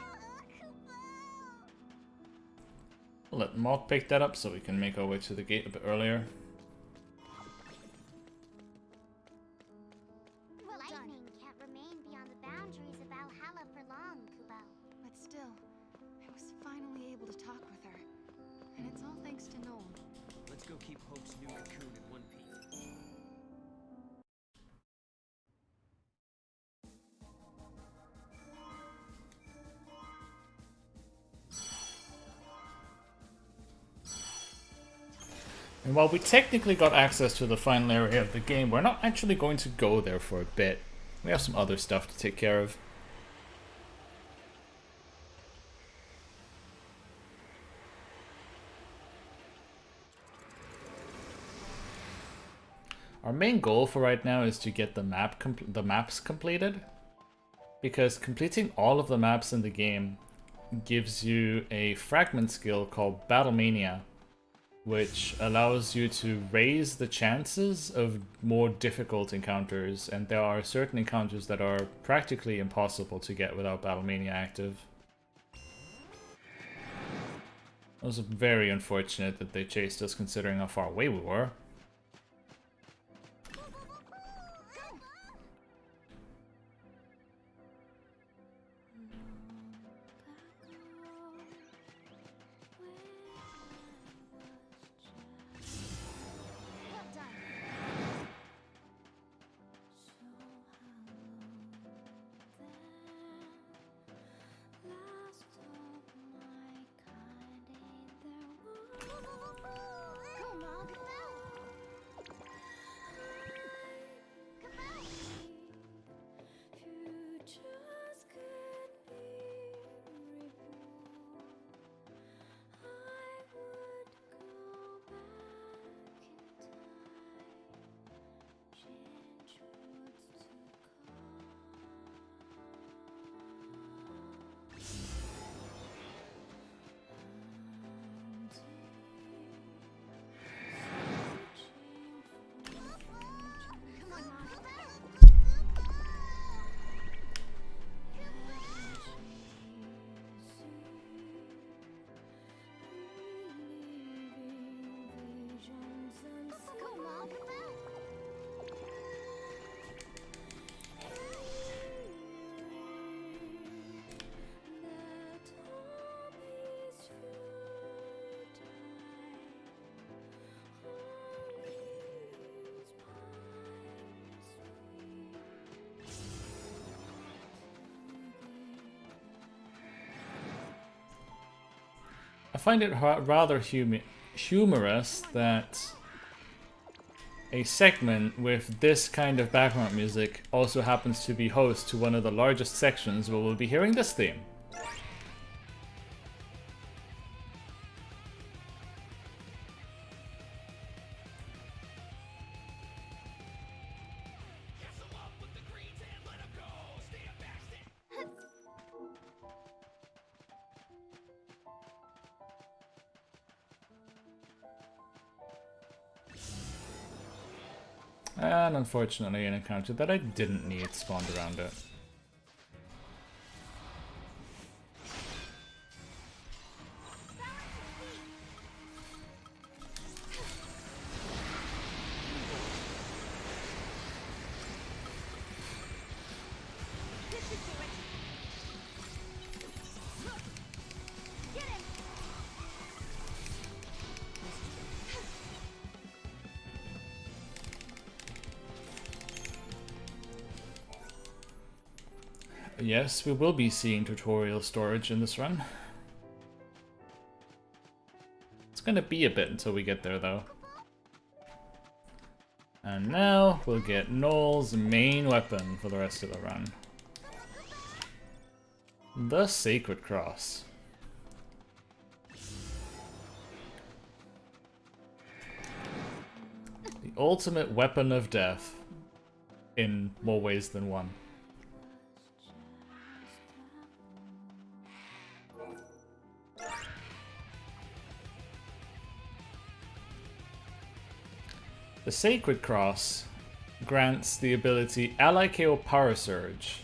Speaker 1: We'll let Mog pick that up so we can make our way to the gate a bit earlier.
Speaker 7: Lightning can't remain beyond the boundaries of Valhalla for long, Kubo.
Speaker 2: But still, I was finally able to talk with her. And it's all thanks to Noel.
Speaker 3: Let's go keep Hope's new cocoon in one piece.
Speaker 1: And while we technically got access to the final area of the game, we're not actually going to go there for a bit. We have some other stuff to take care of. Our main goal for right now is to get the maps completed, because completing all of the maps in the game gives you a fragment skill called Battlemania, which allows you to raise the chances of more difficult encounters, and there are certain encounters that are practically impossible to get without Battlemania active. It was very unfortunate that they chased us considering how far away we were. I find it rather humorous that a segment with this kind of background music also happens to be host to one of the largest sections where we'll be hearing this theme. And unfortunately an encounter that I didn't need spawned around it. Yes, we will be seeing tutorial storage in this run. It's gonna be a bit until we get there though. And now we'll get Noel's main weapon for the rest of the run. The Sacred Cross. The ultimate weapon of death in more ways than one. The Sacred Cross grants the ability Ally KO Power Surge,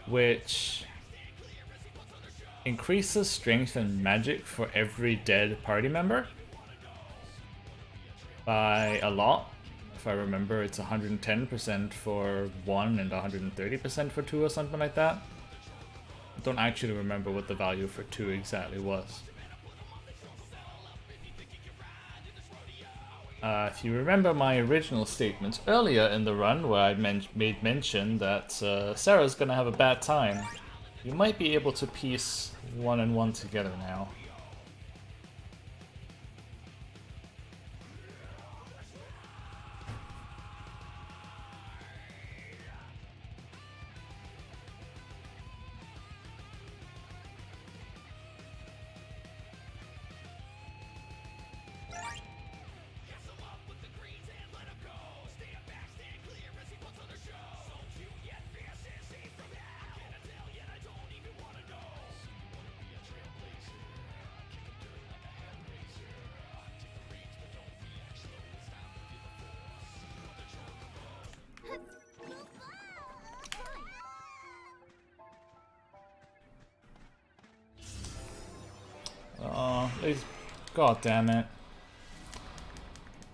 Speaker 1: which increases strength and magic for every dead party member by a lot. If I remember, it's 110% for 1 and 130% for 2 or something like that. I don't actually remember what the value for 2 exactly was. If you remember my original statements earlier in the run where I made mention that Sarah's gonna have a bad time, you might be able to piece 1 and 1 together now. God damn it.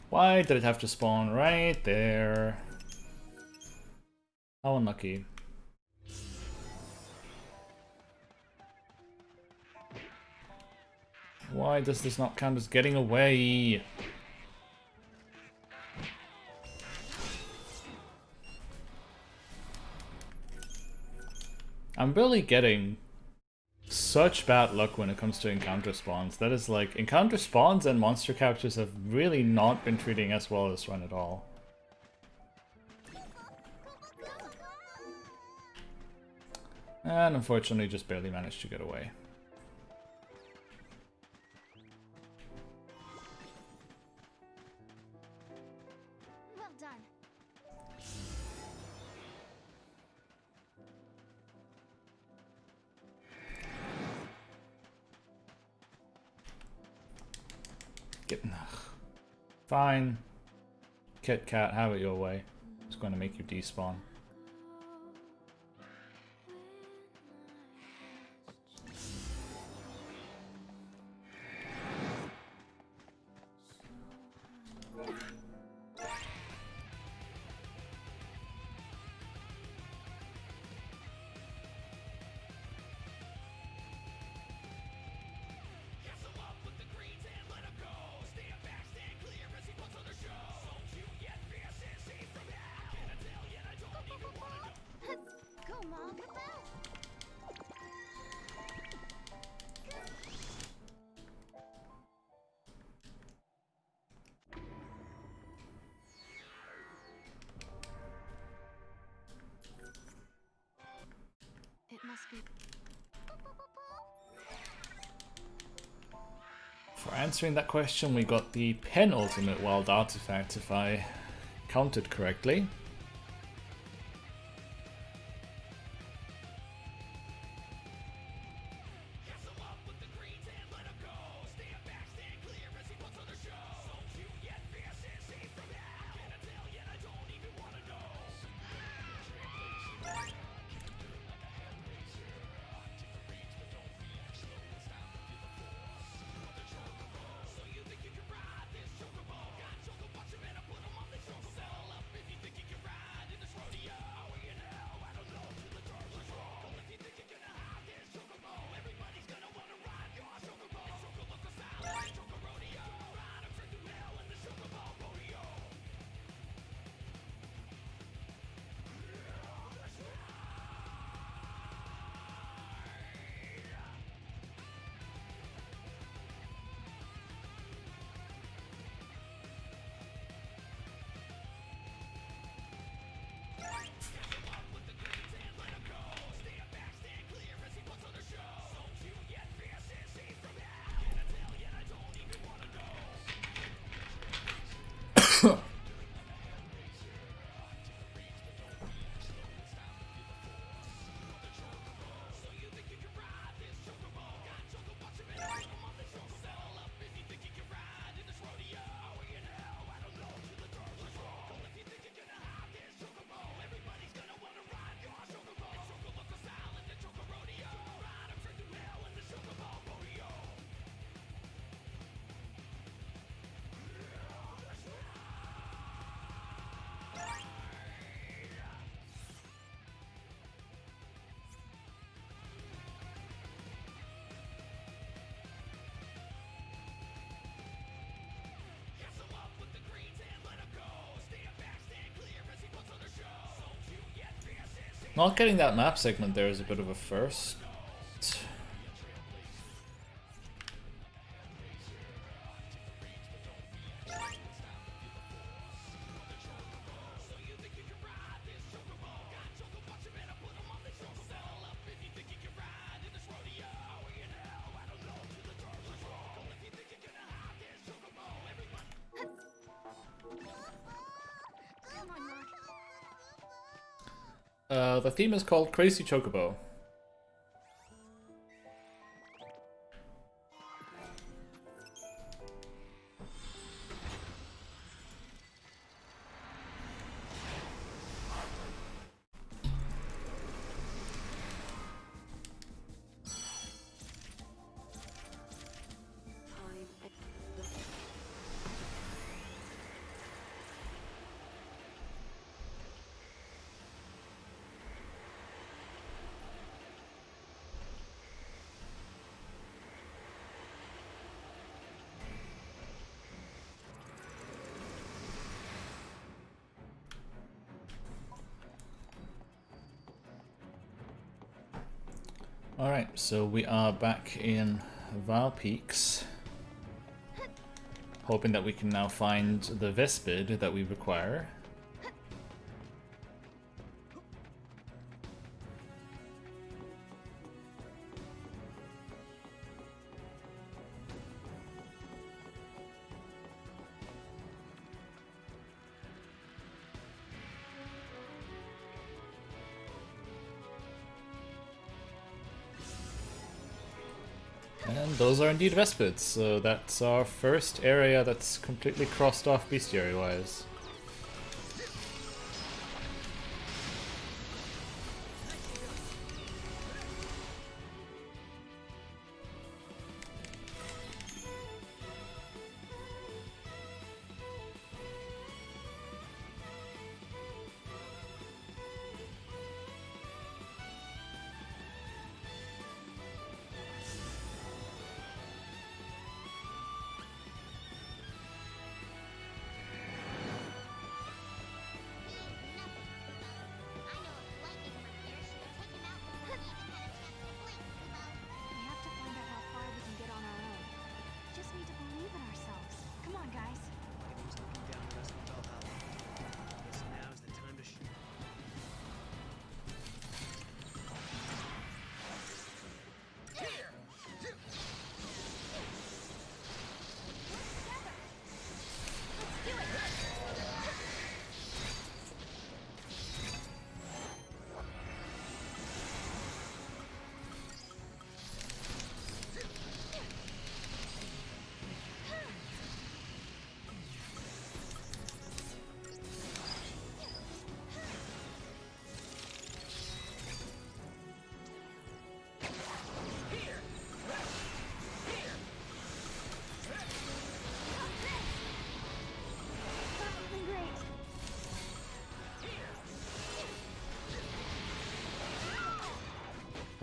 Speaker 1: Why did it have to spawn right there? How unlucky. Why does this not count as getting away? I'm really getting such bad luck when it comes to encounter spawns. That is like, encounter spawns and monster captures have really not been treating us well this run at all. And unfortunately just barely managed to get away.
Speaker 2: Well done.
Speaker 1: Fine. Kit Kat, have it your way. It's going to make you despawn. For answering that question, we got the penultimate wild artifact, if I counted correctly. Not getting that map segment there is a bit of a first. The theme is called Crazy Chocobo. Alright, so we are back in Val Peaks, hoping that we can now find the Vespid that we require. And those are indeed Vespids, so that's our first area that's completely crossed off bestiary-wise.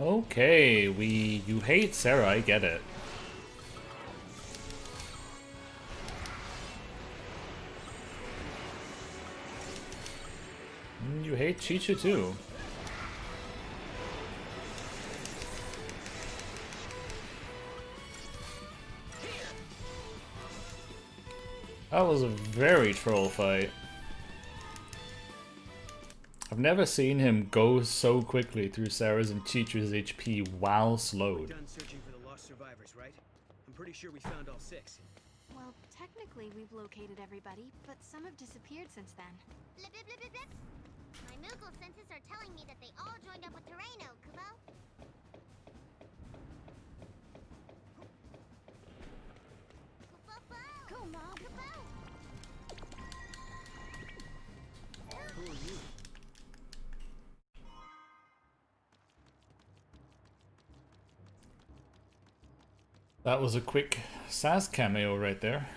Speaker 1: Okay, you hate Sarah, I get it. You hate Chicha too. That was a very troll fight. I've never seen him go so quickly through Sarah's and Chicha's HP while slowed.
Speaker 5: Done searching for the lost survivors, right? I'm pretty sure we found all 6.
Speaker 2: Well, technically we've located everybody, but some have disappeared since then.
Speaker 7: Blip, blip, blip, blip, blip. My Moogle senses are telling me that they all joined up with Terreno, Kubo. Go, Mom.
Speaker 5: Who are you?
Speaker 1: That was a quick Saz cameo right there.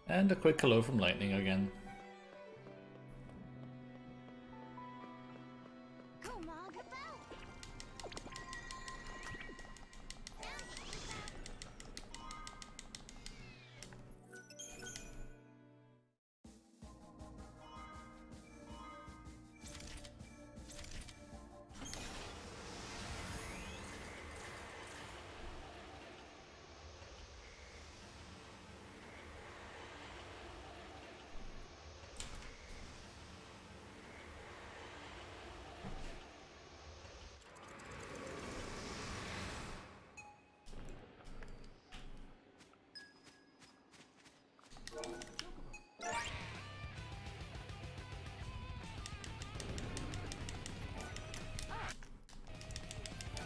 Speaker 1: And a quick hello from Lightning again.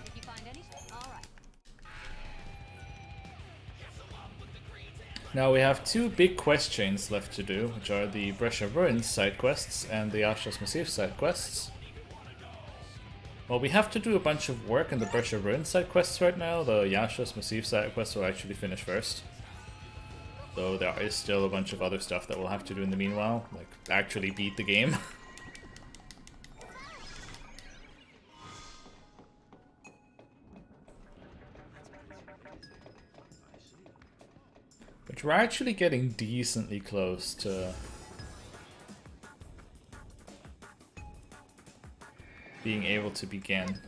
Speaker 10: Did you find any? All right.
Speaker 1: Now we have 2 big quest chains left to do, which are the Brescia Ruins side quests and the Ashras Massif side quests. Well, we have to do a bunch of work in the Brescia Ruins side quests right now. The Yashas Massif side quests will actually finish first. So there is still a bunch of other stuff that we'll have to do in the meanwhile, like actually beat the game. But we're actually getting decently close to being able to begin.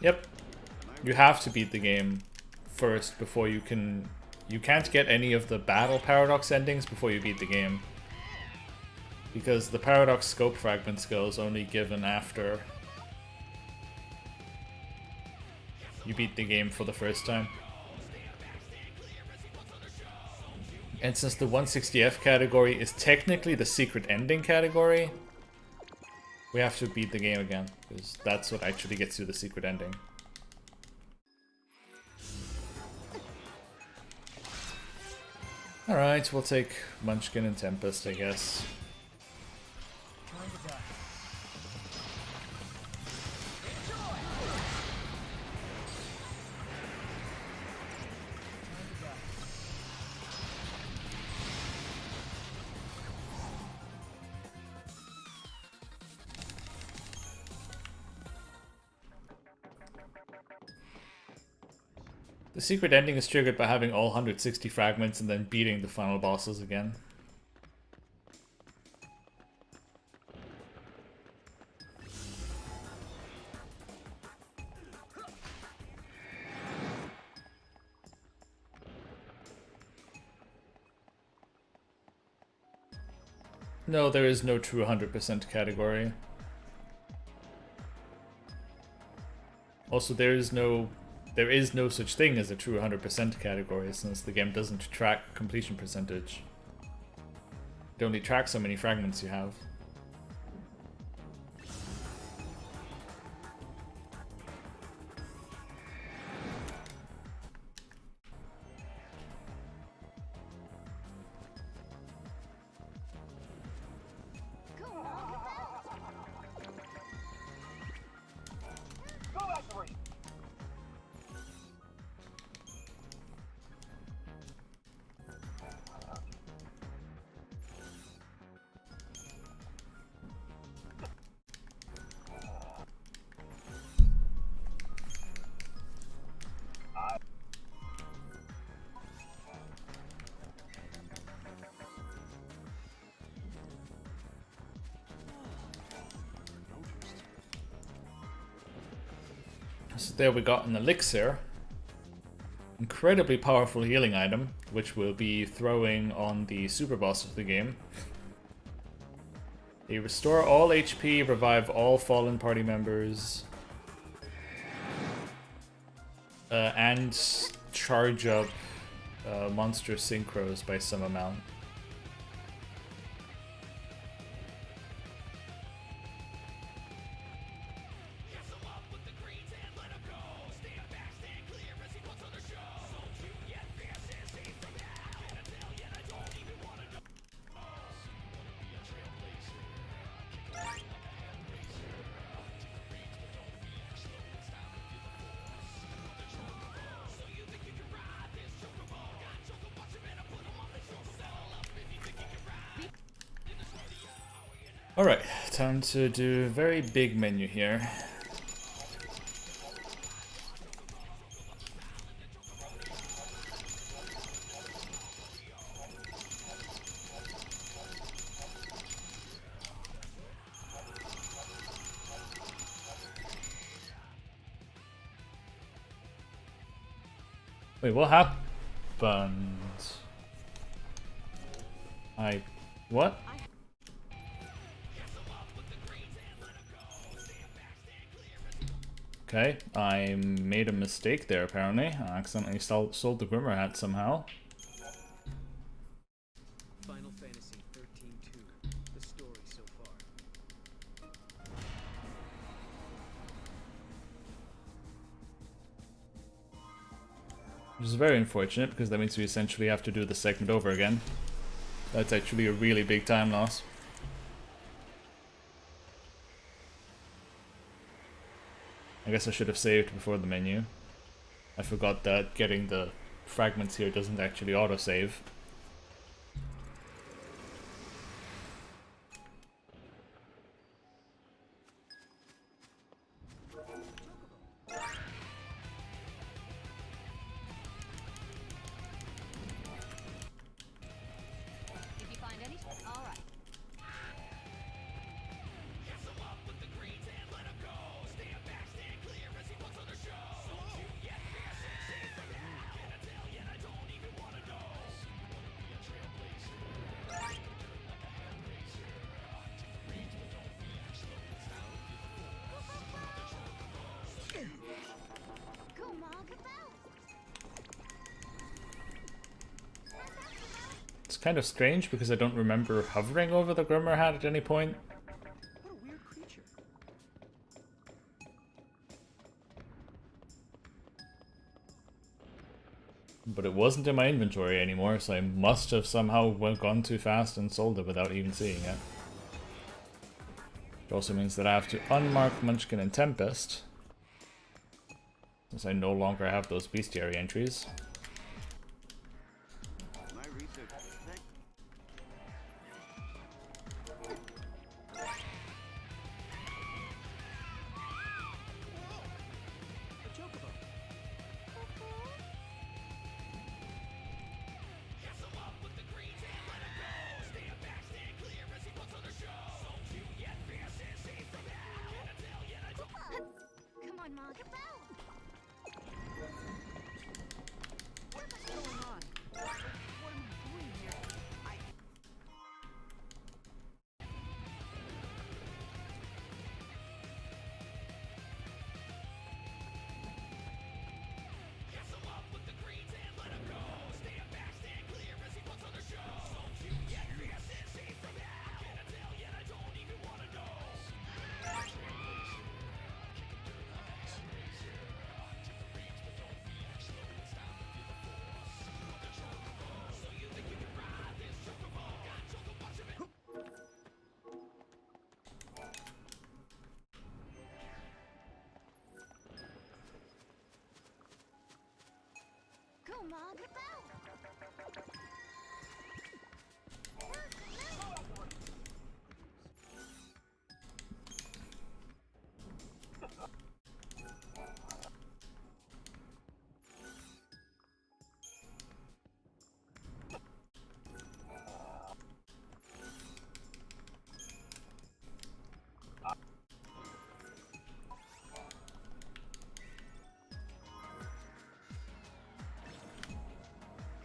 Speaker 1: Yep. You have to beat the game first before you can... You can't get any of the battle paradox endings before you beat the game. Because the paradox scope fragment skill is only given after you beat the game for the first time. And since the 160F category is technically the secret ending category, we have to beat the game again, because that's what actually gets you the secret ending. Alright, we'll take Munchkin and Tempest, I guess. The secret ending is triggered by having all 160 fragments and then beating the final bosses again. No, there is no true 100% category. Also, there is no such thing as a true 100% category, since the game doesn't track completion percentage. It only tracks how many fragments you have. So there we got an elixir. Incredibly powerful healing item, which we'll be throwing on the super boss of the game. They restore all HP, revive all fallen party members, and charge up monster synchros by some amount. Alright, time to do a very big menu here. Wait, what happened? What? Okay, I made a mistake there apparently. I accidentally sold the Grimmer hat somehow.
Speaker 5: Final Fantasy 13-2, the story so far.
Speaker 1: Which is very unfortunate because that means we essentially have to do the segment over again. That's actually a really big time loss. I guess I should have saved before the menu. I forgot that getting the fragments here doesn't actually autosave. It's kind of strange because I don't remember hovering over the Grimmer hat at any point.
Speaker 5: What a weird creature.
Speaker 1: But it wasn't in my inventory anymore, so I must have somehow gone too fast and sold it without even seeing it. It also means that I have to unmark Munchkin and Tempest, since I no longer have those bestiary entries.
Speaker 10: What's going on? What am I doing here?
Speaker 2: Come on,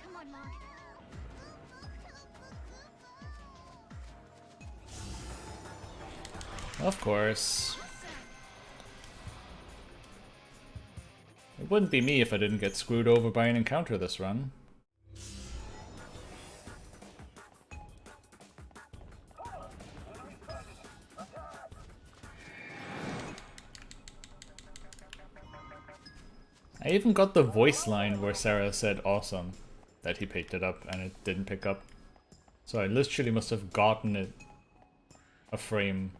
Speaker 2: come on, Mom.
Speaker 1: Of course. It wouldn't be me if I didn't get screwed over by an encounter this run. I even got the voice line where Sarah said awesome that he picked it up and it didn't pick up. So I literally must have gotten it a frame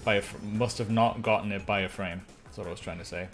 Speaker 1: by a must have not gotten it by a frame. That's what I was trying to say.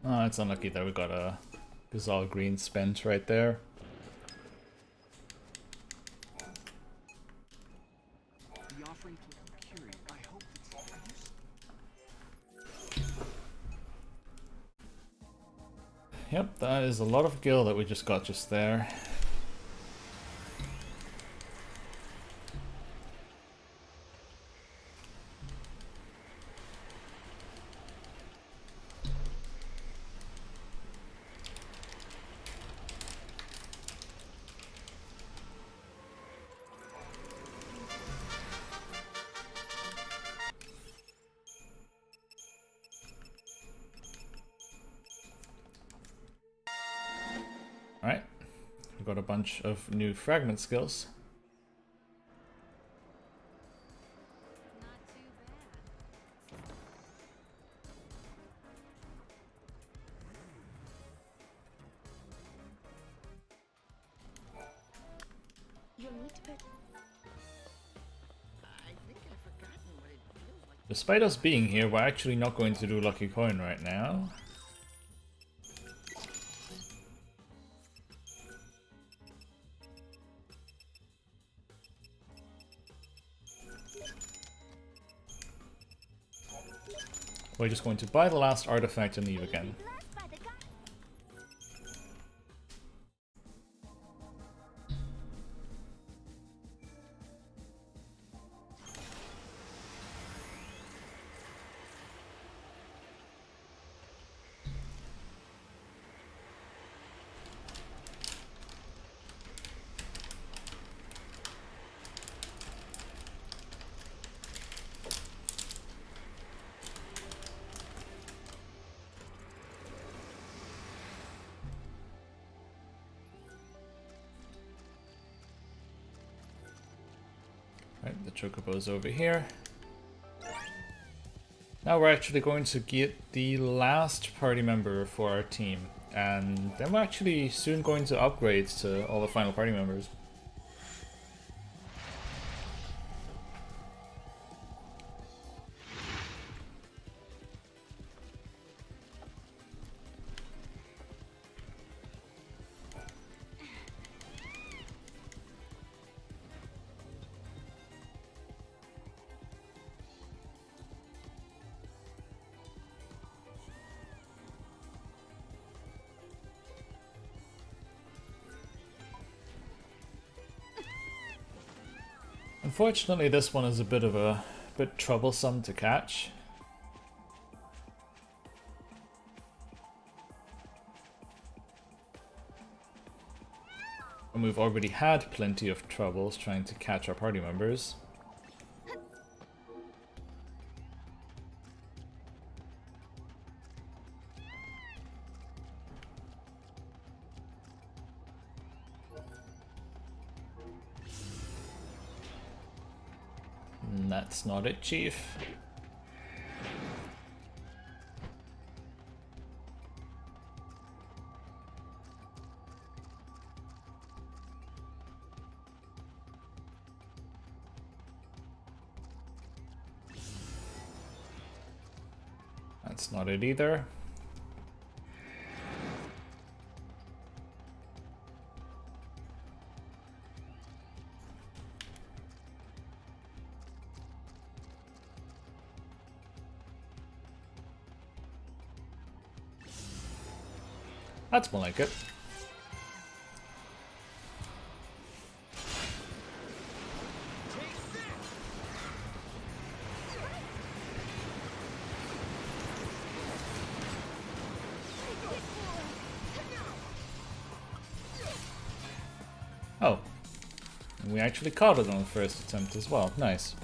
Speaker 1: Oh, it's unlucky that we got a Gazal green spent right there.
Speaker 5: The offering to Curie. I hope it's
Speaker 1: Yep, that is a lot of gil that we just got just there. got a bunch of new fragment skills.
Speaker 2: You'll need to put.
Speaker 1: Despite us being here, we're actually not going to do Lucky Coin right now. We're just going to buy the last artifact and leave again. Right, the chocobo's over here. Now we're actually going to get the last party member for our team, and then we're actually soon going to upgrade to all the final party members. Unfortunately, this one is a bit troublesome to catch. And we've already had plenty of troubles trying to catch our party members. That's not it, Chief. That's not it either. That's more like it. Oh. And we actually caught it on the first attempt as well. Nice.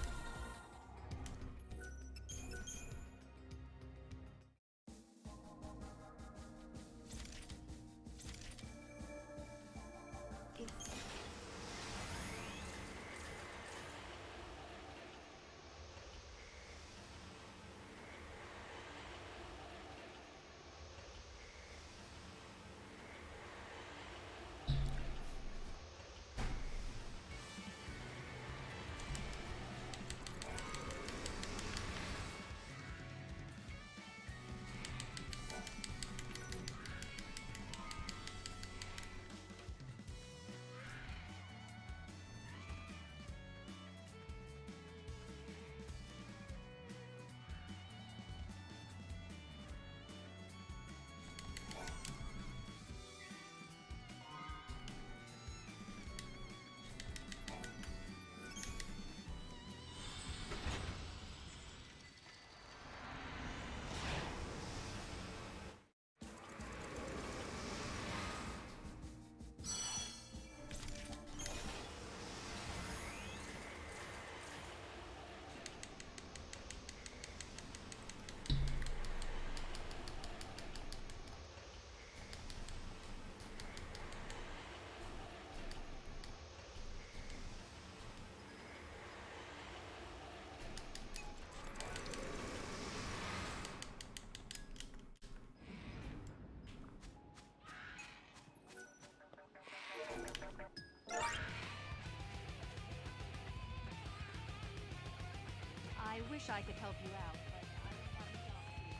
Speaker 10: wish I could help you out, but I don't have a job for you.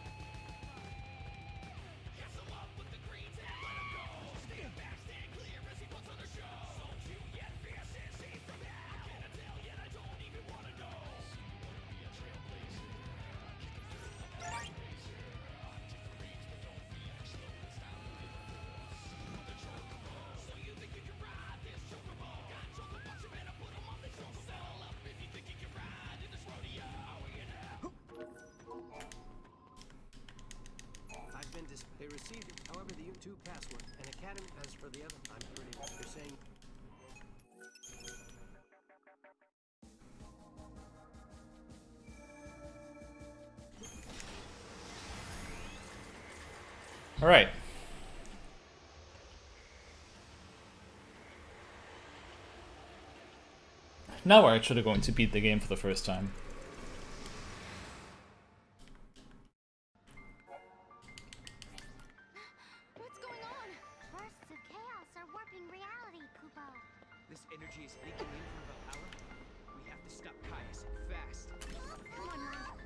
Speaker 5: I've been they received it. However, the U2 password and Academy. As for the other, I'm pretty. They're saying.
Speaker 1: All right. Now we're actually going to beat the game for the first time.
Speaker 7: What's going on? Bursts of chaos are warping reality, Kupo.
Speaker 5: This energy is leaking in from Valhalla. We have to stop Caius fast.
Speaker 7: Come on, Mom.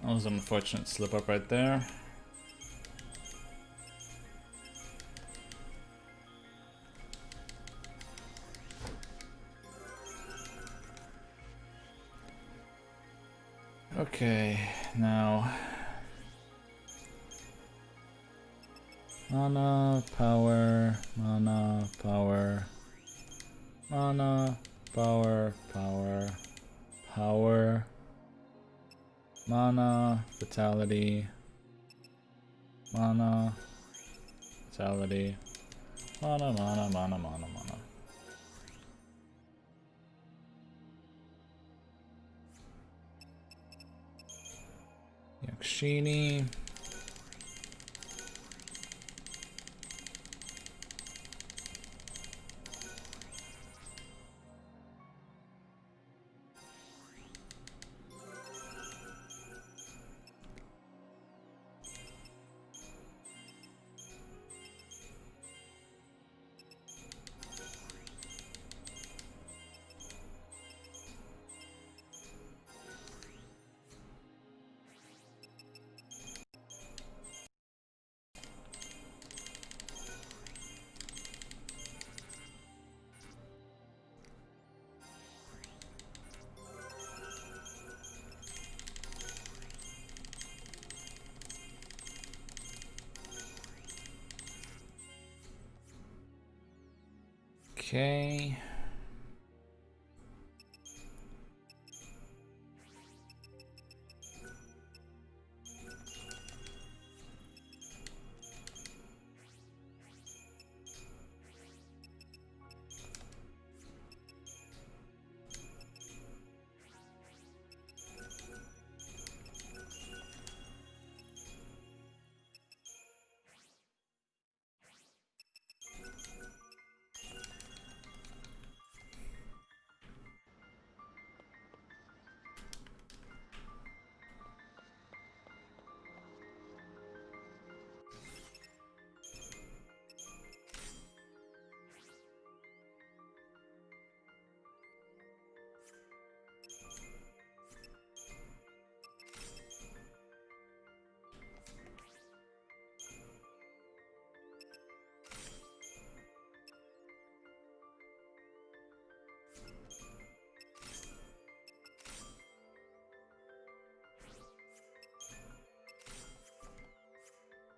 Speaker 1: That was an unfortunate slip up right there. Okay, now mana, power, mana, power, mana, power, power, power, mana, vitality, mana, vitality, mana, mana, mana, mana, mana. Yakshini. Okay.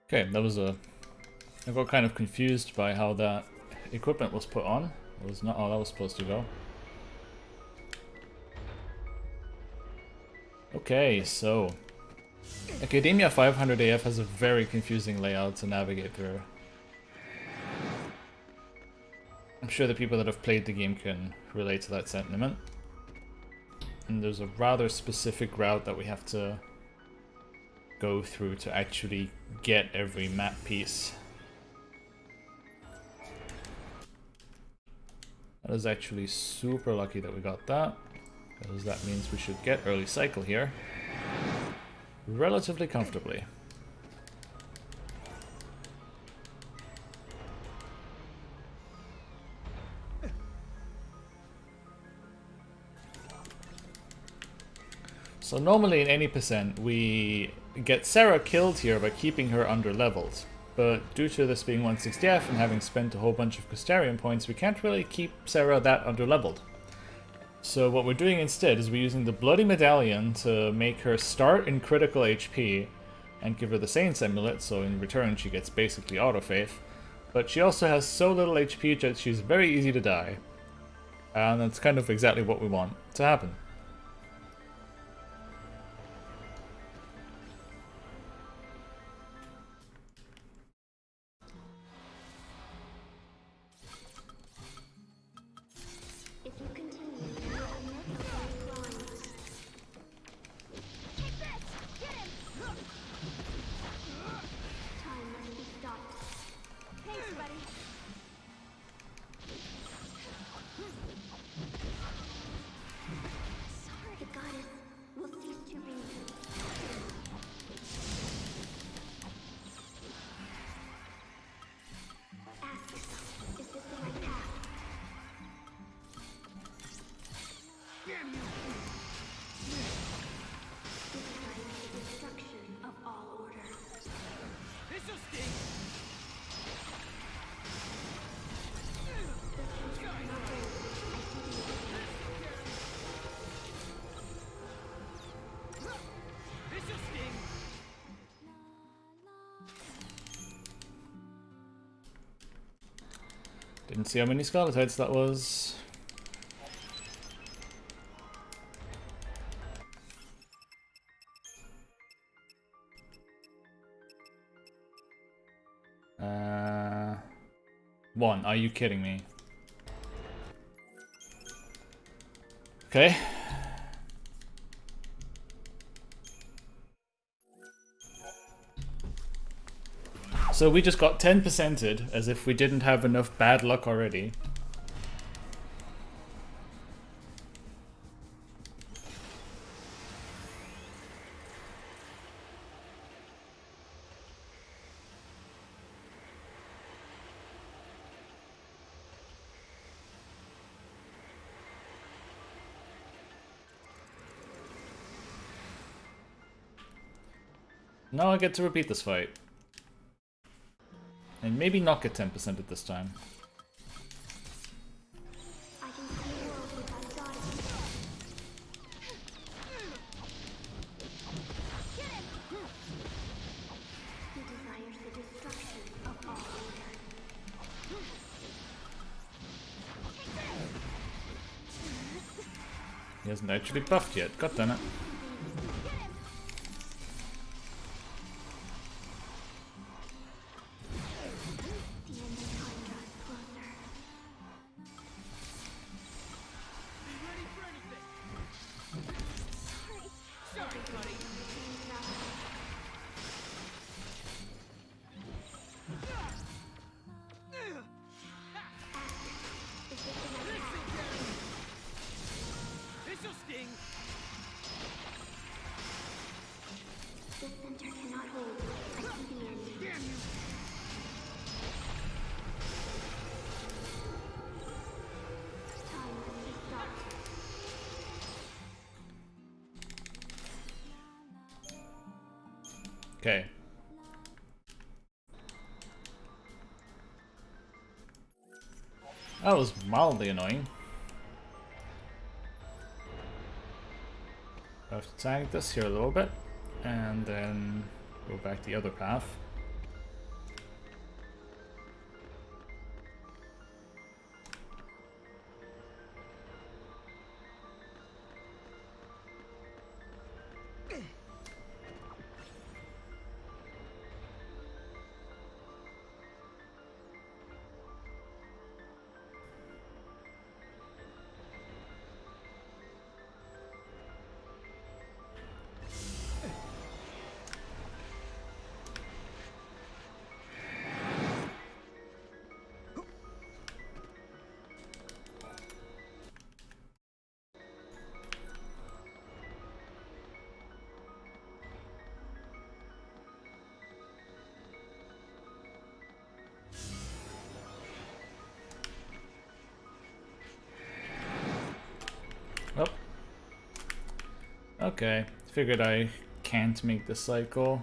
Speaker 1: Okay, that was a... I got kind of confused by how that equipment was put on. It was not how that was supposed to go. Okay, so... Academia 500 AF has a very confusing layout to navigate through. I'm sure the people that have played the game can relate to that sentiment. And there's a rather specific route that we have to go through to actually get every map piece. That is actually super lucky that we got that, because that means we should get early cycle here relatively comfortably. So normally in any percent we get Sarah killed here by keeping her under leveled, but due to this being 160F and having spent a whole bunch of Custarian points, we can't really keep Sarah that under leveled. So what we're doing instead is we're using the Bloody Medallion to make her start in critical HP and give her the Saint's Amulet, so in return she gets basically auto faith. But she also has so little HP that she's very easy to die. And that's kind of exactly what we want to happen. Didn't see how many Scarlet Heads that was. One. Are you kidding me? Okay. So we just got 10%ed, as if we didn't have enough bad luck already. Now I get to repeat this fight. And maybe not get 10% at this time. He hasn't actually buffed yet. God damn it.
Speaker 7: This center cannot hold. I see the end. Damn you! Time to start.
Speaker 1: Okay. That was mildly annoying. I have to tag this here a little bit, and then go back the other path. Oh. Okay. Figured I can't make the cycle.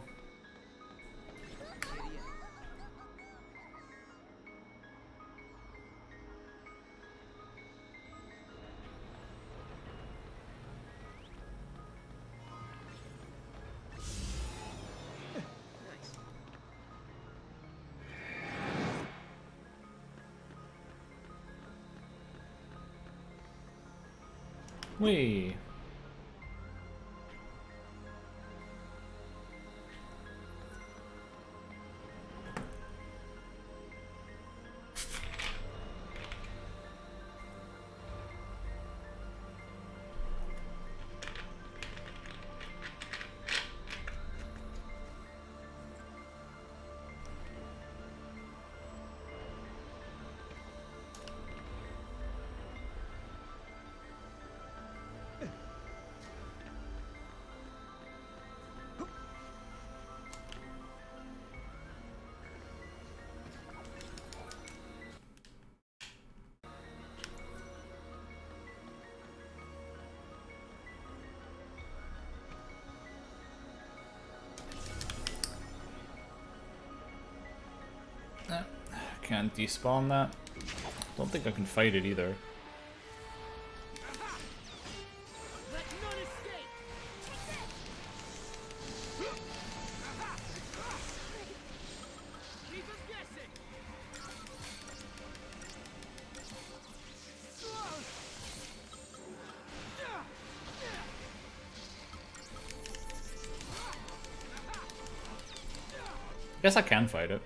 Speaker 1: Whee! Can't despawn that. Don't think I can fight it either. Guess I can fight it.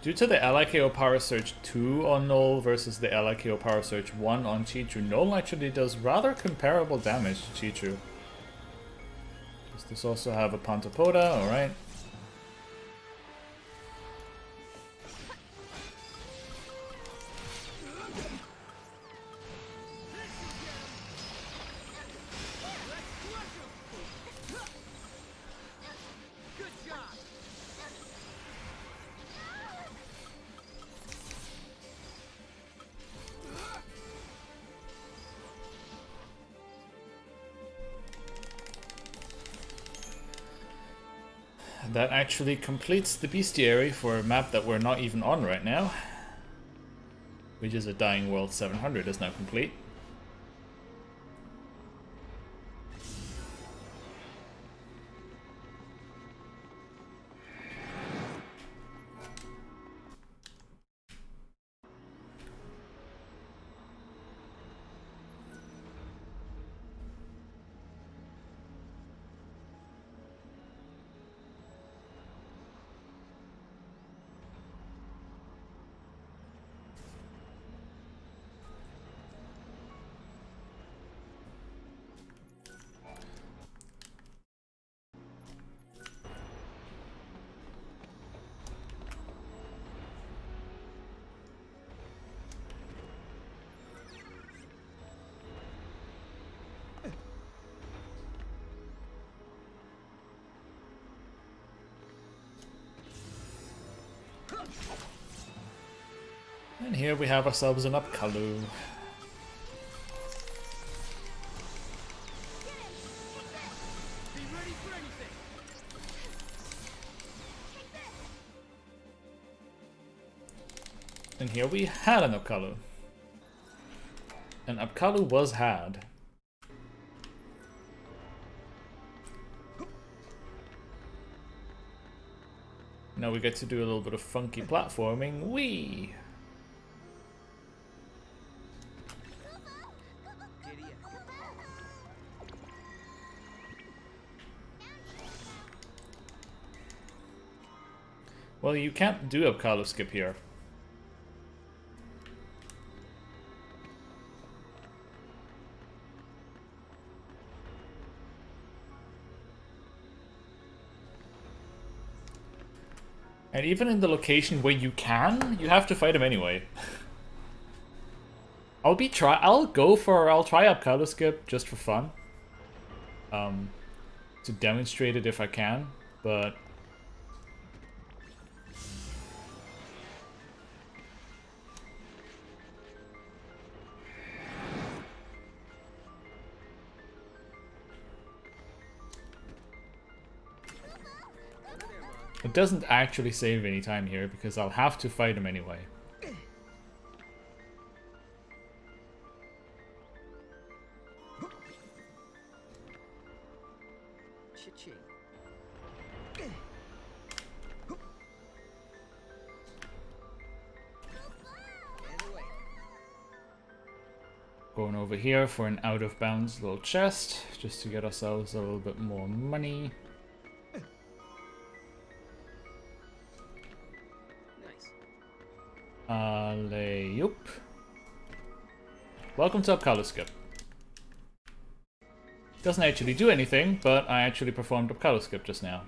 Speaker 1: Due to the ally KO Power Surge 2 on Null versus the ally KO Power Surge 1 on Chichu, Null actually does rather comparable damage to Chichu. Does this also have a Pantopoda? Alright. that actually completes the bestiary for a map that we're not even on right now, which is a Dying World 700 is now complete. And here we have ourselves an Upkalu. And here we had an Upkalu. An Upkalu was had. Now we get to do a little bit of funky platforming. Whee! Well, you can't do a Upkalu skip here. And even in the location where you can, you have to fight him anyway. I'll try Upkalu skip just for fun. To demonstrate it if I can, but it doesn't actually save any time here because I'll have to fight him anyway. Going over here for an out of bounds little chest just to get ourselves a little bit more money. Alley-oop. Welcome to Upkalu skip. Doesn't actually do anything, but I actually performed Upkalu skip just now.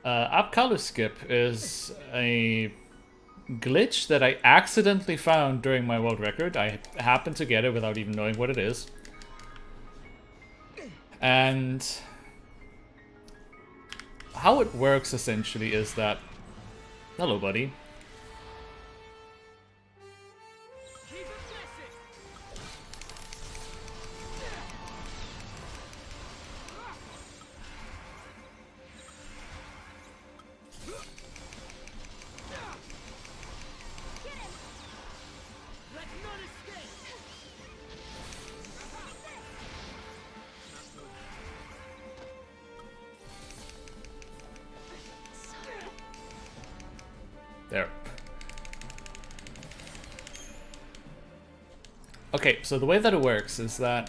Speaker 1: Upkalu skip is a glitch that I accidentally found during my world record. I happened to get it without even knowing what it is. And how it works essentially is that... Hello, buddy. There. Okay, so the way that it works is that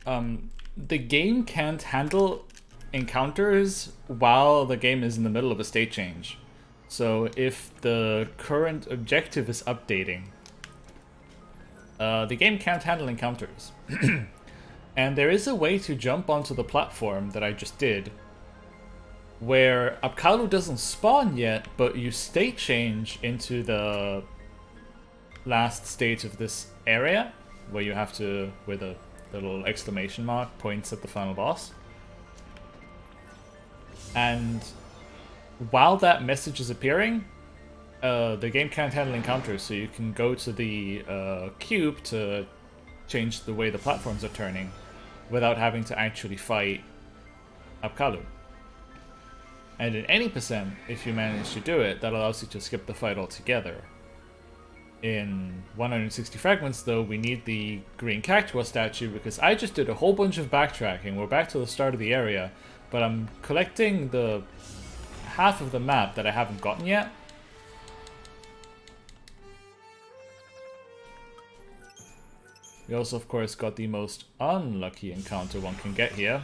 Speaker 1: the game can't handle encounters while the game is in the middle of a state change. So if the current objective is updating, the game can't handle encounters. And there is a way to jump onto the platform that I just did, where Upkalu doesn't spawn yet, but you state change into the last stage of this area, where you have to, where the little exclamation mark points at the final boss. And while that message is appearing, the game can't handle encounters, so you can go to the cube to change the way the platforms are turning without having to actually fight Upkalu. And in any percent, if you manage to do it, that allows you to skip the fight altogether. In 160 fragments, though, we need the green cactus statue because I just did a whole bunch of backtracking. We're back to the start of the area, but I'm collecting the half of the map that I haven't gotten yet. We also, of course, got the most unlucky encounter one can get here.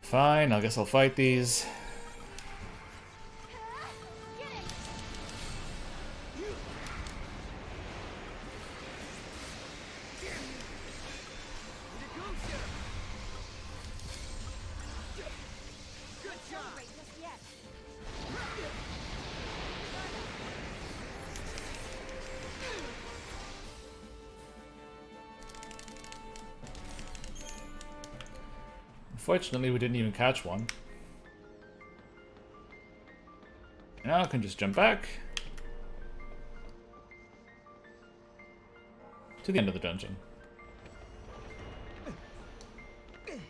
Speaker 1: Fine, I guess I'll fight these. Unfortunately, we didn't even catch one. Now I can just jump back to the end of the dungeon. And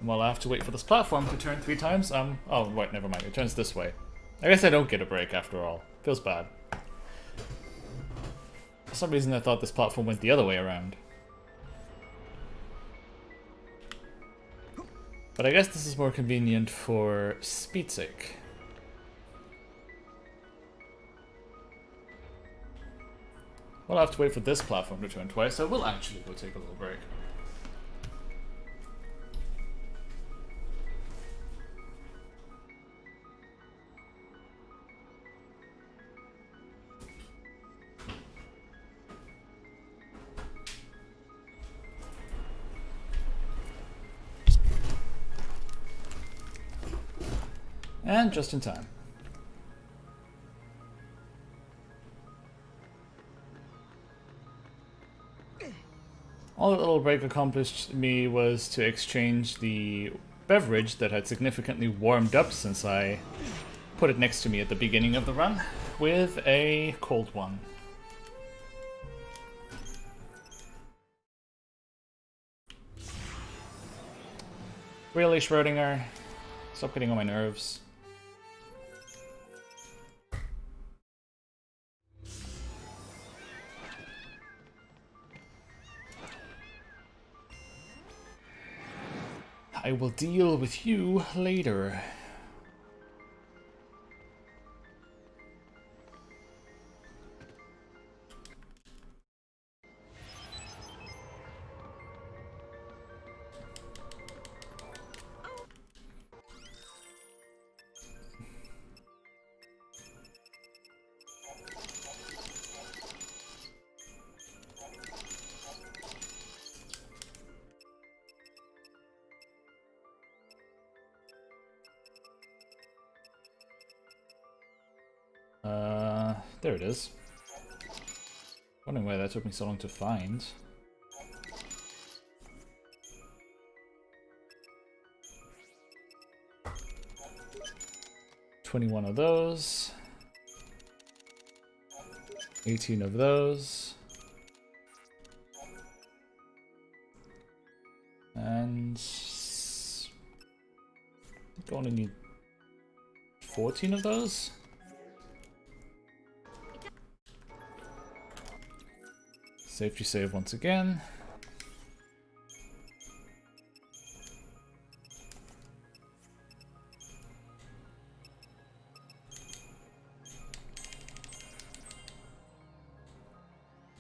Speaker 1: while I have to wait for this platform to turn 3 times, oh wait, never mind, it turns this way. I guess I don't get a break after all. Feels bad. For some reason I thought this platform went the other way around. But I guess this is more convenient for speed's sake. We'll have to wait for this platform to turn twice, so we'll actually go take a little break. And just in time. All that little break accomplished me was to exchange the beverage that had significantly warmed up since I put it next to me at the beginning of the run with a cold one. Really, Schrödinger? Stop getting on my nerves. I will deal with you later. There it is. Wondering why that took me so long to find. $21 of those. 18 of those. And I only need 14 of those. Safety save once again.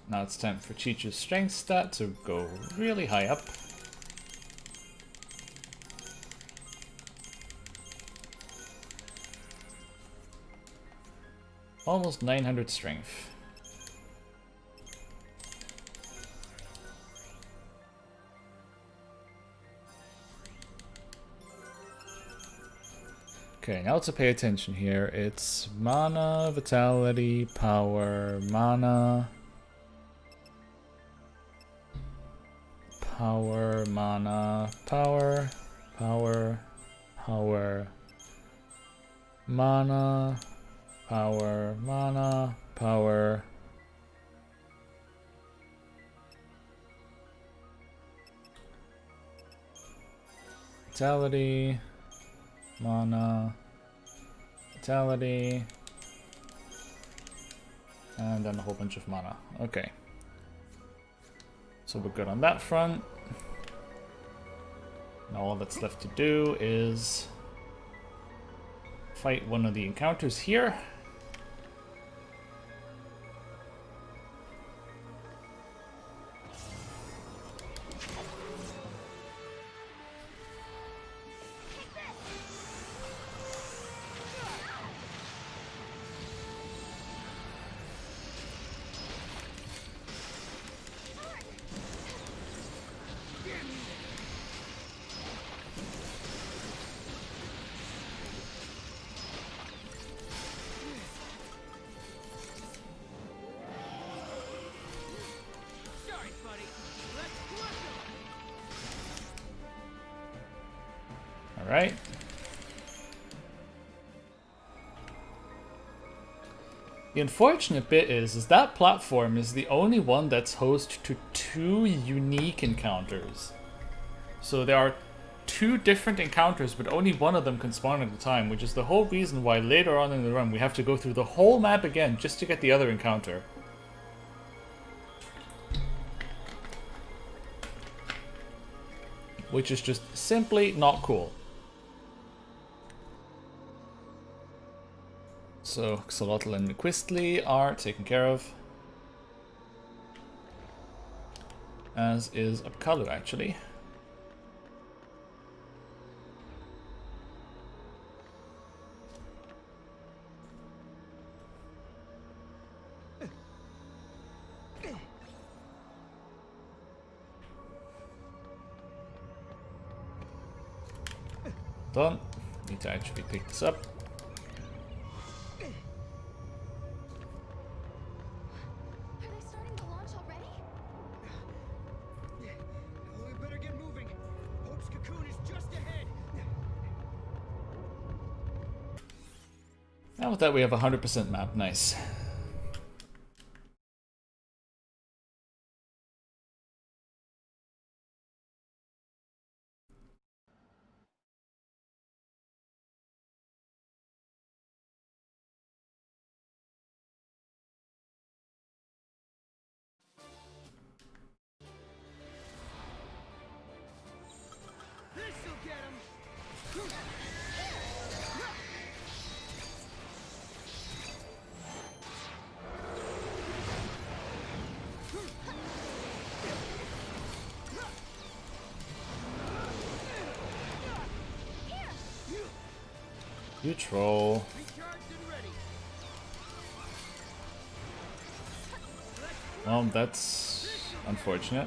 Speaker 1: Now it's time for Chichu's strength stat to go really high up. Almost 900 strength. Okay, now to pay attention here. It's mana, vitality, power, mana, power, mana, power, power, power, mana, power, mana, power. Vitality, mana, vitality, and then a whole bunch of mana. Okay. So we're good on that front. Now all that's left to do is fight one of the encounters here. Alright. The unfortunate bit is that platform is the only one that's host to 2 unique encounters. So there are 2 different encounters, but only one of them can spawn at a time, which is the whole reason why later on in the run we have to go through the whole map again just to get the other encounter. Which is just simply not cool. So Xolotl and Quistly are taken care of. As is Apkalu, actually. Done. Need to actually pick this up. Now with that we have 100% map, nice. You troll. Well, that's unfortunate.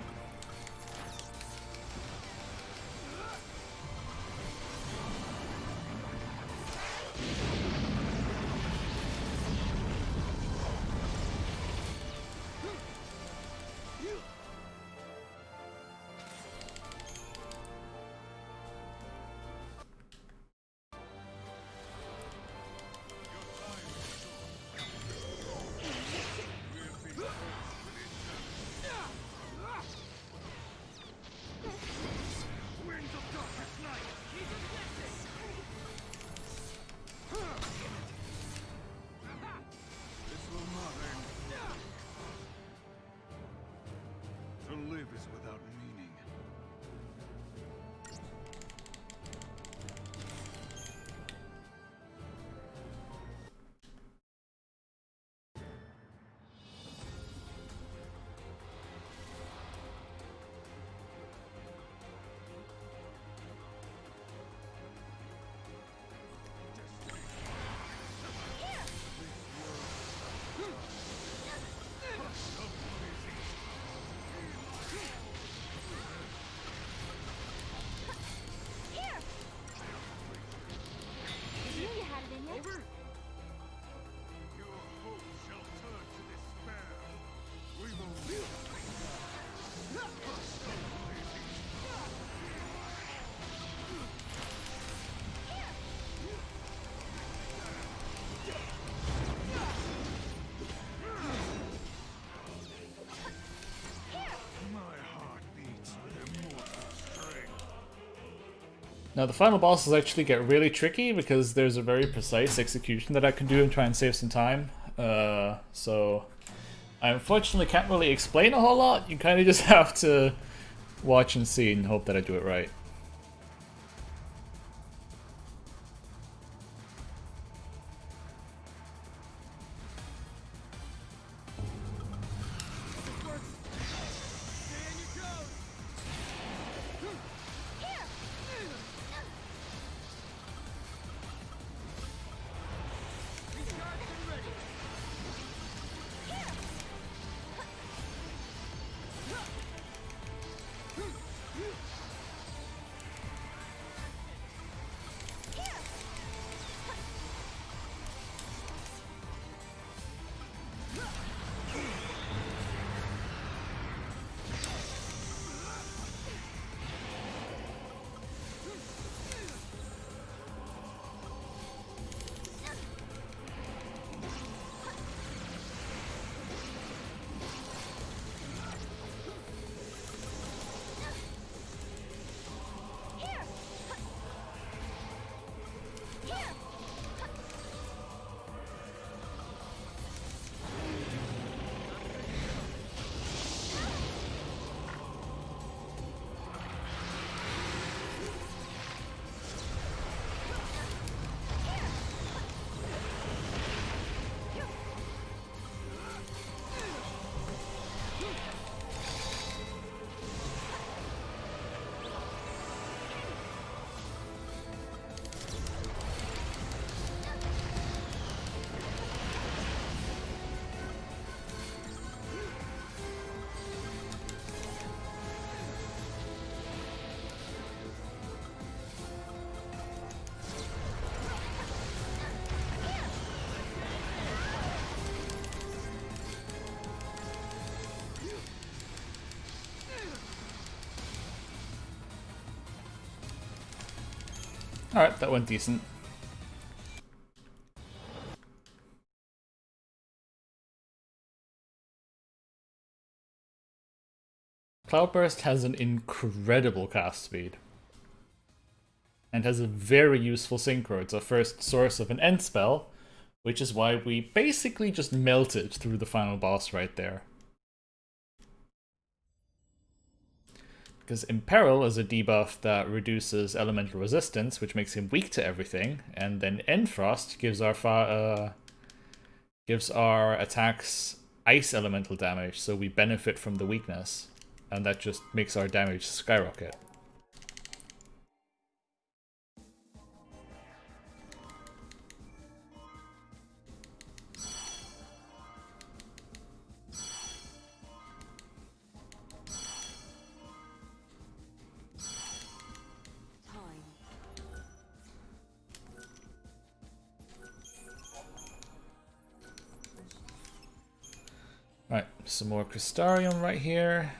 Speaker 1: Now the final bosses actually get really tricky because there's a very precise execution that I can do and try and save some time. So I unfortunately can't really explain a whole lot. You kind of just have to watch and see and hope that I do it right. Alright, that went decent. Cloudburst has an incredible cast speed. And has a very useful synchro. It's our first source of an end spell, which is why we basically just melted through the final boss right there. Because Imperil is a debuff that reduces elemental resistance, which makes him weak to everything, and then Enfrost gives our attacks ice elemental damage, so we benefit from the weakness, and that just makes our damage skyrocket. Right, some more Crystarium right here.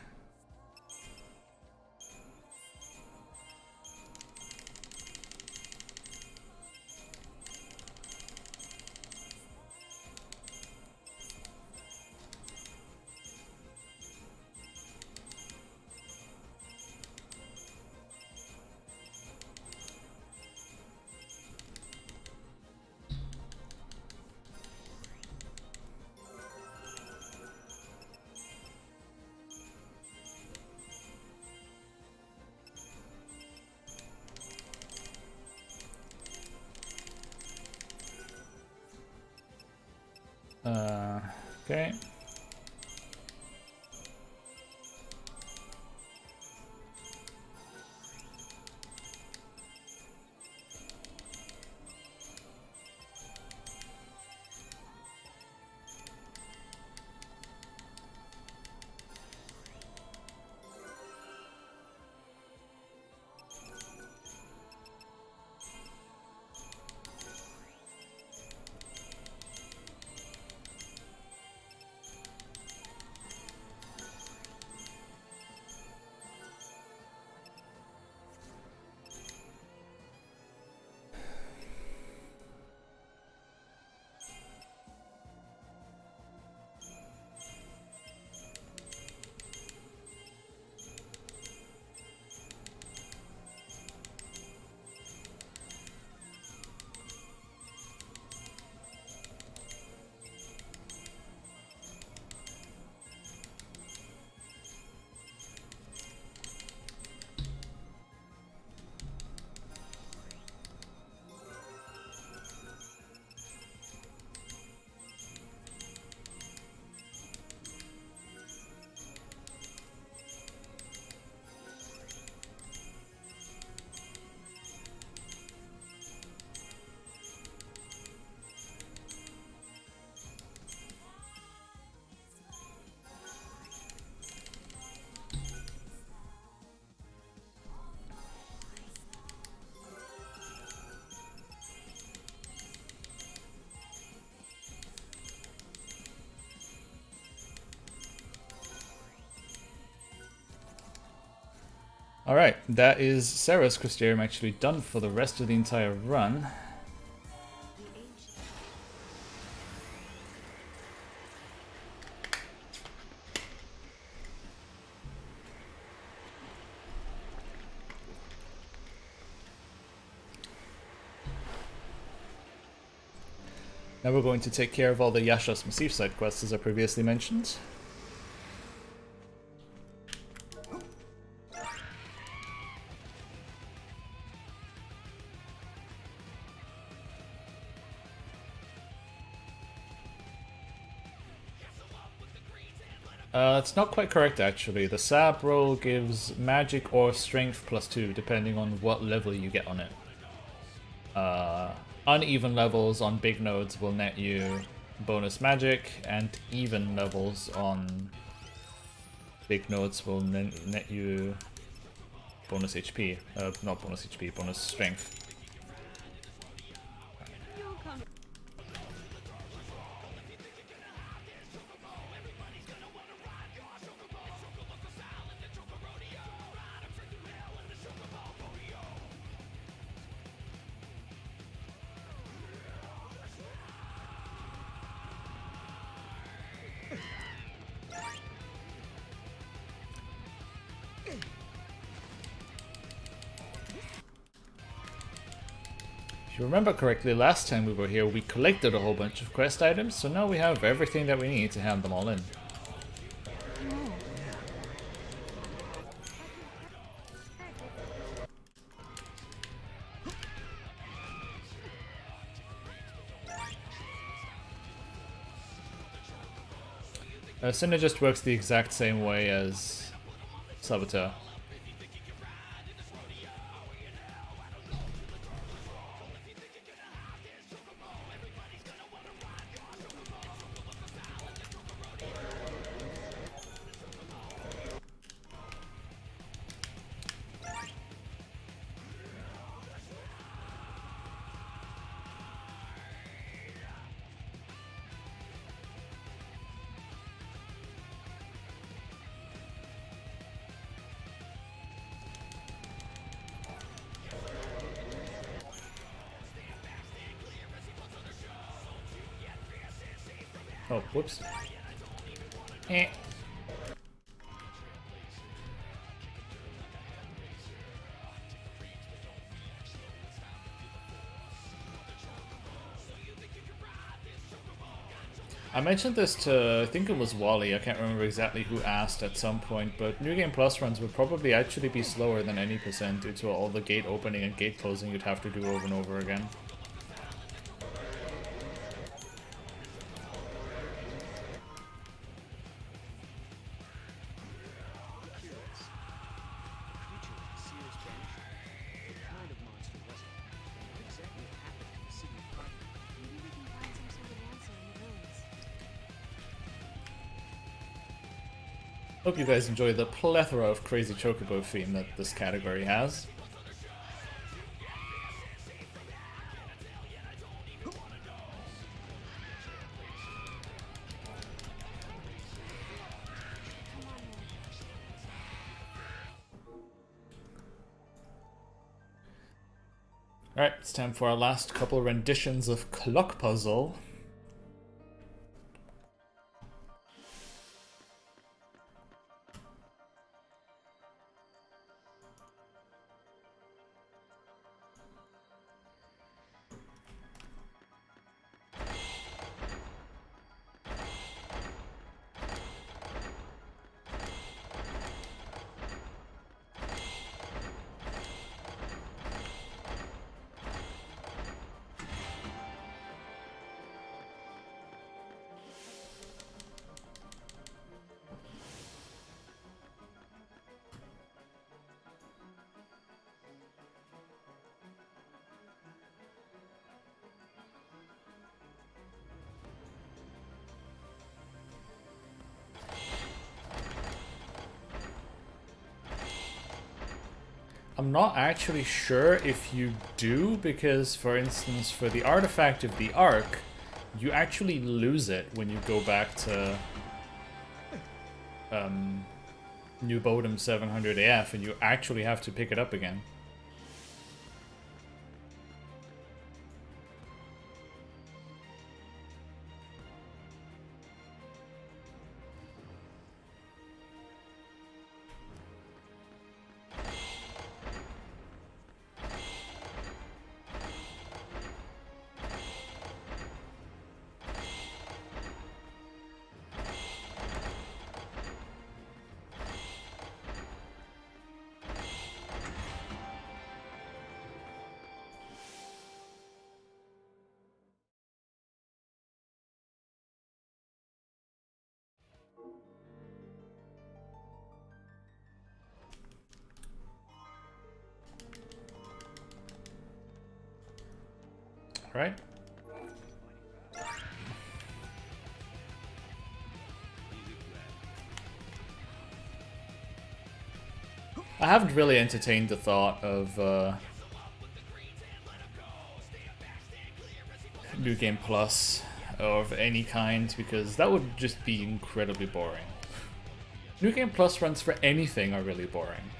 Speaker 1: Okay. Alright, that is Sarah's Crystarium actually done for the rest of the entire run. Now we're going to take care of all the Yasha's Massif side quests as I previously mentioned. It's not quite correct actually. The Sab roll gives magic or strength +2 depending on what level you get on it. Uneven levels on big nodes will net you bonus magic, and even levels on big nodes will net you bonus HP. Not bonus HP, bonus strength. If you remember correctly, last time we were here we collected a whole bunch of quest items, so now we have everything that we need to hand them all in. Synergist works the exact same way as Saboteur. Oh, whoops. Eh. I mentioned this to, I think it was Wally, I can't remember exactly who asked at some point, but New Game Plus runs would probably actually be slower than any % due to all the gate opening and gate closing you'd have to do over and over again. Hope you guys enjoy the plethora of crazy chocobo theme that this category has. Alright, it's time for our last couple renditions of Clock Puzzle. I'm not actually sure if you do, because for instance for the artifact of the Ark, you actually lose it when you go back to New Bodum 700 AF and you actually have to pick it up again. Right? I haven't really entertained the thought of New Game Plus or of any kind because that would just be incredibly boring. New Game Plus runs for anything are really boring.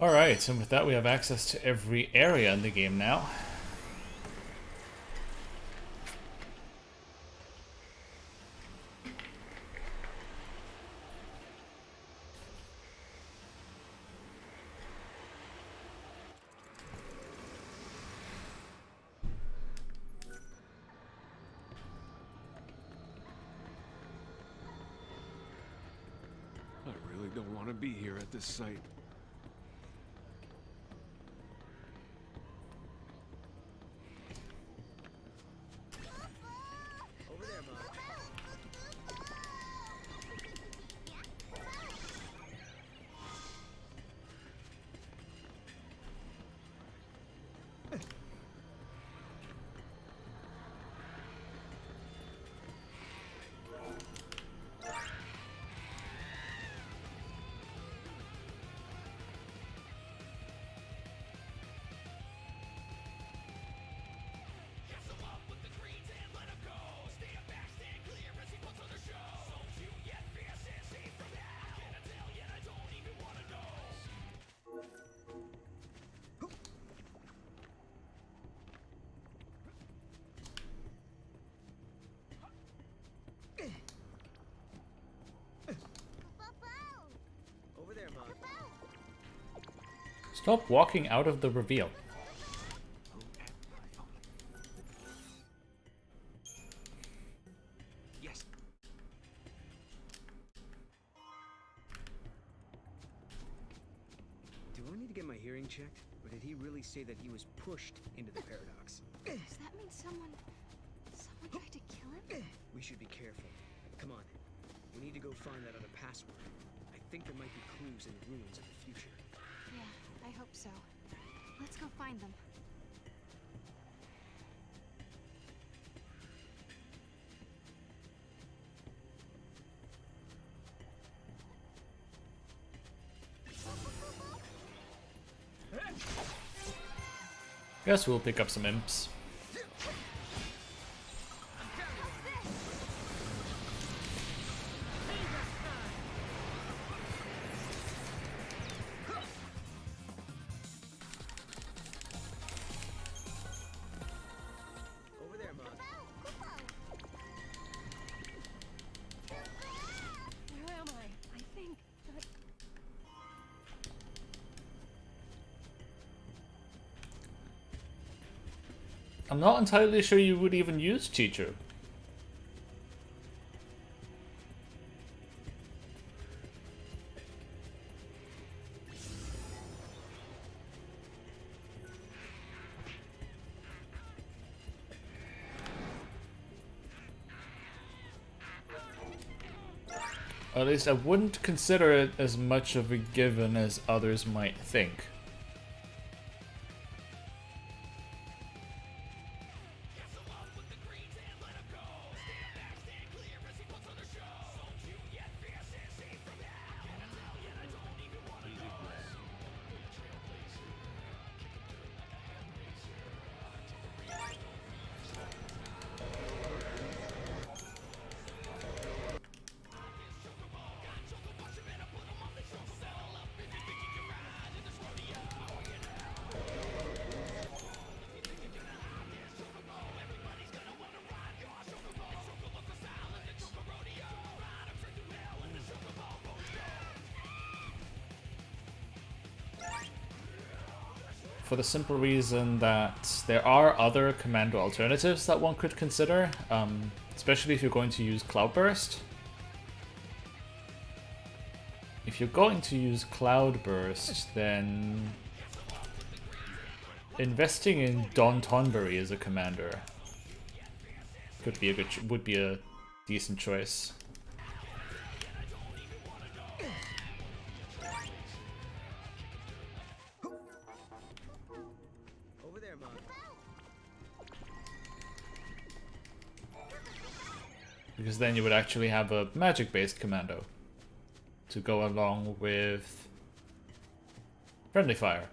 Speaker 1: Alright, and with that we have access to every area in the game now.
Speaker 8: I really don't want to be here at this site.
Speaker 1: Stop walking out of the reveal.
Speaker 5: Yes. Do I need to get my hearing checked? Or did he really say that he was pushed into the paradox?
Speaker 2: Does that mean someone tried to kill him?
Speaker 5: We should be careful. Come on. We need to go find that other password. I think there might be clues in the ruins of the future.
Speaker 2: Yeah, I hope so. Let's go find them.
Speaker 1: Guess we'll pick up some imps.
Speaker 5: Over there, Mom.
Speaker 10: Where am I? I think that...
Speaker 1: I'm not entirely sure you would even use Teacher. Or at least I wouldn't consider it as much of a given as others might think. For the simple reason that there are other commando alternatives that one could consider, especially if you're going to use Cloudburst. If you're going to use Cloudburst, then investing in Don Tonberry as a commander could be a good, would be a decent choice. Because then you would actually have a magic-based commando to go along with friendly fire.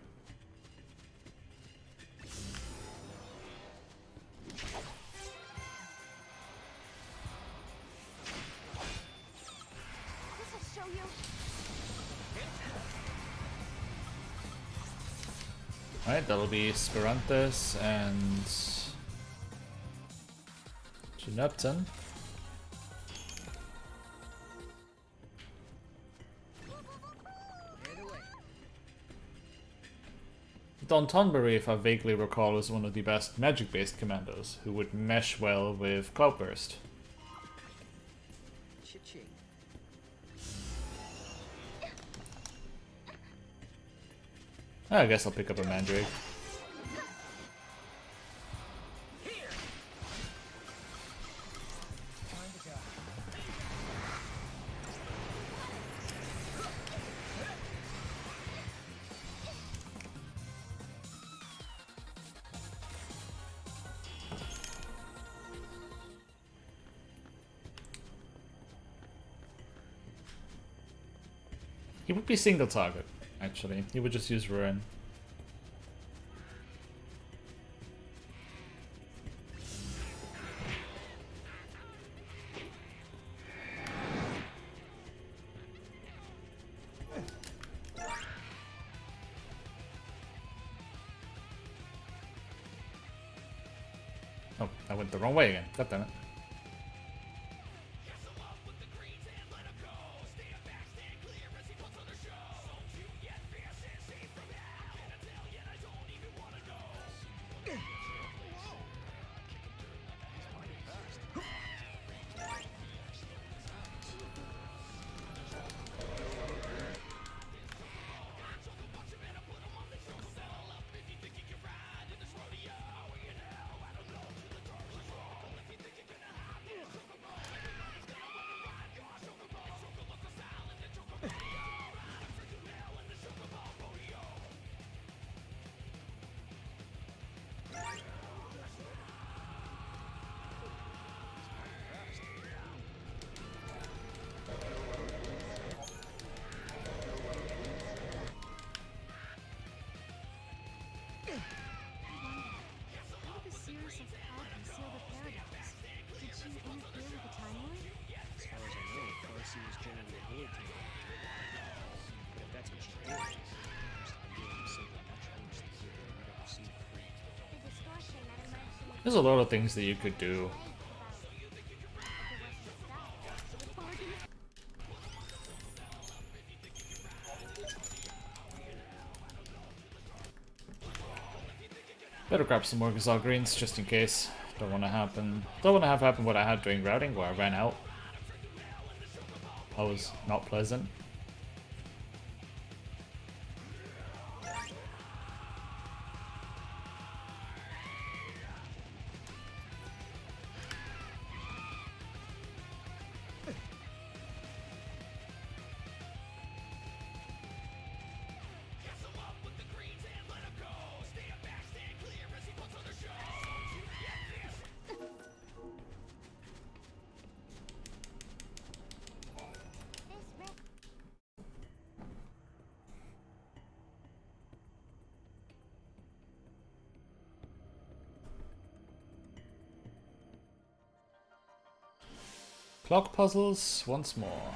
Speaker 1: Alright, that'll be Speranthus and Genepton. Don Tonberry, if I vaguely recall, is one of the best magic-based commandos who would mesh well with Cloudburst. I guess I'll pick up a Mandrake. He would be single target, actually. He would just use Ruin. Oh, I went the wrong way again. God damn it. There's a lot of things that you could do. Better grab some more Gazelle greens just in case. Don't want to happen. Don't want to have happen what I had during routing where I ran out. That was not pleasant. Clock puzzles once more.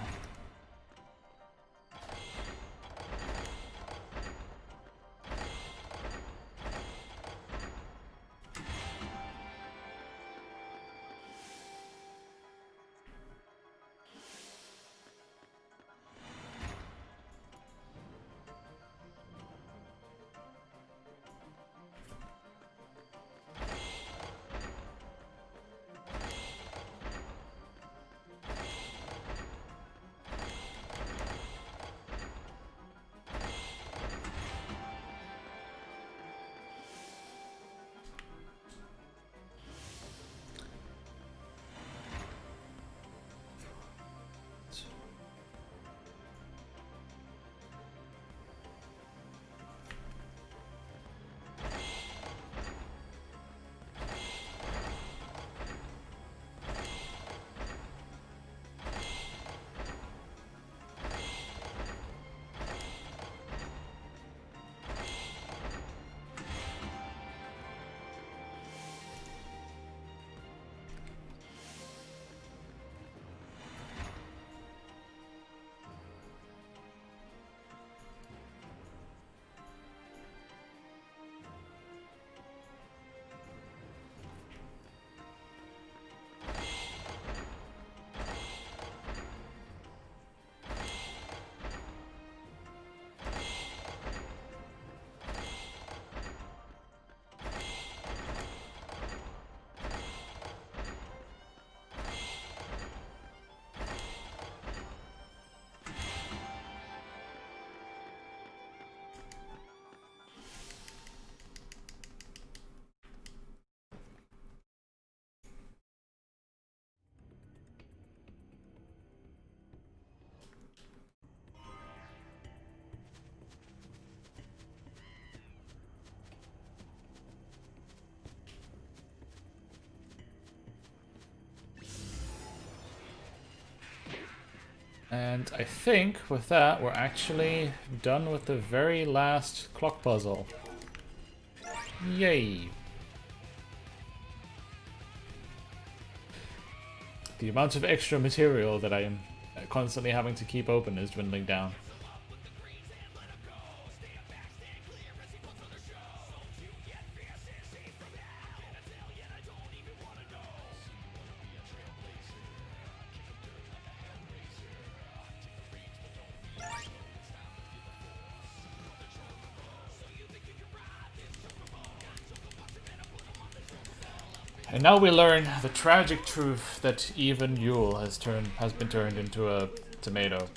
Speaker 1: And I think with that, we're actually done with the very last clock puzzle. Yay! The amount of extra material that I am constantly having to keep open is dwindling down. And now we learn the tragic truth that even Yule has been turned into a tomato.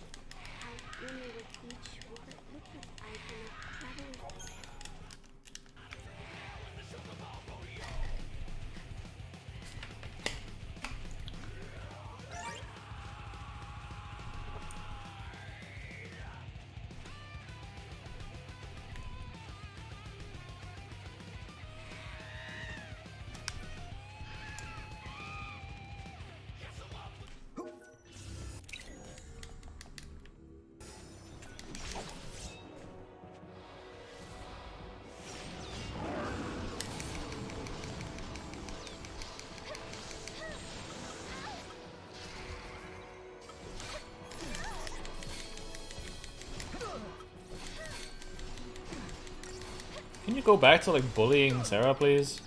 Speaker 1: Can you go back to like bullying Sarah, please?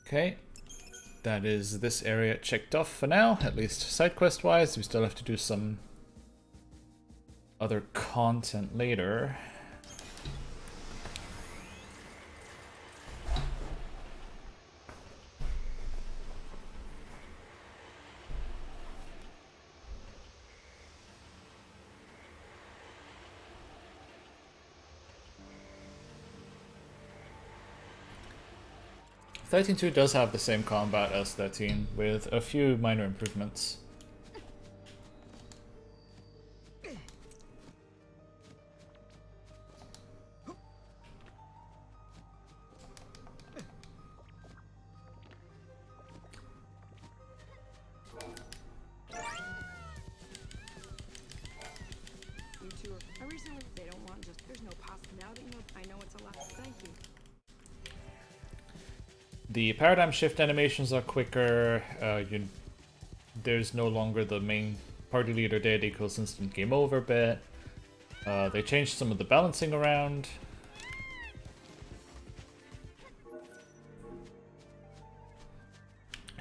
Speaker 1: Okay, that is this area checked off for now, at least side quest wise. We still have to do some other content later. XIII does have the same combat as 13, with a few minor improvements.
Speaker 10: You two are. I recently. They don't want just. There's no pasta now that you know. I know it's a lot. Thank you.
Speaker 1: The paradigm shift animations are quicker. There's no longer the main party leader dead equals instant game over bit. They changed some of the balancing around.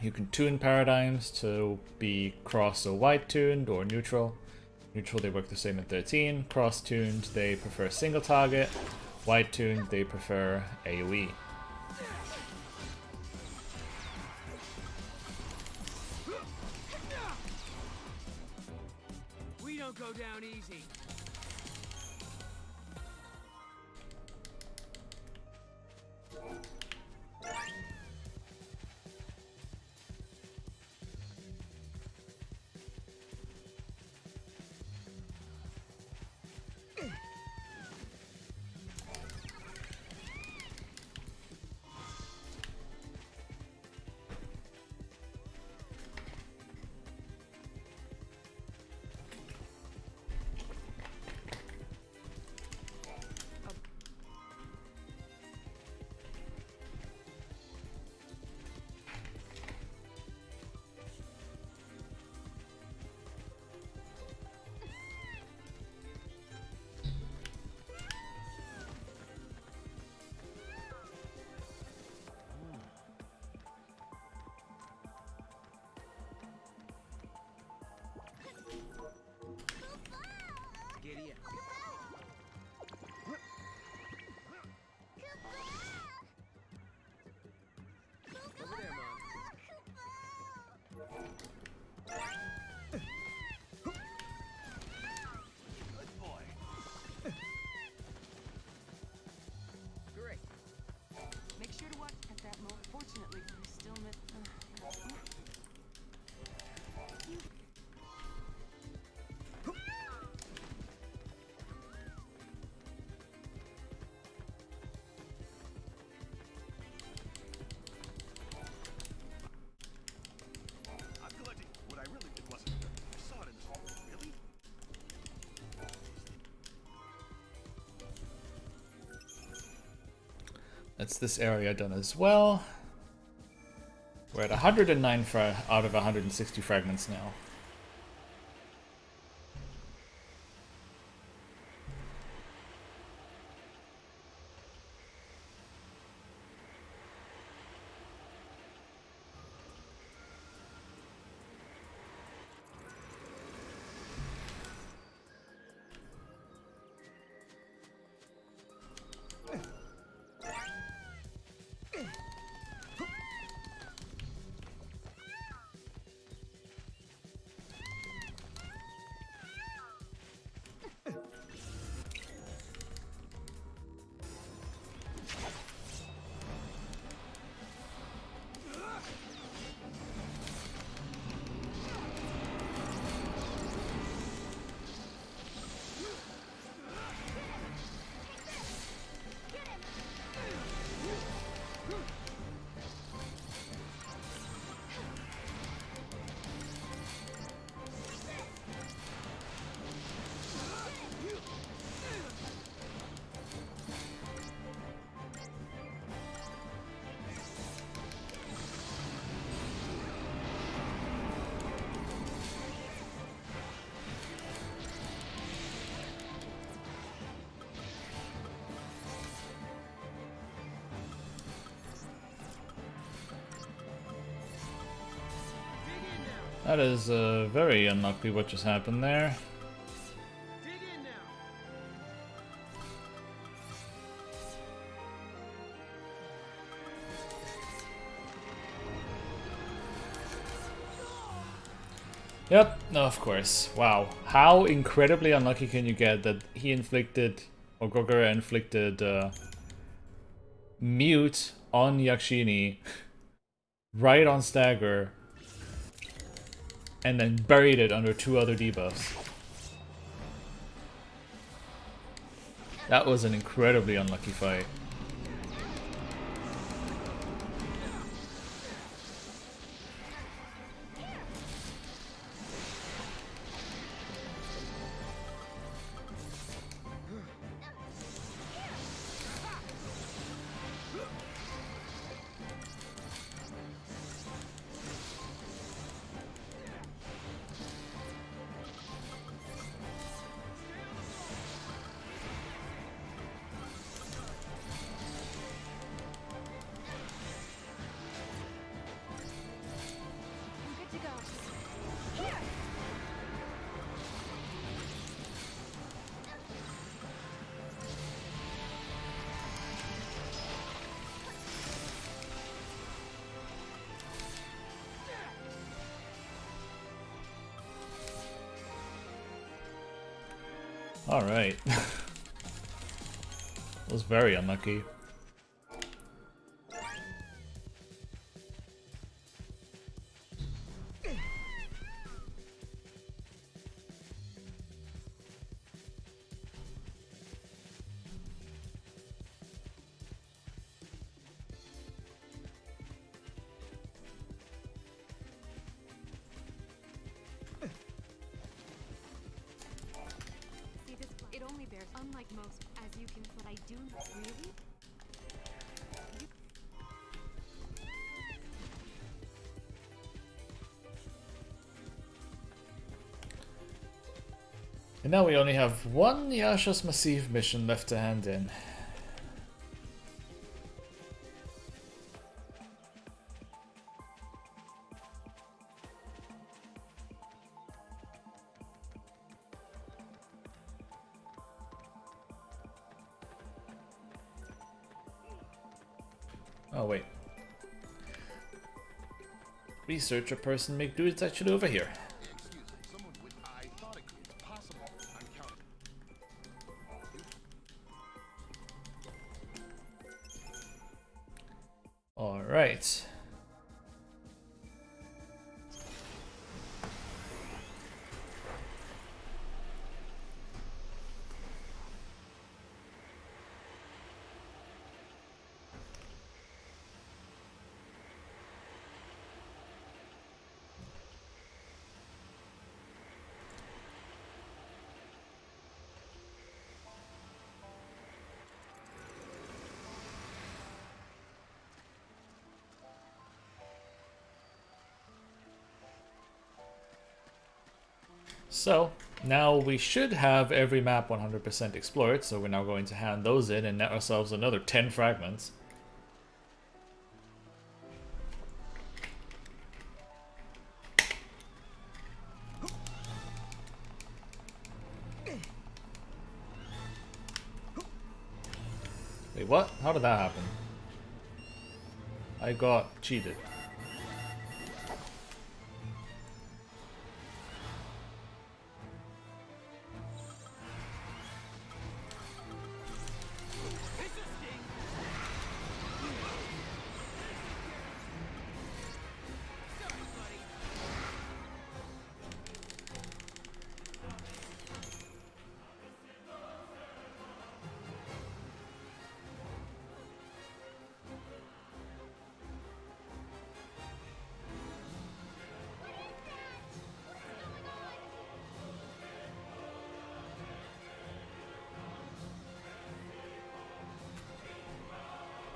Speaker 1: You can tune paradigms to be cross or wide tuned or neutral. Neutral, they work the same in 13. Cross tuned, they prefer single target. Wide tuned, they prefer AoE.
Speaker 5: We don't go down easy. Giddy up. Over there, Mom. Good boy. Great.
Speaker 10: Make sure to watch at that moment. Fortunately, we still miss.
Speaker 6: I'm collecting. What I really did wasn't. I saw it in this. Really?
Speaker 1: That's this area done as well. We're at 109 out of 160 fragments now. That is very unlucky what just happened there.
Speaker 5: Dig in now.
Speaker 1: Yep, no, of course. Wow. How incredibly unlucky can you get that he inflicted, or Gogora inflicted, mute on Yakshini, right on stagger, and then buried it under 2 other debuffs. That was an incredibly unlucky fight.
Speaker 2: I'm good to go. Here!
Speaker 1: Alright. Was very unlucky.
Speaker 10: See this? It only bears, unlike most, as you can. But I do really.
Speaker 1: And now we only have one Yasha's Massive mission left to hand in. Oh wait. Researcher person make dude's actually over here.
Speaker 6: Excuse me, someone with I thought it's possible. I'm counting.
Speaker 1: Alright. So, now we should have every map 100% explored, so we're now going to hand those in and net ourselves another 10 fragments. Wait, what? How did that happen? I got cheated.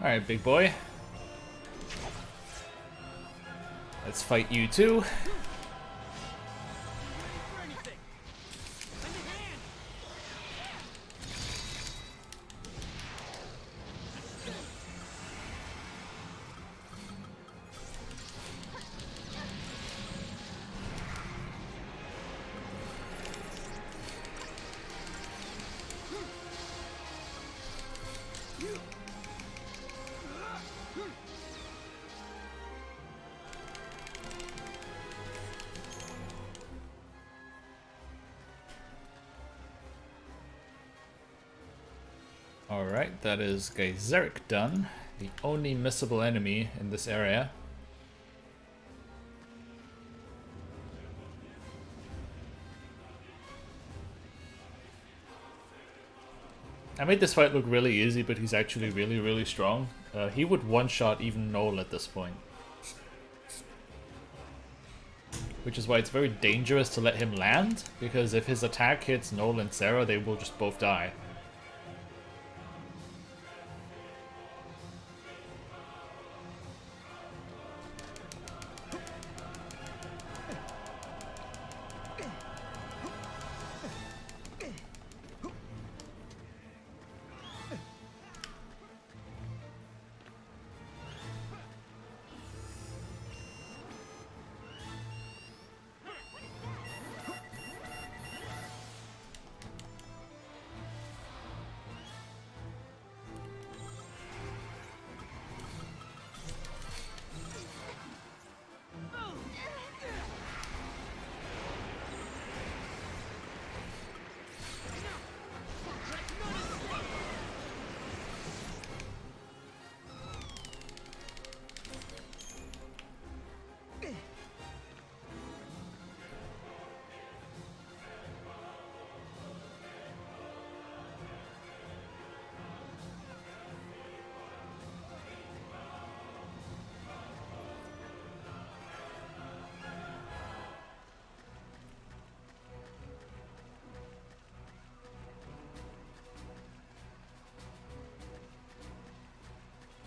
Speaker 1: Alright, big boy. Let's fight you too. Alright, that is Geyseric done. The only missable enemy in this area. I made this fight look really easy, but he's actually really strong. He would one-shot even Noel at this point. Which is why it's very dangerous to let him land, because if his attack hits Noel and Sarah, they will just both die.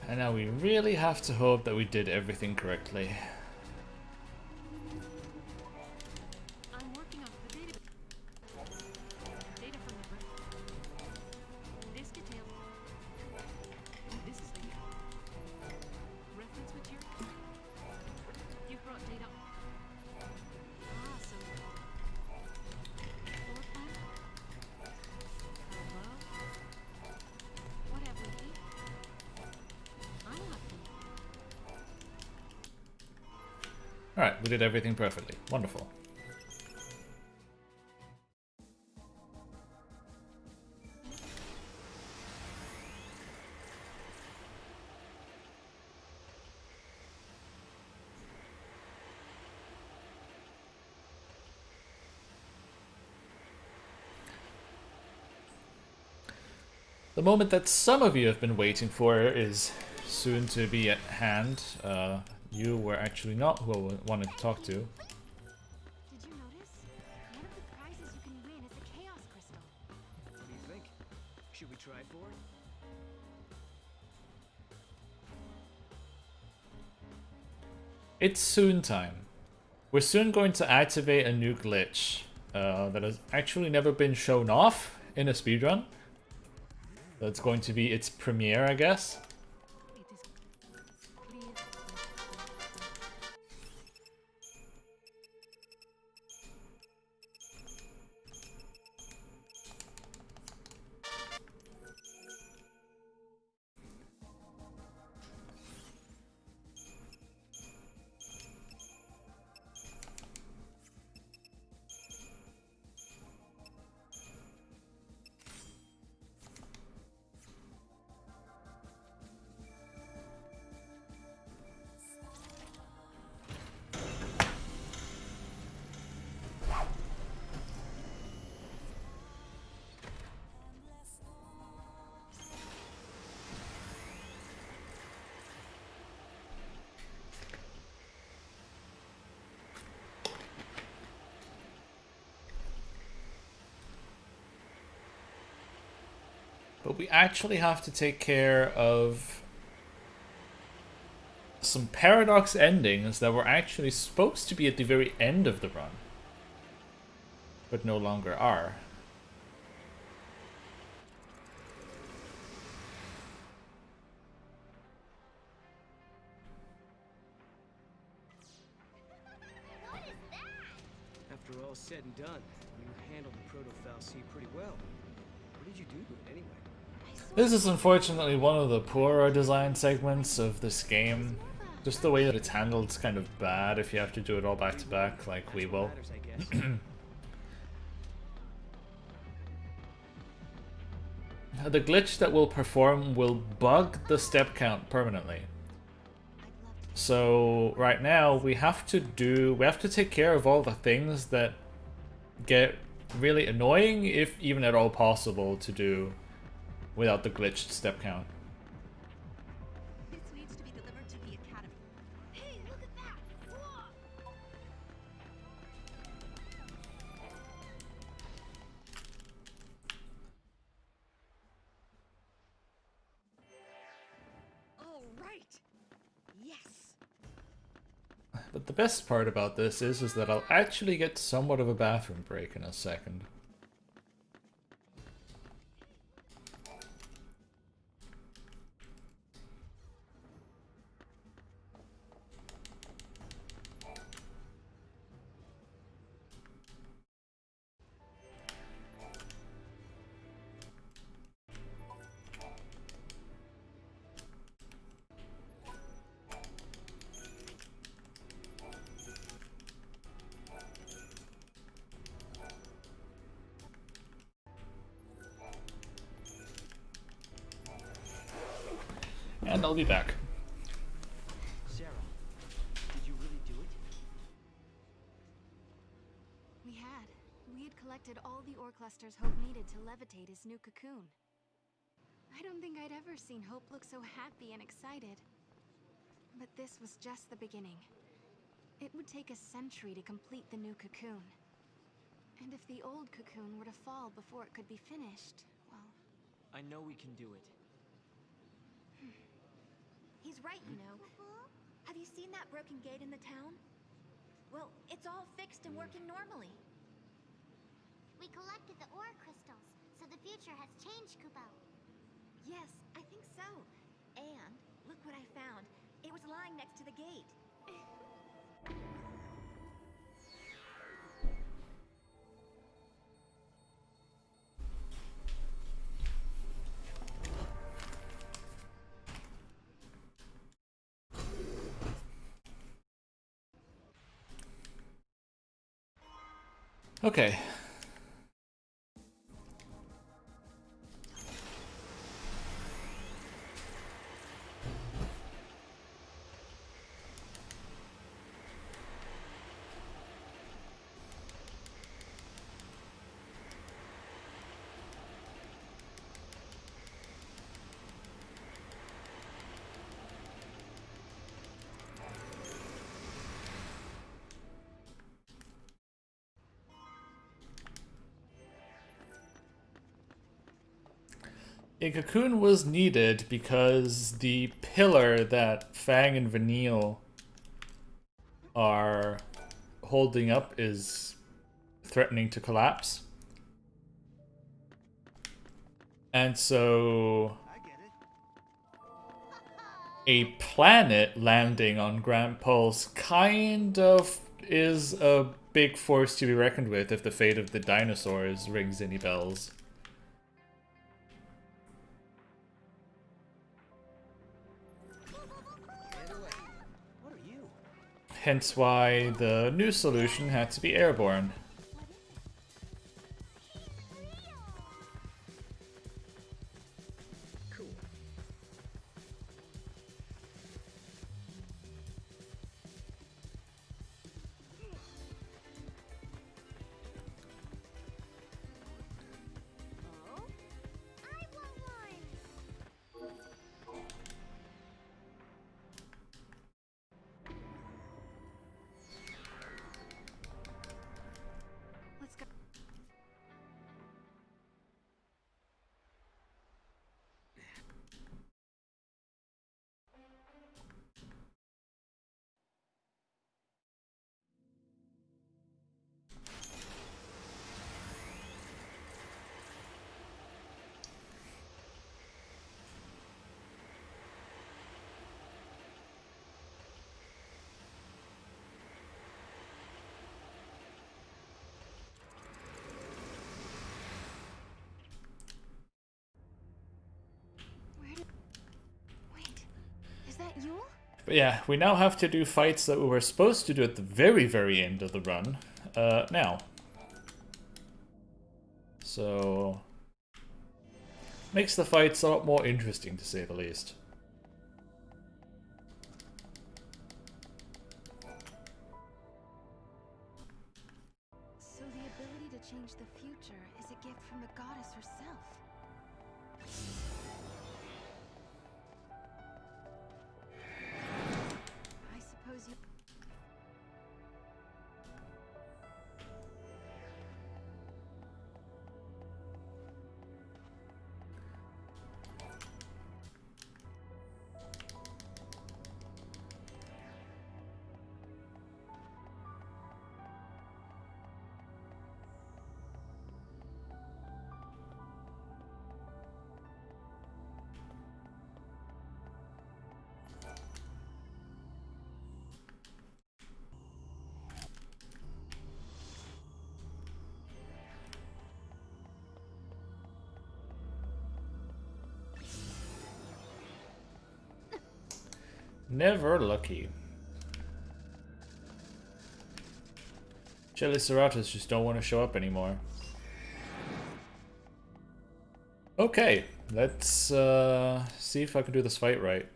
Speaker 1: And now we really have to hope that we did everything correctly.
Speaker 10: I'm working on the data. Data from the birth. This detail. This is the reference material. You brought data. Awesome. Floor plan. Hello. What have we here?
Speaker 1: Alright, we did everything perfectly. Wonderful. The moment that some of you have been waiting for is soon to be at hand. You were actually not who I wanted to talk to.
Speaker 2: Did you notice? One of the prizes you can win is the Chaos Crystal.
Speaker 5: What do you think? Should we try for it?
Speaker 1: It's soon time. We're soon going to activate a new glitch that has actually never been shown off in a speedrun. That's going to be its premiere, I guess. But we actually have to take care of some paradox endings that were actually supposed to be at the very end of the run, but no longer are.
Speaker 5: After all said and done, you handled the Proto-Fal'Cie pretty well. What did you do to it anyway?
Speaker 1: This is unfortunately one of the poorer design segments of this game. Just the way that it's handled is kind of bad if you have to do it all back to back, like we will. The glitch that will perform will bug the step count permanently. So right now we have to take care of all the things that get really annoying, if even at all possible to do without the glitched step count.
Speaker 2: This needs to be delivered to the academy. Hey, look at that! Whoa! All right. Yes.
Speaker 1: But the best part about this is that I'll actually get somewhat of a bathroom break in a second. And I'll be back.
Speaker 3: Sarah, did you really do it?
Speaker 2: We had collected all the ore clusters Hope needed to levitate his new cocoon. I don't think I'd ever seen Hope look so happy and excited. But this was just the beginning. It would take a century to complete the new cocoon. And if the old cocoon were to fall before it could be finished, well...
Speaker 3: I know we can do it.
Speaker 2: He's right, you know. Have you seen that broken gate in the town? Well, it's all fixed and working normally.
Speaker 7: We collected the ore crystals, so the future has changed, Kupo.
Speaker 2: Yes, I think so. And look what I found. It was lying next to the gate.
Speaker 1: Okay. A cocoon was needed because the pillar that Fang and Vanille are holding up is threatening to collapse. And so a planet landing on Grand Pulse kind of is a big force to be reckoned with if the fate of the dinosaurs rings any bells. Hence why the new solution had to be airborne. But yeah, we now have to do fights that we were supposed to do at the very, very end of the run, now. So... Makes the fights a lot more interesting, to say the least.
Speaker 2: So the ability to change the future is a gift from the goddess herself. I suppose you...
Speaker 1: Never lucky. Cheliceratus just don't want to show up anymore. Okay, let's see if I can do this fight right.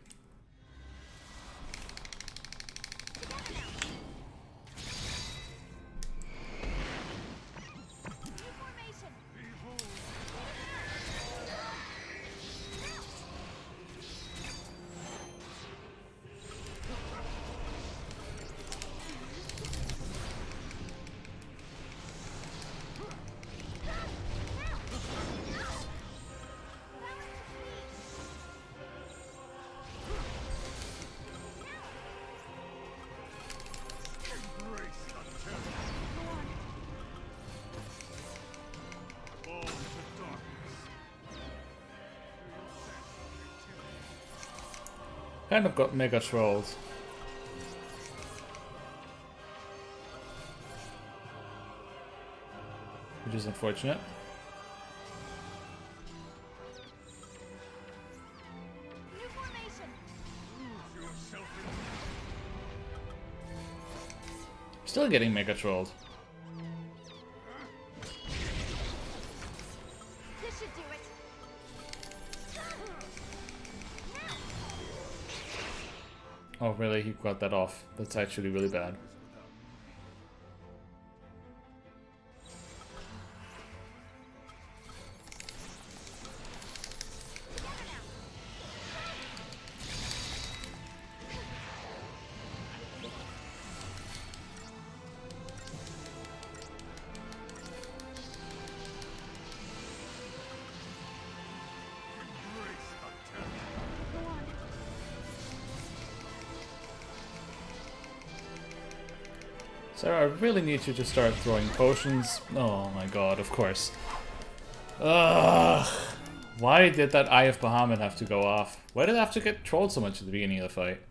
Speaker 1: Kind of got mega trolled. Which is unfortunate. Still getting mega trolled.
Speaker 2: This should do it.
Speaker 1: Oh really, he got that off. That's actually really bad. So I really need you to start throwing potions. Oh my god, of course. Ugh. Why did that Eye of Bahamut have to go off? Why did I have to get trolled so much at the beginning of the fight?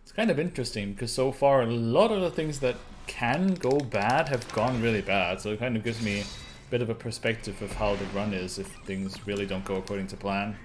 Speaker 1: It's kind of interesting because so far a lot of the things that can go bad have gone really bad, so it kind of gives me bit of a perspective of how the run is if things really don't go according to plan.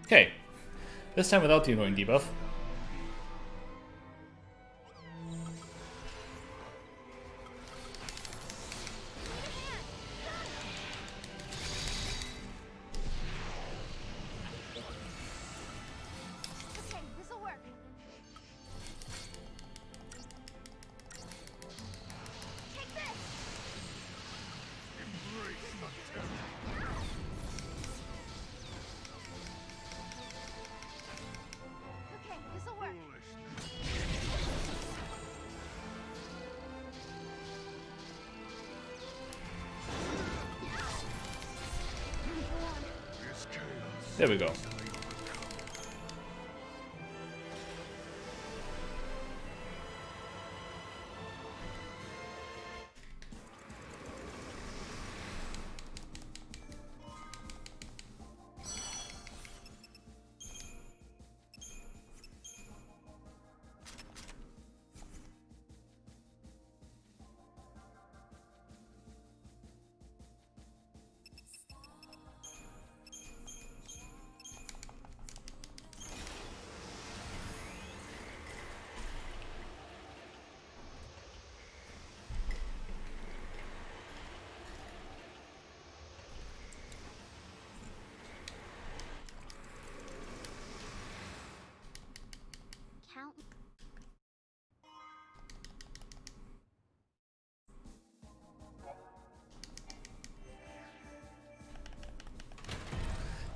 Speaker 1: Okay, this time without the annoying debuff. There we go.
Speaker 7: Count.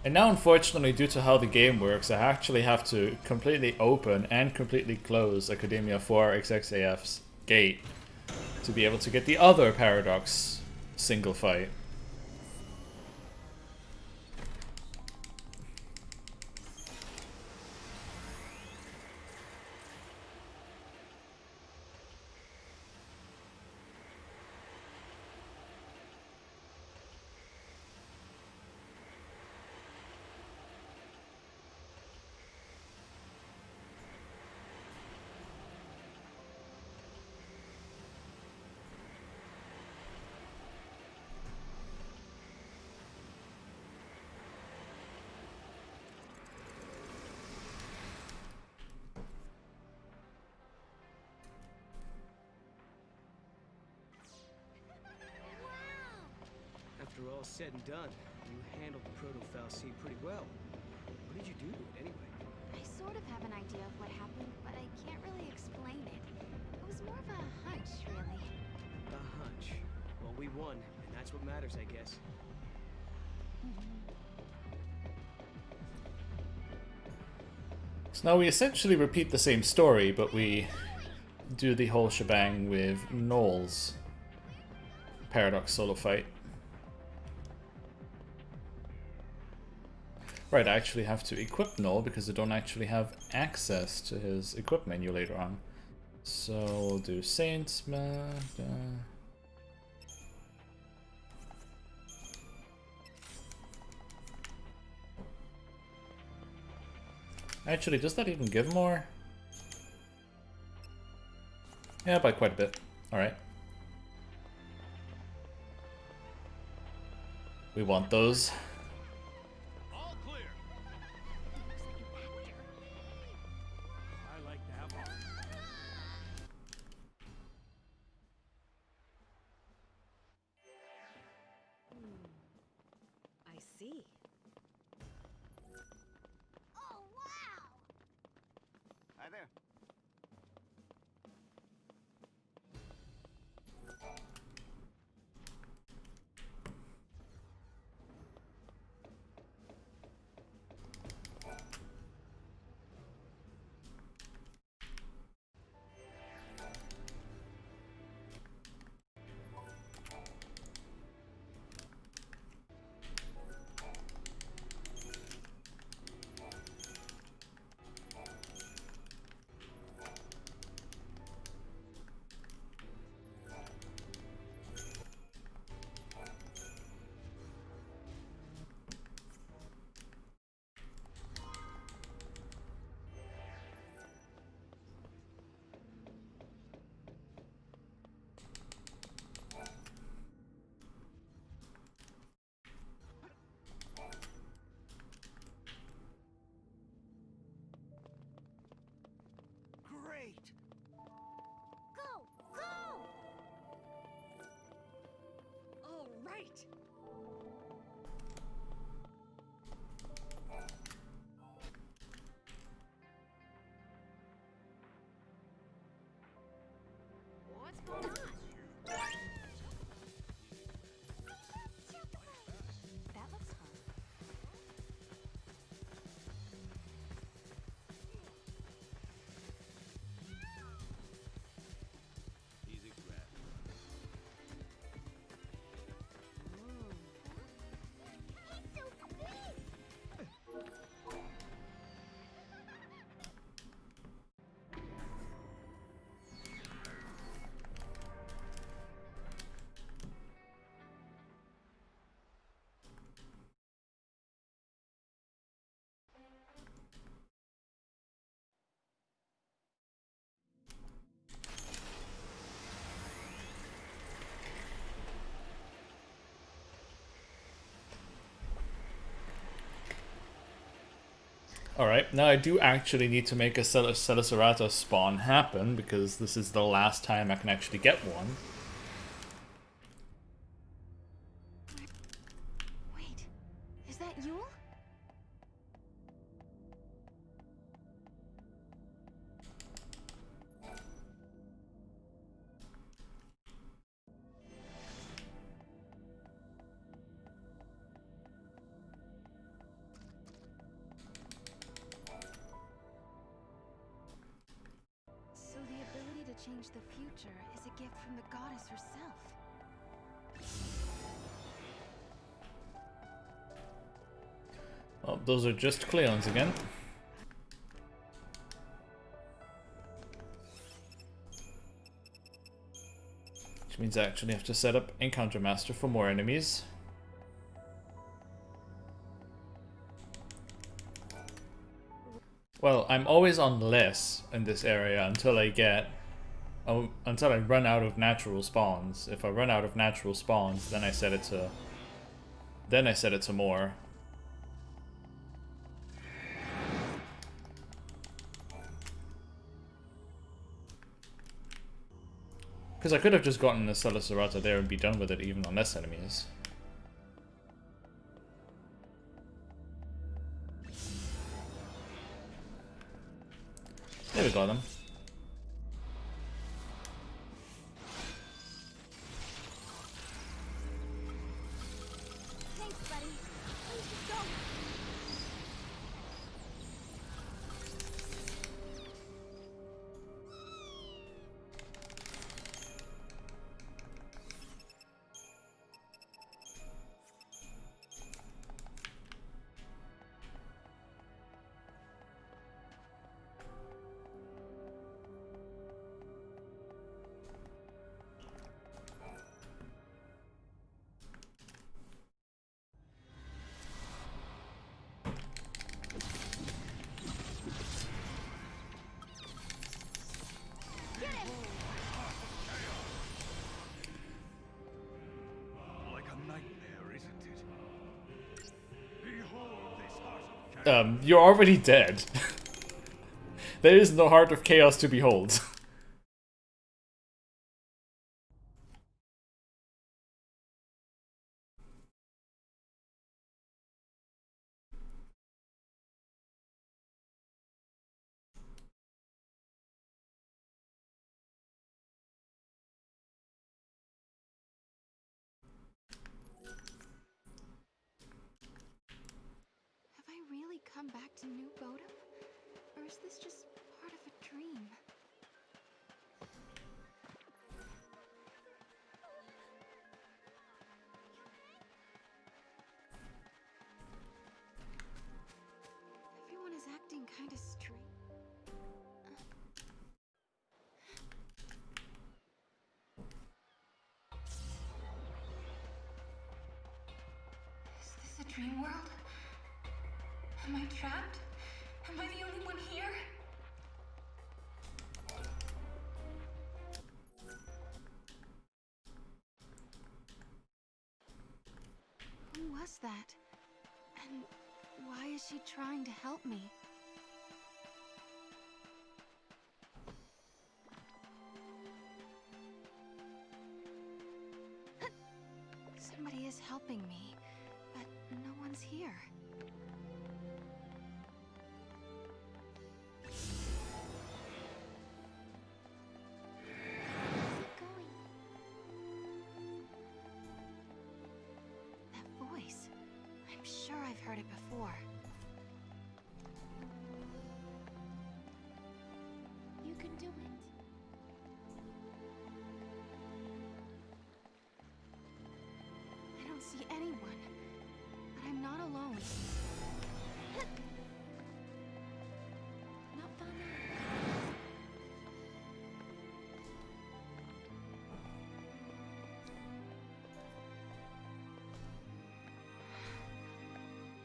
Speaker 1: And now, unfortunately, due to how the game works, I actually have to completely open and completely close Academia 4 XXAF's gate to be able to get the other Paradox single fight.
Speaker 5: After all said and done, you handled the proto-fal'Cie pretty well. What did you do to it anyway?
Speaker 2: I sort of have an idea of what happened, but I can't really explain it. It was more of a hunch, really.
Speaker 5: A hunch. Well, we won, and that's what matters, I guess.
Speaker 1: So now we essentially repeat the same story, but we do the whole shebang with Noel's Paradox solo fight. Right, I actually have to equip Noel because I don't actually have access to his equip menu later on. So we'll do Saints. Actually, does that even give more? Yeah, by quite a bit. Alright. We want those.
Speaker 6: All clear. I like to have all.
Speaker 10: I see.
Speaker 7: Oh, wow!
Speaker 6: Hi there. Great.
Speaker 7: Go! Go!
Speaker 10: All right.
Speaker 2: What's going on? That looks fun.
Speaker 3: Easy grab.
Speaker 1: Alright, now I do actually need to make a Celicerata spawn happen, because this is the last time I can actually get one.
Speaker 2: Wait, is that Yule? So the ability to change the future is a gift from the goddess herself.
Speaker 1: Well, those are just Cleons again. Which means I actually have to set up Encounter Master for more enemies. Well, I'm always on less in this area until I get... until I run out of natural spawns. If I run out of natural spawns, then I set it to... then I set it to more. Because I could have just gotten the Celicerata there and be done with it even on less enemies. There we got them.
Speaker 2: Thanks, buddy. Please just go.
Speaker 6: Like a nightmare, isn't it? Behold this heart of
Speaker 1: You're already dead. There is no Heart of Chaos to behold.
Speaker 2: Have I really come back to New Bodom? Or is this just part of a dream? Everyone is acting kind of strange.
Speaker 11: Is this a dream world? Am I trapped? Am I the only one here?
Speaker 2: Who was that? And why is she trying to help me? Somebody is helping me, but no one's here. That voice. I'm sure I've heard it before. You can do it. I don't see anyone, but I'm not alone. Not found out.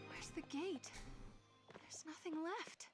Speaker 2: Where's the gate? There's nothing left.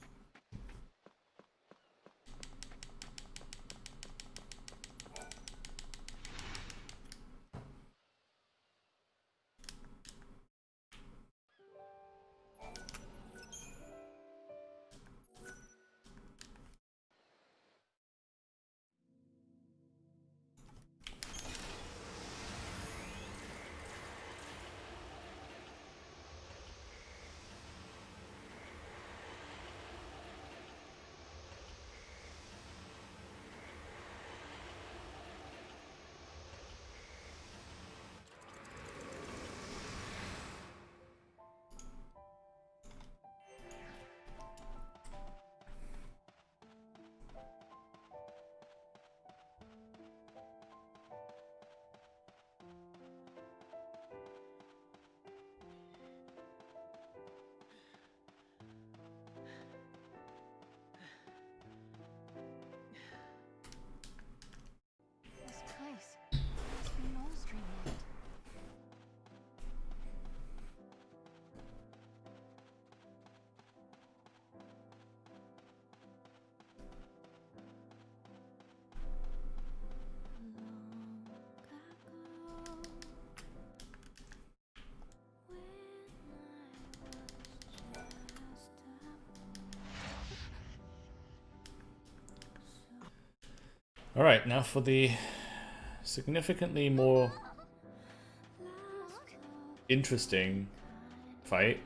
Speaker 1: Alright, now for the significantly more interesting fight.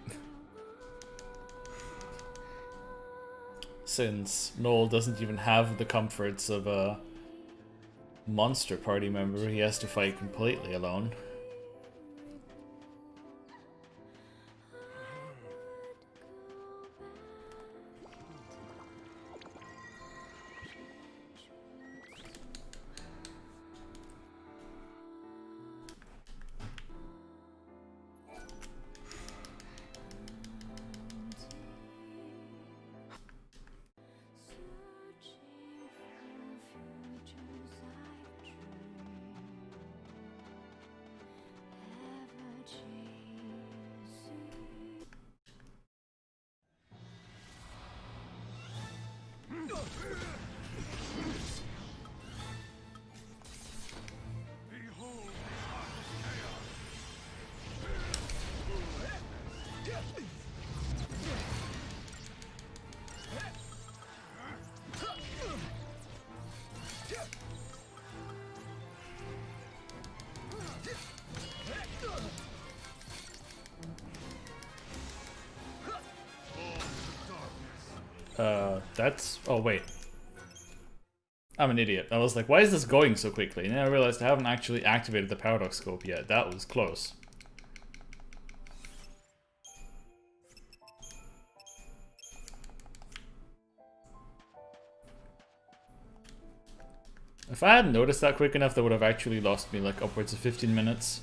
Speaker 1: Since Noel doesn't even have the comforts of a monster party member, he has to fight completely alone. That's... oh, wait. I'm an idiot. I was like, why is this going so quickly? And then I realized I haven't actually activated the paradox scope yet. That was close. If I hadn't noticed that quick enough, that would have actually lost me like upwards of 15 minutes.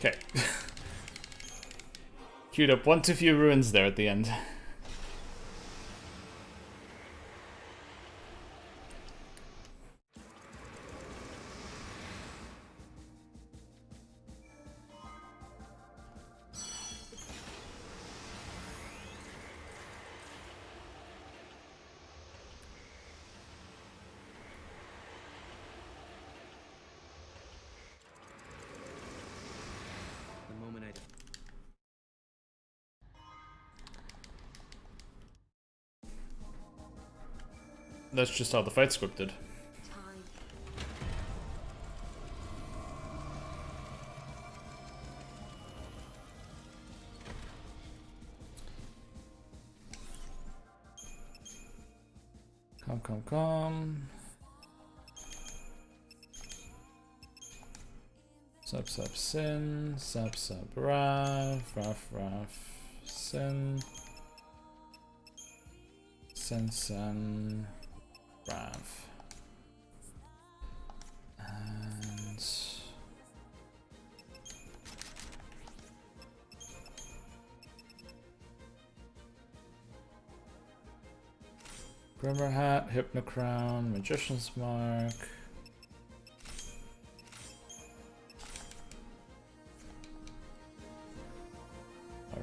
Speaker 1: Okay. Queued up one too few ruins there at the end. That's just how the fight's scripted. Come. Sub sin, sub rav, sin, sen, rav. And Grimmer Hat, Hypnocrown, Magician's Mark.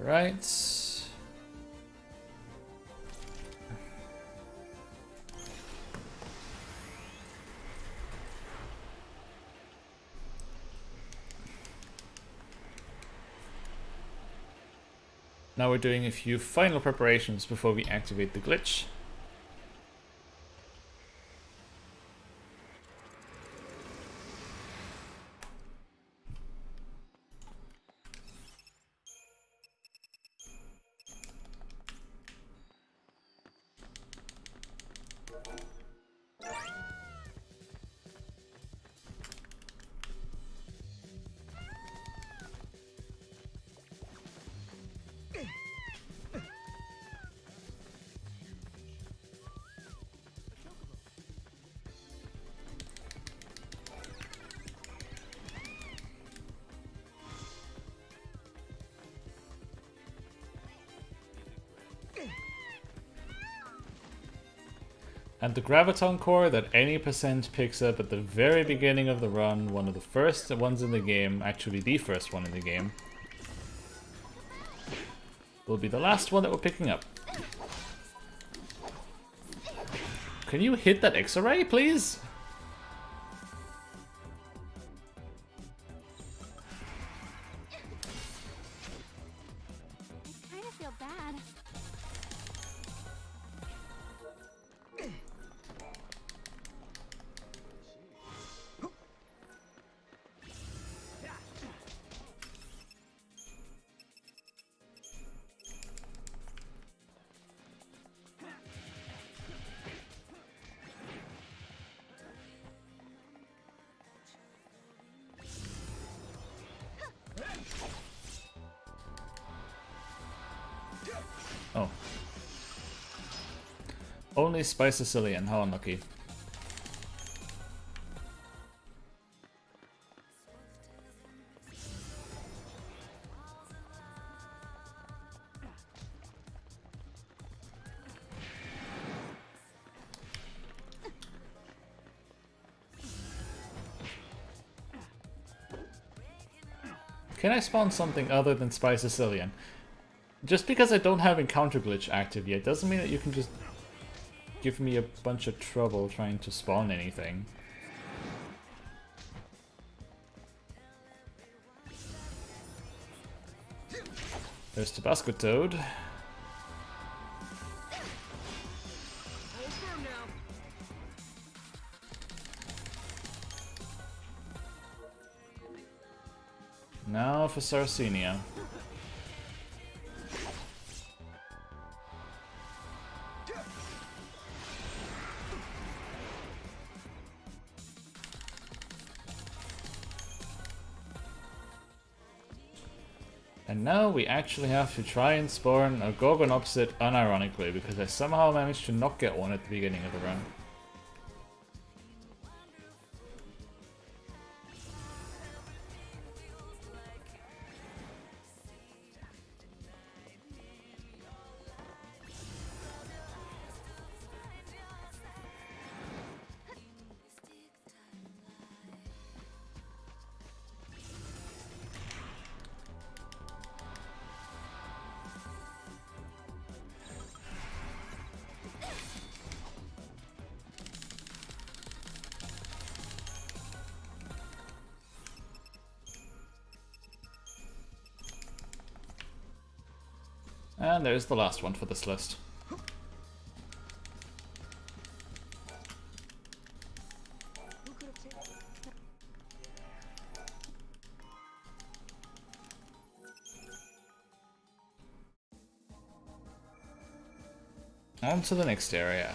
Speaker 1: Alright. Now we're doing a few final preparations before we activate the glitch. And the graviton core that any percent picks up at the very beginning of the run, one of the first ones in the game, actually the first one in the game, will be the last one that we're picking up. Can you hit that X-ray, please?
Speaker 2: I kind of feel bad.
Speaker 1: Oh. Only Spice Sicilian, how unlucky. Can I spawn something other than Spice Sicilian? Just because I don't have Encounter Glitch active yet doesn't mean that you can just give me a bunch of trouble trying to spawn anything. There's Tabasco Toad. Now for Sarcenia. And now we actually have to try and spawn a Gorgon Opposite unironically, because I somehow managed to not get one at the beginning of the run. And there's the last one for this list. On to the next area.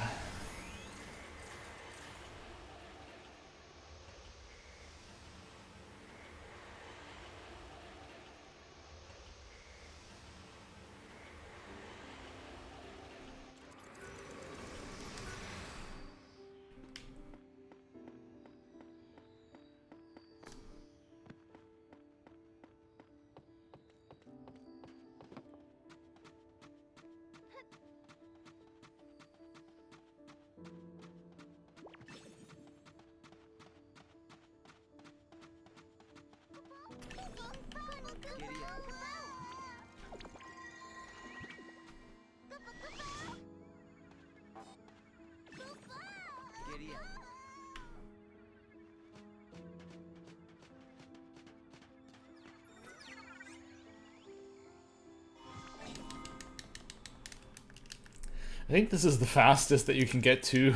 Speaker 1: I think this is the fastest that you can get two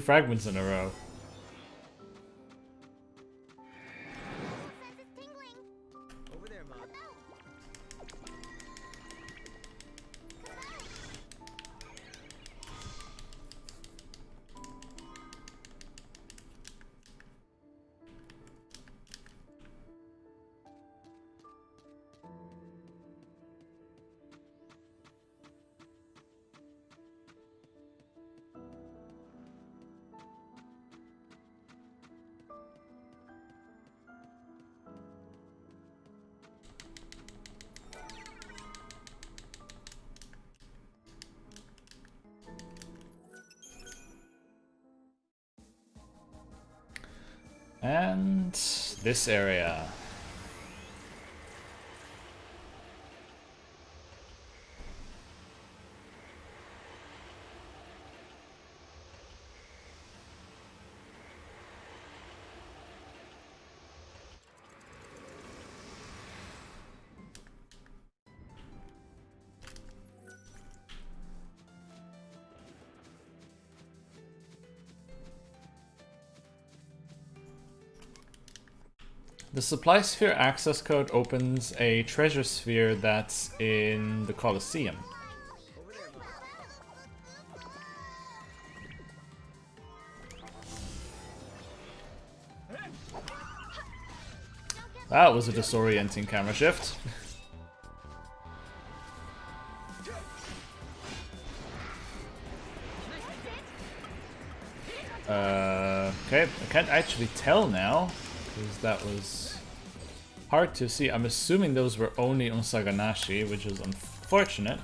Speaker 1: fragments in a row.
Speaker 5: Over there, Mom.
Speaker 1: And this area. The supply sphere access code opens a treasure sphere that's in the Colosseum. That was a disorienting camera shift. Okay, I can't actually tell now, because that was hard to see. I'm assuming those were only on Saganashi, which is unfortunate.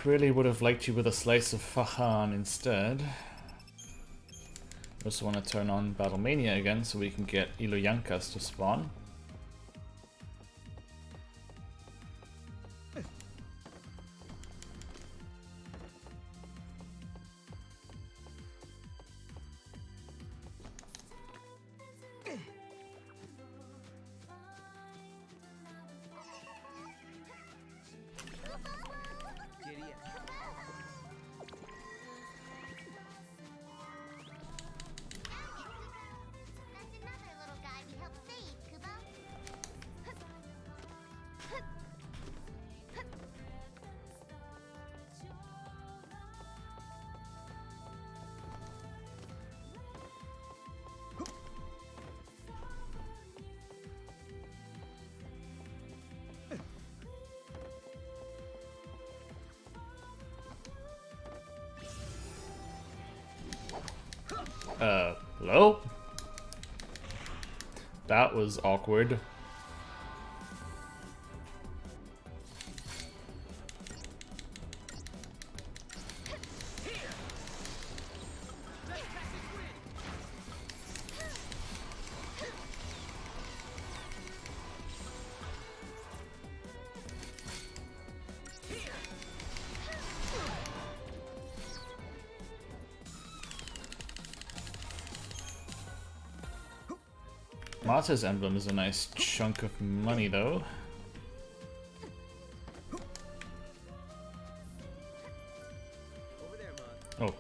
Speaker 1: Really would have liked you with a slice of Fahan instead. Just want to turn on Battlemania again so we can get Iloyankas to spawn. Hello? That was awkward. Mata's emblem is a nice chunk of money, though. Oh.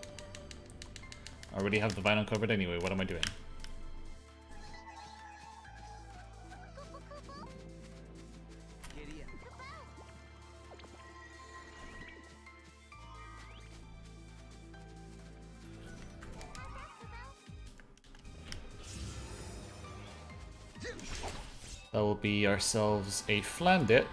Speaker 1: I already have the vinyl covered anyway, what am I doing? That will be ourselves a Flandit.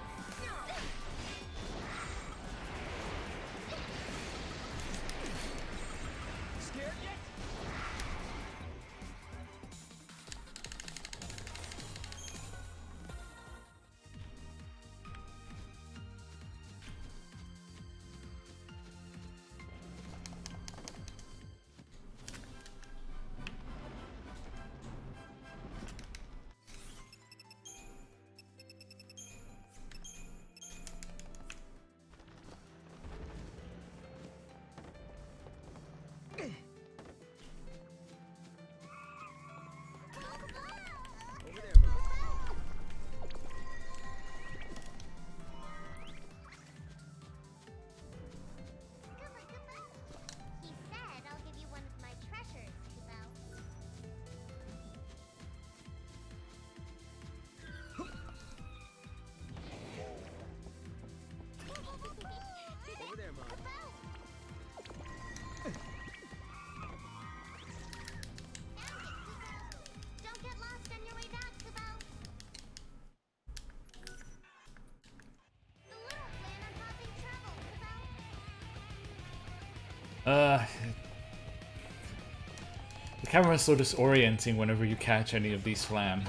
Speaker 1: camera is so disorienting whenever you catch any of these flam.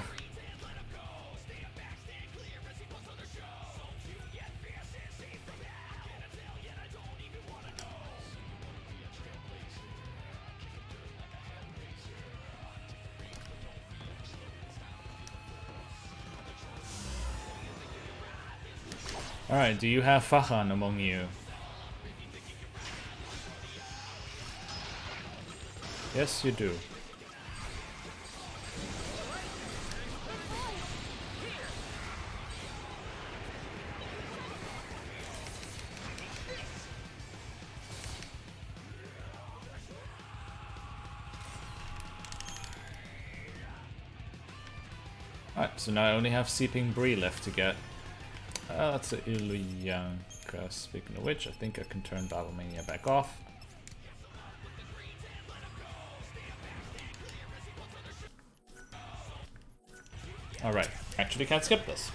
Speaker 1: Alright, do you have Fachan among you? Yes, you do. Alright, so now I only have Seeping Brie left to get. That's a Ilyanka. Speaking of which, I think I can turn Battlemania back off. Alright, actually can't skip this.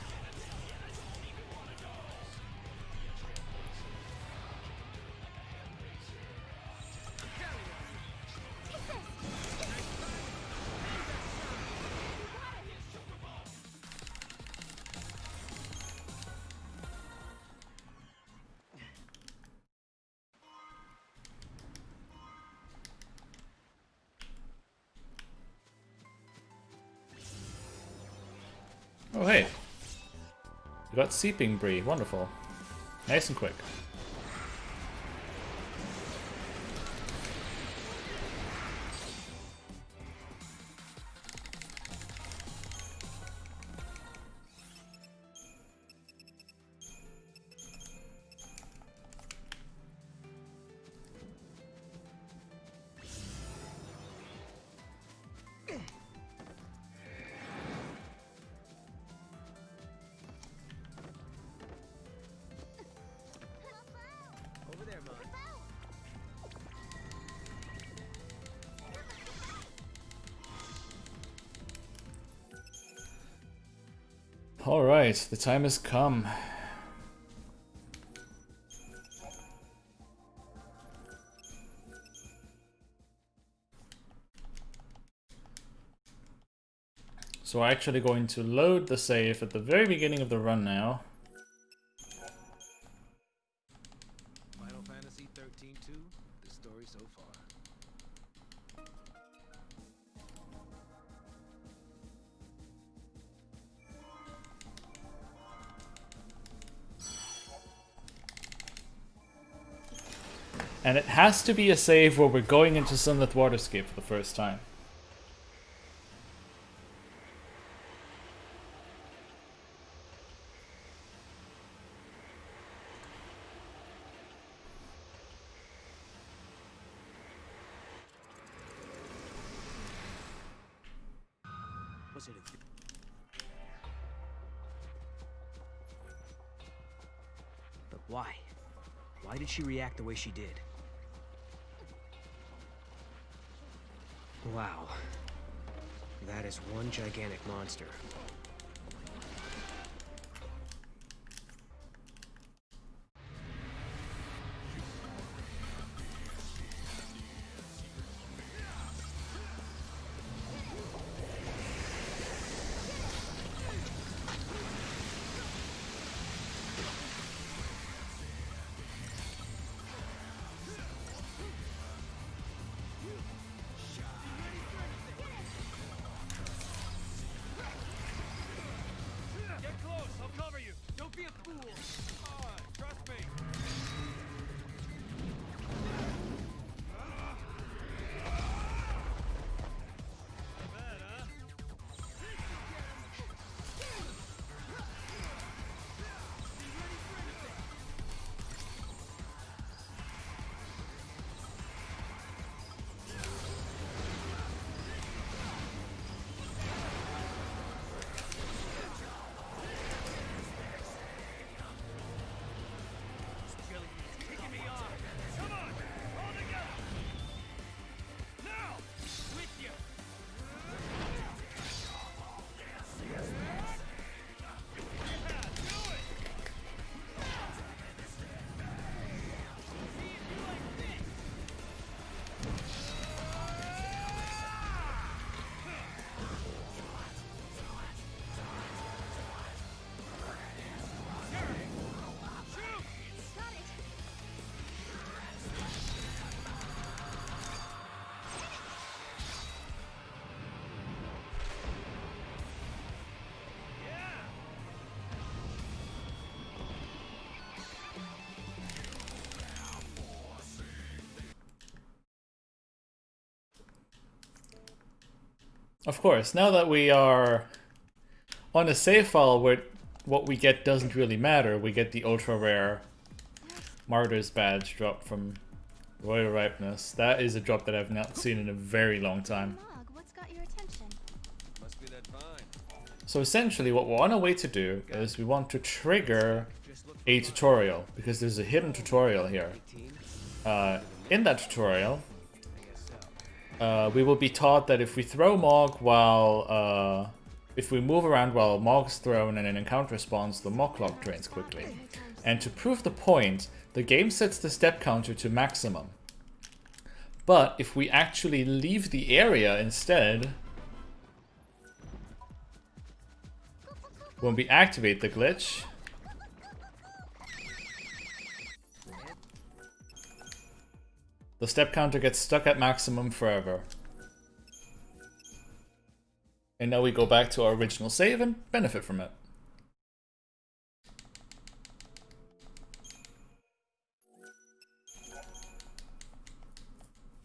Speaker 1: Oh hey, you got Seeping Brie, wonderful. Nice and quick.
Speaker 5: Over there, Mon.
Speaker 1: Alright, the time has come. So we're actually going to load the save at the very beginning of the run now.
Speaker 8: Final Fantasy 13-2, the story so far.
Speaker 1: And it has to be a save where we're going into Sunlit Waterscape for the first time.
Speaker 5: Was it a... But why? Why did she react the way she did? Wow. That is one gigantic monster.
Speaker 1: Of course, now that we are on a save file where what we get doesn't really matter, we get the ultra rare Martyr's Badge drop from Royal Ripeness. That is a drop that I've not seen in a very long time.
Speaker 2: What's got your attention?
Speaker 8: Must be that fine.
Speaker 1: So essentially what we're on our way to do is we want to trigger a tutorial, because there's a hidden tutorial here. In that tutorial, we will be taught that if we throw Mog while, if we move around while Mog's thrown and an encounter spawns, the Mog clock drains quickly. And to prove the point, the game sets the step counter to maximum. But if we actually leave the area instead, when we activate the glitch, the step counter gets stuck at maximum forever. And now we go back to our original save and benefit from it.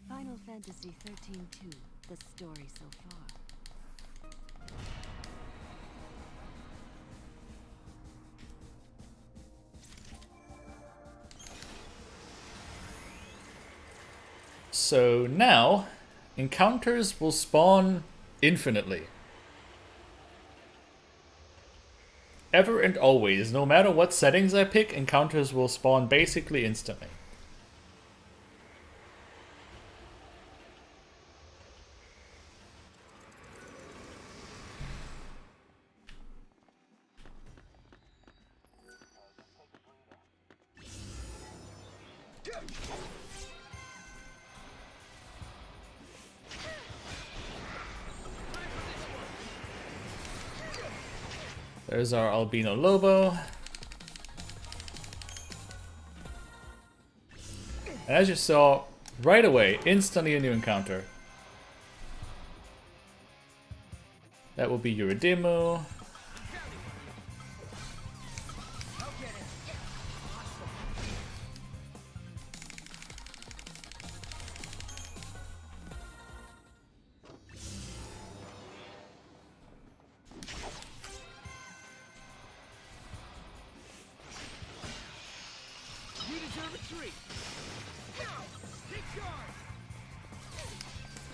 Speaker 2: Final Fantasy 13-2, the story so far.
Speaker 1: So now, encounters will spawn infinitely. Ever and always, no matter what settings I pick, encounters will spawn basically instantly. There's our Albino Lobo. And as you saw, right away, instantly a new encounter. That will be Eurydimu.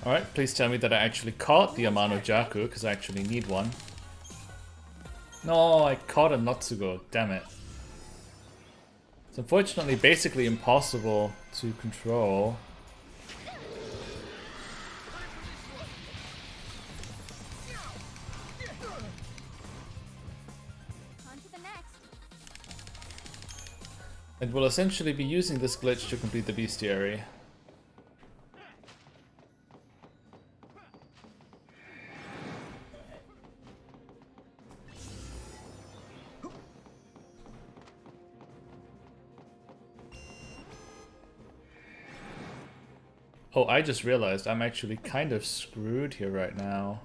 Speaker 1: Alright, please tell me that I actually caught the Amano Jaku, because I actually need one. No, I caught a Natsugo, damn it. It's unfortunately basically impossible to control. And we'll essentially be using this glitch to complete the bestiary. Oh, I just realized I'm actually kind of screwed here right now.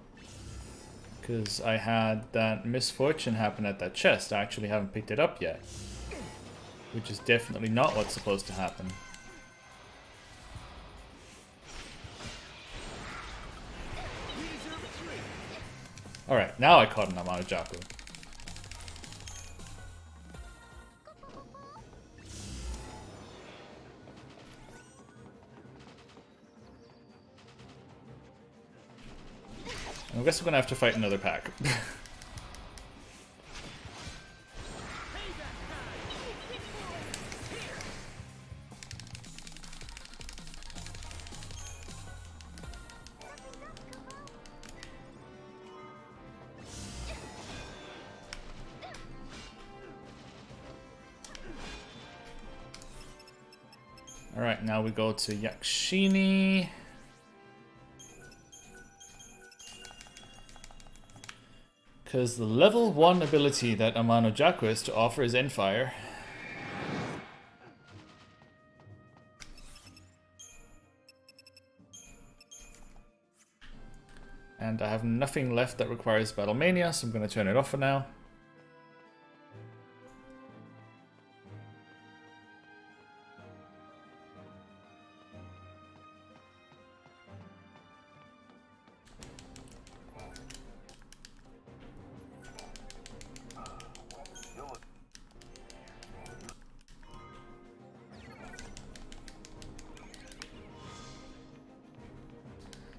Speaker 1: Because I had that misfortune happen at that chest. I actually haven't picked it up yet. Which is definitely not what's supposed to happen. Alright, now I caught an Amano Jaku. I guess we're gonna have to fight another pack. Alright, now we go to Yakshini. Because the level 1 ability that Amano Jaku has to offer is Endfire. And I have nothing left that requires Battlemania, so I'm going to turn it off for now.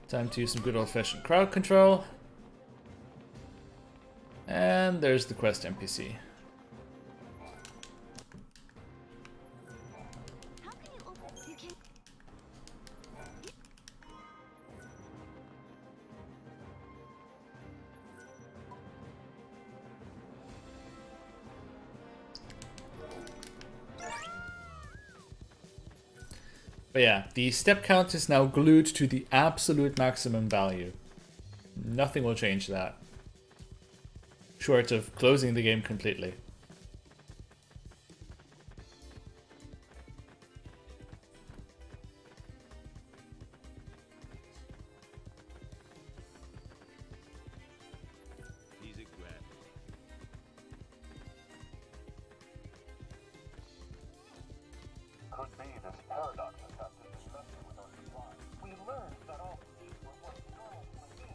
Speaker 1: Time to use some good old-fashioned crowd control. And there's the quest NPC.
Speaker 2: How can you open? You can't.
Speaker 1: But yeah, the step count is now glued to the absolute maximum value. Nothing will change that. Short of closing the game completely.
Speaker 3: Easy grab.
Speaker 6: Could be this paradox has got to discuss it with our supply. We learned that all these were what girls would be.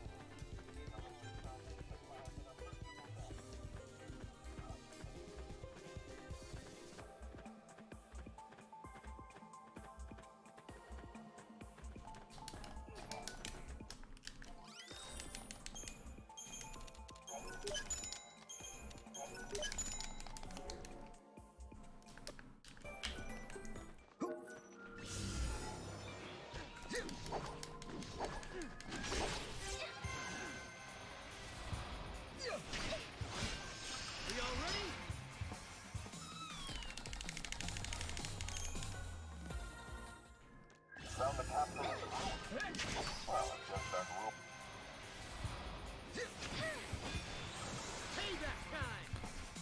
Speaker 6: Found the capsule in the room. Well, I guess that room.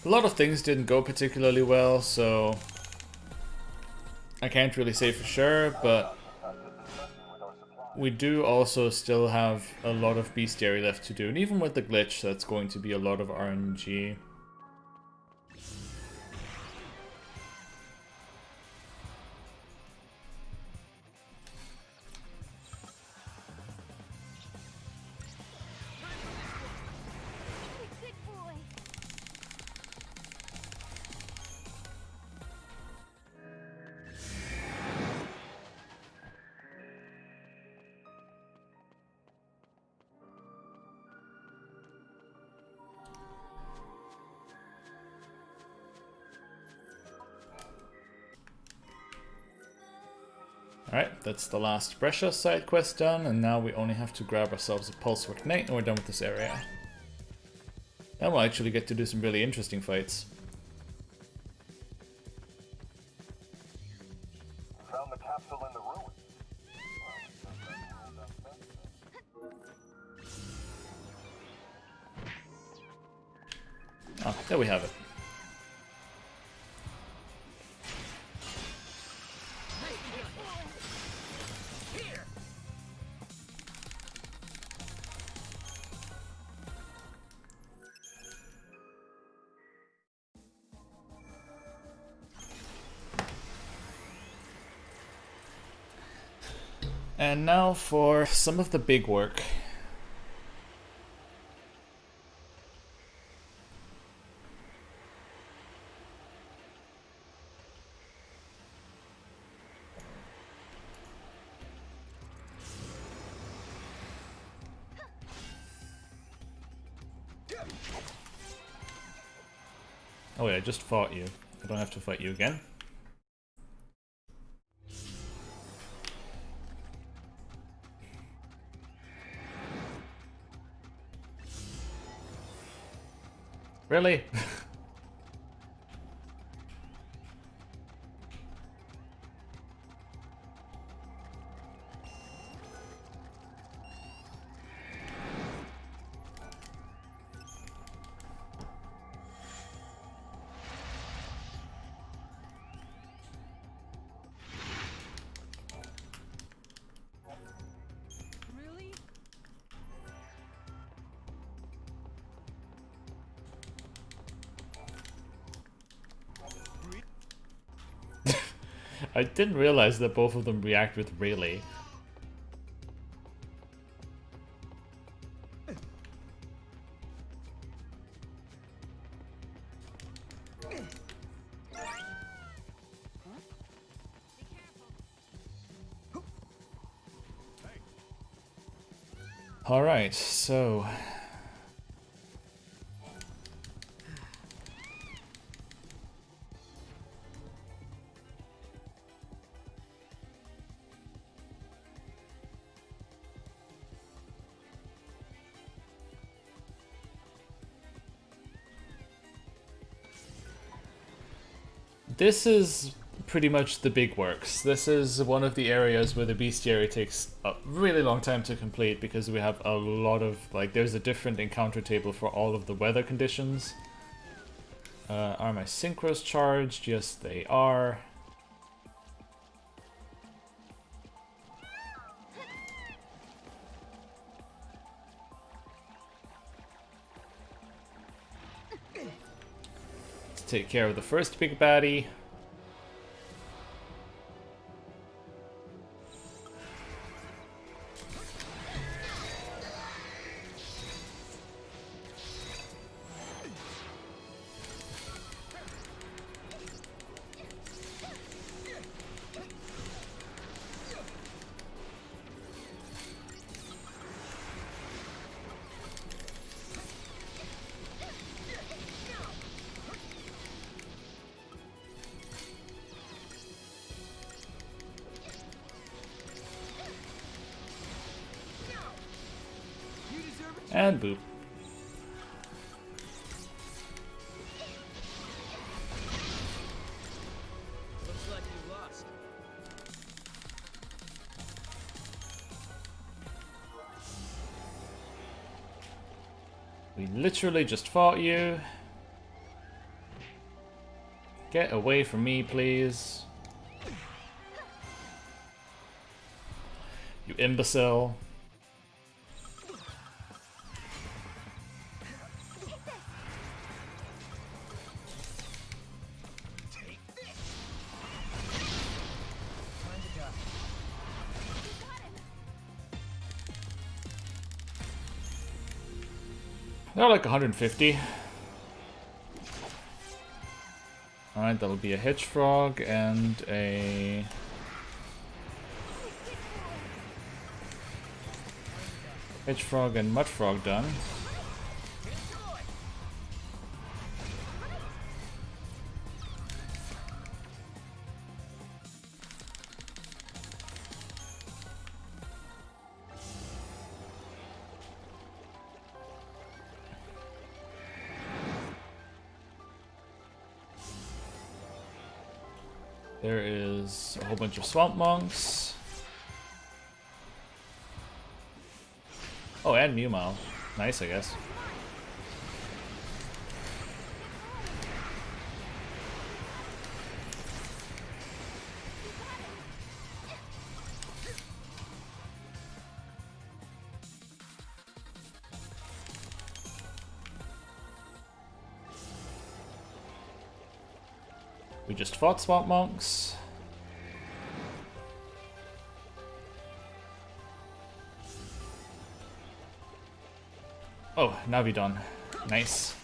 Speaker 1: A lot of things didn't go particularly well, so I can't really say for sure, but we do also still have a lot of bestiary left to do, and even with the glitch, that's going to be a lot of RNG.
Speaker 2: Good boy.
Speaker 1: Alright, that's the last Brescia side quest done, and now we only have to grab ourselves a Pulsework Knight and we're done with this area. Then we'll actually get to do some really interesting fights.
Speaker 6: Found the capsule in the ruin.
Speaker 1: Ah, there we have it. And now for some of the big work. Oh wait, I just fought you. I don't have to fight you again. Really?
Speaker 10: Really?
Speaker 1: I didn't realize that both of them react with really. Alright, so this is pretty much the big works. This is one of the areas where the bestiary takes a really long time to complete because we have a lot of, like, there's a different encounter table for all of the weather conditions. Are my synchros charged? Yes, they are. Let's take care of the first big baddie. And boop.
Speaker 5: Looks like you lost.
Speaker 1: We literally just fought you. Get away from me, please. You imbecile. They're like 150. Alright, that'll be a Hedge Frog and a... Hedge Frog and Mud Frog done. There is a whole bunch of Swamp Monks. Oh, and Mew Mao. Nice, I guess. We just fought Swamp Monks. Oh, Navidon. Nice.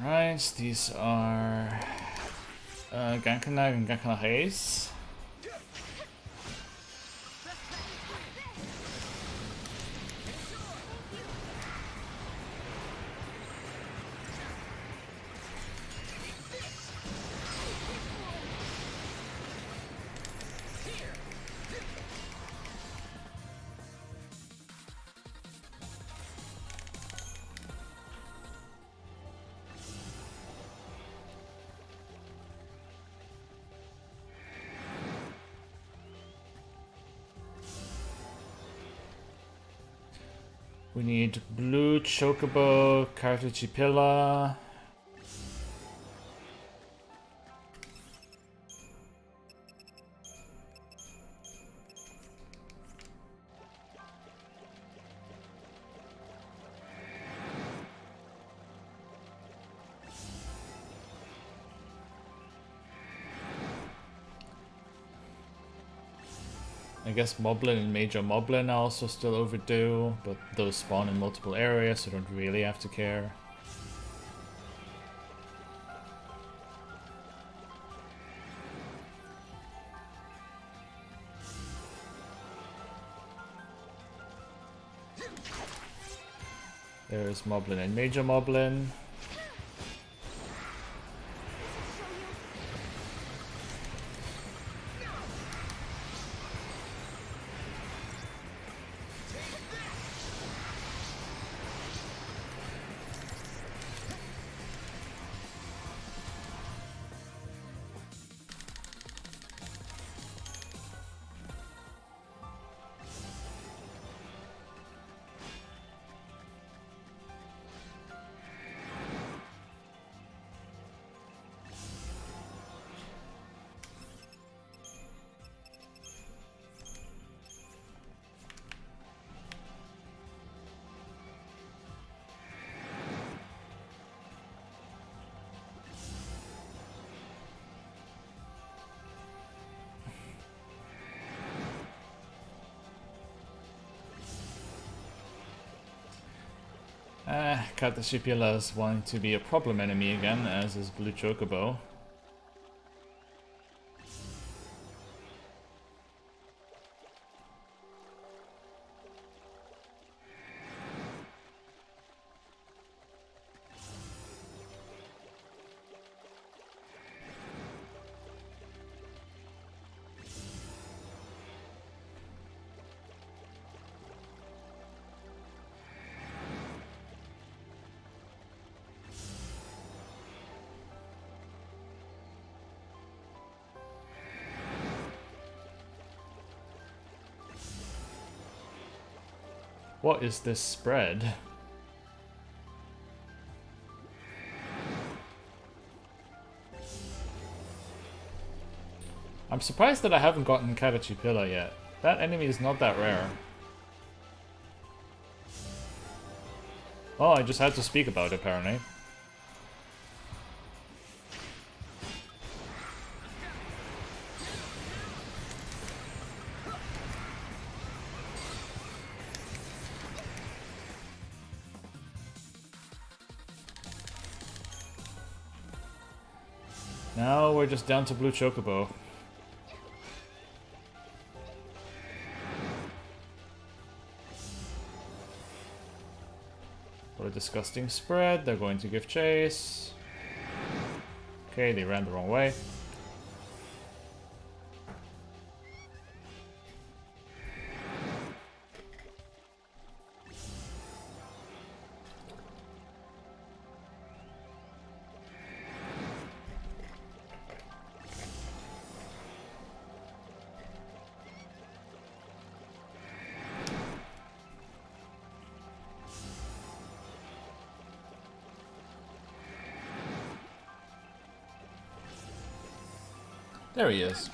Speaker 1: Right, these are Gankanag and Gankanag. We need blue chocobo, Cartachipilla. I guess Moblin and Major Moblin are also still overdue, but those spawn in multiple areas, so don't really have to care. There's Moblin and Major Moblin. Cartachipilla is wanting to be a problem enemy again, as is Blue Chocobo. What is this spread? I'm surprised that I haven't gotten Cartachipilla yet. That enemy is not that rare. Oh, I just had to speak about it apparently. Now we're just down to Blue Chocobo. What a disgusting spread. They're going to give chase. Okay, they ran the wrong way. There he is.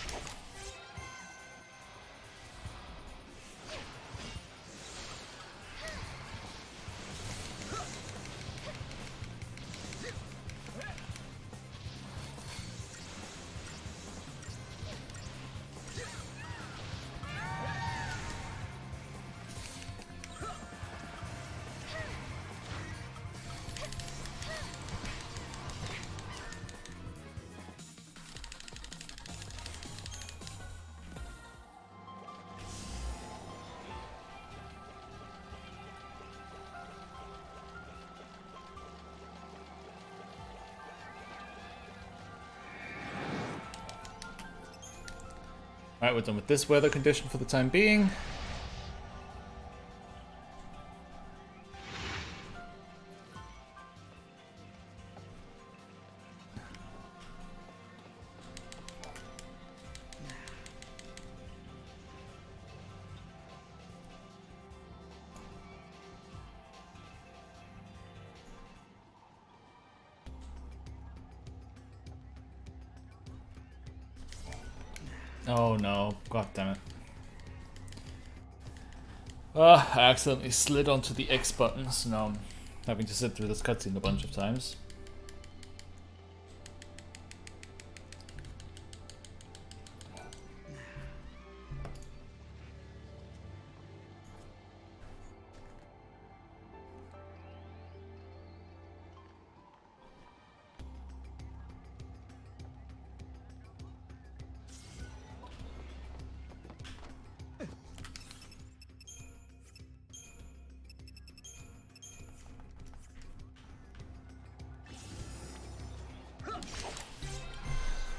Speaker 1: Alright, we're done with this weather condition for the time being. Oh no, god damn it. I accidentally slid onto the X button, so now I'm having to sit through this cutscene a bunch of times.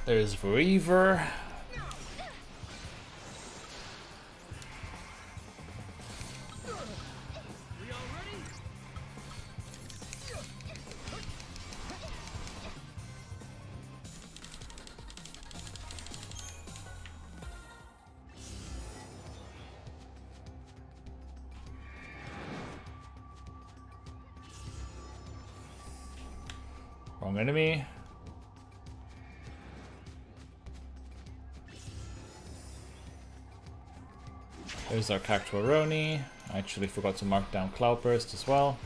Speaker 1: There's Reaver. Wrong enemy. There's our Cactuaroni. I actually forgot to mark down Cloudburst as well.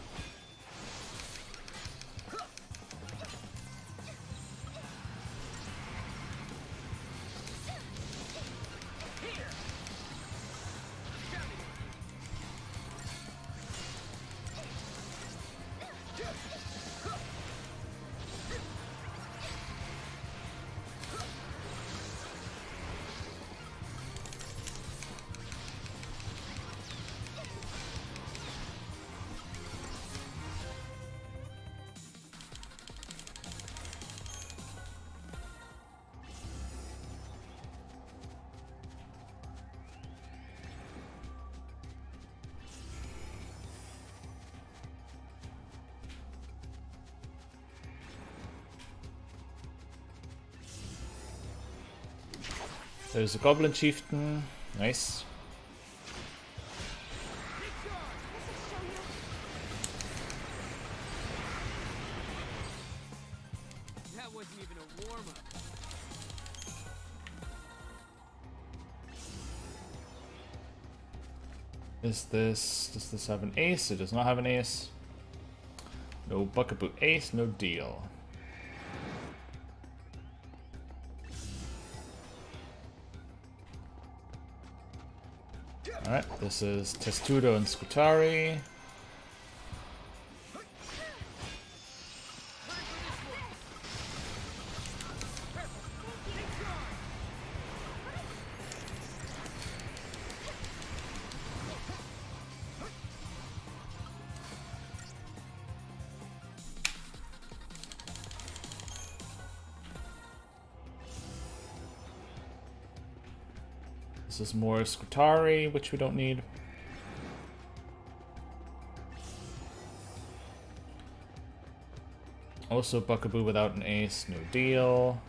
Speaker 1: There's a Goblin Chieftain. Nice.
Speaker 5: That wasn't even a warm-up.
Speaker 1: Does this have an ace? It does not have an ace. No Buckaboo ace, no deal. Alright, this is Testudo and Scutari. This is more Scutari, which we don't need. Also Buckaboo without an ace, no deal.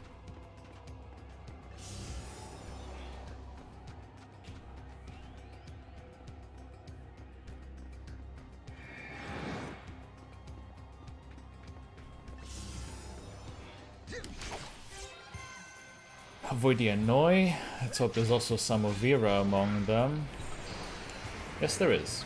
Speaker 1: Avoid the annoy. Let's hope there's also some Ovira among them. Yes, there is.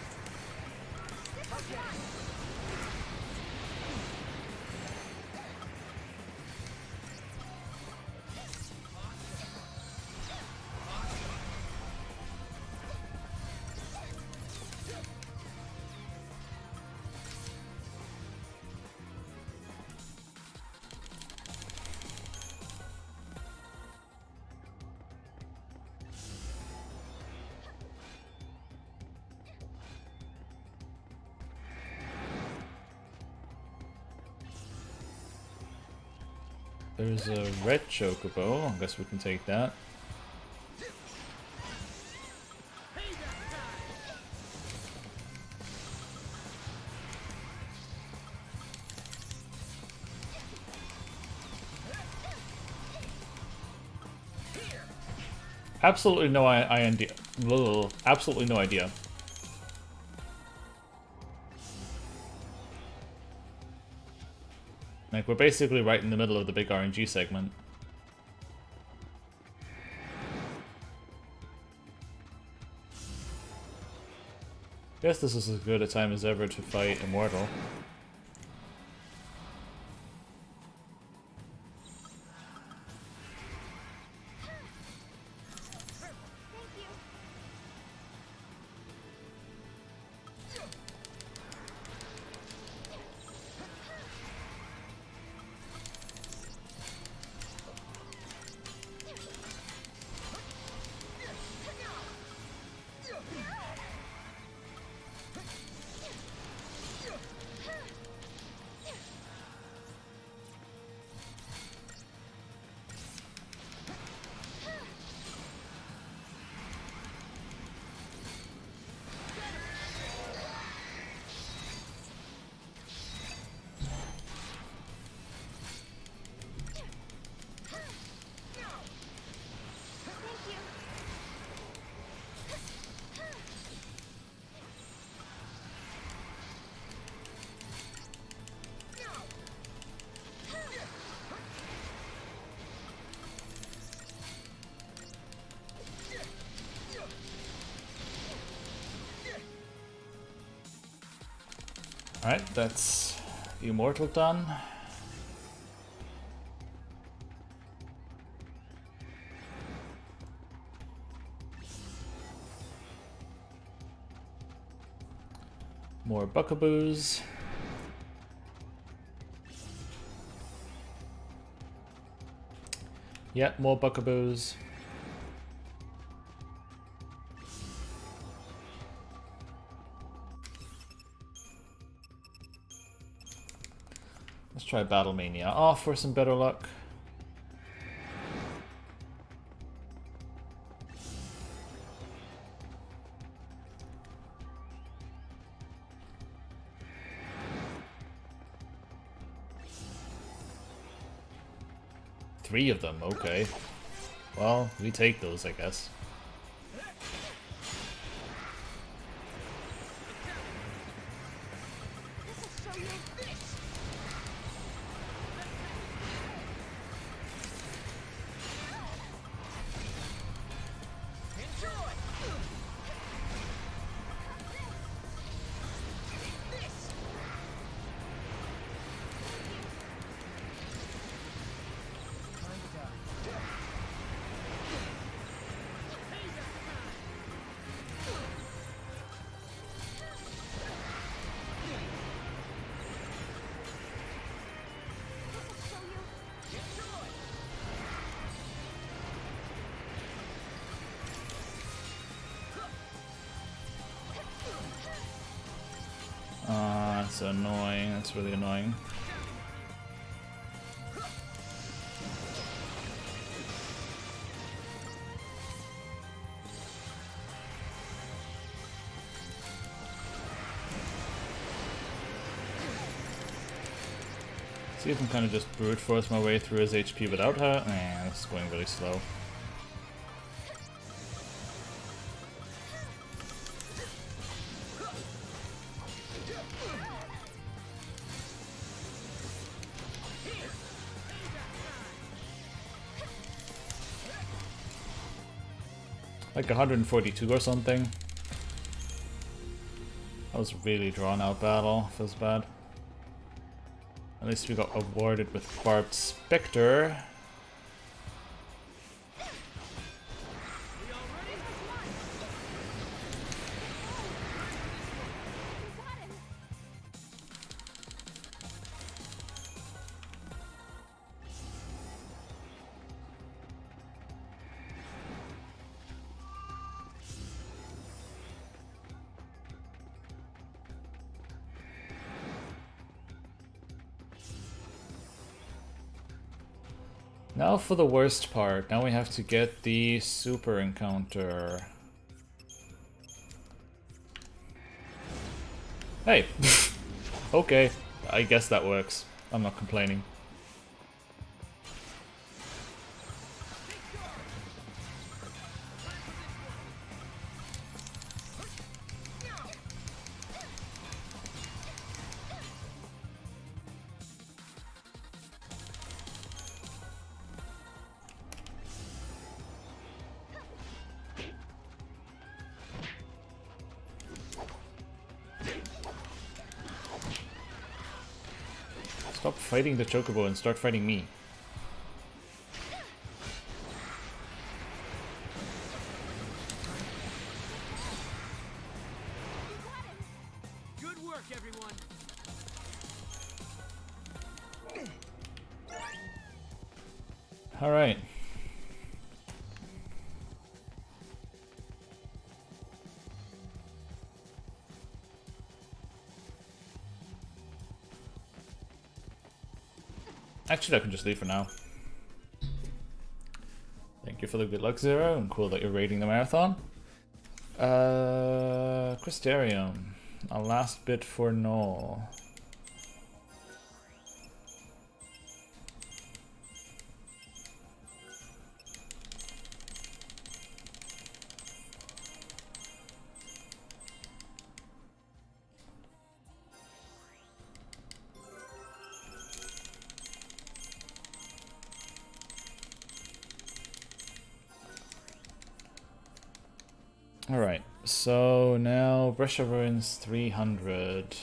Speaker 1: There's a red chocobo. I guess we can take that. Absolutely no idea. Absolutely no idea. Like, we're basically right in the middle of the big RNG segment. Guess this is as good a time as ever to fight Immortal. Alright, that's Immortal done. More Buckaboos. Yep, more Buckaboos. Let's try Battlemania off for some better luck. Three of them, okay. Well, we take those, I guess. That's annoying. That's really annoying. See if I can kind of just brute force my way through his HP without her. This is going really slow. Like 142 or something. That was a really drawn out battle. Feels bad. At least we got awarded with Barbed Spectre. Now for the worst part. Now we have to get the super encounter. Hey! Okay, I guess that works. I'm not complaining. Stop fighting the chocobo and start fighting me.
Speaker 5: Good work, everyone.
Speaker 1: All right. Actually, I can just leave for now. Thank you for the good luck, Zero, and cool that you're raiding the marathon. Crystarium. A last bit for Noel. Alright, so now Brush of Ruins 300.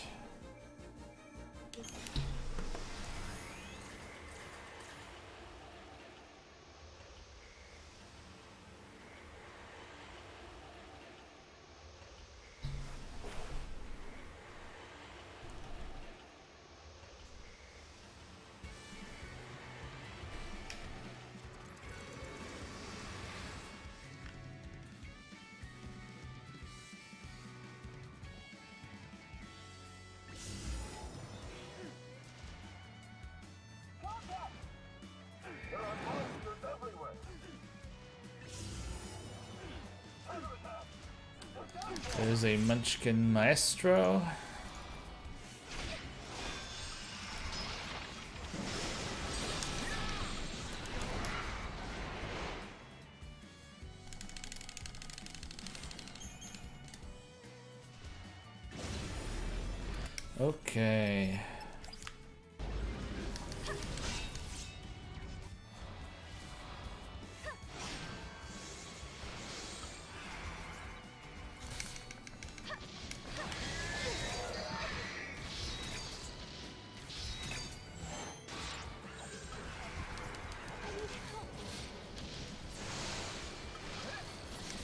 Speaker 6: There are monsters everywhere.
Speaker 1: There's a Munchkin Maestro. Okay.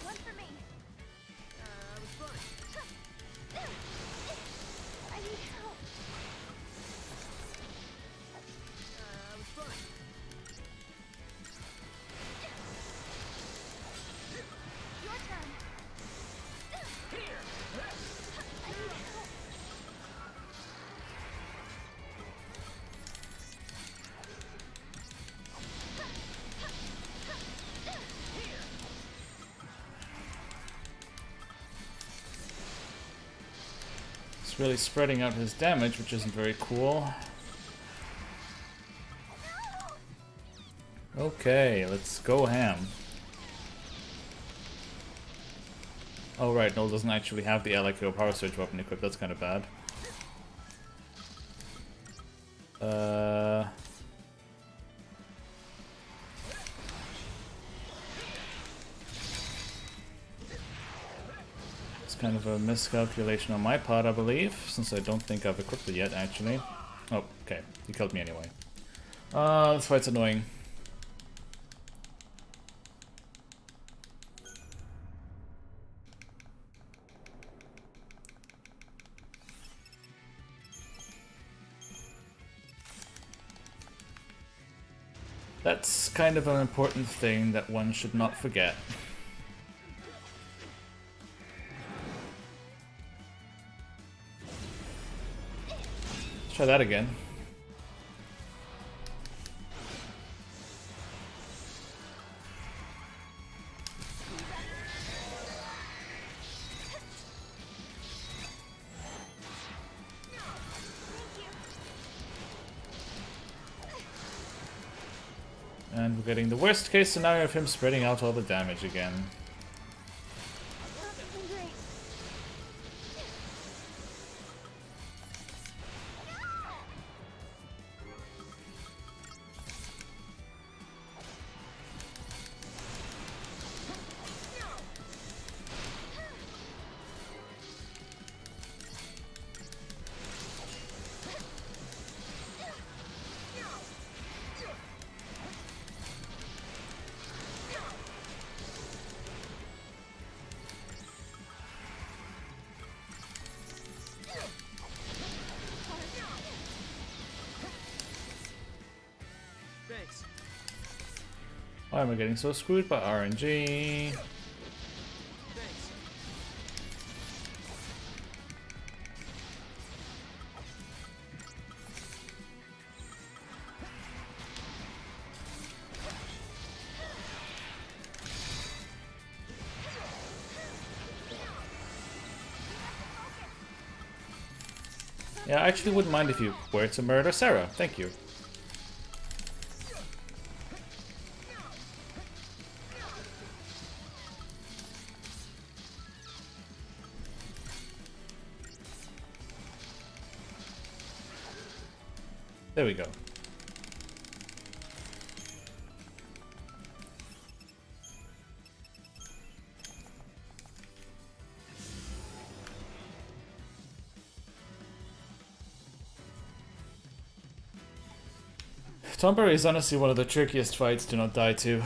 Speaker 2: One for me.
Speaker 5: It was fun.
Speaker 2: I need help.
Speaker 5: It was fun.
Speaker 2: Your turn. Here. I need help.
Speaker 1: It's really spreading out his damage, which isn't very cool. Okay, let's go ham. Oh right, Noel doesn't actually have the LIKO Power Surge weapon equipped, that's kind of bad. It's kind of a miscalculation on my part, I believe, since I don't think I've equipped it yet, actually. Oh, okay, he killed me anyway. This fight's annoying. That's kind of an important thing that one should not forget. Let's try that again. And we're getting the worst case scenario of him spreading out all the damage again.
Speaker 2: Great.
Speaker 1: Why am I getting so screwed by RNG? Yeah, I actually wouldn't mind if you were to murder Sarah. Thank you. There we go. Tomberry is honestly one of the trickiest fights to not die to.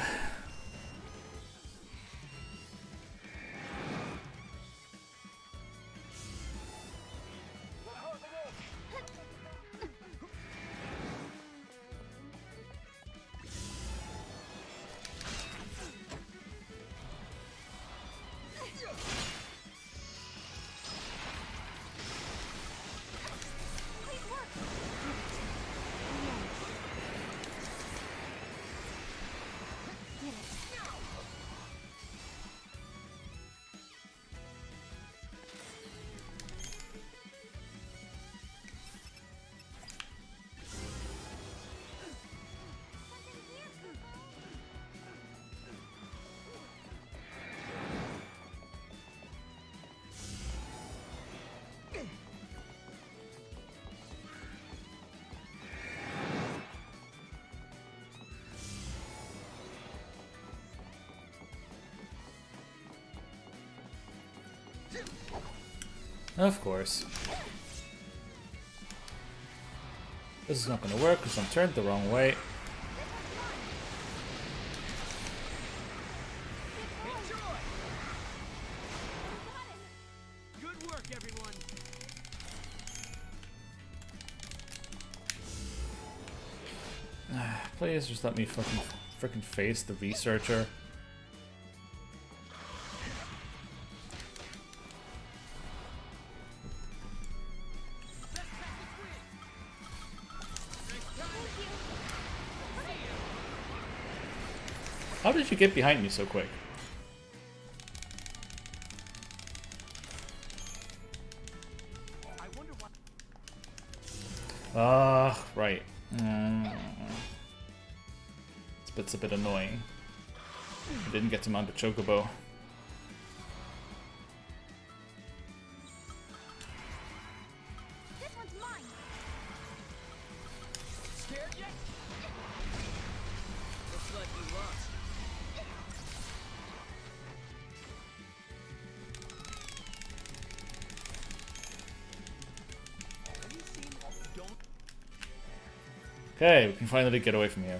Speaker 1: Of course. This is not going to work because I'm turned the wrong way.
Speaker 5: Good work, everyone.
Speaker 1: Please just let me freaking face the researcher. How did you get behind me so quick? Right. This bit's a bit annoying. I didn't get to mount the chocobo.
Speaker 2: This one's mine.
Speaker 5: Scared yet? Looks like we lost. Have you seen? Don't.
Speaker 1: Okay, we can finally get away from here.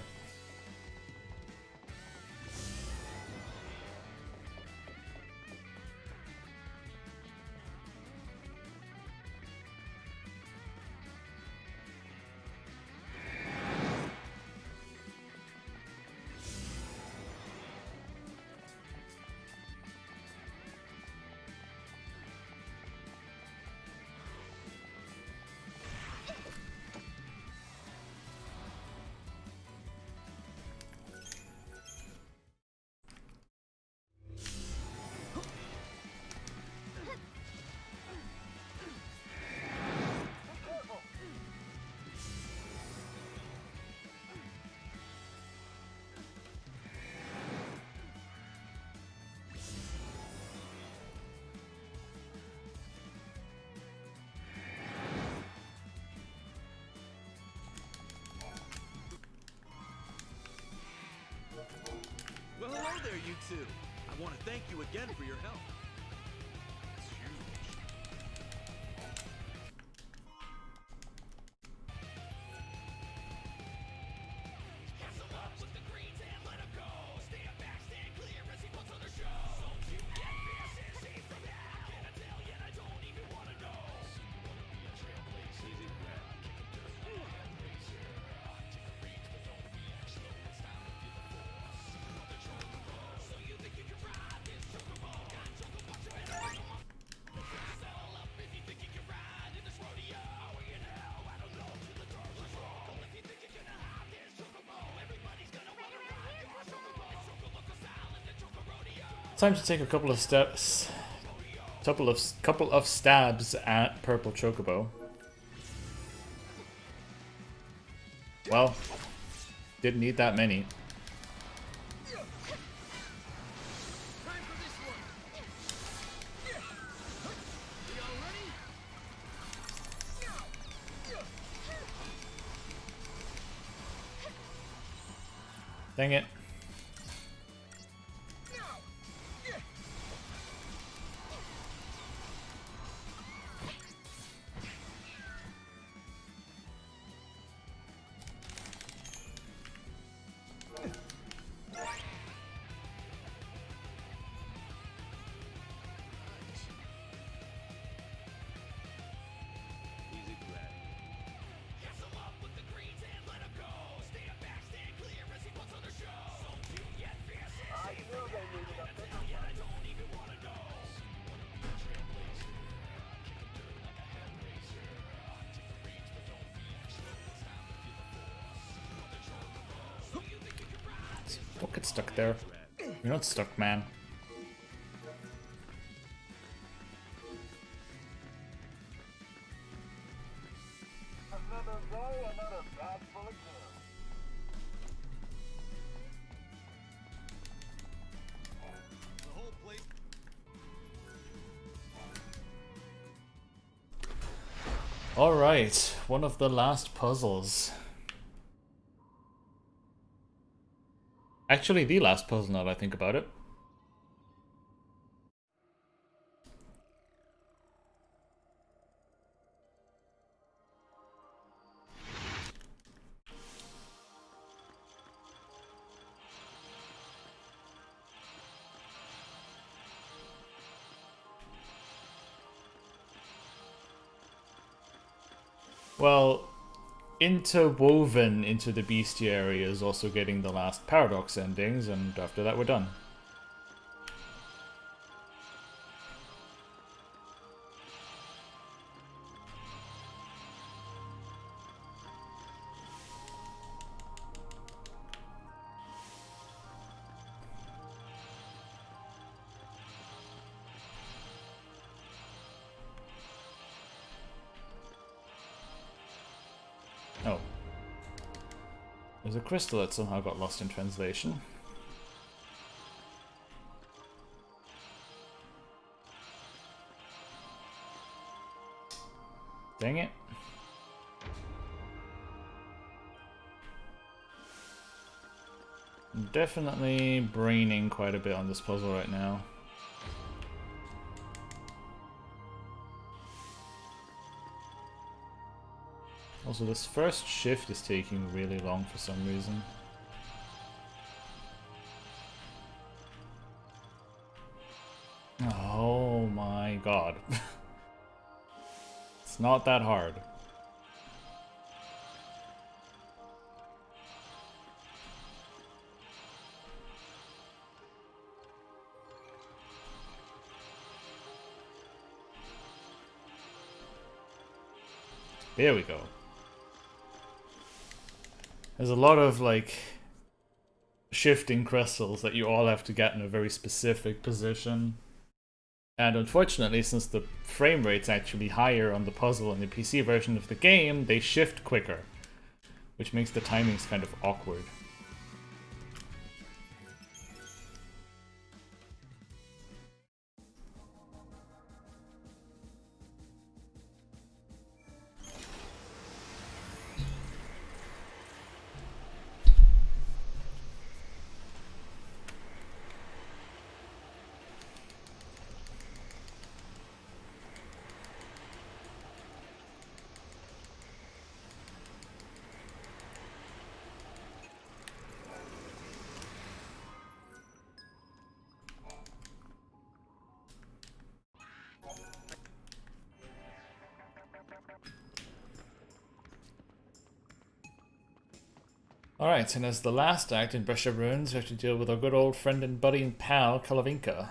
Speaker 5: Well, hello there, you two. I want to thank you again for your help. It's huge.
Speaker 1: Time to take a couple of steps, couple of stabs at Purple Chocobo. Well, didn't need that many. Dang it. Don't get stuck there. You're not stuck, man.
Speaker 6: Another day, another bag full of kills.
Speaker 8: The whole place.
Speaker 1: Alright, one of the last puzzles. Actually, the last puzzle now that I think about it. Well, interwoven into the bestiary is also getting the last paradox endings, and after that we're done. Oh. There's a crystal that somehow got lost in translation. Dang it. I'm definitely braining quite a bit on this puzzle right now. Also, this first shift is taking really long for some reason. Oh my god. It's not that hard. There we go. There's a lot of, like, shifting crystals that you all have to get in a very specific position. And unfortunately, since the frame rate's actually higher on the puzzle in the PC version of the game, they shift quicker, which makes the timings kind of awkward. Alright, and as the last act in Brush of Ruins, we have to deal with our good old friend and buddy and pal, Kalavinka.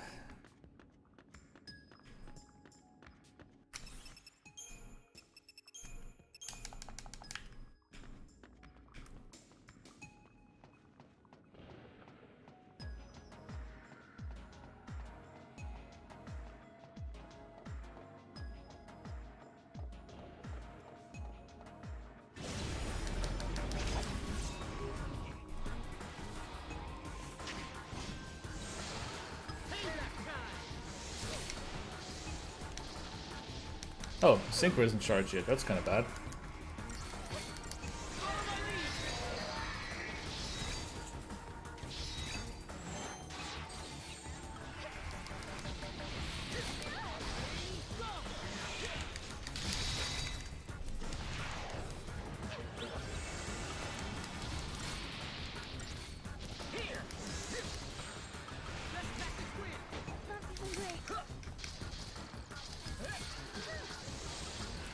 Speaker 1: Oh, Synchro isn't charged yet. That's kind of bad.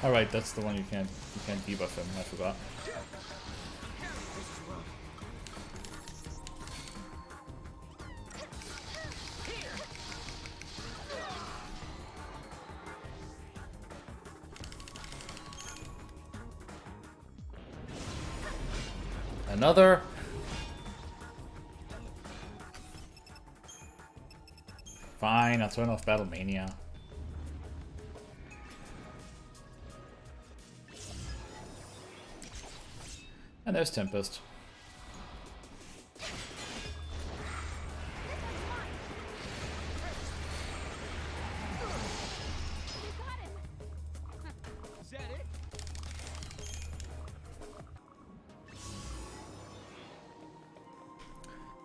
Speaker 1: Alright, that's the one you can't debuff him, I forgot. Another. Fine, I'll turn off Battle Mania. And there's Tempest.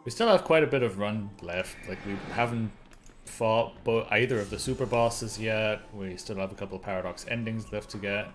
Speaker 1: We still have quite a bit of run left. Like, we haven't fought either of the super bosses yet. We still have a couple of Paradox endings left to get.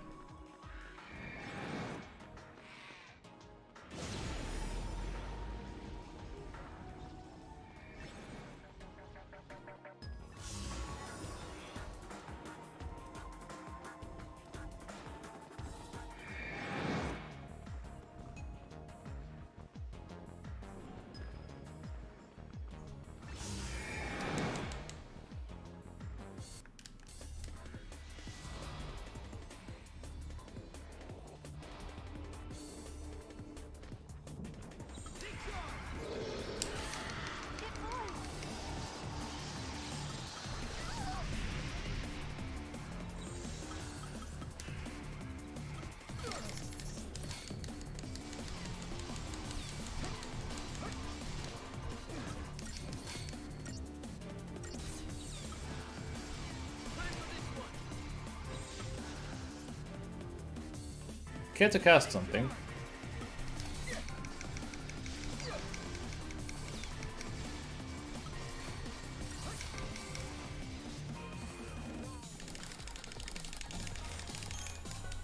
Speaker 1: Care to cast something?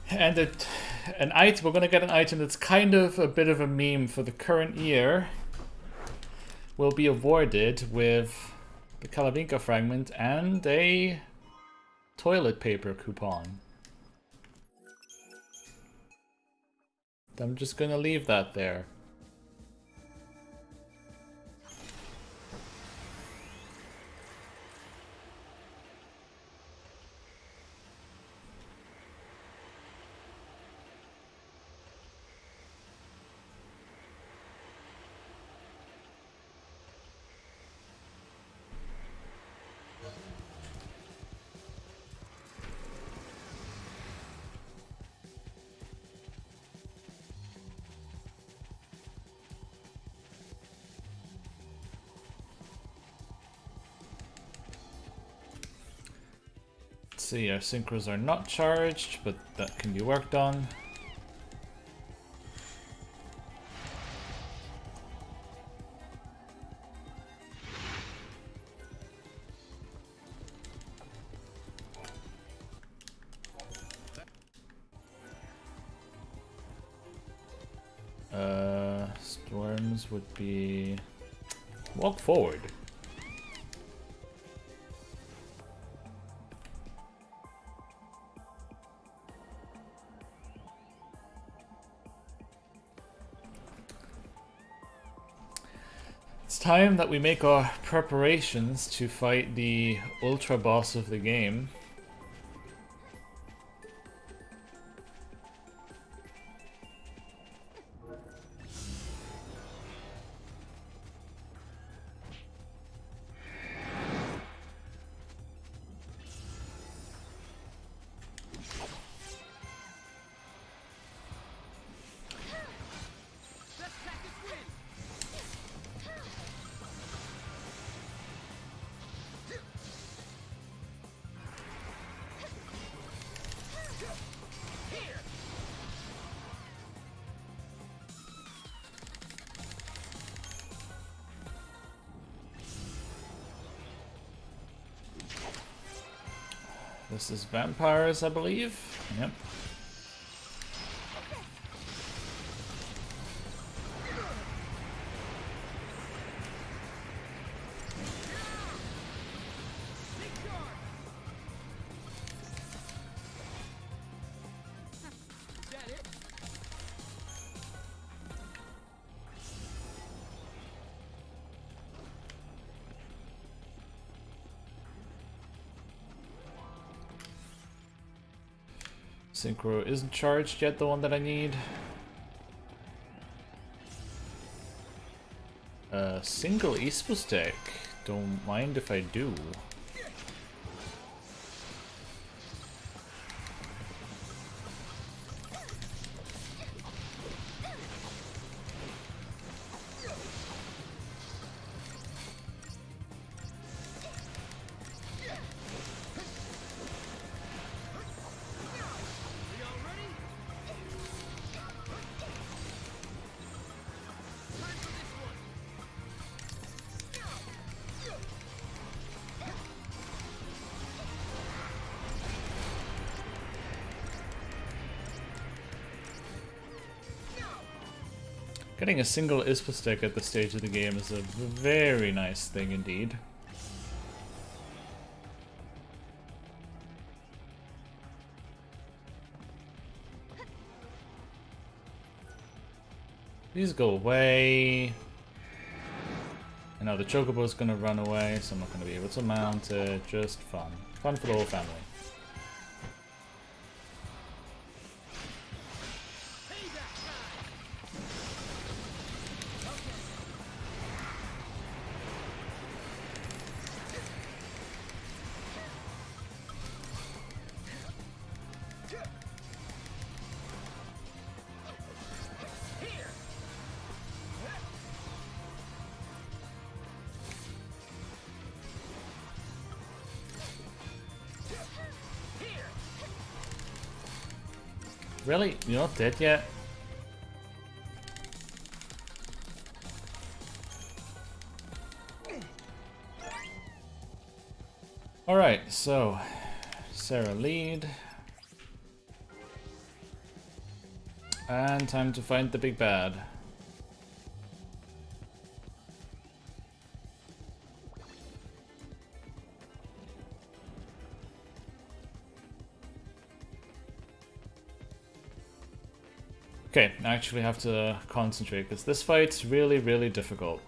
Speaker 1: And we're gonna get an item that's kind of a bit of a meme for the current year. Will be awarded with the Kalavinka fragment and a toilet paper coupon. I'm just gonna leave that there. See, our synchros are not charged, but that can be worked on. Storms would be walk forward. It's time that we make our preparations to fight the ultra boss of the game. This is vampires, I believe. Yep. Synchro isn't charged yet, the one that I need. Single Ispus deck. Don't mind if I do. Getting a single ISPA stick at this stage of the game is a very nice thing indeed. These go away. And now the Chocobo's gonna run away, so I'm not gonna be able to mount it. Just fun. Fun for the whole family. Really? You're not dead yet? Alright, so Sarah lead. And time to find the big bad. Okay, I actually have to concentrate because this fight's really, really difficult.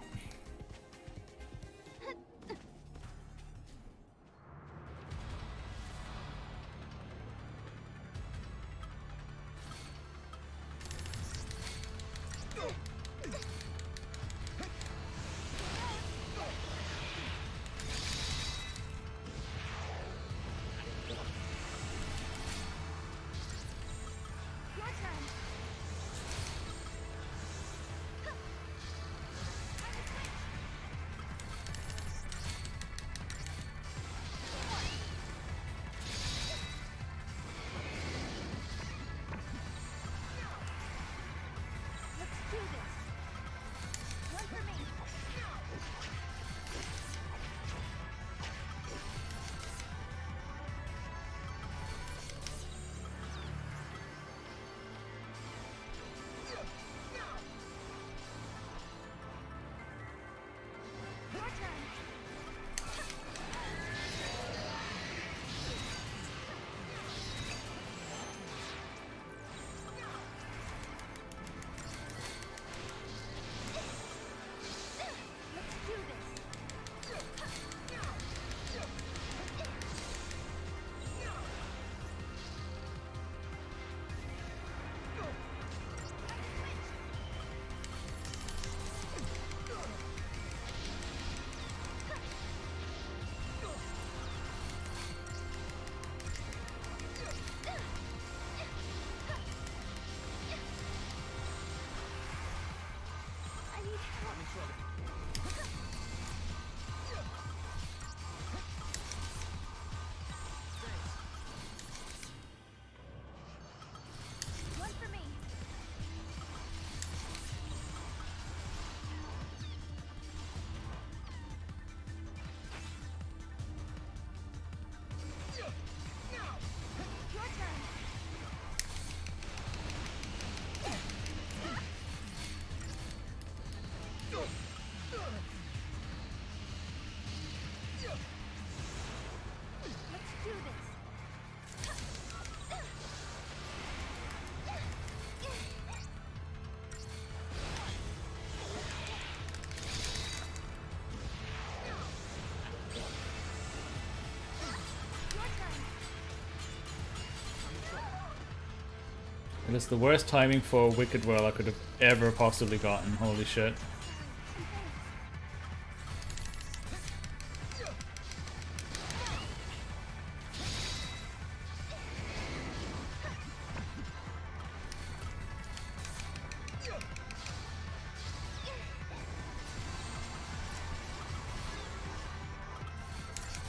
Speaker 1: It is the worst timing for Wicked Whirl I could have ever possibly gotten. Holy shit.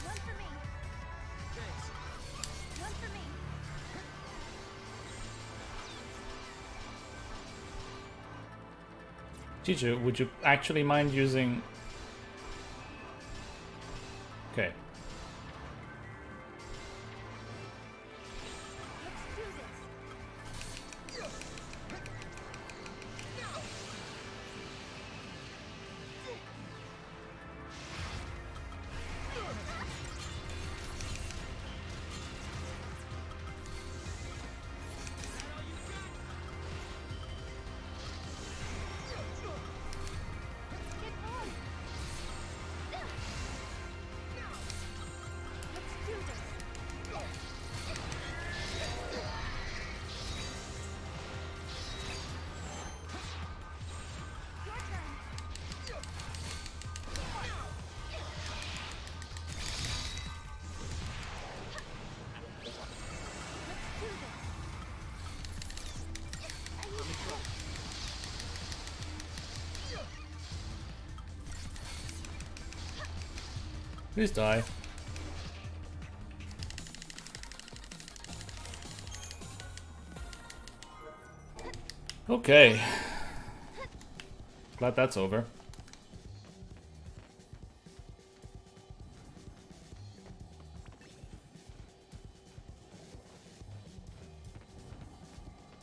Speaker 2: One for me. One for me.
Speaker 1: Jiju, would you actually mind using... Okay.
Speaker 2: Let's do this. Get on. Let's do this. Your turn. Let's do this. I need help.
Speaker 1: Please die. Okay. Glad that's over.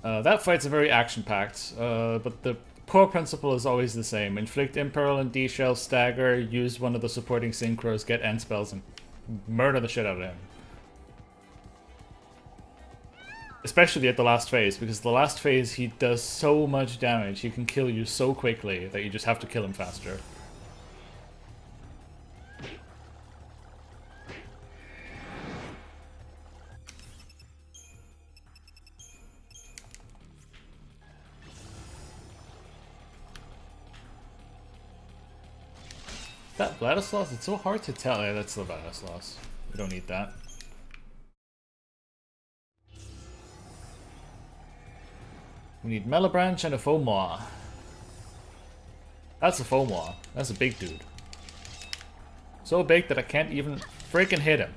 Speaker 1: That fight's very action-packed, but the core principle is always the same. Inflict Imperil and D-Shell, stagger, use one of the supporting synchros, get end spells, and murder the shit out of him. Especially at the last phase, because the last phase he does so much damage, he can kill you so quickly that you just have to kill him faster. That Vladislaus, it's so hard to tell. Yeah, that's the Vladislaus. We don't need that. We need Melibranch and a Fomor. That's a Fomor. That's a big dude. So big that I can't even freaking hit him.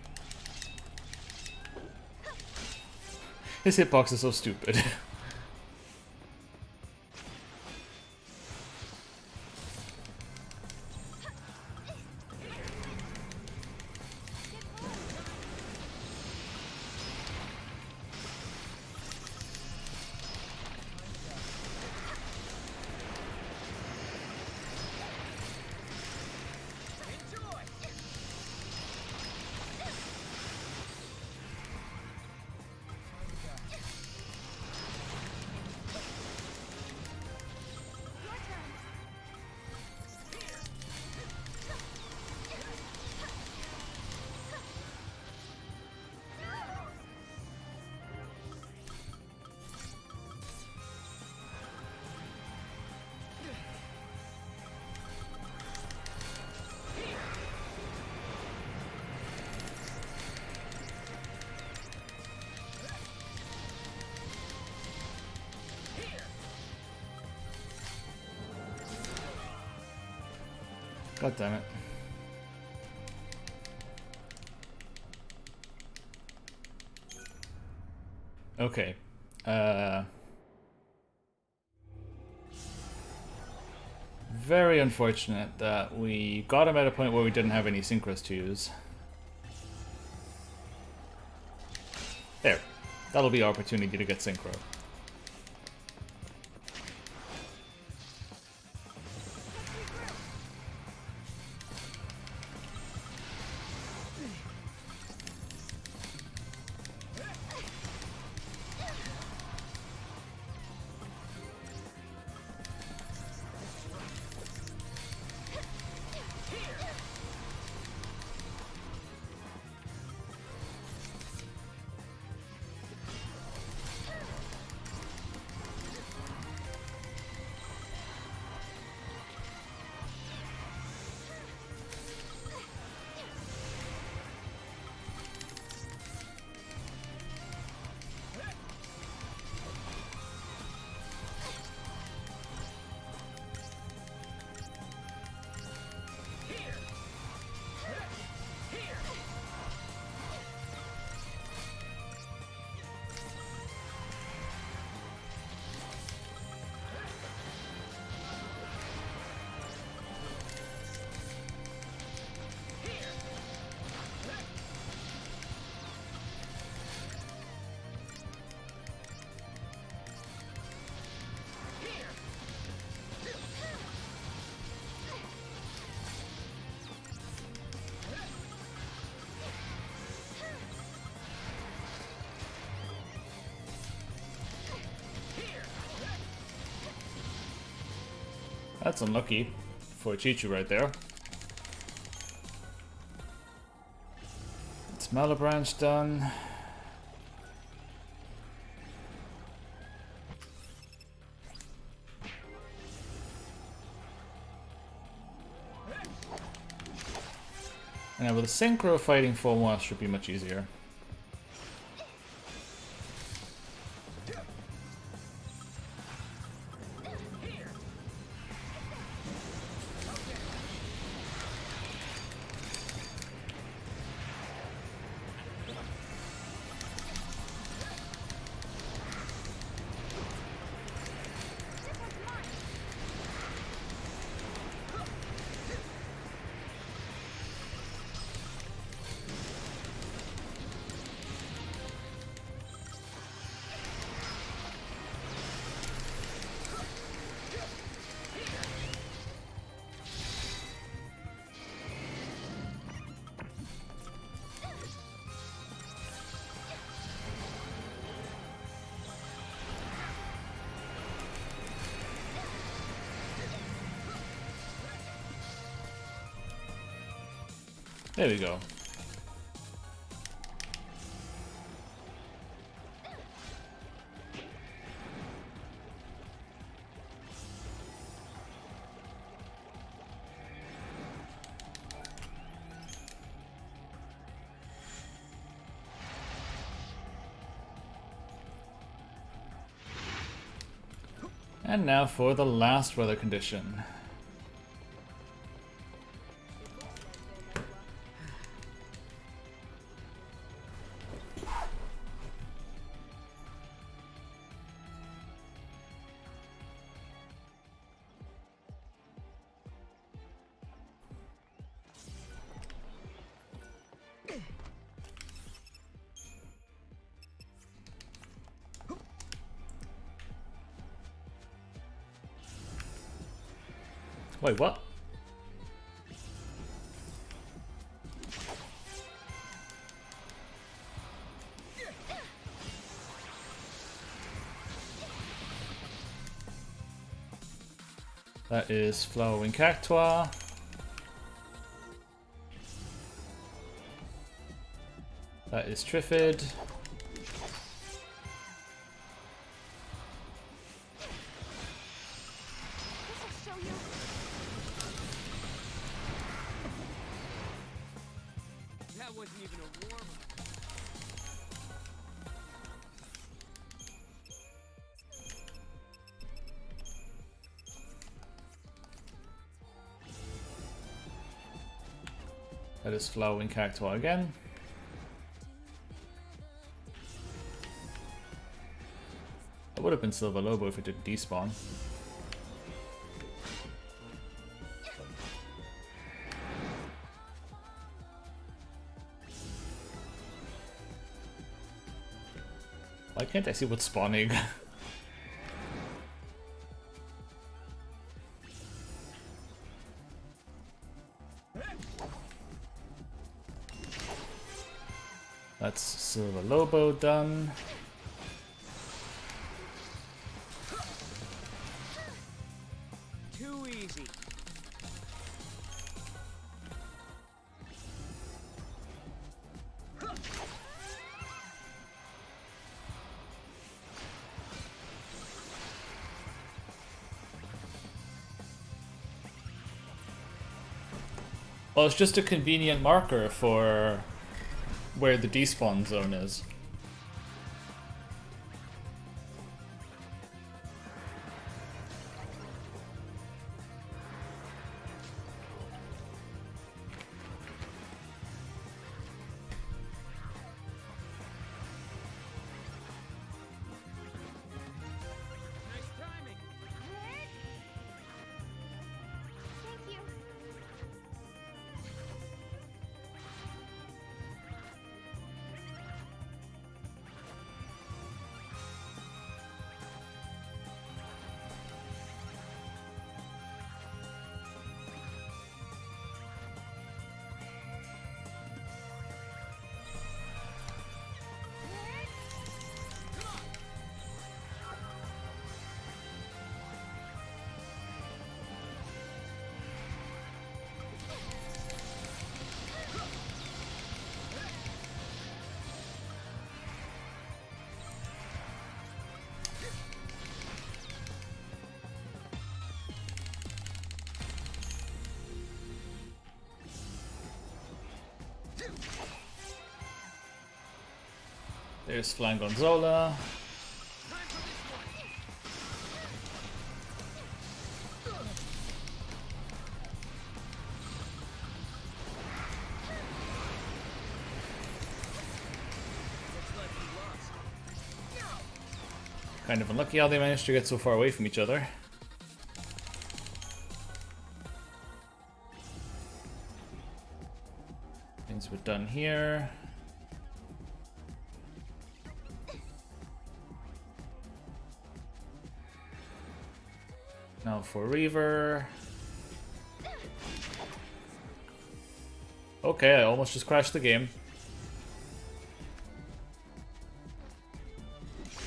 Speaker 1: His hitbox is so stupid. God damn it. Okay. Very unfortunate that we got him at a point where we didn't have any synchros to use. There. That'll be our opportunity to get synchro. That's unlucky for Chichu right there. It's Malabranch done. And with a Synchro, fighting 4-1 should be much easier. There we go. And now for the last weather condition. Wait, what? That is Flowering Cactua. That is Triffid.
Speaker 5: That wasn't even a warm-up.
Speaker 1: That is Flowering Cactua again. That would have been Silver Lobo if it didn't despawn. Why can't I see what's spawning? That's Silver Lobo done.
Speaker 5: Too easy.
Speaker 1: Well, it's just a convenient marker for where the despawn zone is.
Speaker 5: Nice timing.
Speaker 2: Thank you.
Speaker 1: There's Flying Gonzola. Kind of unlucky how they managed to get so far away from each other. Things were done here. Now for Reaver. Okay, I almost just crashed the game.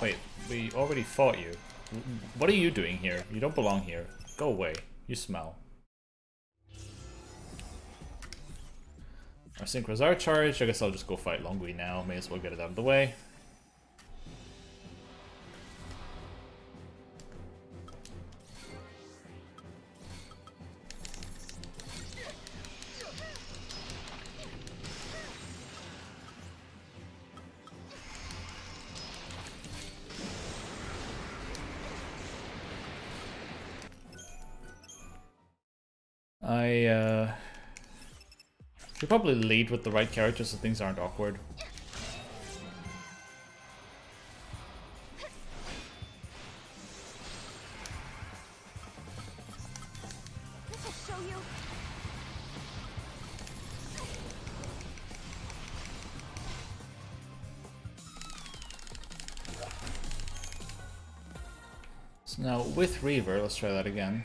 Speaker 1: Wait, we already fought you. What are you doing here? You don't belong here. Go away. You smell. Our synchros are charged. I guess I'll just go fight Longui now. May as well get it out of the way. I should probably lead with the right character so things aren't awkward.
Speaker 2: This'll show you.
Speaker 1: So now with Reaver, let's try that again.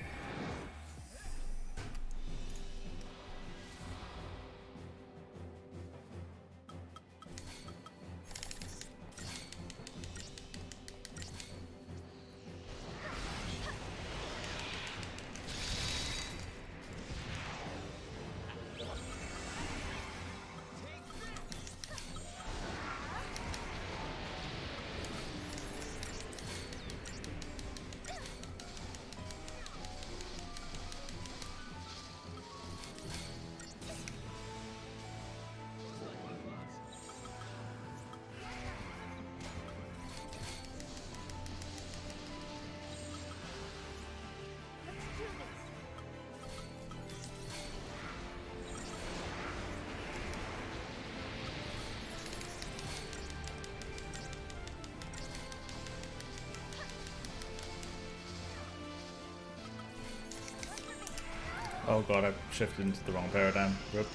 Speaker 1: Oh god, I shifted into the wrong paradigm. Rip.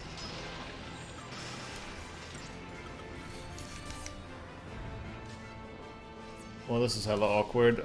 Speaker 1: Well, this is hella awkward.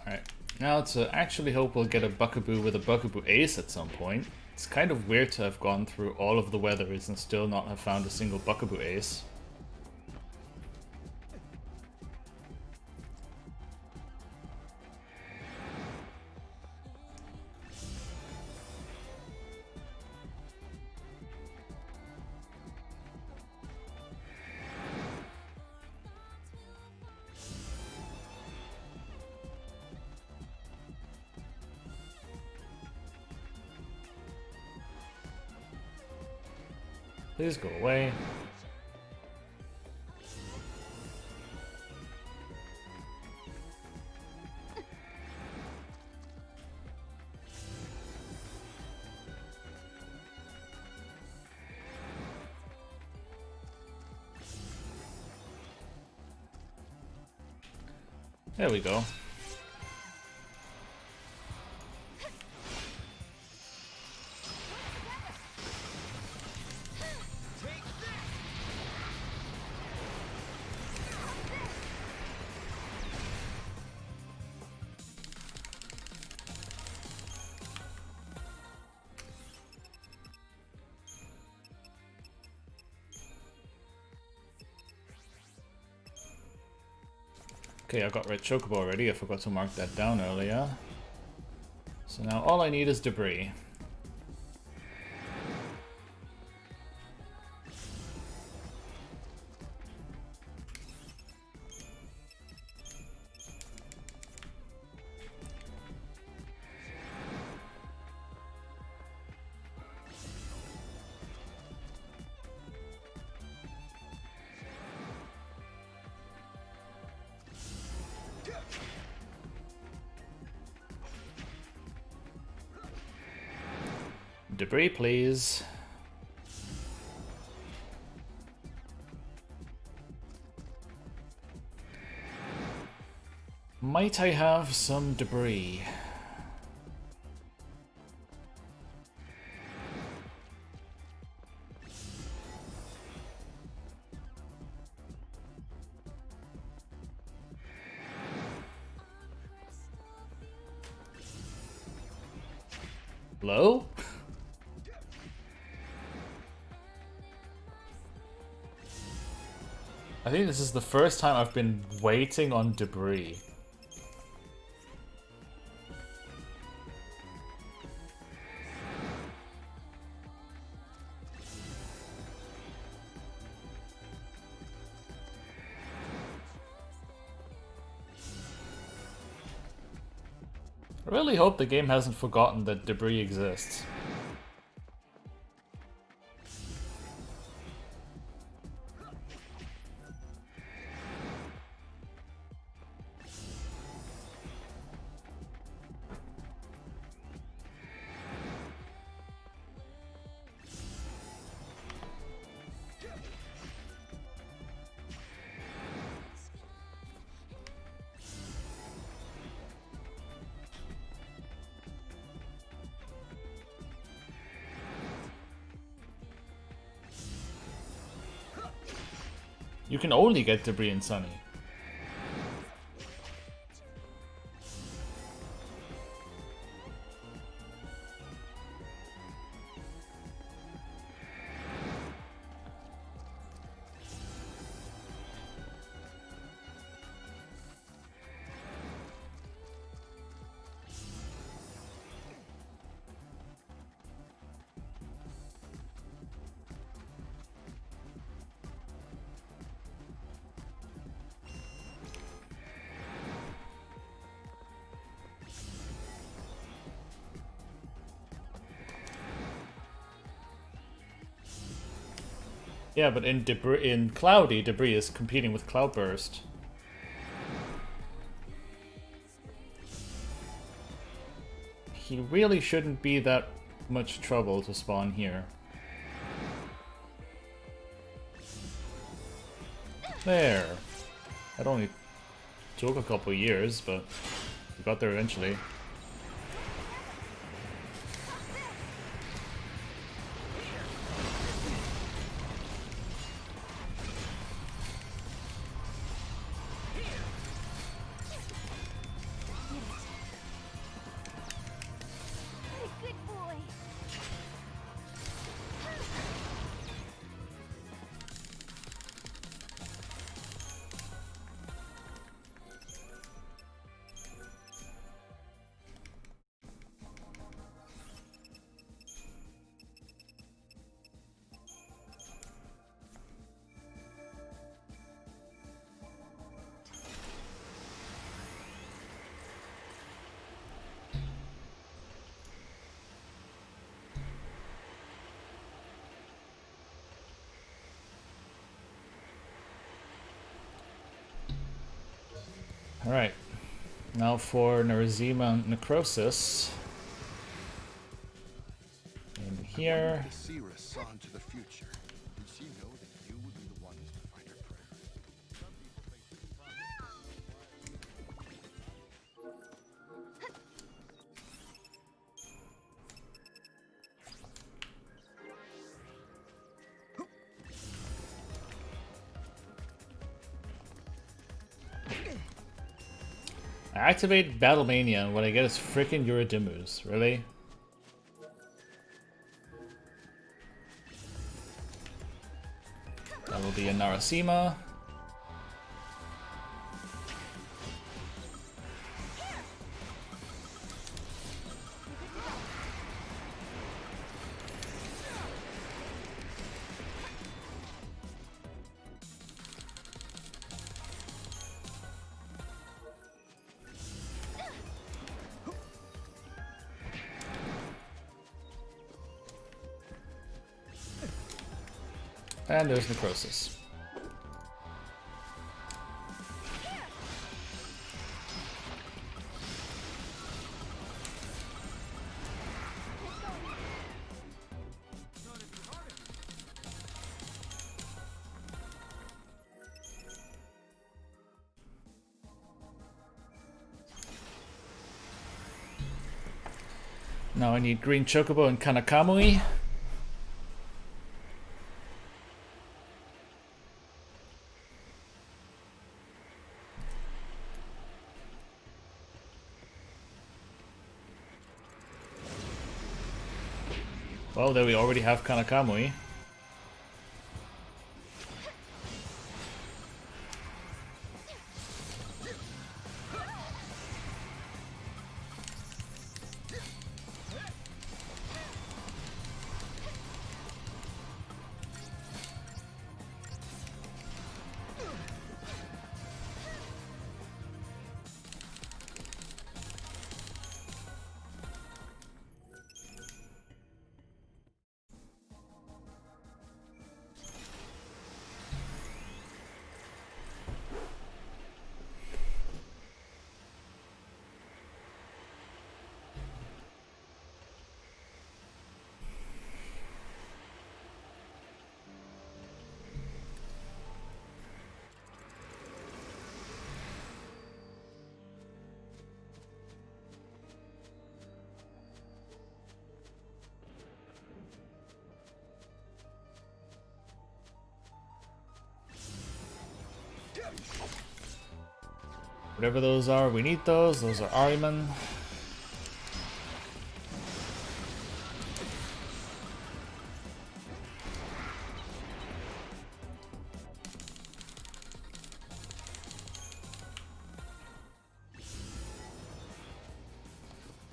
Speaker 1: Alright, now let's actually hope we'll get a Buckaboo with a Buckaboo Ace at some point. It's kind of weird to have gone through all of the weathers and still not have found a single Buckaboo Ace. Please go away. There we go. Okay, I got red chocobo already. I forgot to mark that down earlier. So now all I need is debris. Debris, please. Might I have some debris? Hello? I think this is the first time I've been waiting on debris. I really hope the game hasn't forgotten that debris exists. You can only get debris in Sunny. Yeah, but in Cloudy, debris is competing with Cloudburst. He really shouldn't be that much trouble to spawn here. There. That only took a couple years, but we got there eventually. Alright. Now for Nerazima Necrosis. In here.
Speaker 8: The seeress saw into the future. Did she know that you would be the ones to find her prayer?
Speaker 1: I activate Battlemania and what I get is frickin' Uridimus. Really? That will be a Narasima. And there's Necrosis. Now I need Green Chocobo and Kanakamui. Well, there we already have Kanakamui. Whatever those are, we need those. Those are Ariman.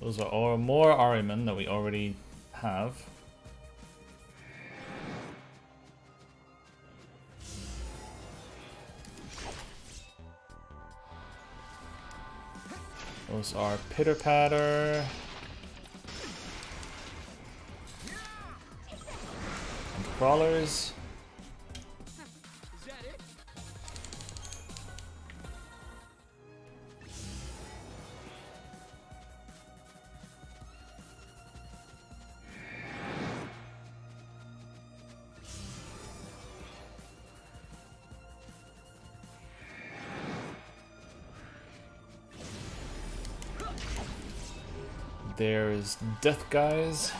Speaker 1: Those are all more Ariman that we already have. Those are Pitter Patter and Crawlers.
Speaker 5: Is that it?
Speaker 1: There's Death Guys.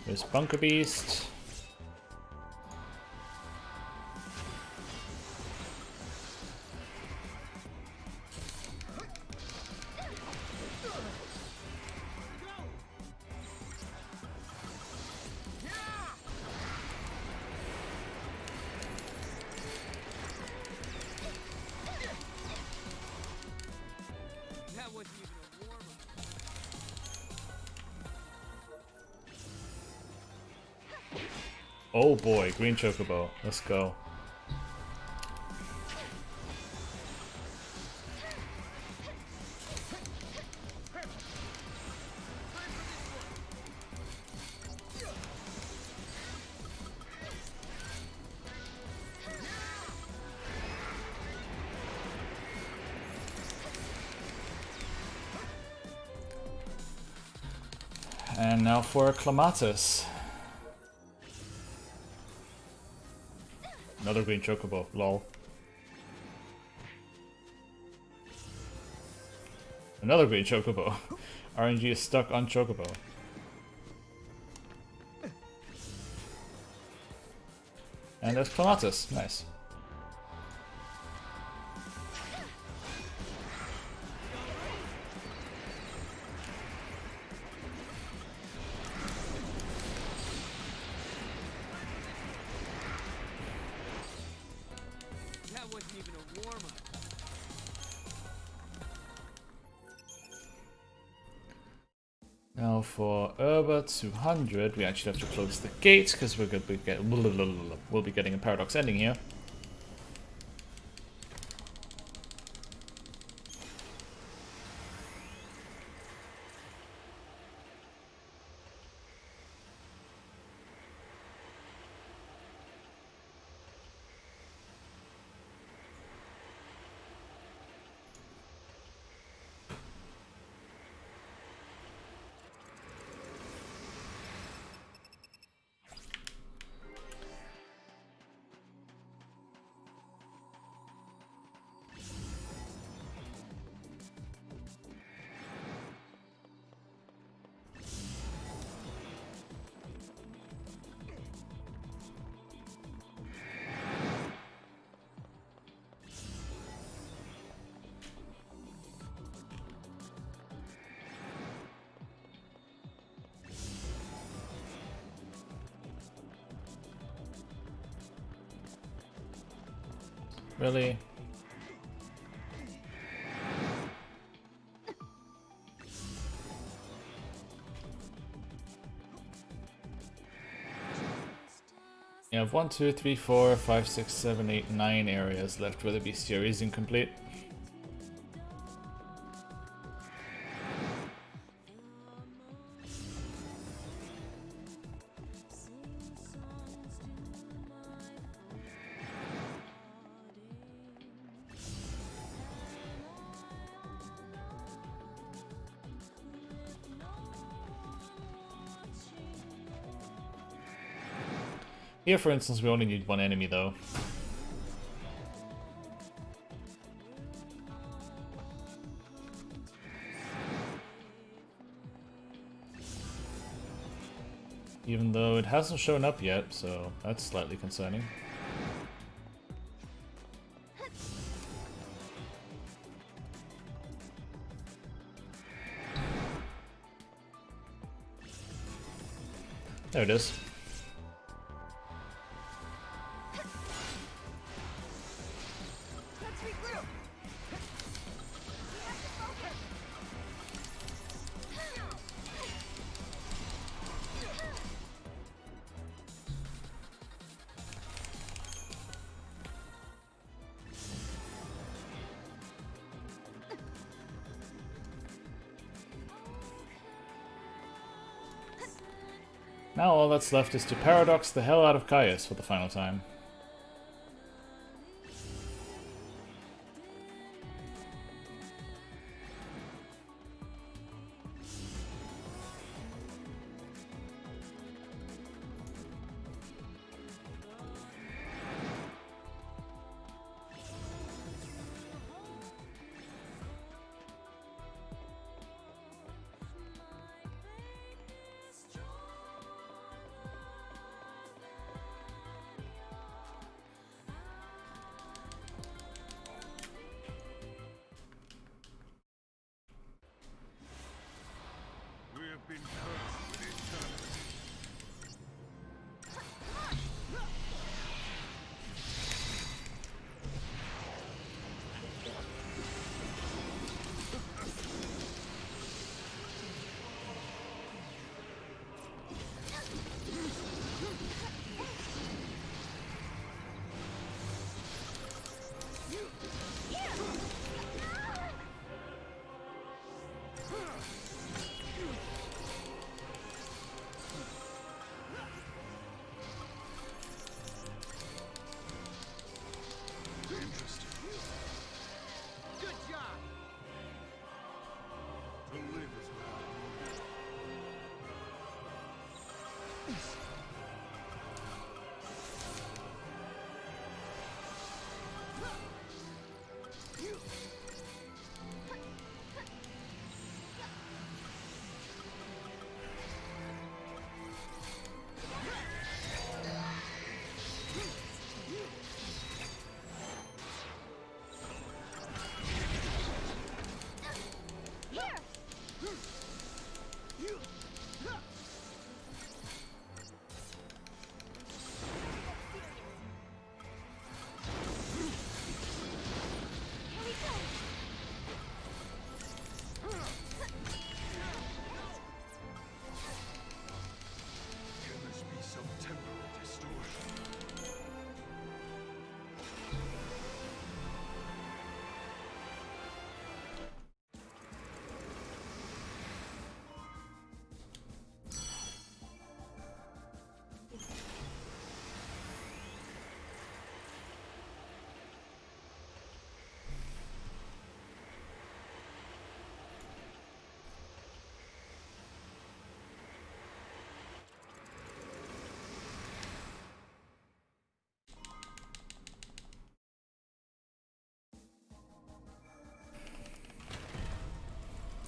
Speaker 1: There's Bunker Beast. Oh boy, green chocobo. Let's go. And now for Clematis. Another green chocobo, lol. Another green chocobo. RNG is stuck on chocobo. And there's Clematis, nice. Now for Urba 200, we actually have to close the gates because we'll be getting a paradox ending here. Really? You have 1, 2, 3, 4, 5, 6, 7, 8, 9 areas left where the bestiary is incomplete. Here, for instance, we only need one enemy, though. Even though it hasn't shown up yet, so that's slightly concerning. There it is. Now all that's left is to paradox the hell out of Caius for the final time.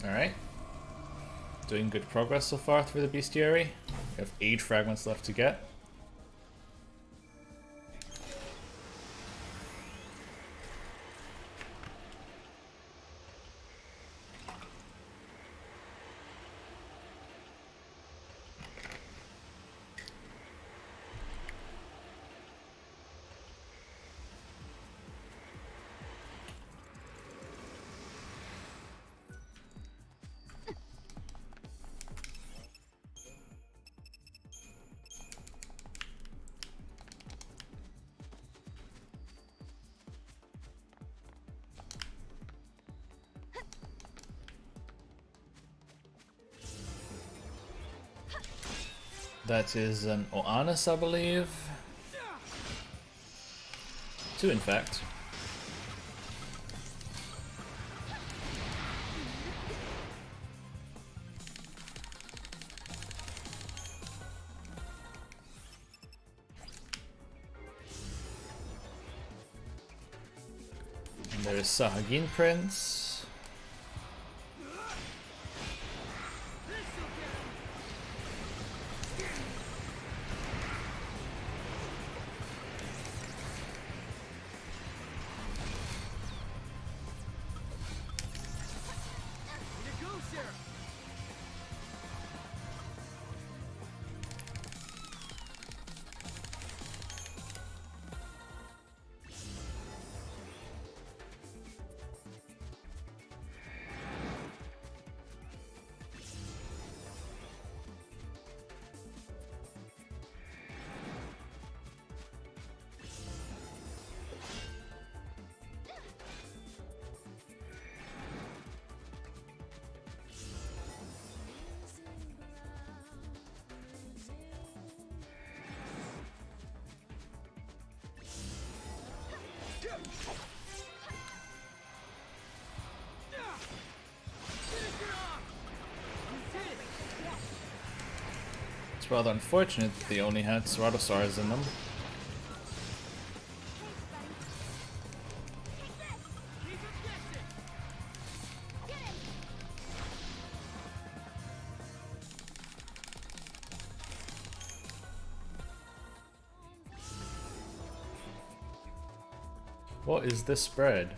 Speaker 1: Alright. Doing good progress so far through the bestiary. We have 8 fragments left to get. That is an Oannes, I believe. 2, in fact. And there is Sahagin Prince. It's rather unfortunate that they only had Ceratosaurs in them. What is this spread?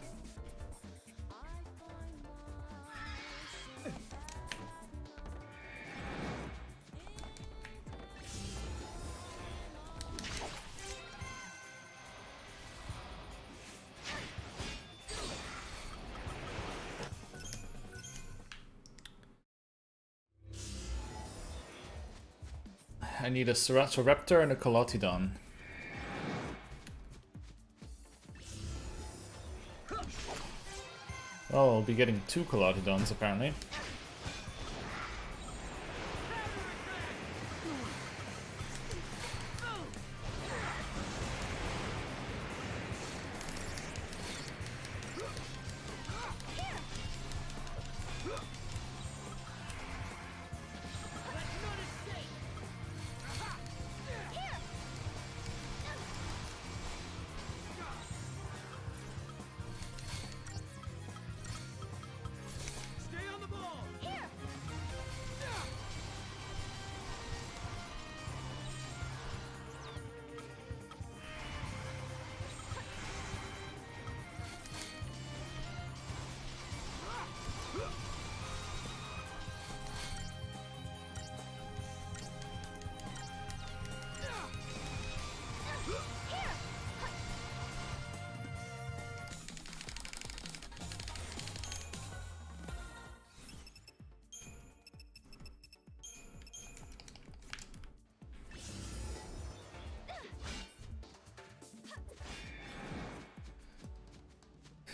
Speaker 1: I need a Ceratoraptor and a Colotidon. Oh, I'll be getting 2 Colotidons apparently.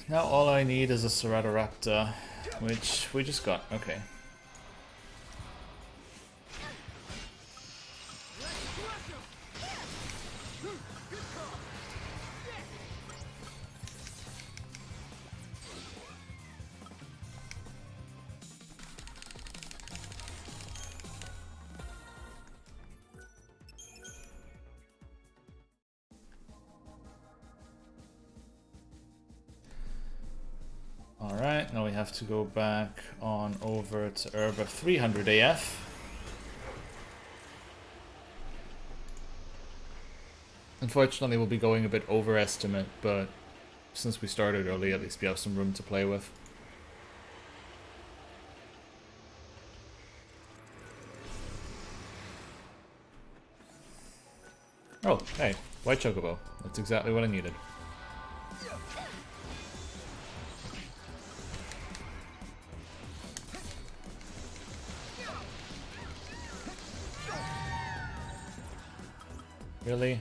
Speaker 1: Now all I need is a Ceratoraptor, which we just got. Okay. have to go back on over to Erba 300 AF. Unfortunately, we'll be going a bit overestimate, but since we started early, at least we have some room to play with. Oh, hey, white chocobo. That's exactly what I needed. Really?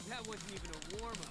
Speaker 5: That wasn't even a warm-up.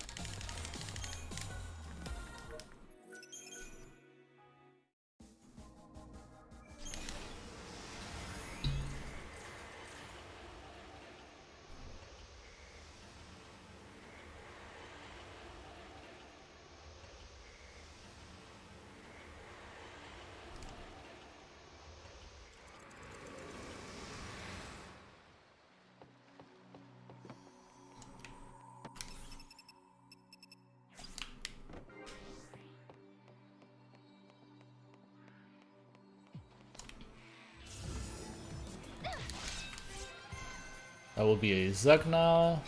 Speaker 1: That will be a Zugna.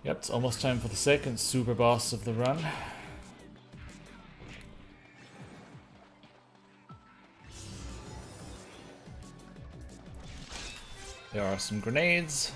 Speaker 1: Yep, it's almost time for the second super boss of the run. There are some grenades.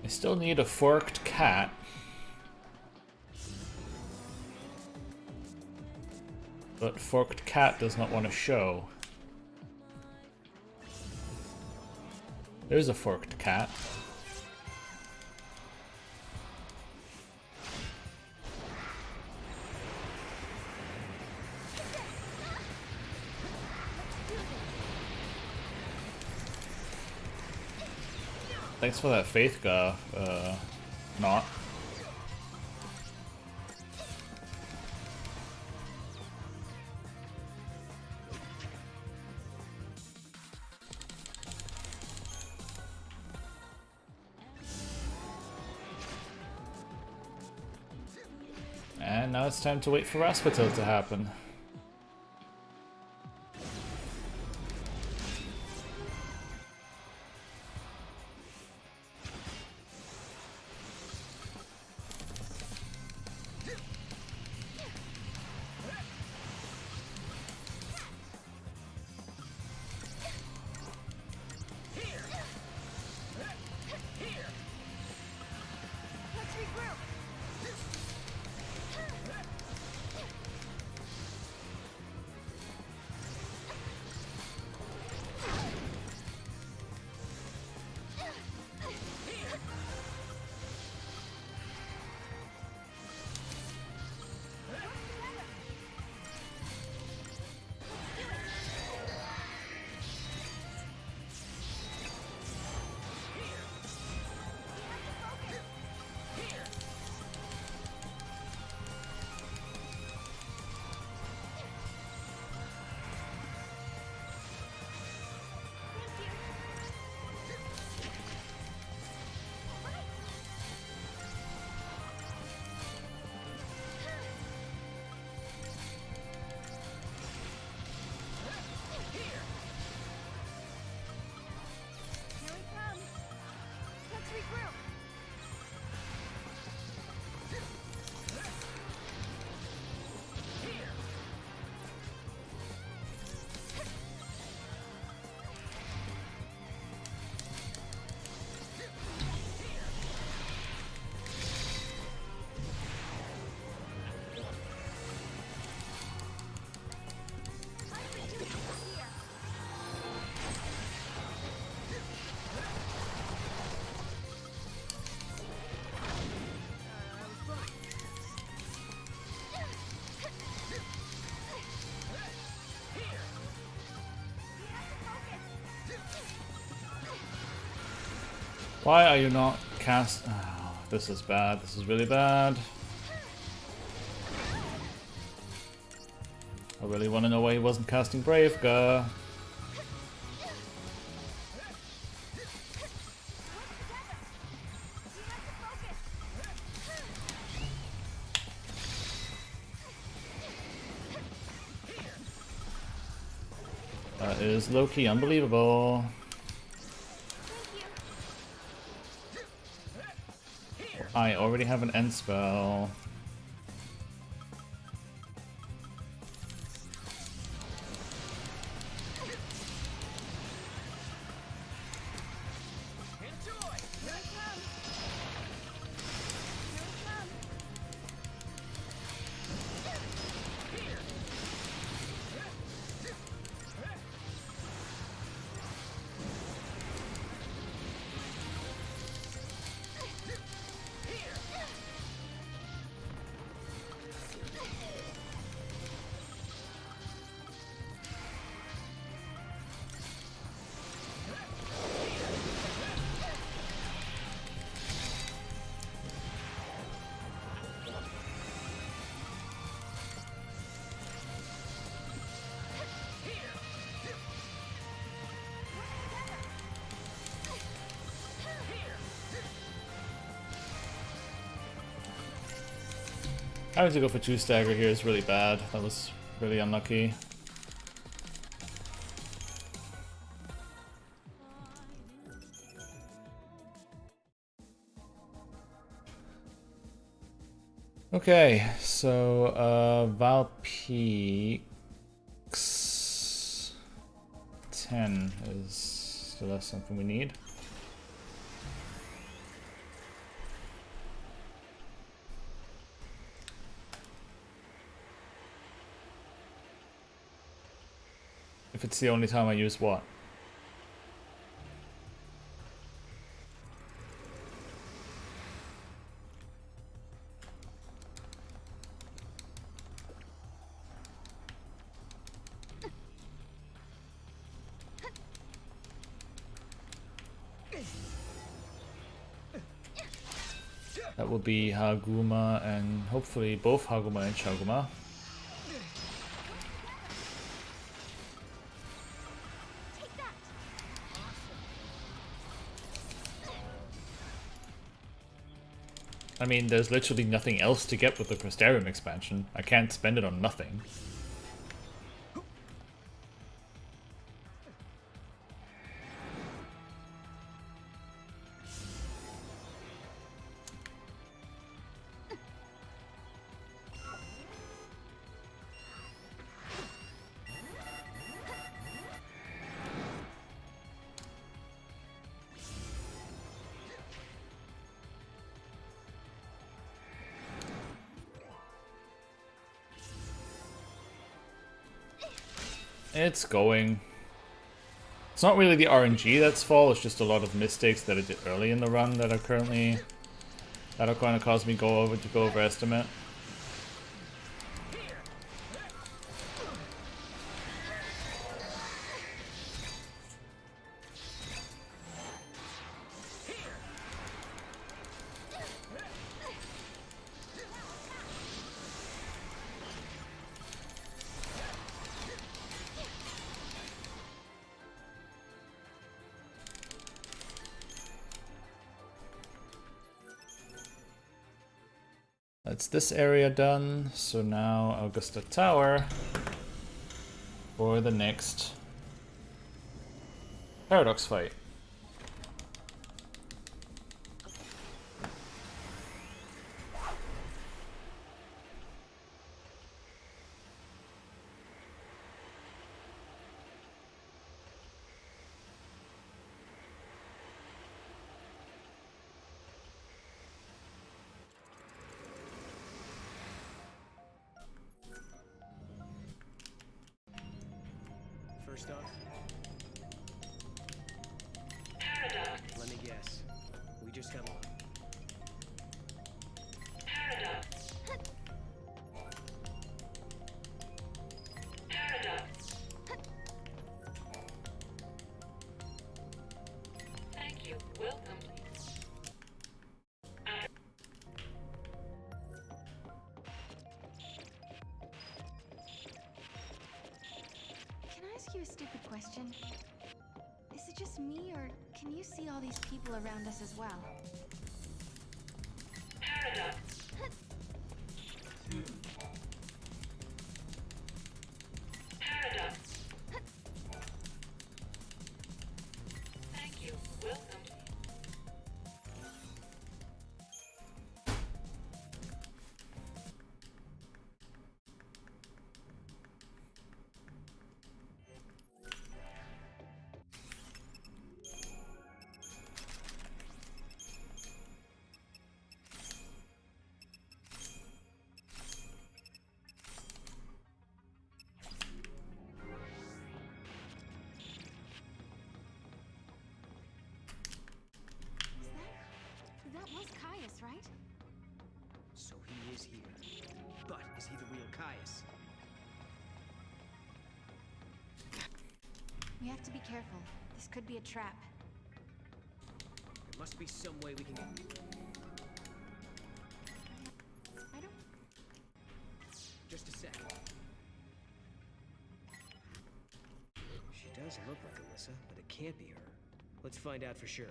Speaker 1: I still need a forked cat. But forked cat does not want to show. There's a forked cat. Thanks for that faith guy, not. And now it's time to wait for RRSBT to happen. Why are you not cast? Oh, this is bad. This is really bad. I really want to know why he wasn't casting Bravegar. That is low-key unbelievable. I already have an end spell. Having to go for 2 stagger here is really bad. That was really unlucky. Okay, so Val Peaks 10 is still that's something we need. If it's the only time I use what? That will be Haguma and hopefully both Haguma and Shaguma. I mean, there's literally nothing else to get with the Crystarium expansion. I can't spend it on nothing. It's going. It's not really the RNG that's fault, it's just a lot of mistakes that I did early in the run that are currently that'll kind of cause me to go over estimate. That's this area done, so now Augusta Tower for the next Paradox fight.
Speaker 5: First off, let me guess. We just got one.
Speaker 11: Thank you. Welcome.
Speaker 2: question. Is it just me, or can you see all these people around us as well?
Speaker 6: Paradox. Paradox. Thank you. Welcome.
Speaker 2: That was Caius, right?
Speaker 5: So he is here. But is he the real Caius?
Speaker 2: We have to be careful. This could be a trap.
Speaker 5: There must be some way we can get...
Speaker 2: I don't...
Speaker 5: Just a sec. She does look like Alyssa, but it can't be her. Let's find out for sure.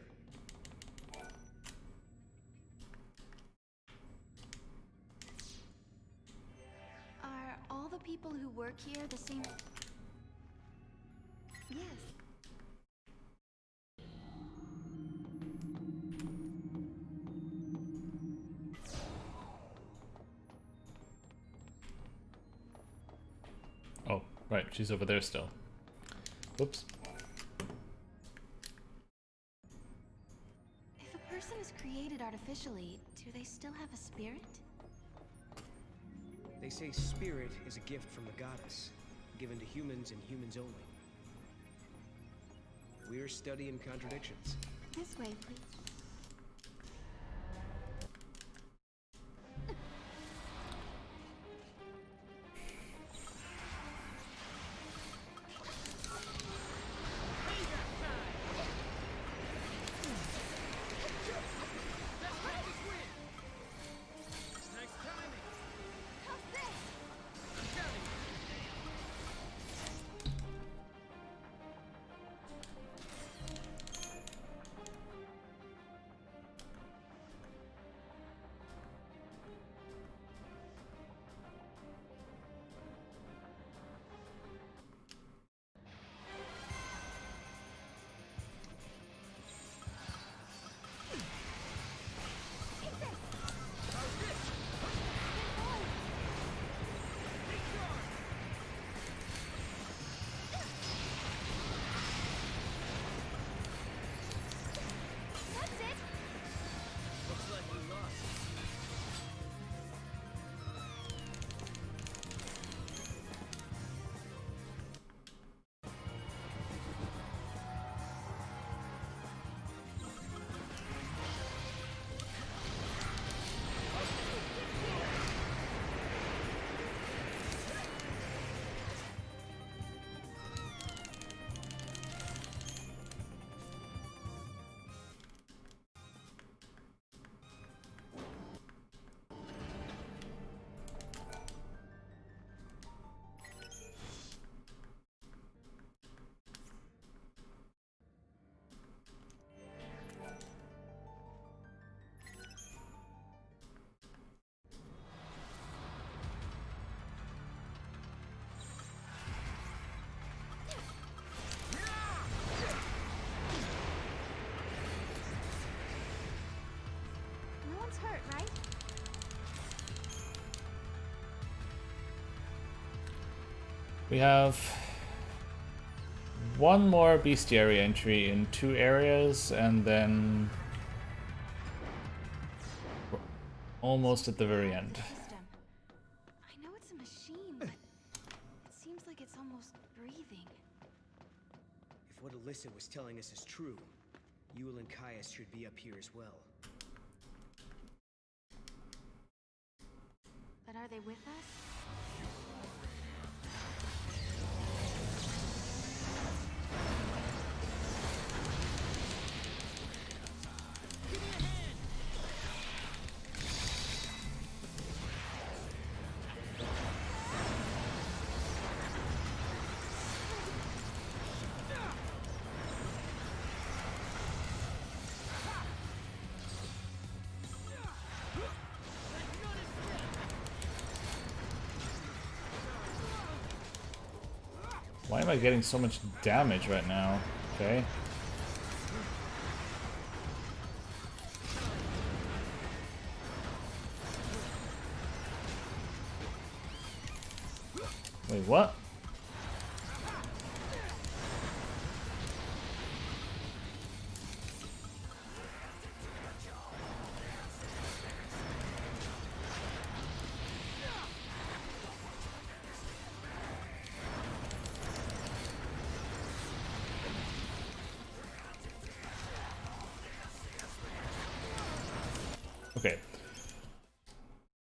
Speaker 2: Are all the people who work here the same? Yes.
Speaker 1: Oh, right, she's over there still. Whoops.
Speaker 2: If a person is created artificially, do they still have a spirit?
Speaker 5: They say spirit is a gift from the goddess, given to humans and humans only. We're studying contradictions.
Speaker 2: This way, please. Hurt, right?
Speaker 1: We have one more bestiary entry in 2 areas, and then we're almost at the very end.
Speaker 2: I know it's a machine, but it seems like it's almost breathing.
Speaker 5: If what Alyssa was telling us is true, Yule and Caius should be up here as well.
Speaker 2: But are they with us?
Speaker 1: Why am I getting so much damage right now? Okay. Wait, what? Okay.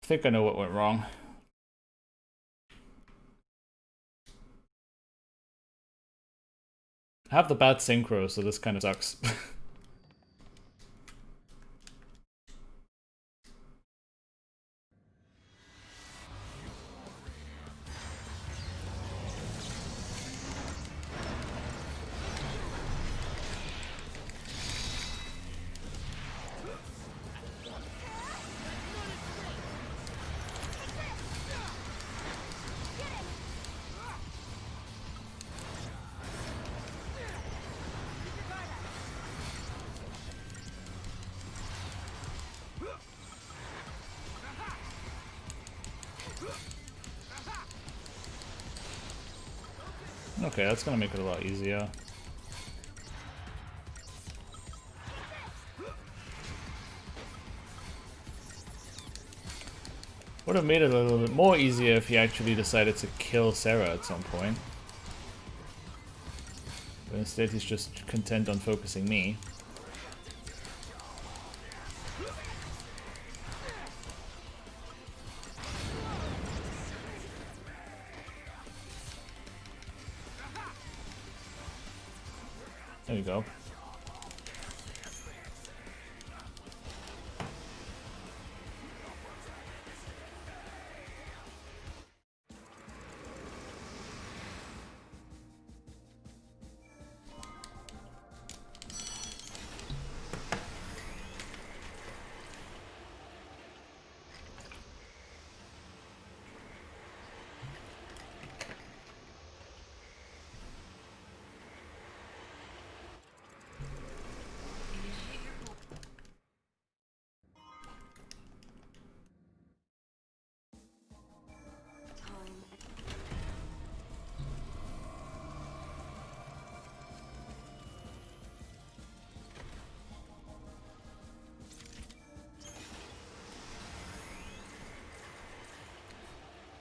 Speaker 1: I think I know what went wrong. I have the bad synchro, so this kind of sucks. Okay, that's gonna make it a lot easier. Would have made it a little bit more easier if he actually decided to kill Sarah at some point. But instead he's just content on focusing me. There you go.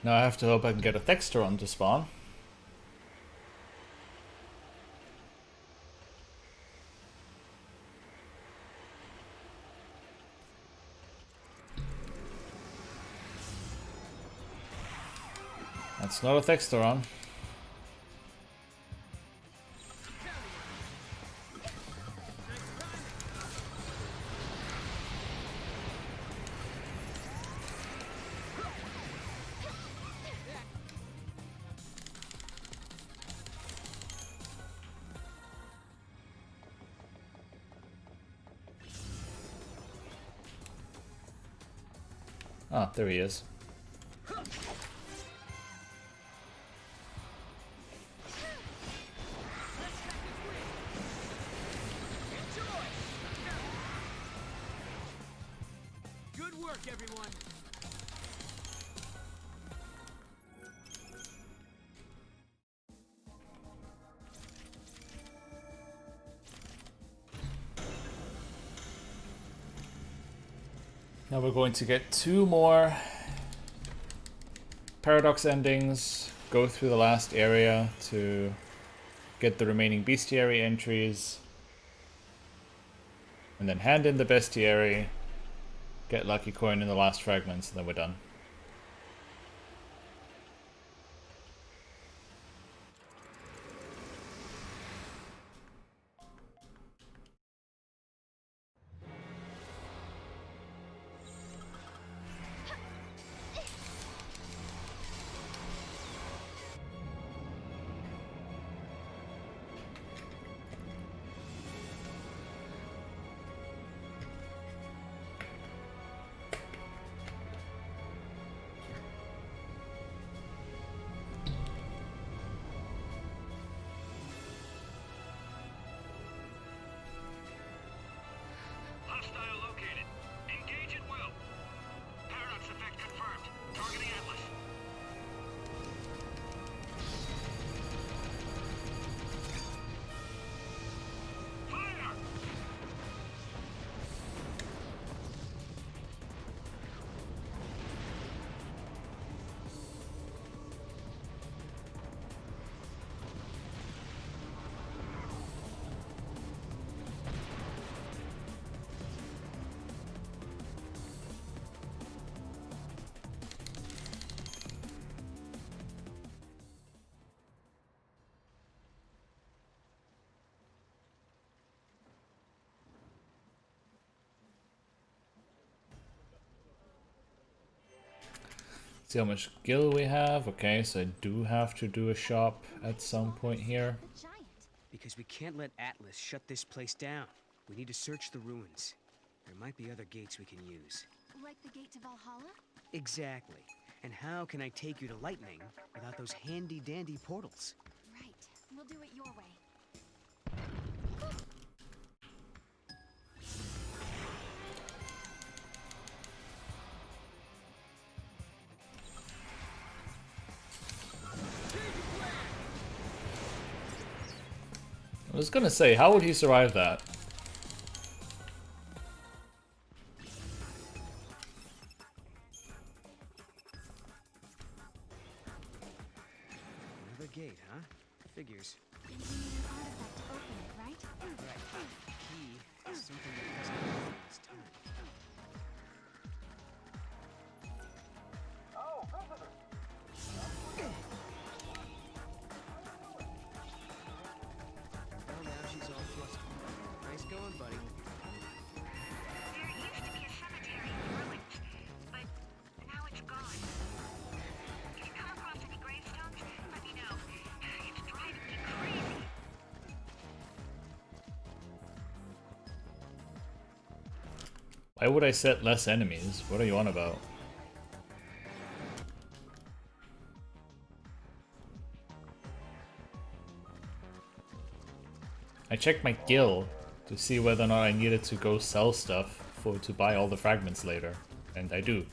Speaker 1: Now I have to hope I can get a Thexteron to spawn. That's not a Thexteron. Ah, there he is.
Speaker 5: Good work, everyone.
Speaker 1: Now we're going to get 2 more paradox endings, go through the last area to get the remaining bestiary entries, and then hand in the bestiary, get lucky coin in the last fragments, and then we're done. See how much gil we have. Okay, so I do have to do a shop at some point here.
Speaker 5: Because we can't let Atlas shut this place down. We need to search the ruins. There might be other gates we can use.
Speaker 2: Like the gate to Valhalla?
Speaker 5: Exactly. And how can I take you to Lightning without those handy-dandy portals?
Speaker 2: Right. We'll do it your way.
Speaker 1: I was gonna say, how would he survive that?
Speaker 5: Another gate, huh? Figures.
Speaker 2: And you need an artifact to open it, right?
Speaker 5: Right. The key is something that doesn't happen this time.
Speaker 6: Oh, visitors!
Speaker 5: Well, now she's all flustered. Nice going, buddy.
Speaker 11: There used to be a cemetery in the ruins, but now it's gone. If you come across any gravestones, let me know. It's driving me crazy.
Speaker 1: Why would I set less enemies? What are you on about? I checked my gil to see whether or not I needed to go sell stuff to buy all the fragments later, and I do.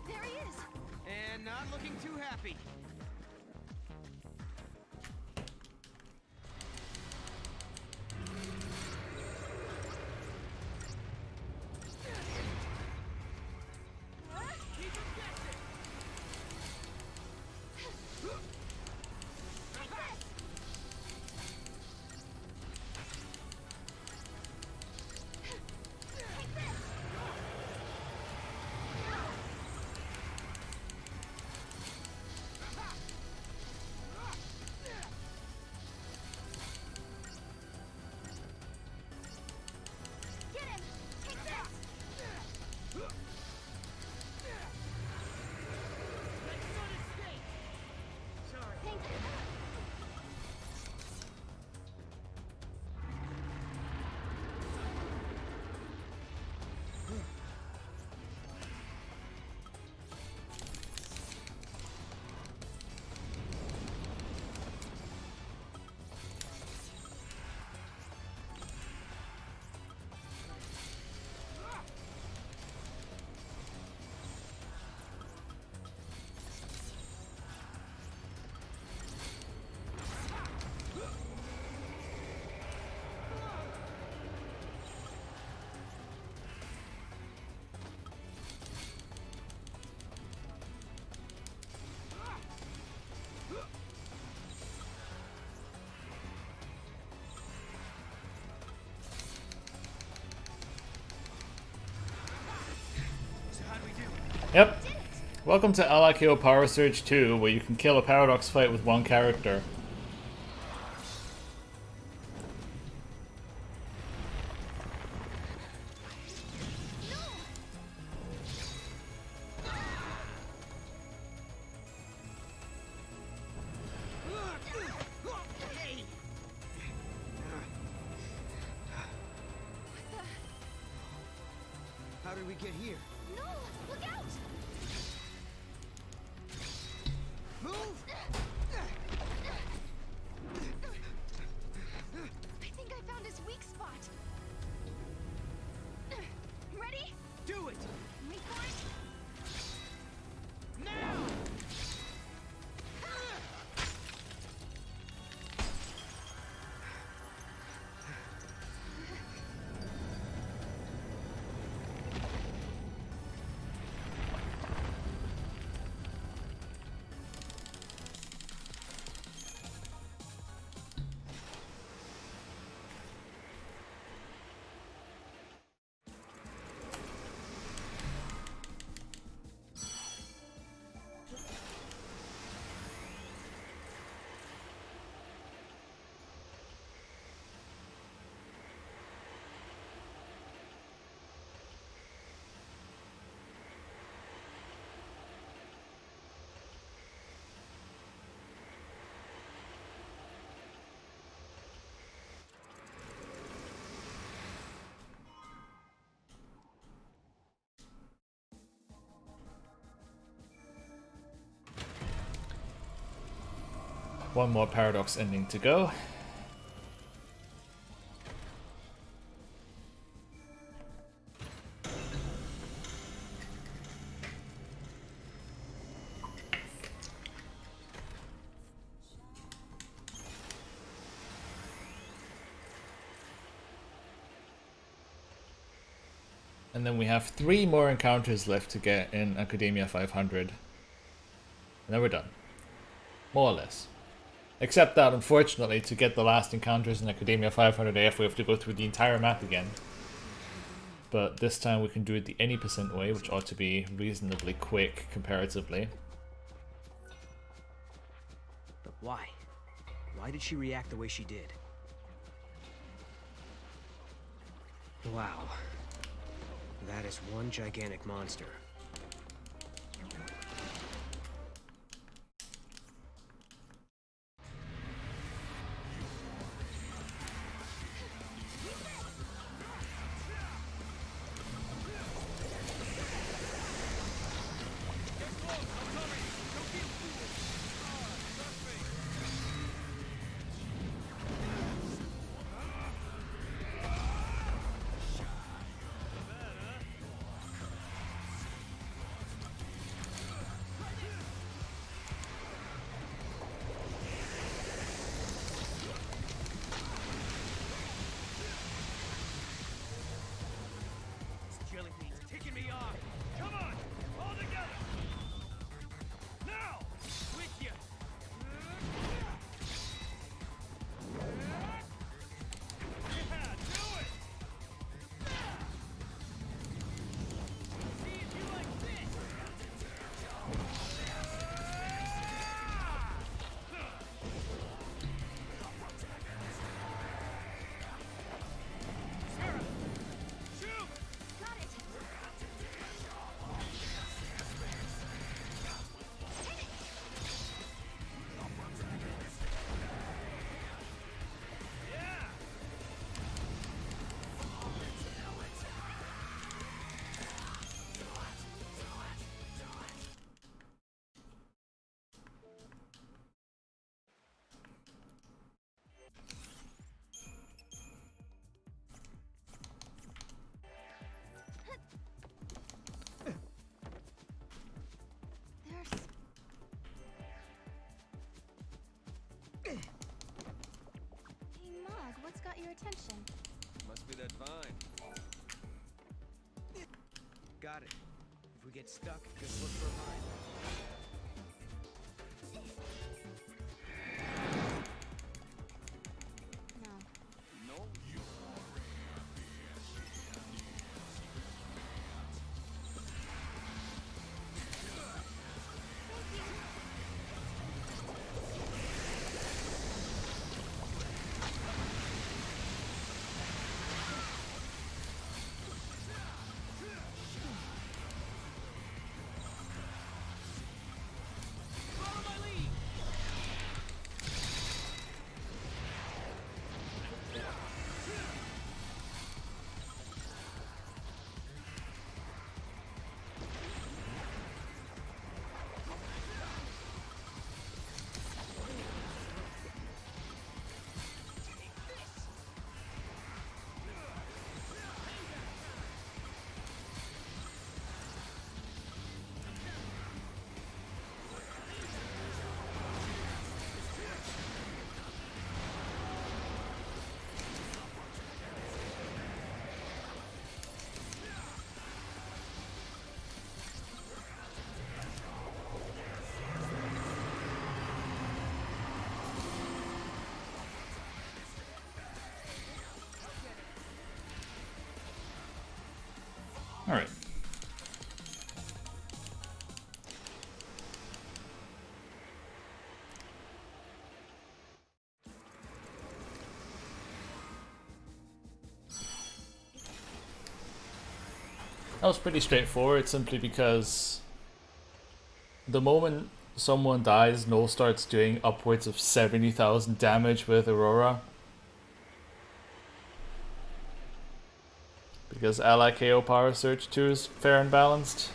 Speaker 2: There he is!
Speaker 5: And not looking too happy.
Speaker 2: Get him! Take this! Thank you.
Speaker 5: So how do we do?
Speaker 1: Yep. Welcome to LIKO Power Surge 2, where you can kill a Paradox fight with one character.
Speaker 5: How did we get here?
Speaker 2: No! Look out!
Speaker 5: Move!
Speaker 2: I think I found his weak spot. Ready?
Speaker 5: Do it!
Speaker 2: Wait for it.
Speaker 5: Now!
Speaker 1: One more Paradox ending to go. And then we have 3 more encounters left to get in Academia 500. And then we're done. More or less. Except that, unfortunately, to get the last encounters in Academia 500 AF, we have to go through the entire map again. But this time we can do it the any % way, which ought to be reasonably quick, comparatively.
Speaker 5: But why? Why did she react the way she did? Wow. That is one gigantic monster.
Speaker 2: What's got your attention?
Speaker 8: Must be that vine.
Speaker 5: Got it. If we get stuck, just look for a vine.
Speaker 1: Alright. That was pretty straightforward, simply because the moment someone dies, Null starts doing upwards of 70,000 damage with Aurora. Because ally KO power surge 2 is fair and balanced.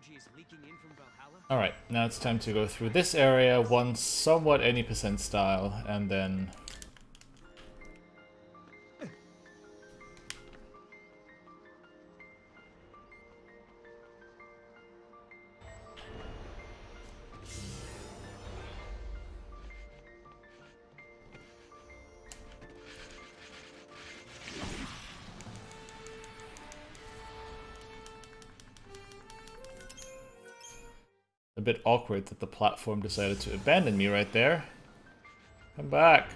Speaker 5: energy is leaking in from Valhalla?
Speaker 1: Alright, now it's time to go through this area, one somewhat any percent style, and then... A bit awkward that the platform decided to abandon me right there. Come back.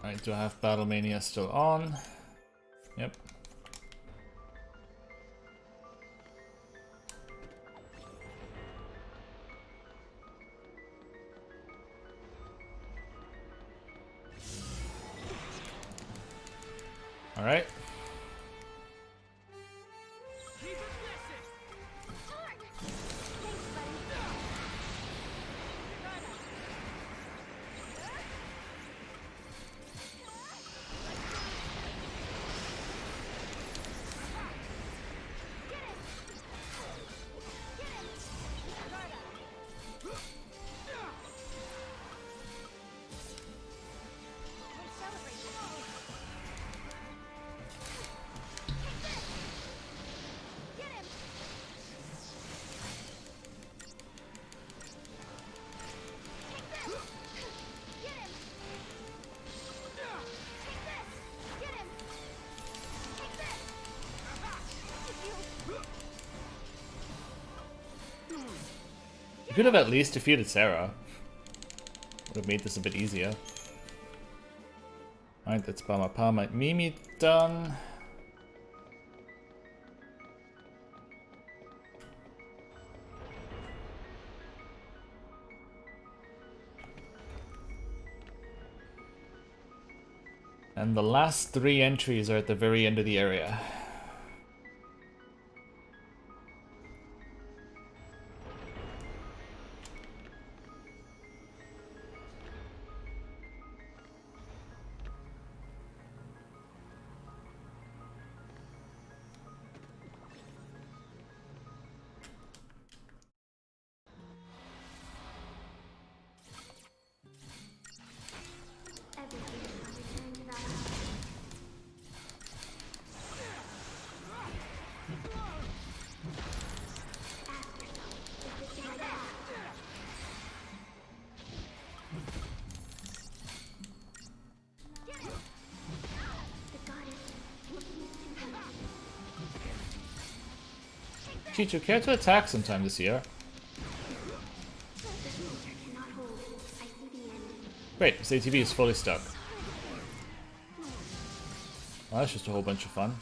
Speaker 1: Alright, do I have Battle Mania still on? Yep. Alright. You could have at least defeated Sarah. Would have made this a bit easier. Alright, that's Pama Mimi done. And the last 3 entries are at the very end of the area. Chichu, care to attack sometime this year? Great, this ATV is fully stuck. Well, that's just a whole bunch of fun.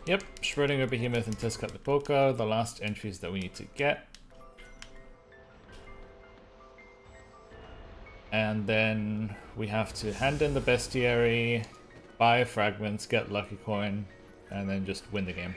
Speaker 1: Yep, Schrödinger, Behemoth, and Tezcatlipoca, the last entries that we need to get. And then we have to hand in the Bestiary, buy fragments, get lucky coin, and then just win the game.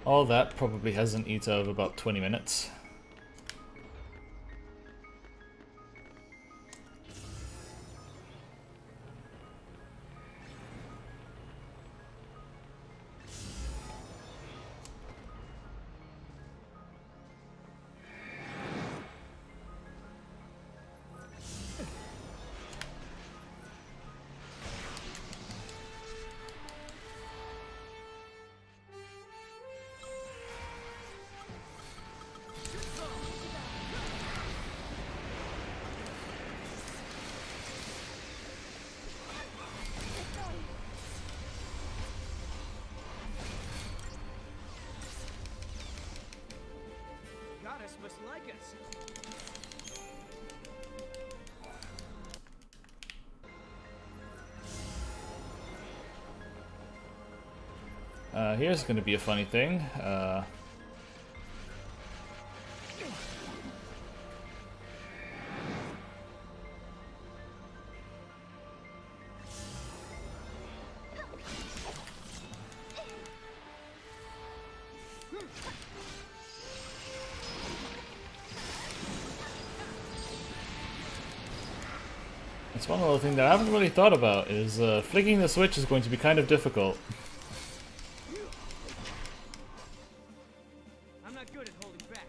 Speaker 1: All that probably has an ETA of about 20 minutes.
Speaker 5: Goddess must like us.
Speaker 1: Here's going to be a funny thing. It's one other thing that I haven't really thought about, is flicking the switch is going to be kind of difficult.
Speaker 5: I'm not good at holding back.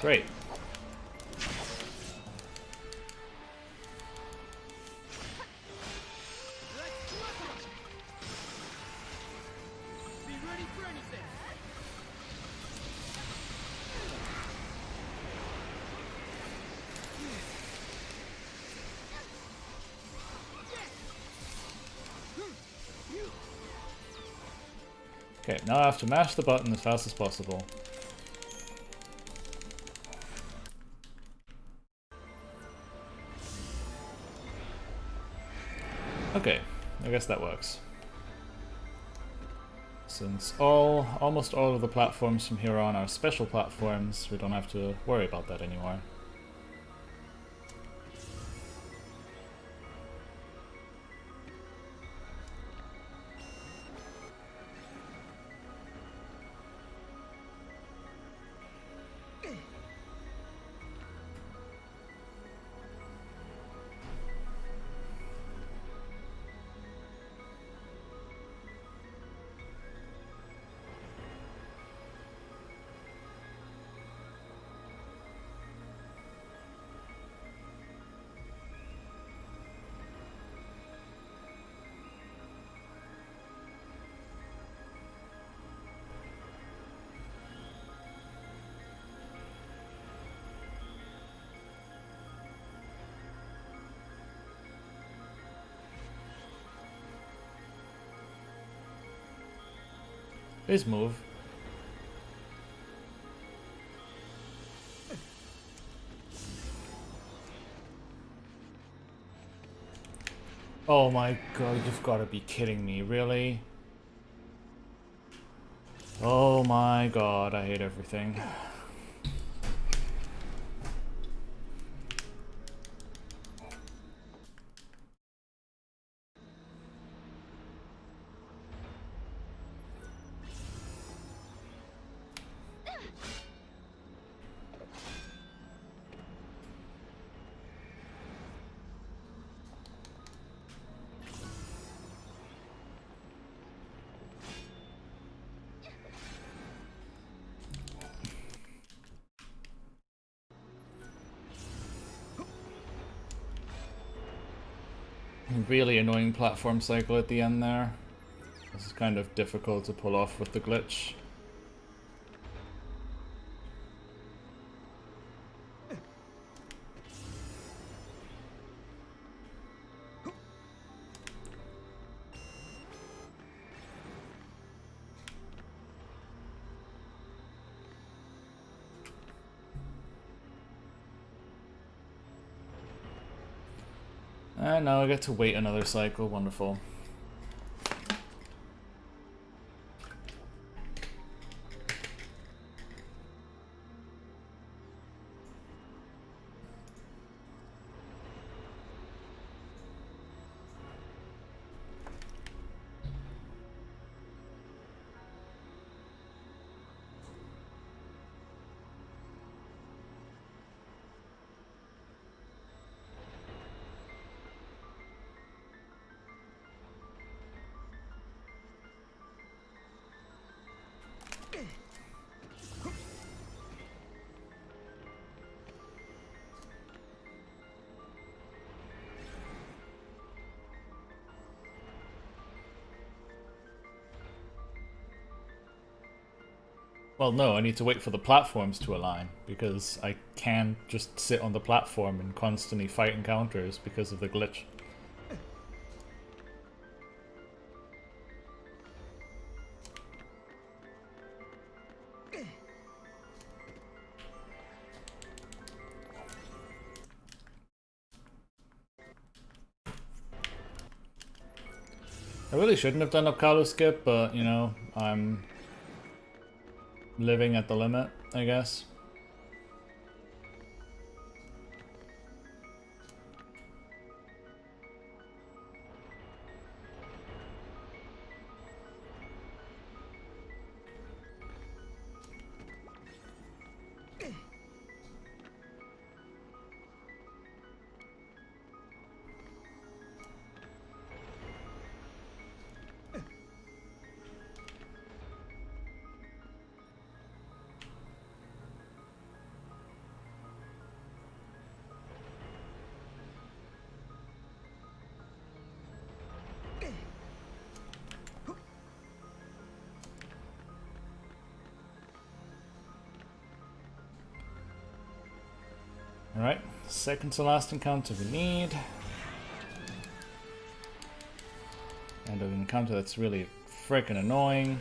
Speaker 1: Great.
Speaker 5: Be ready for anything.
Speaker 1: Okay, now I have to mash the button as fast as possible. Okay, I guess that works. Since almost all of the platforms from here on are special platforms, we don't have to worry about that anymore. Please move. Oh my god, you've got to be kidding me, really? Oh my god, I hate everything. Really annoying platform cycle at the end there. This is kind of difficult to pull off with the glitch. And now I get to wait another cycle. Wonderful. Well, no, I need to wait for the platforms to align, because I can't just sit on the platform and constantly fight encounters because of the glitch. I really shouldn't have done a Kalu skip, but, you know, I'm living at the limit, I guess. Alright, second to last encounter we need. And an encounter that's really freaking annoying.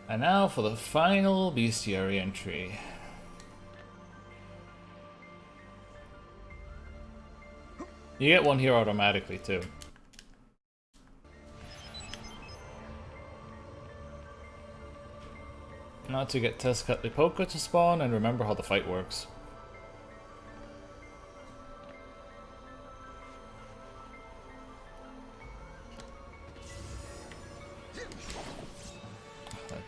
Speaker 1: And now for the final bestiary entry. You get one here automatically too. Now to get Tezcatlipoca to spawn and remember how the fight works.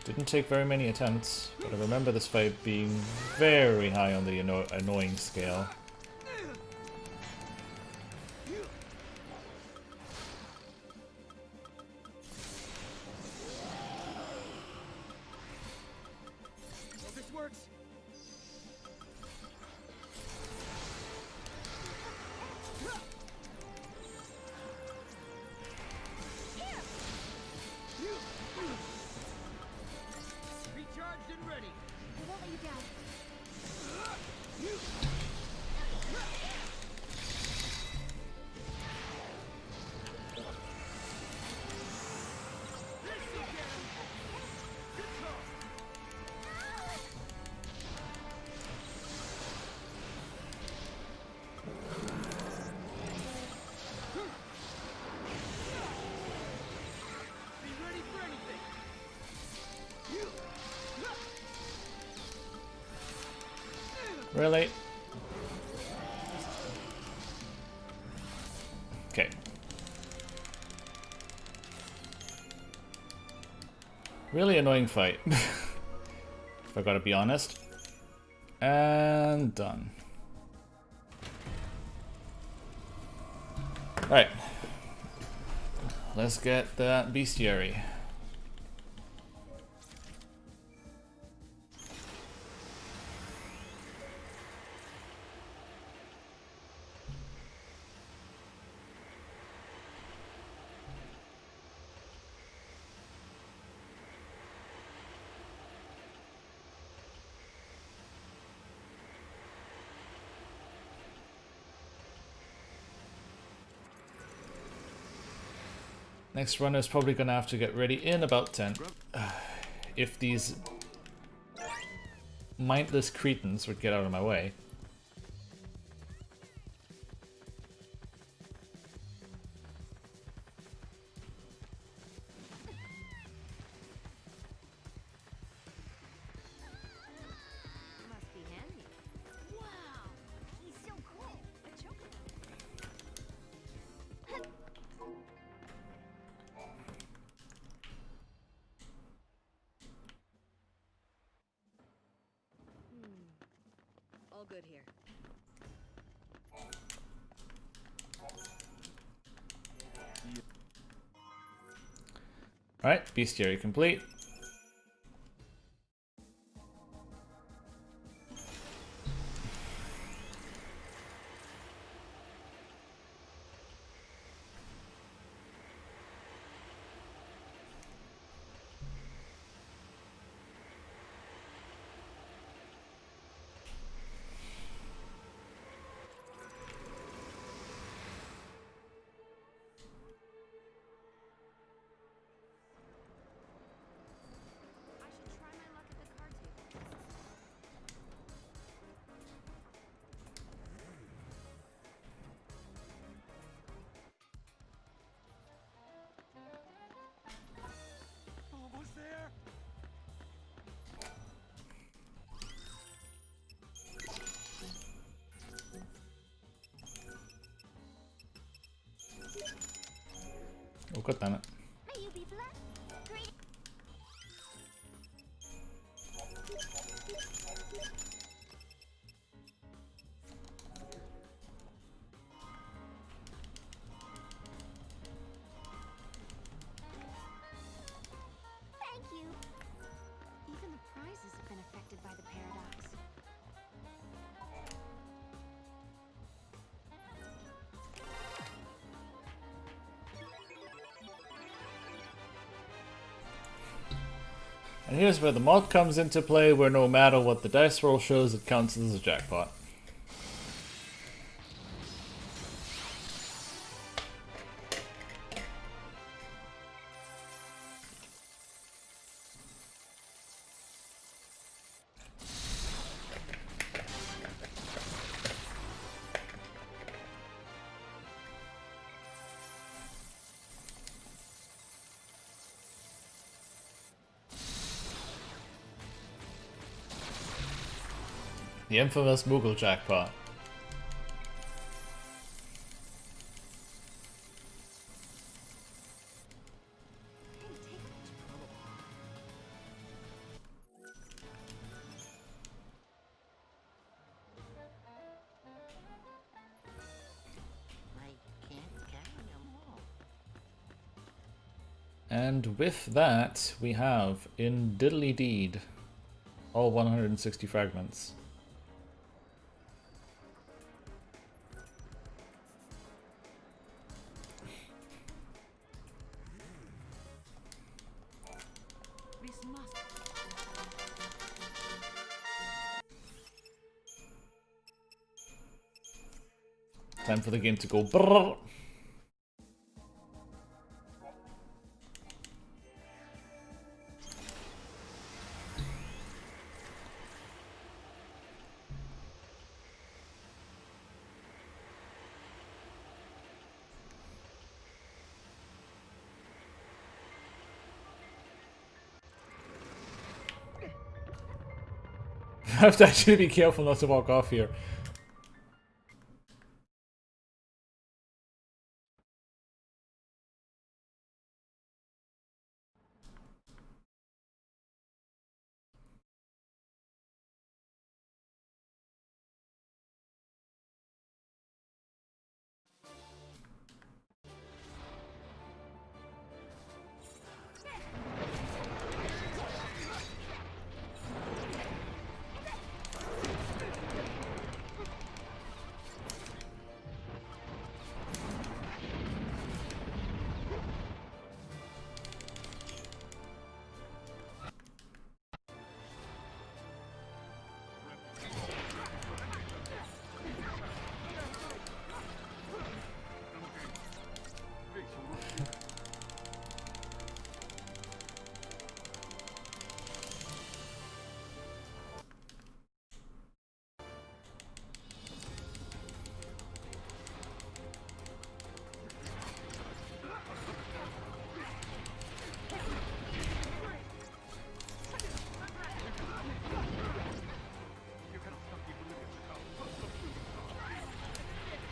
Speaker 1: Didn't take very many attempts, but I remember this fight being very high on the annoying scale. Really? Okay. Really annoying fight. If I gotta be honest. And done. Alright. Let's get that bestiary. Next runner is probably gonna have to get ready in about 10. If these mindless cretins would get out of my way.
Speaker 2: Must be handy. Wow, he's so cool. A chocobo. All good here.
Speaker 1: Alright, bestiary complete.
Speaker 2: I should try my luck at the card table.
Speaker 9: Almost there.
Speaker 1: Oh, god damn it.
Speaker 2: May you be blessed. Great. Thank you. Even the prizes have been affected by the paradox.
Speaker 1: And here's where the mod comes into play, where no matter what the dice roll shows, it counts as a jackpot. The infamous Moogle jackpot. And with that, we have, in diddly deed, all 160 fragments.
Speaker 10: This must.
Speaker 1: Time for the game to go brrrr. have to actually be careful not to walk off here.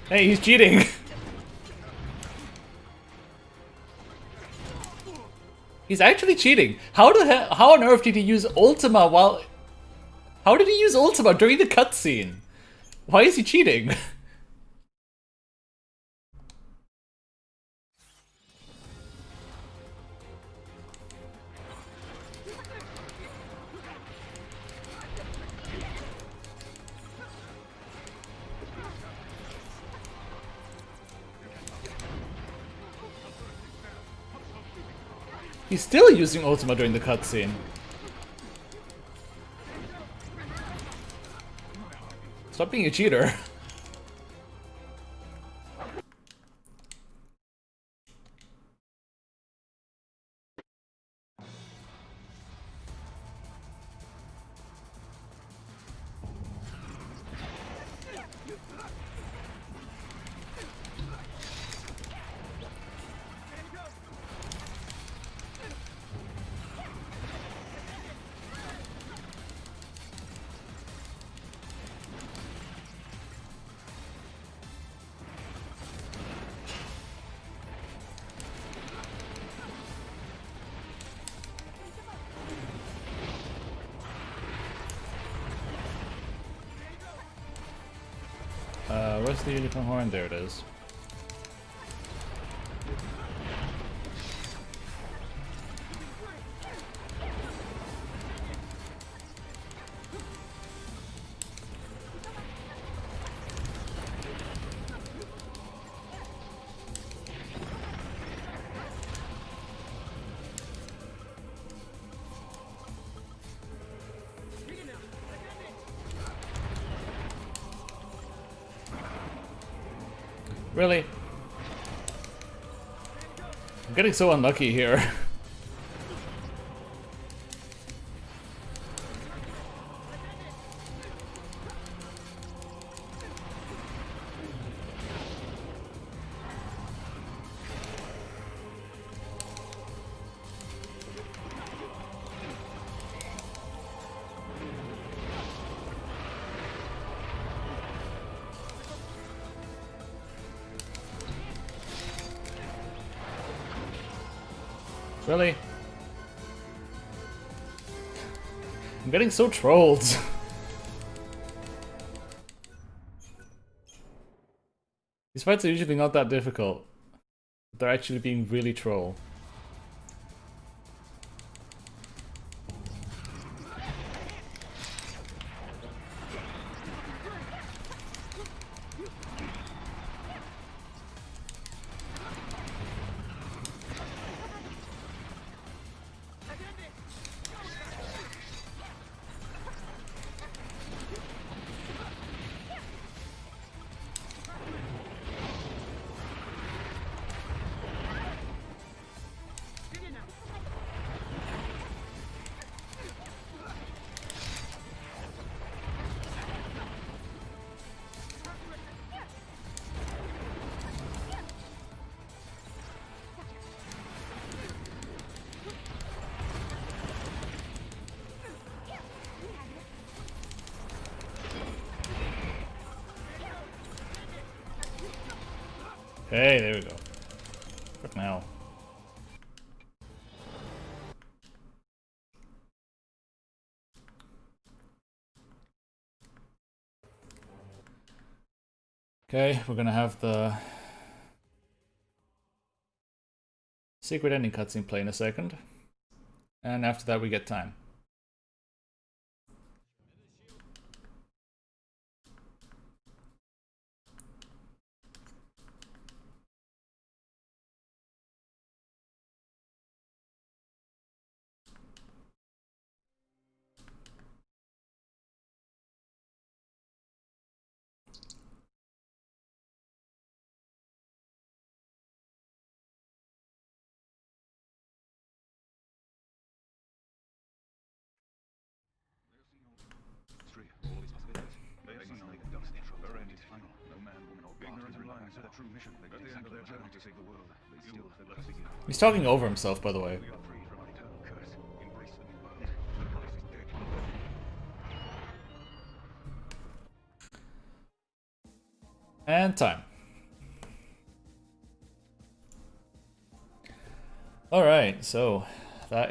Speaker 1: Hey, he's cheating! He's actually cheating. How on earth did he use Ultima while... How did he use Ultima during the cutscene? Why is he cheating? He's still using Ultima during the cutscene. Stop being a cheater. Where's the unicorn horn? There it is. Really? I'm getting so unlucky here. Really? I'm getting so trolled. These fights are usually not that difficult. They're actually being really troll. Okay, there we go. What now? Okay, we're gonna have the secret ending cutscene play in a second. And after that we get time. He's talking over himself, by the way. And time. Alright, so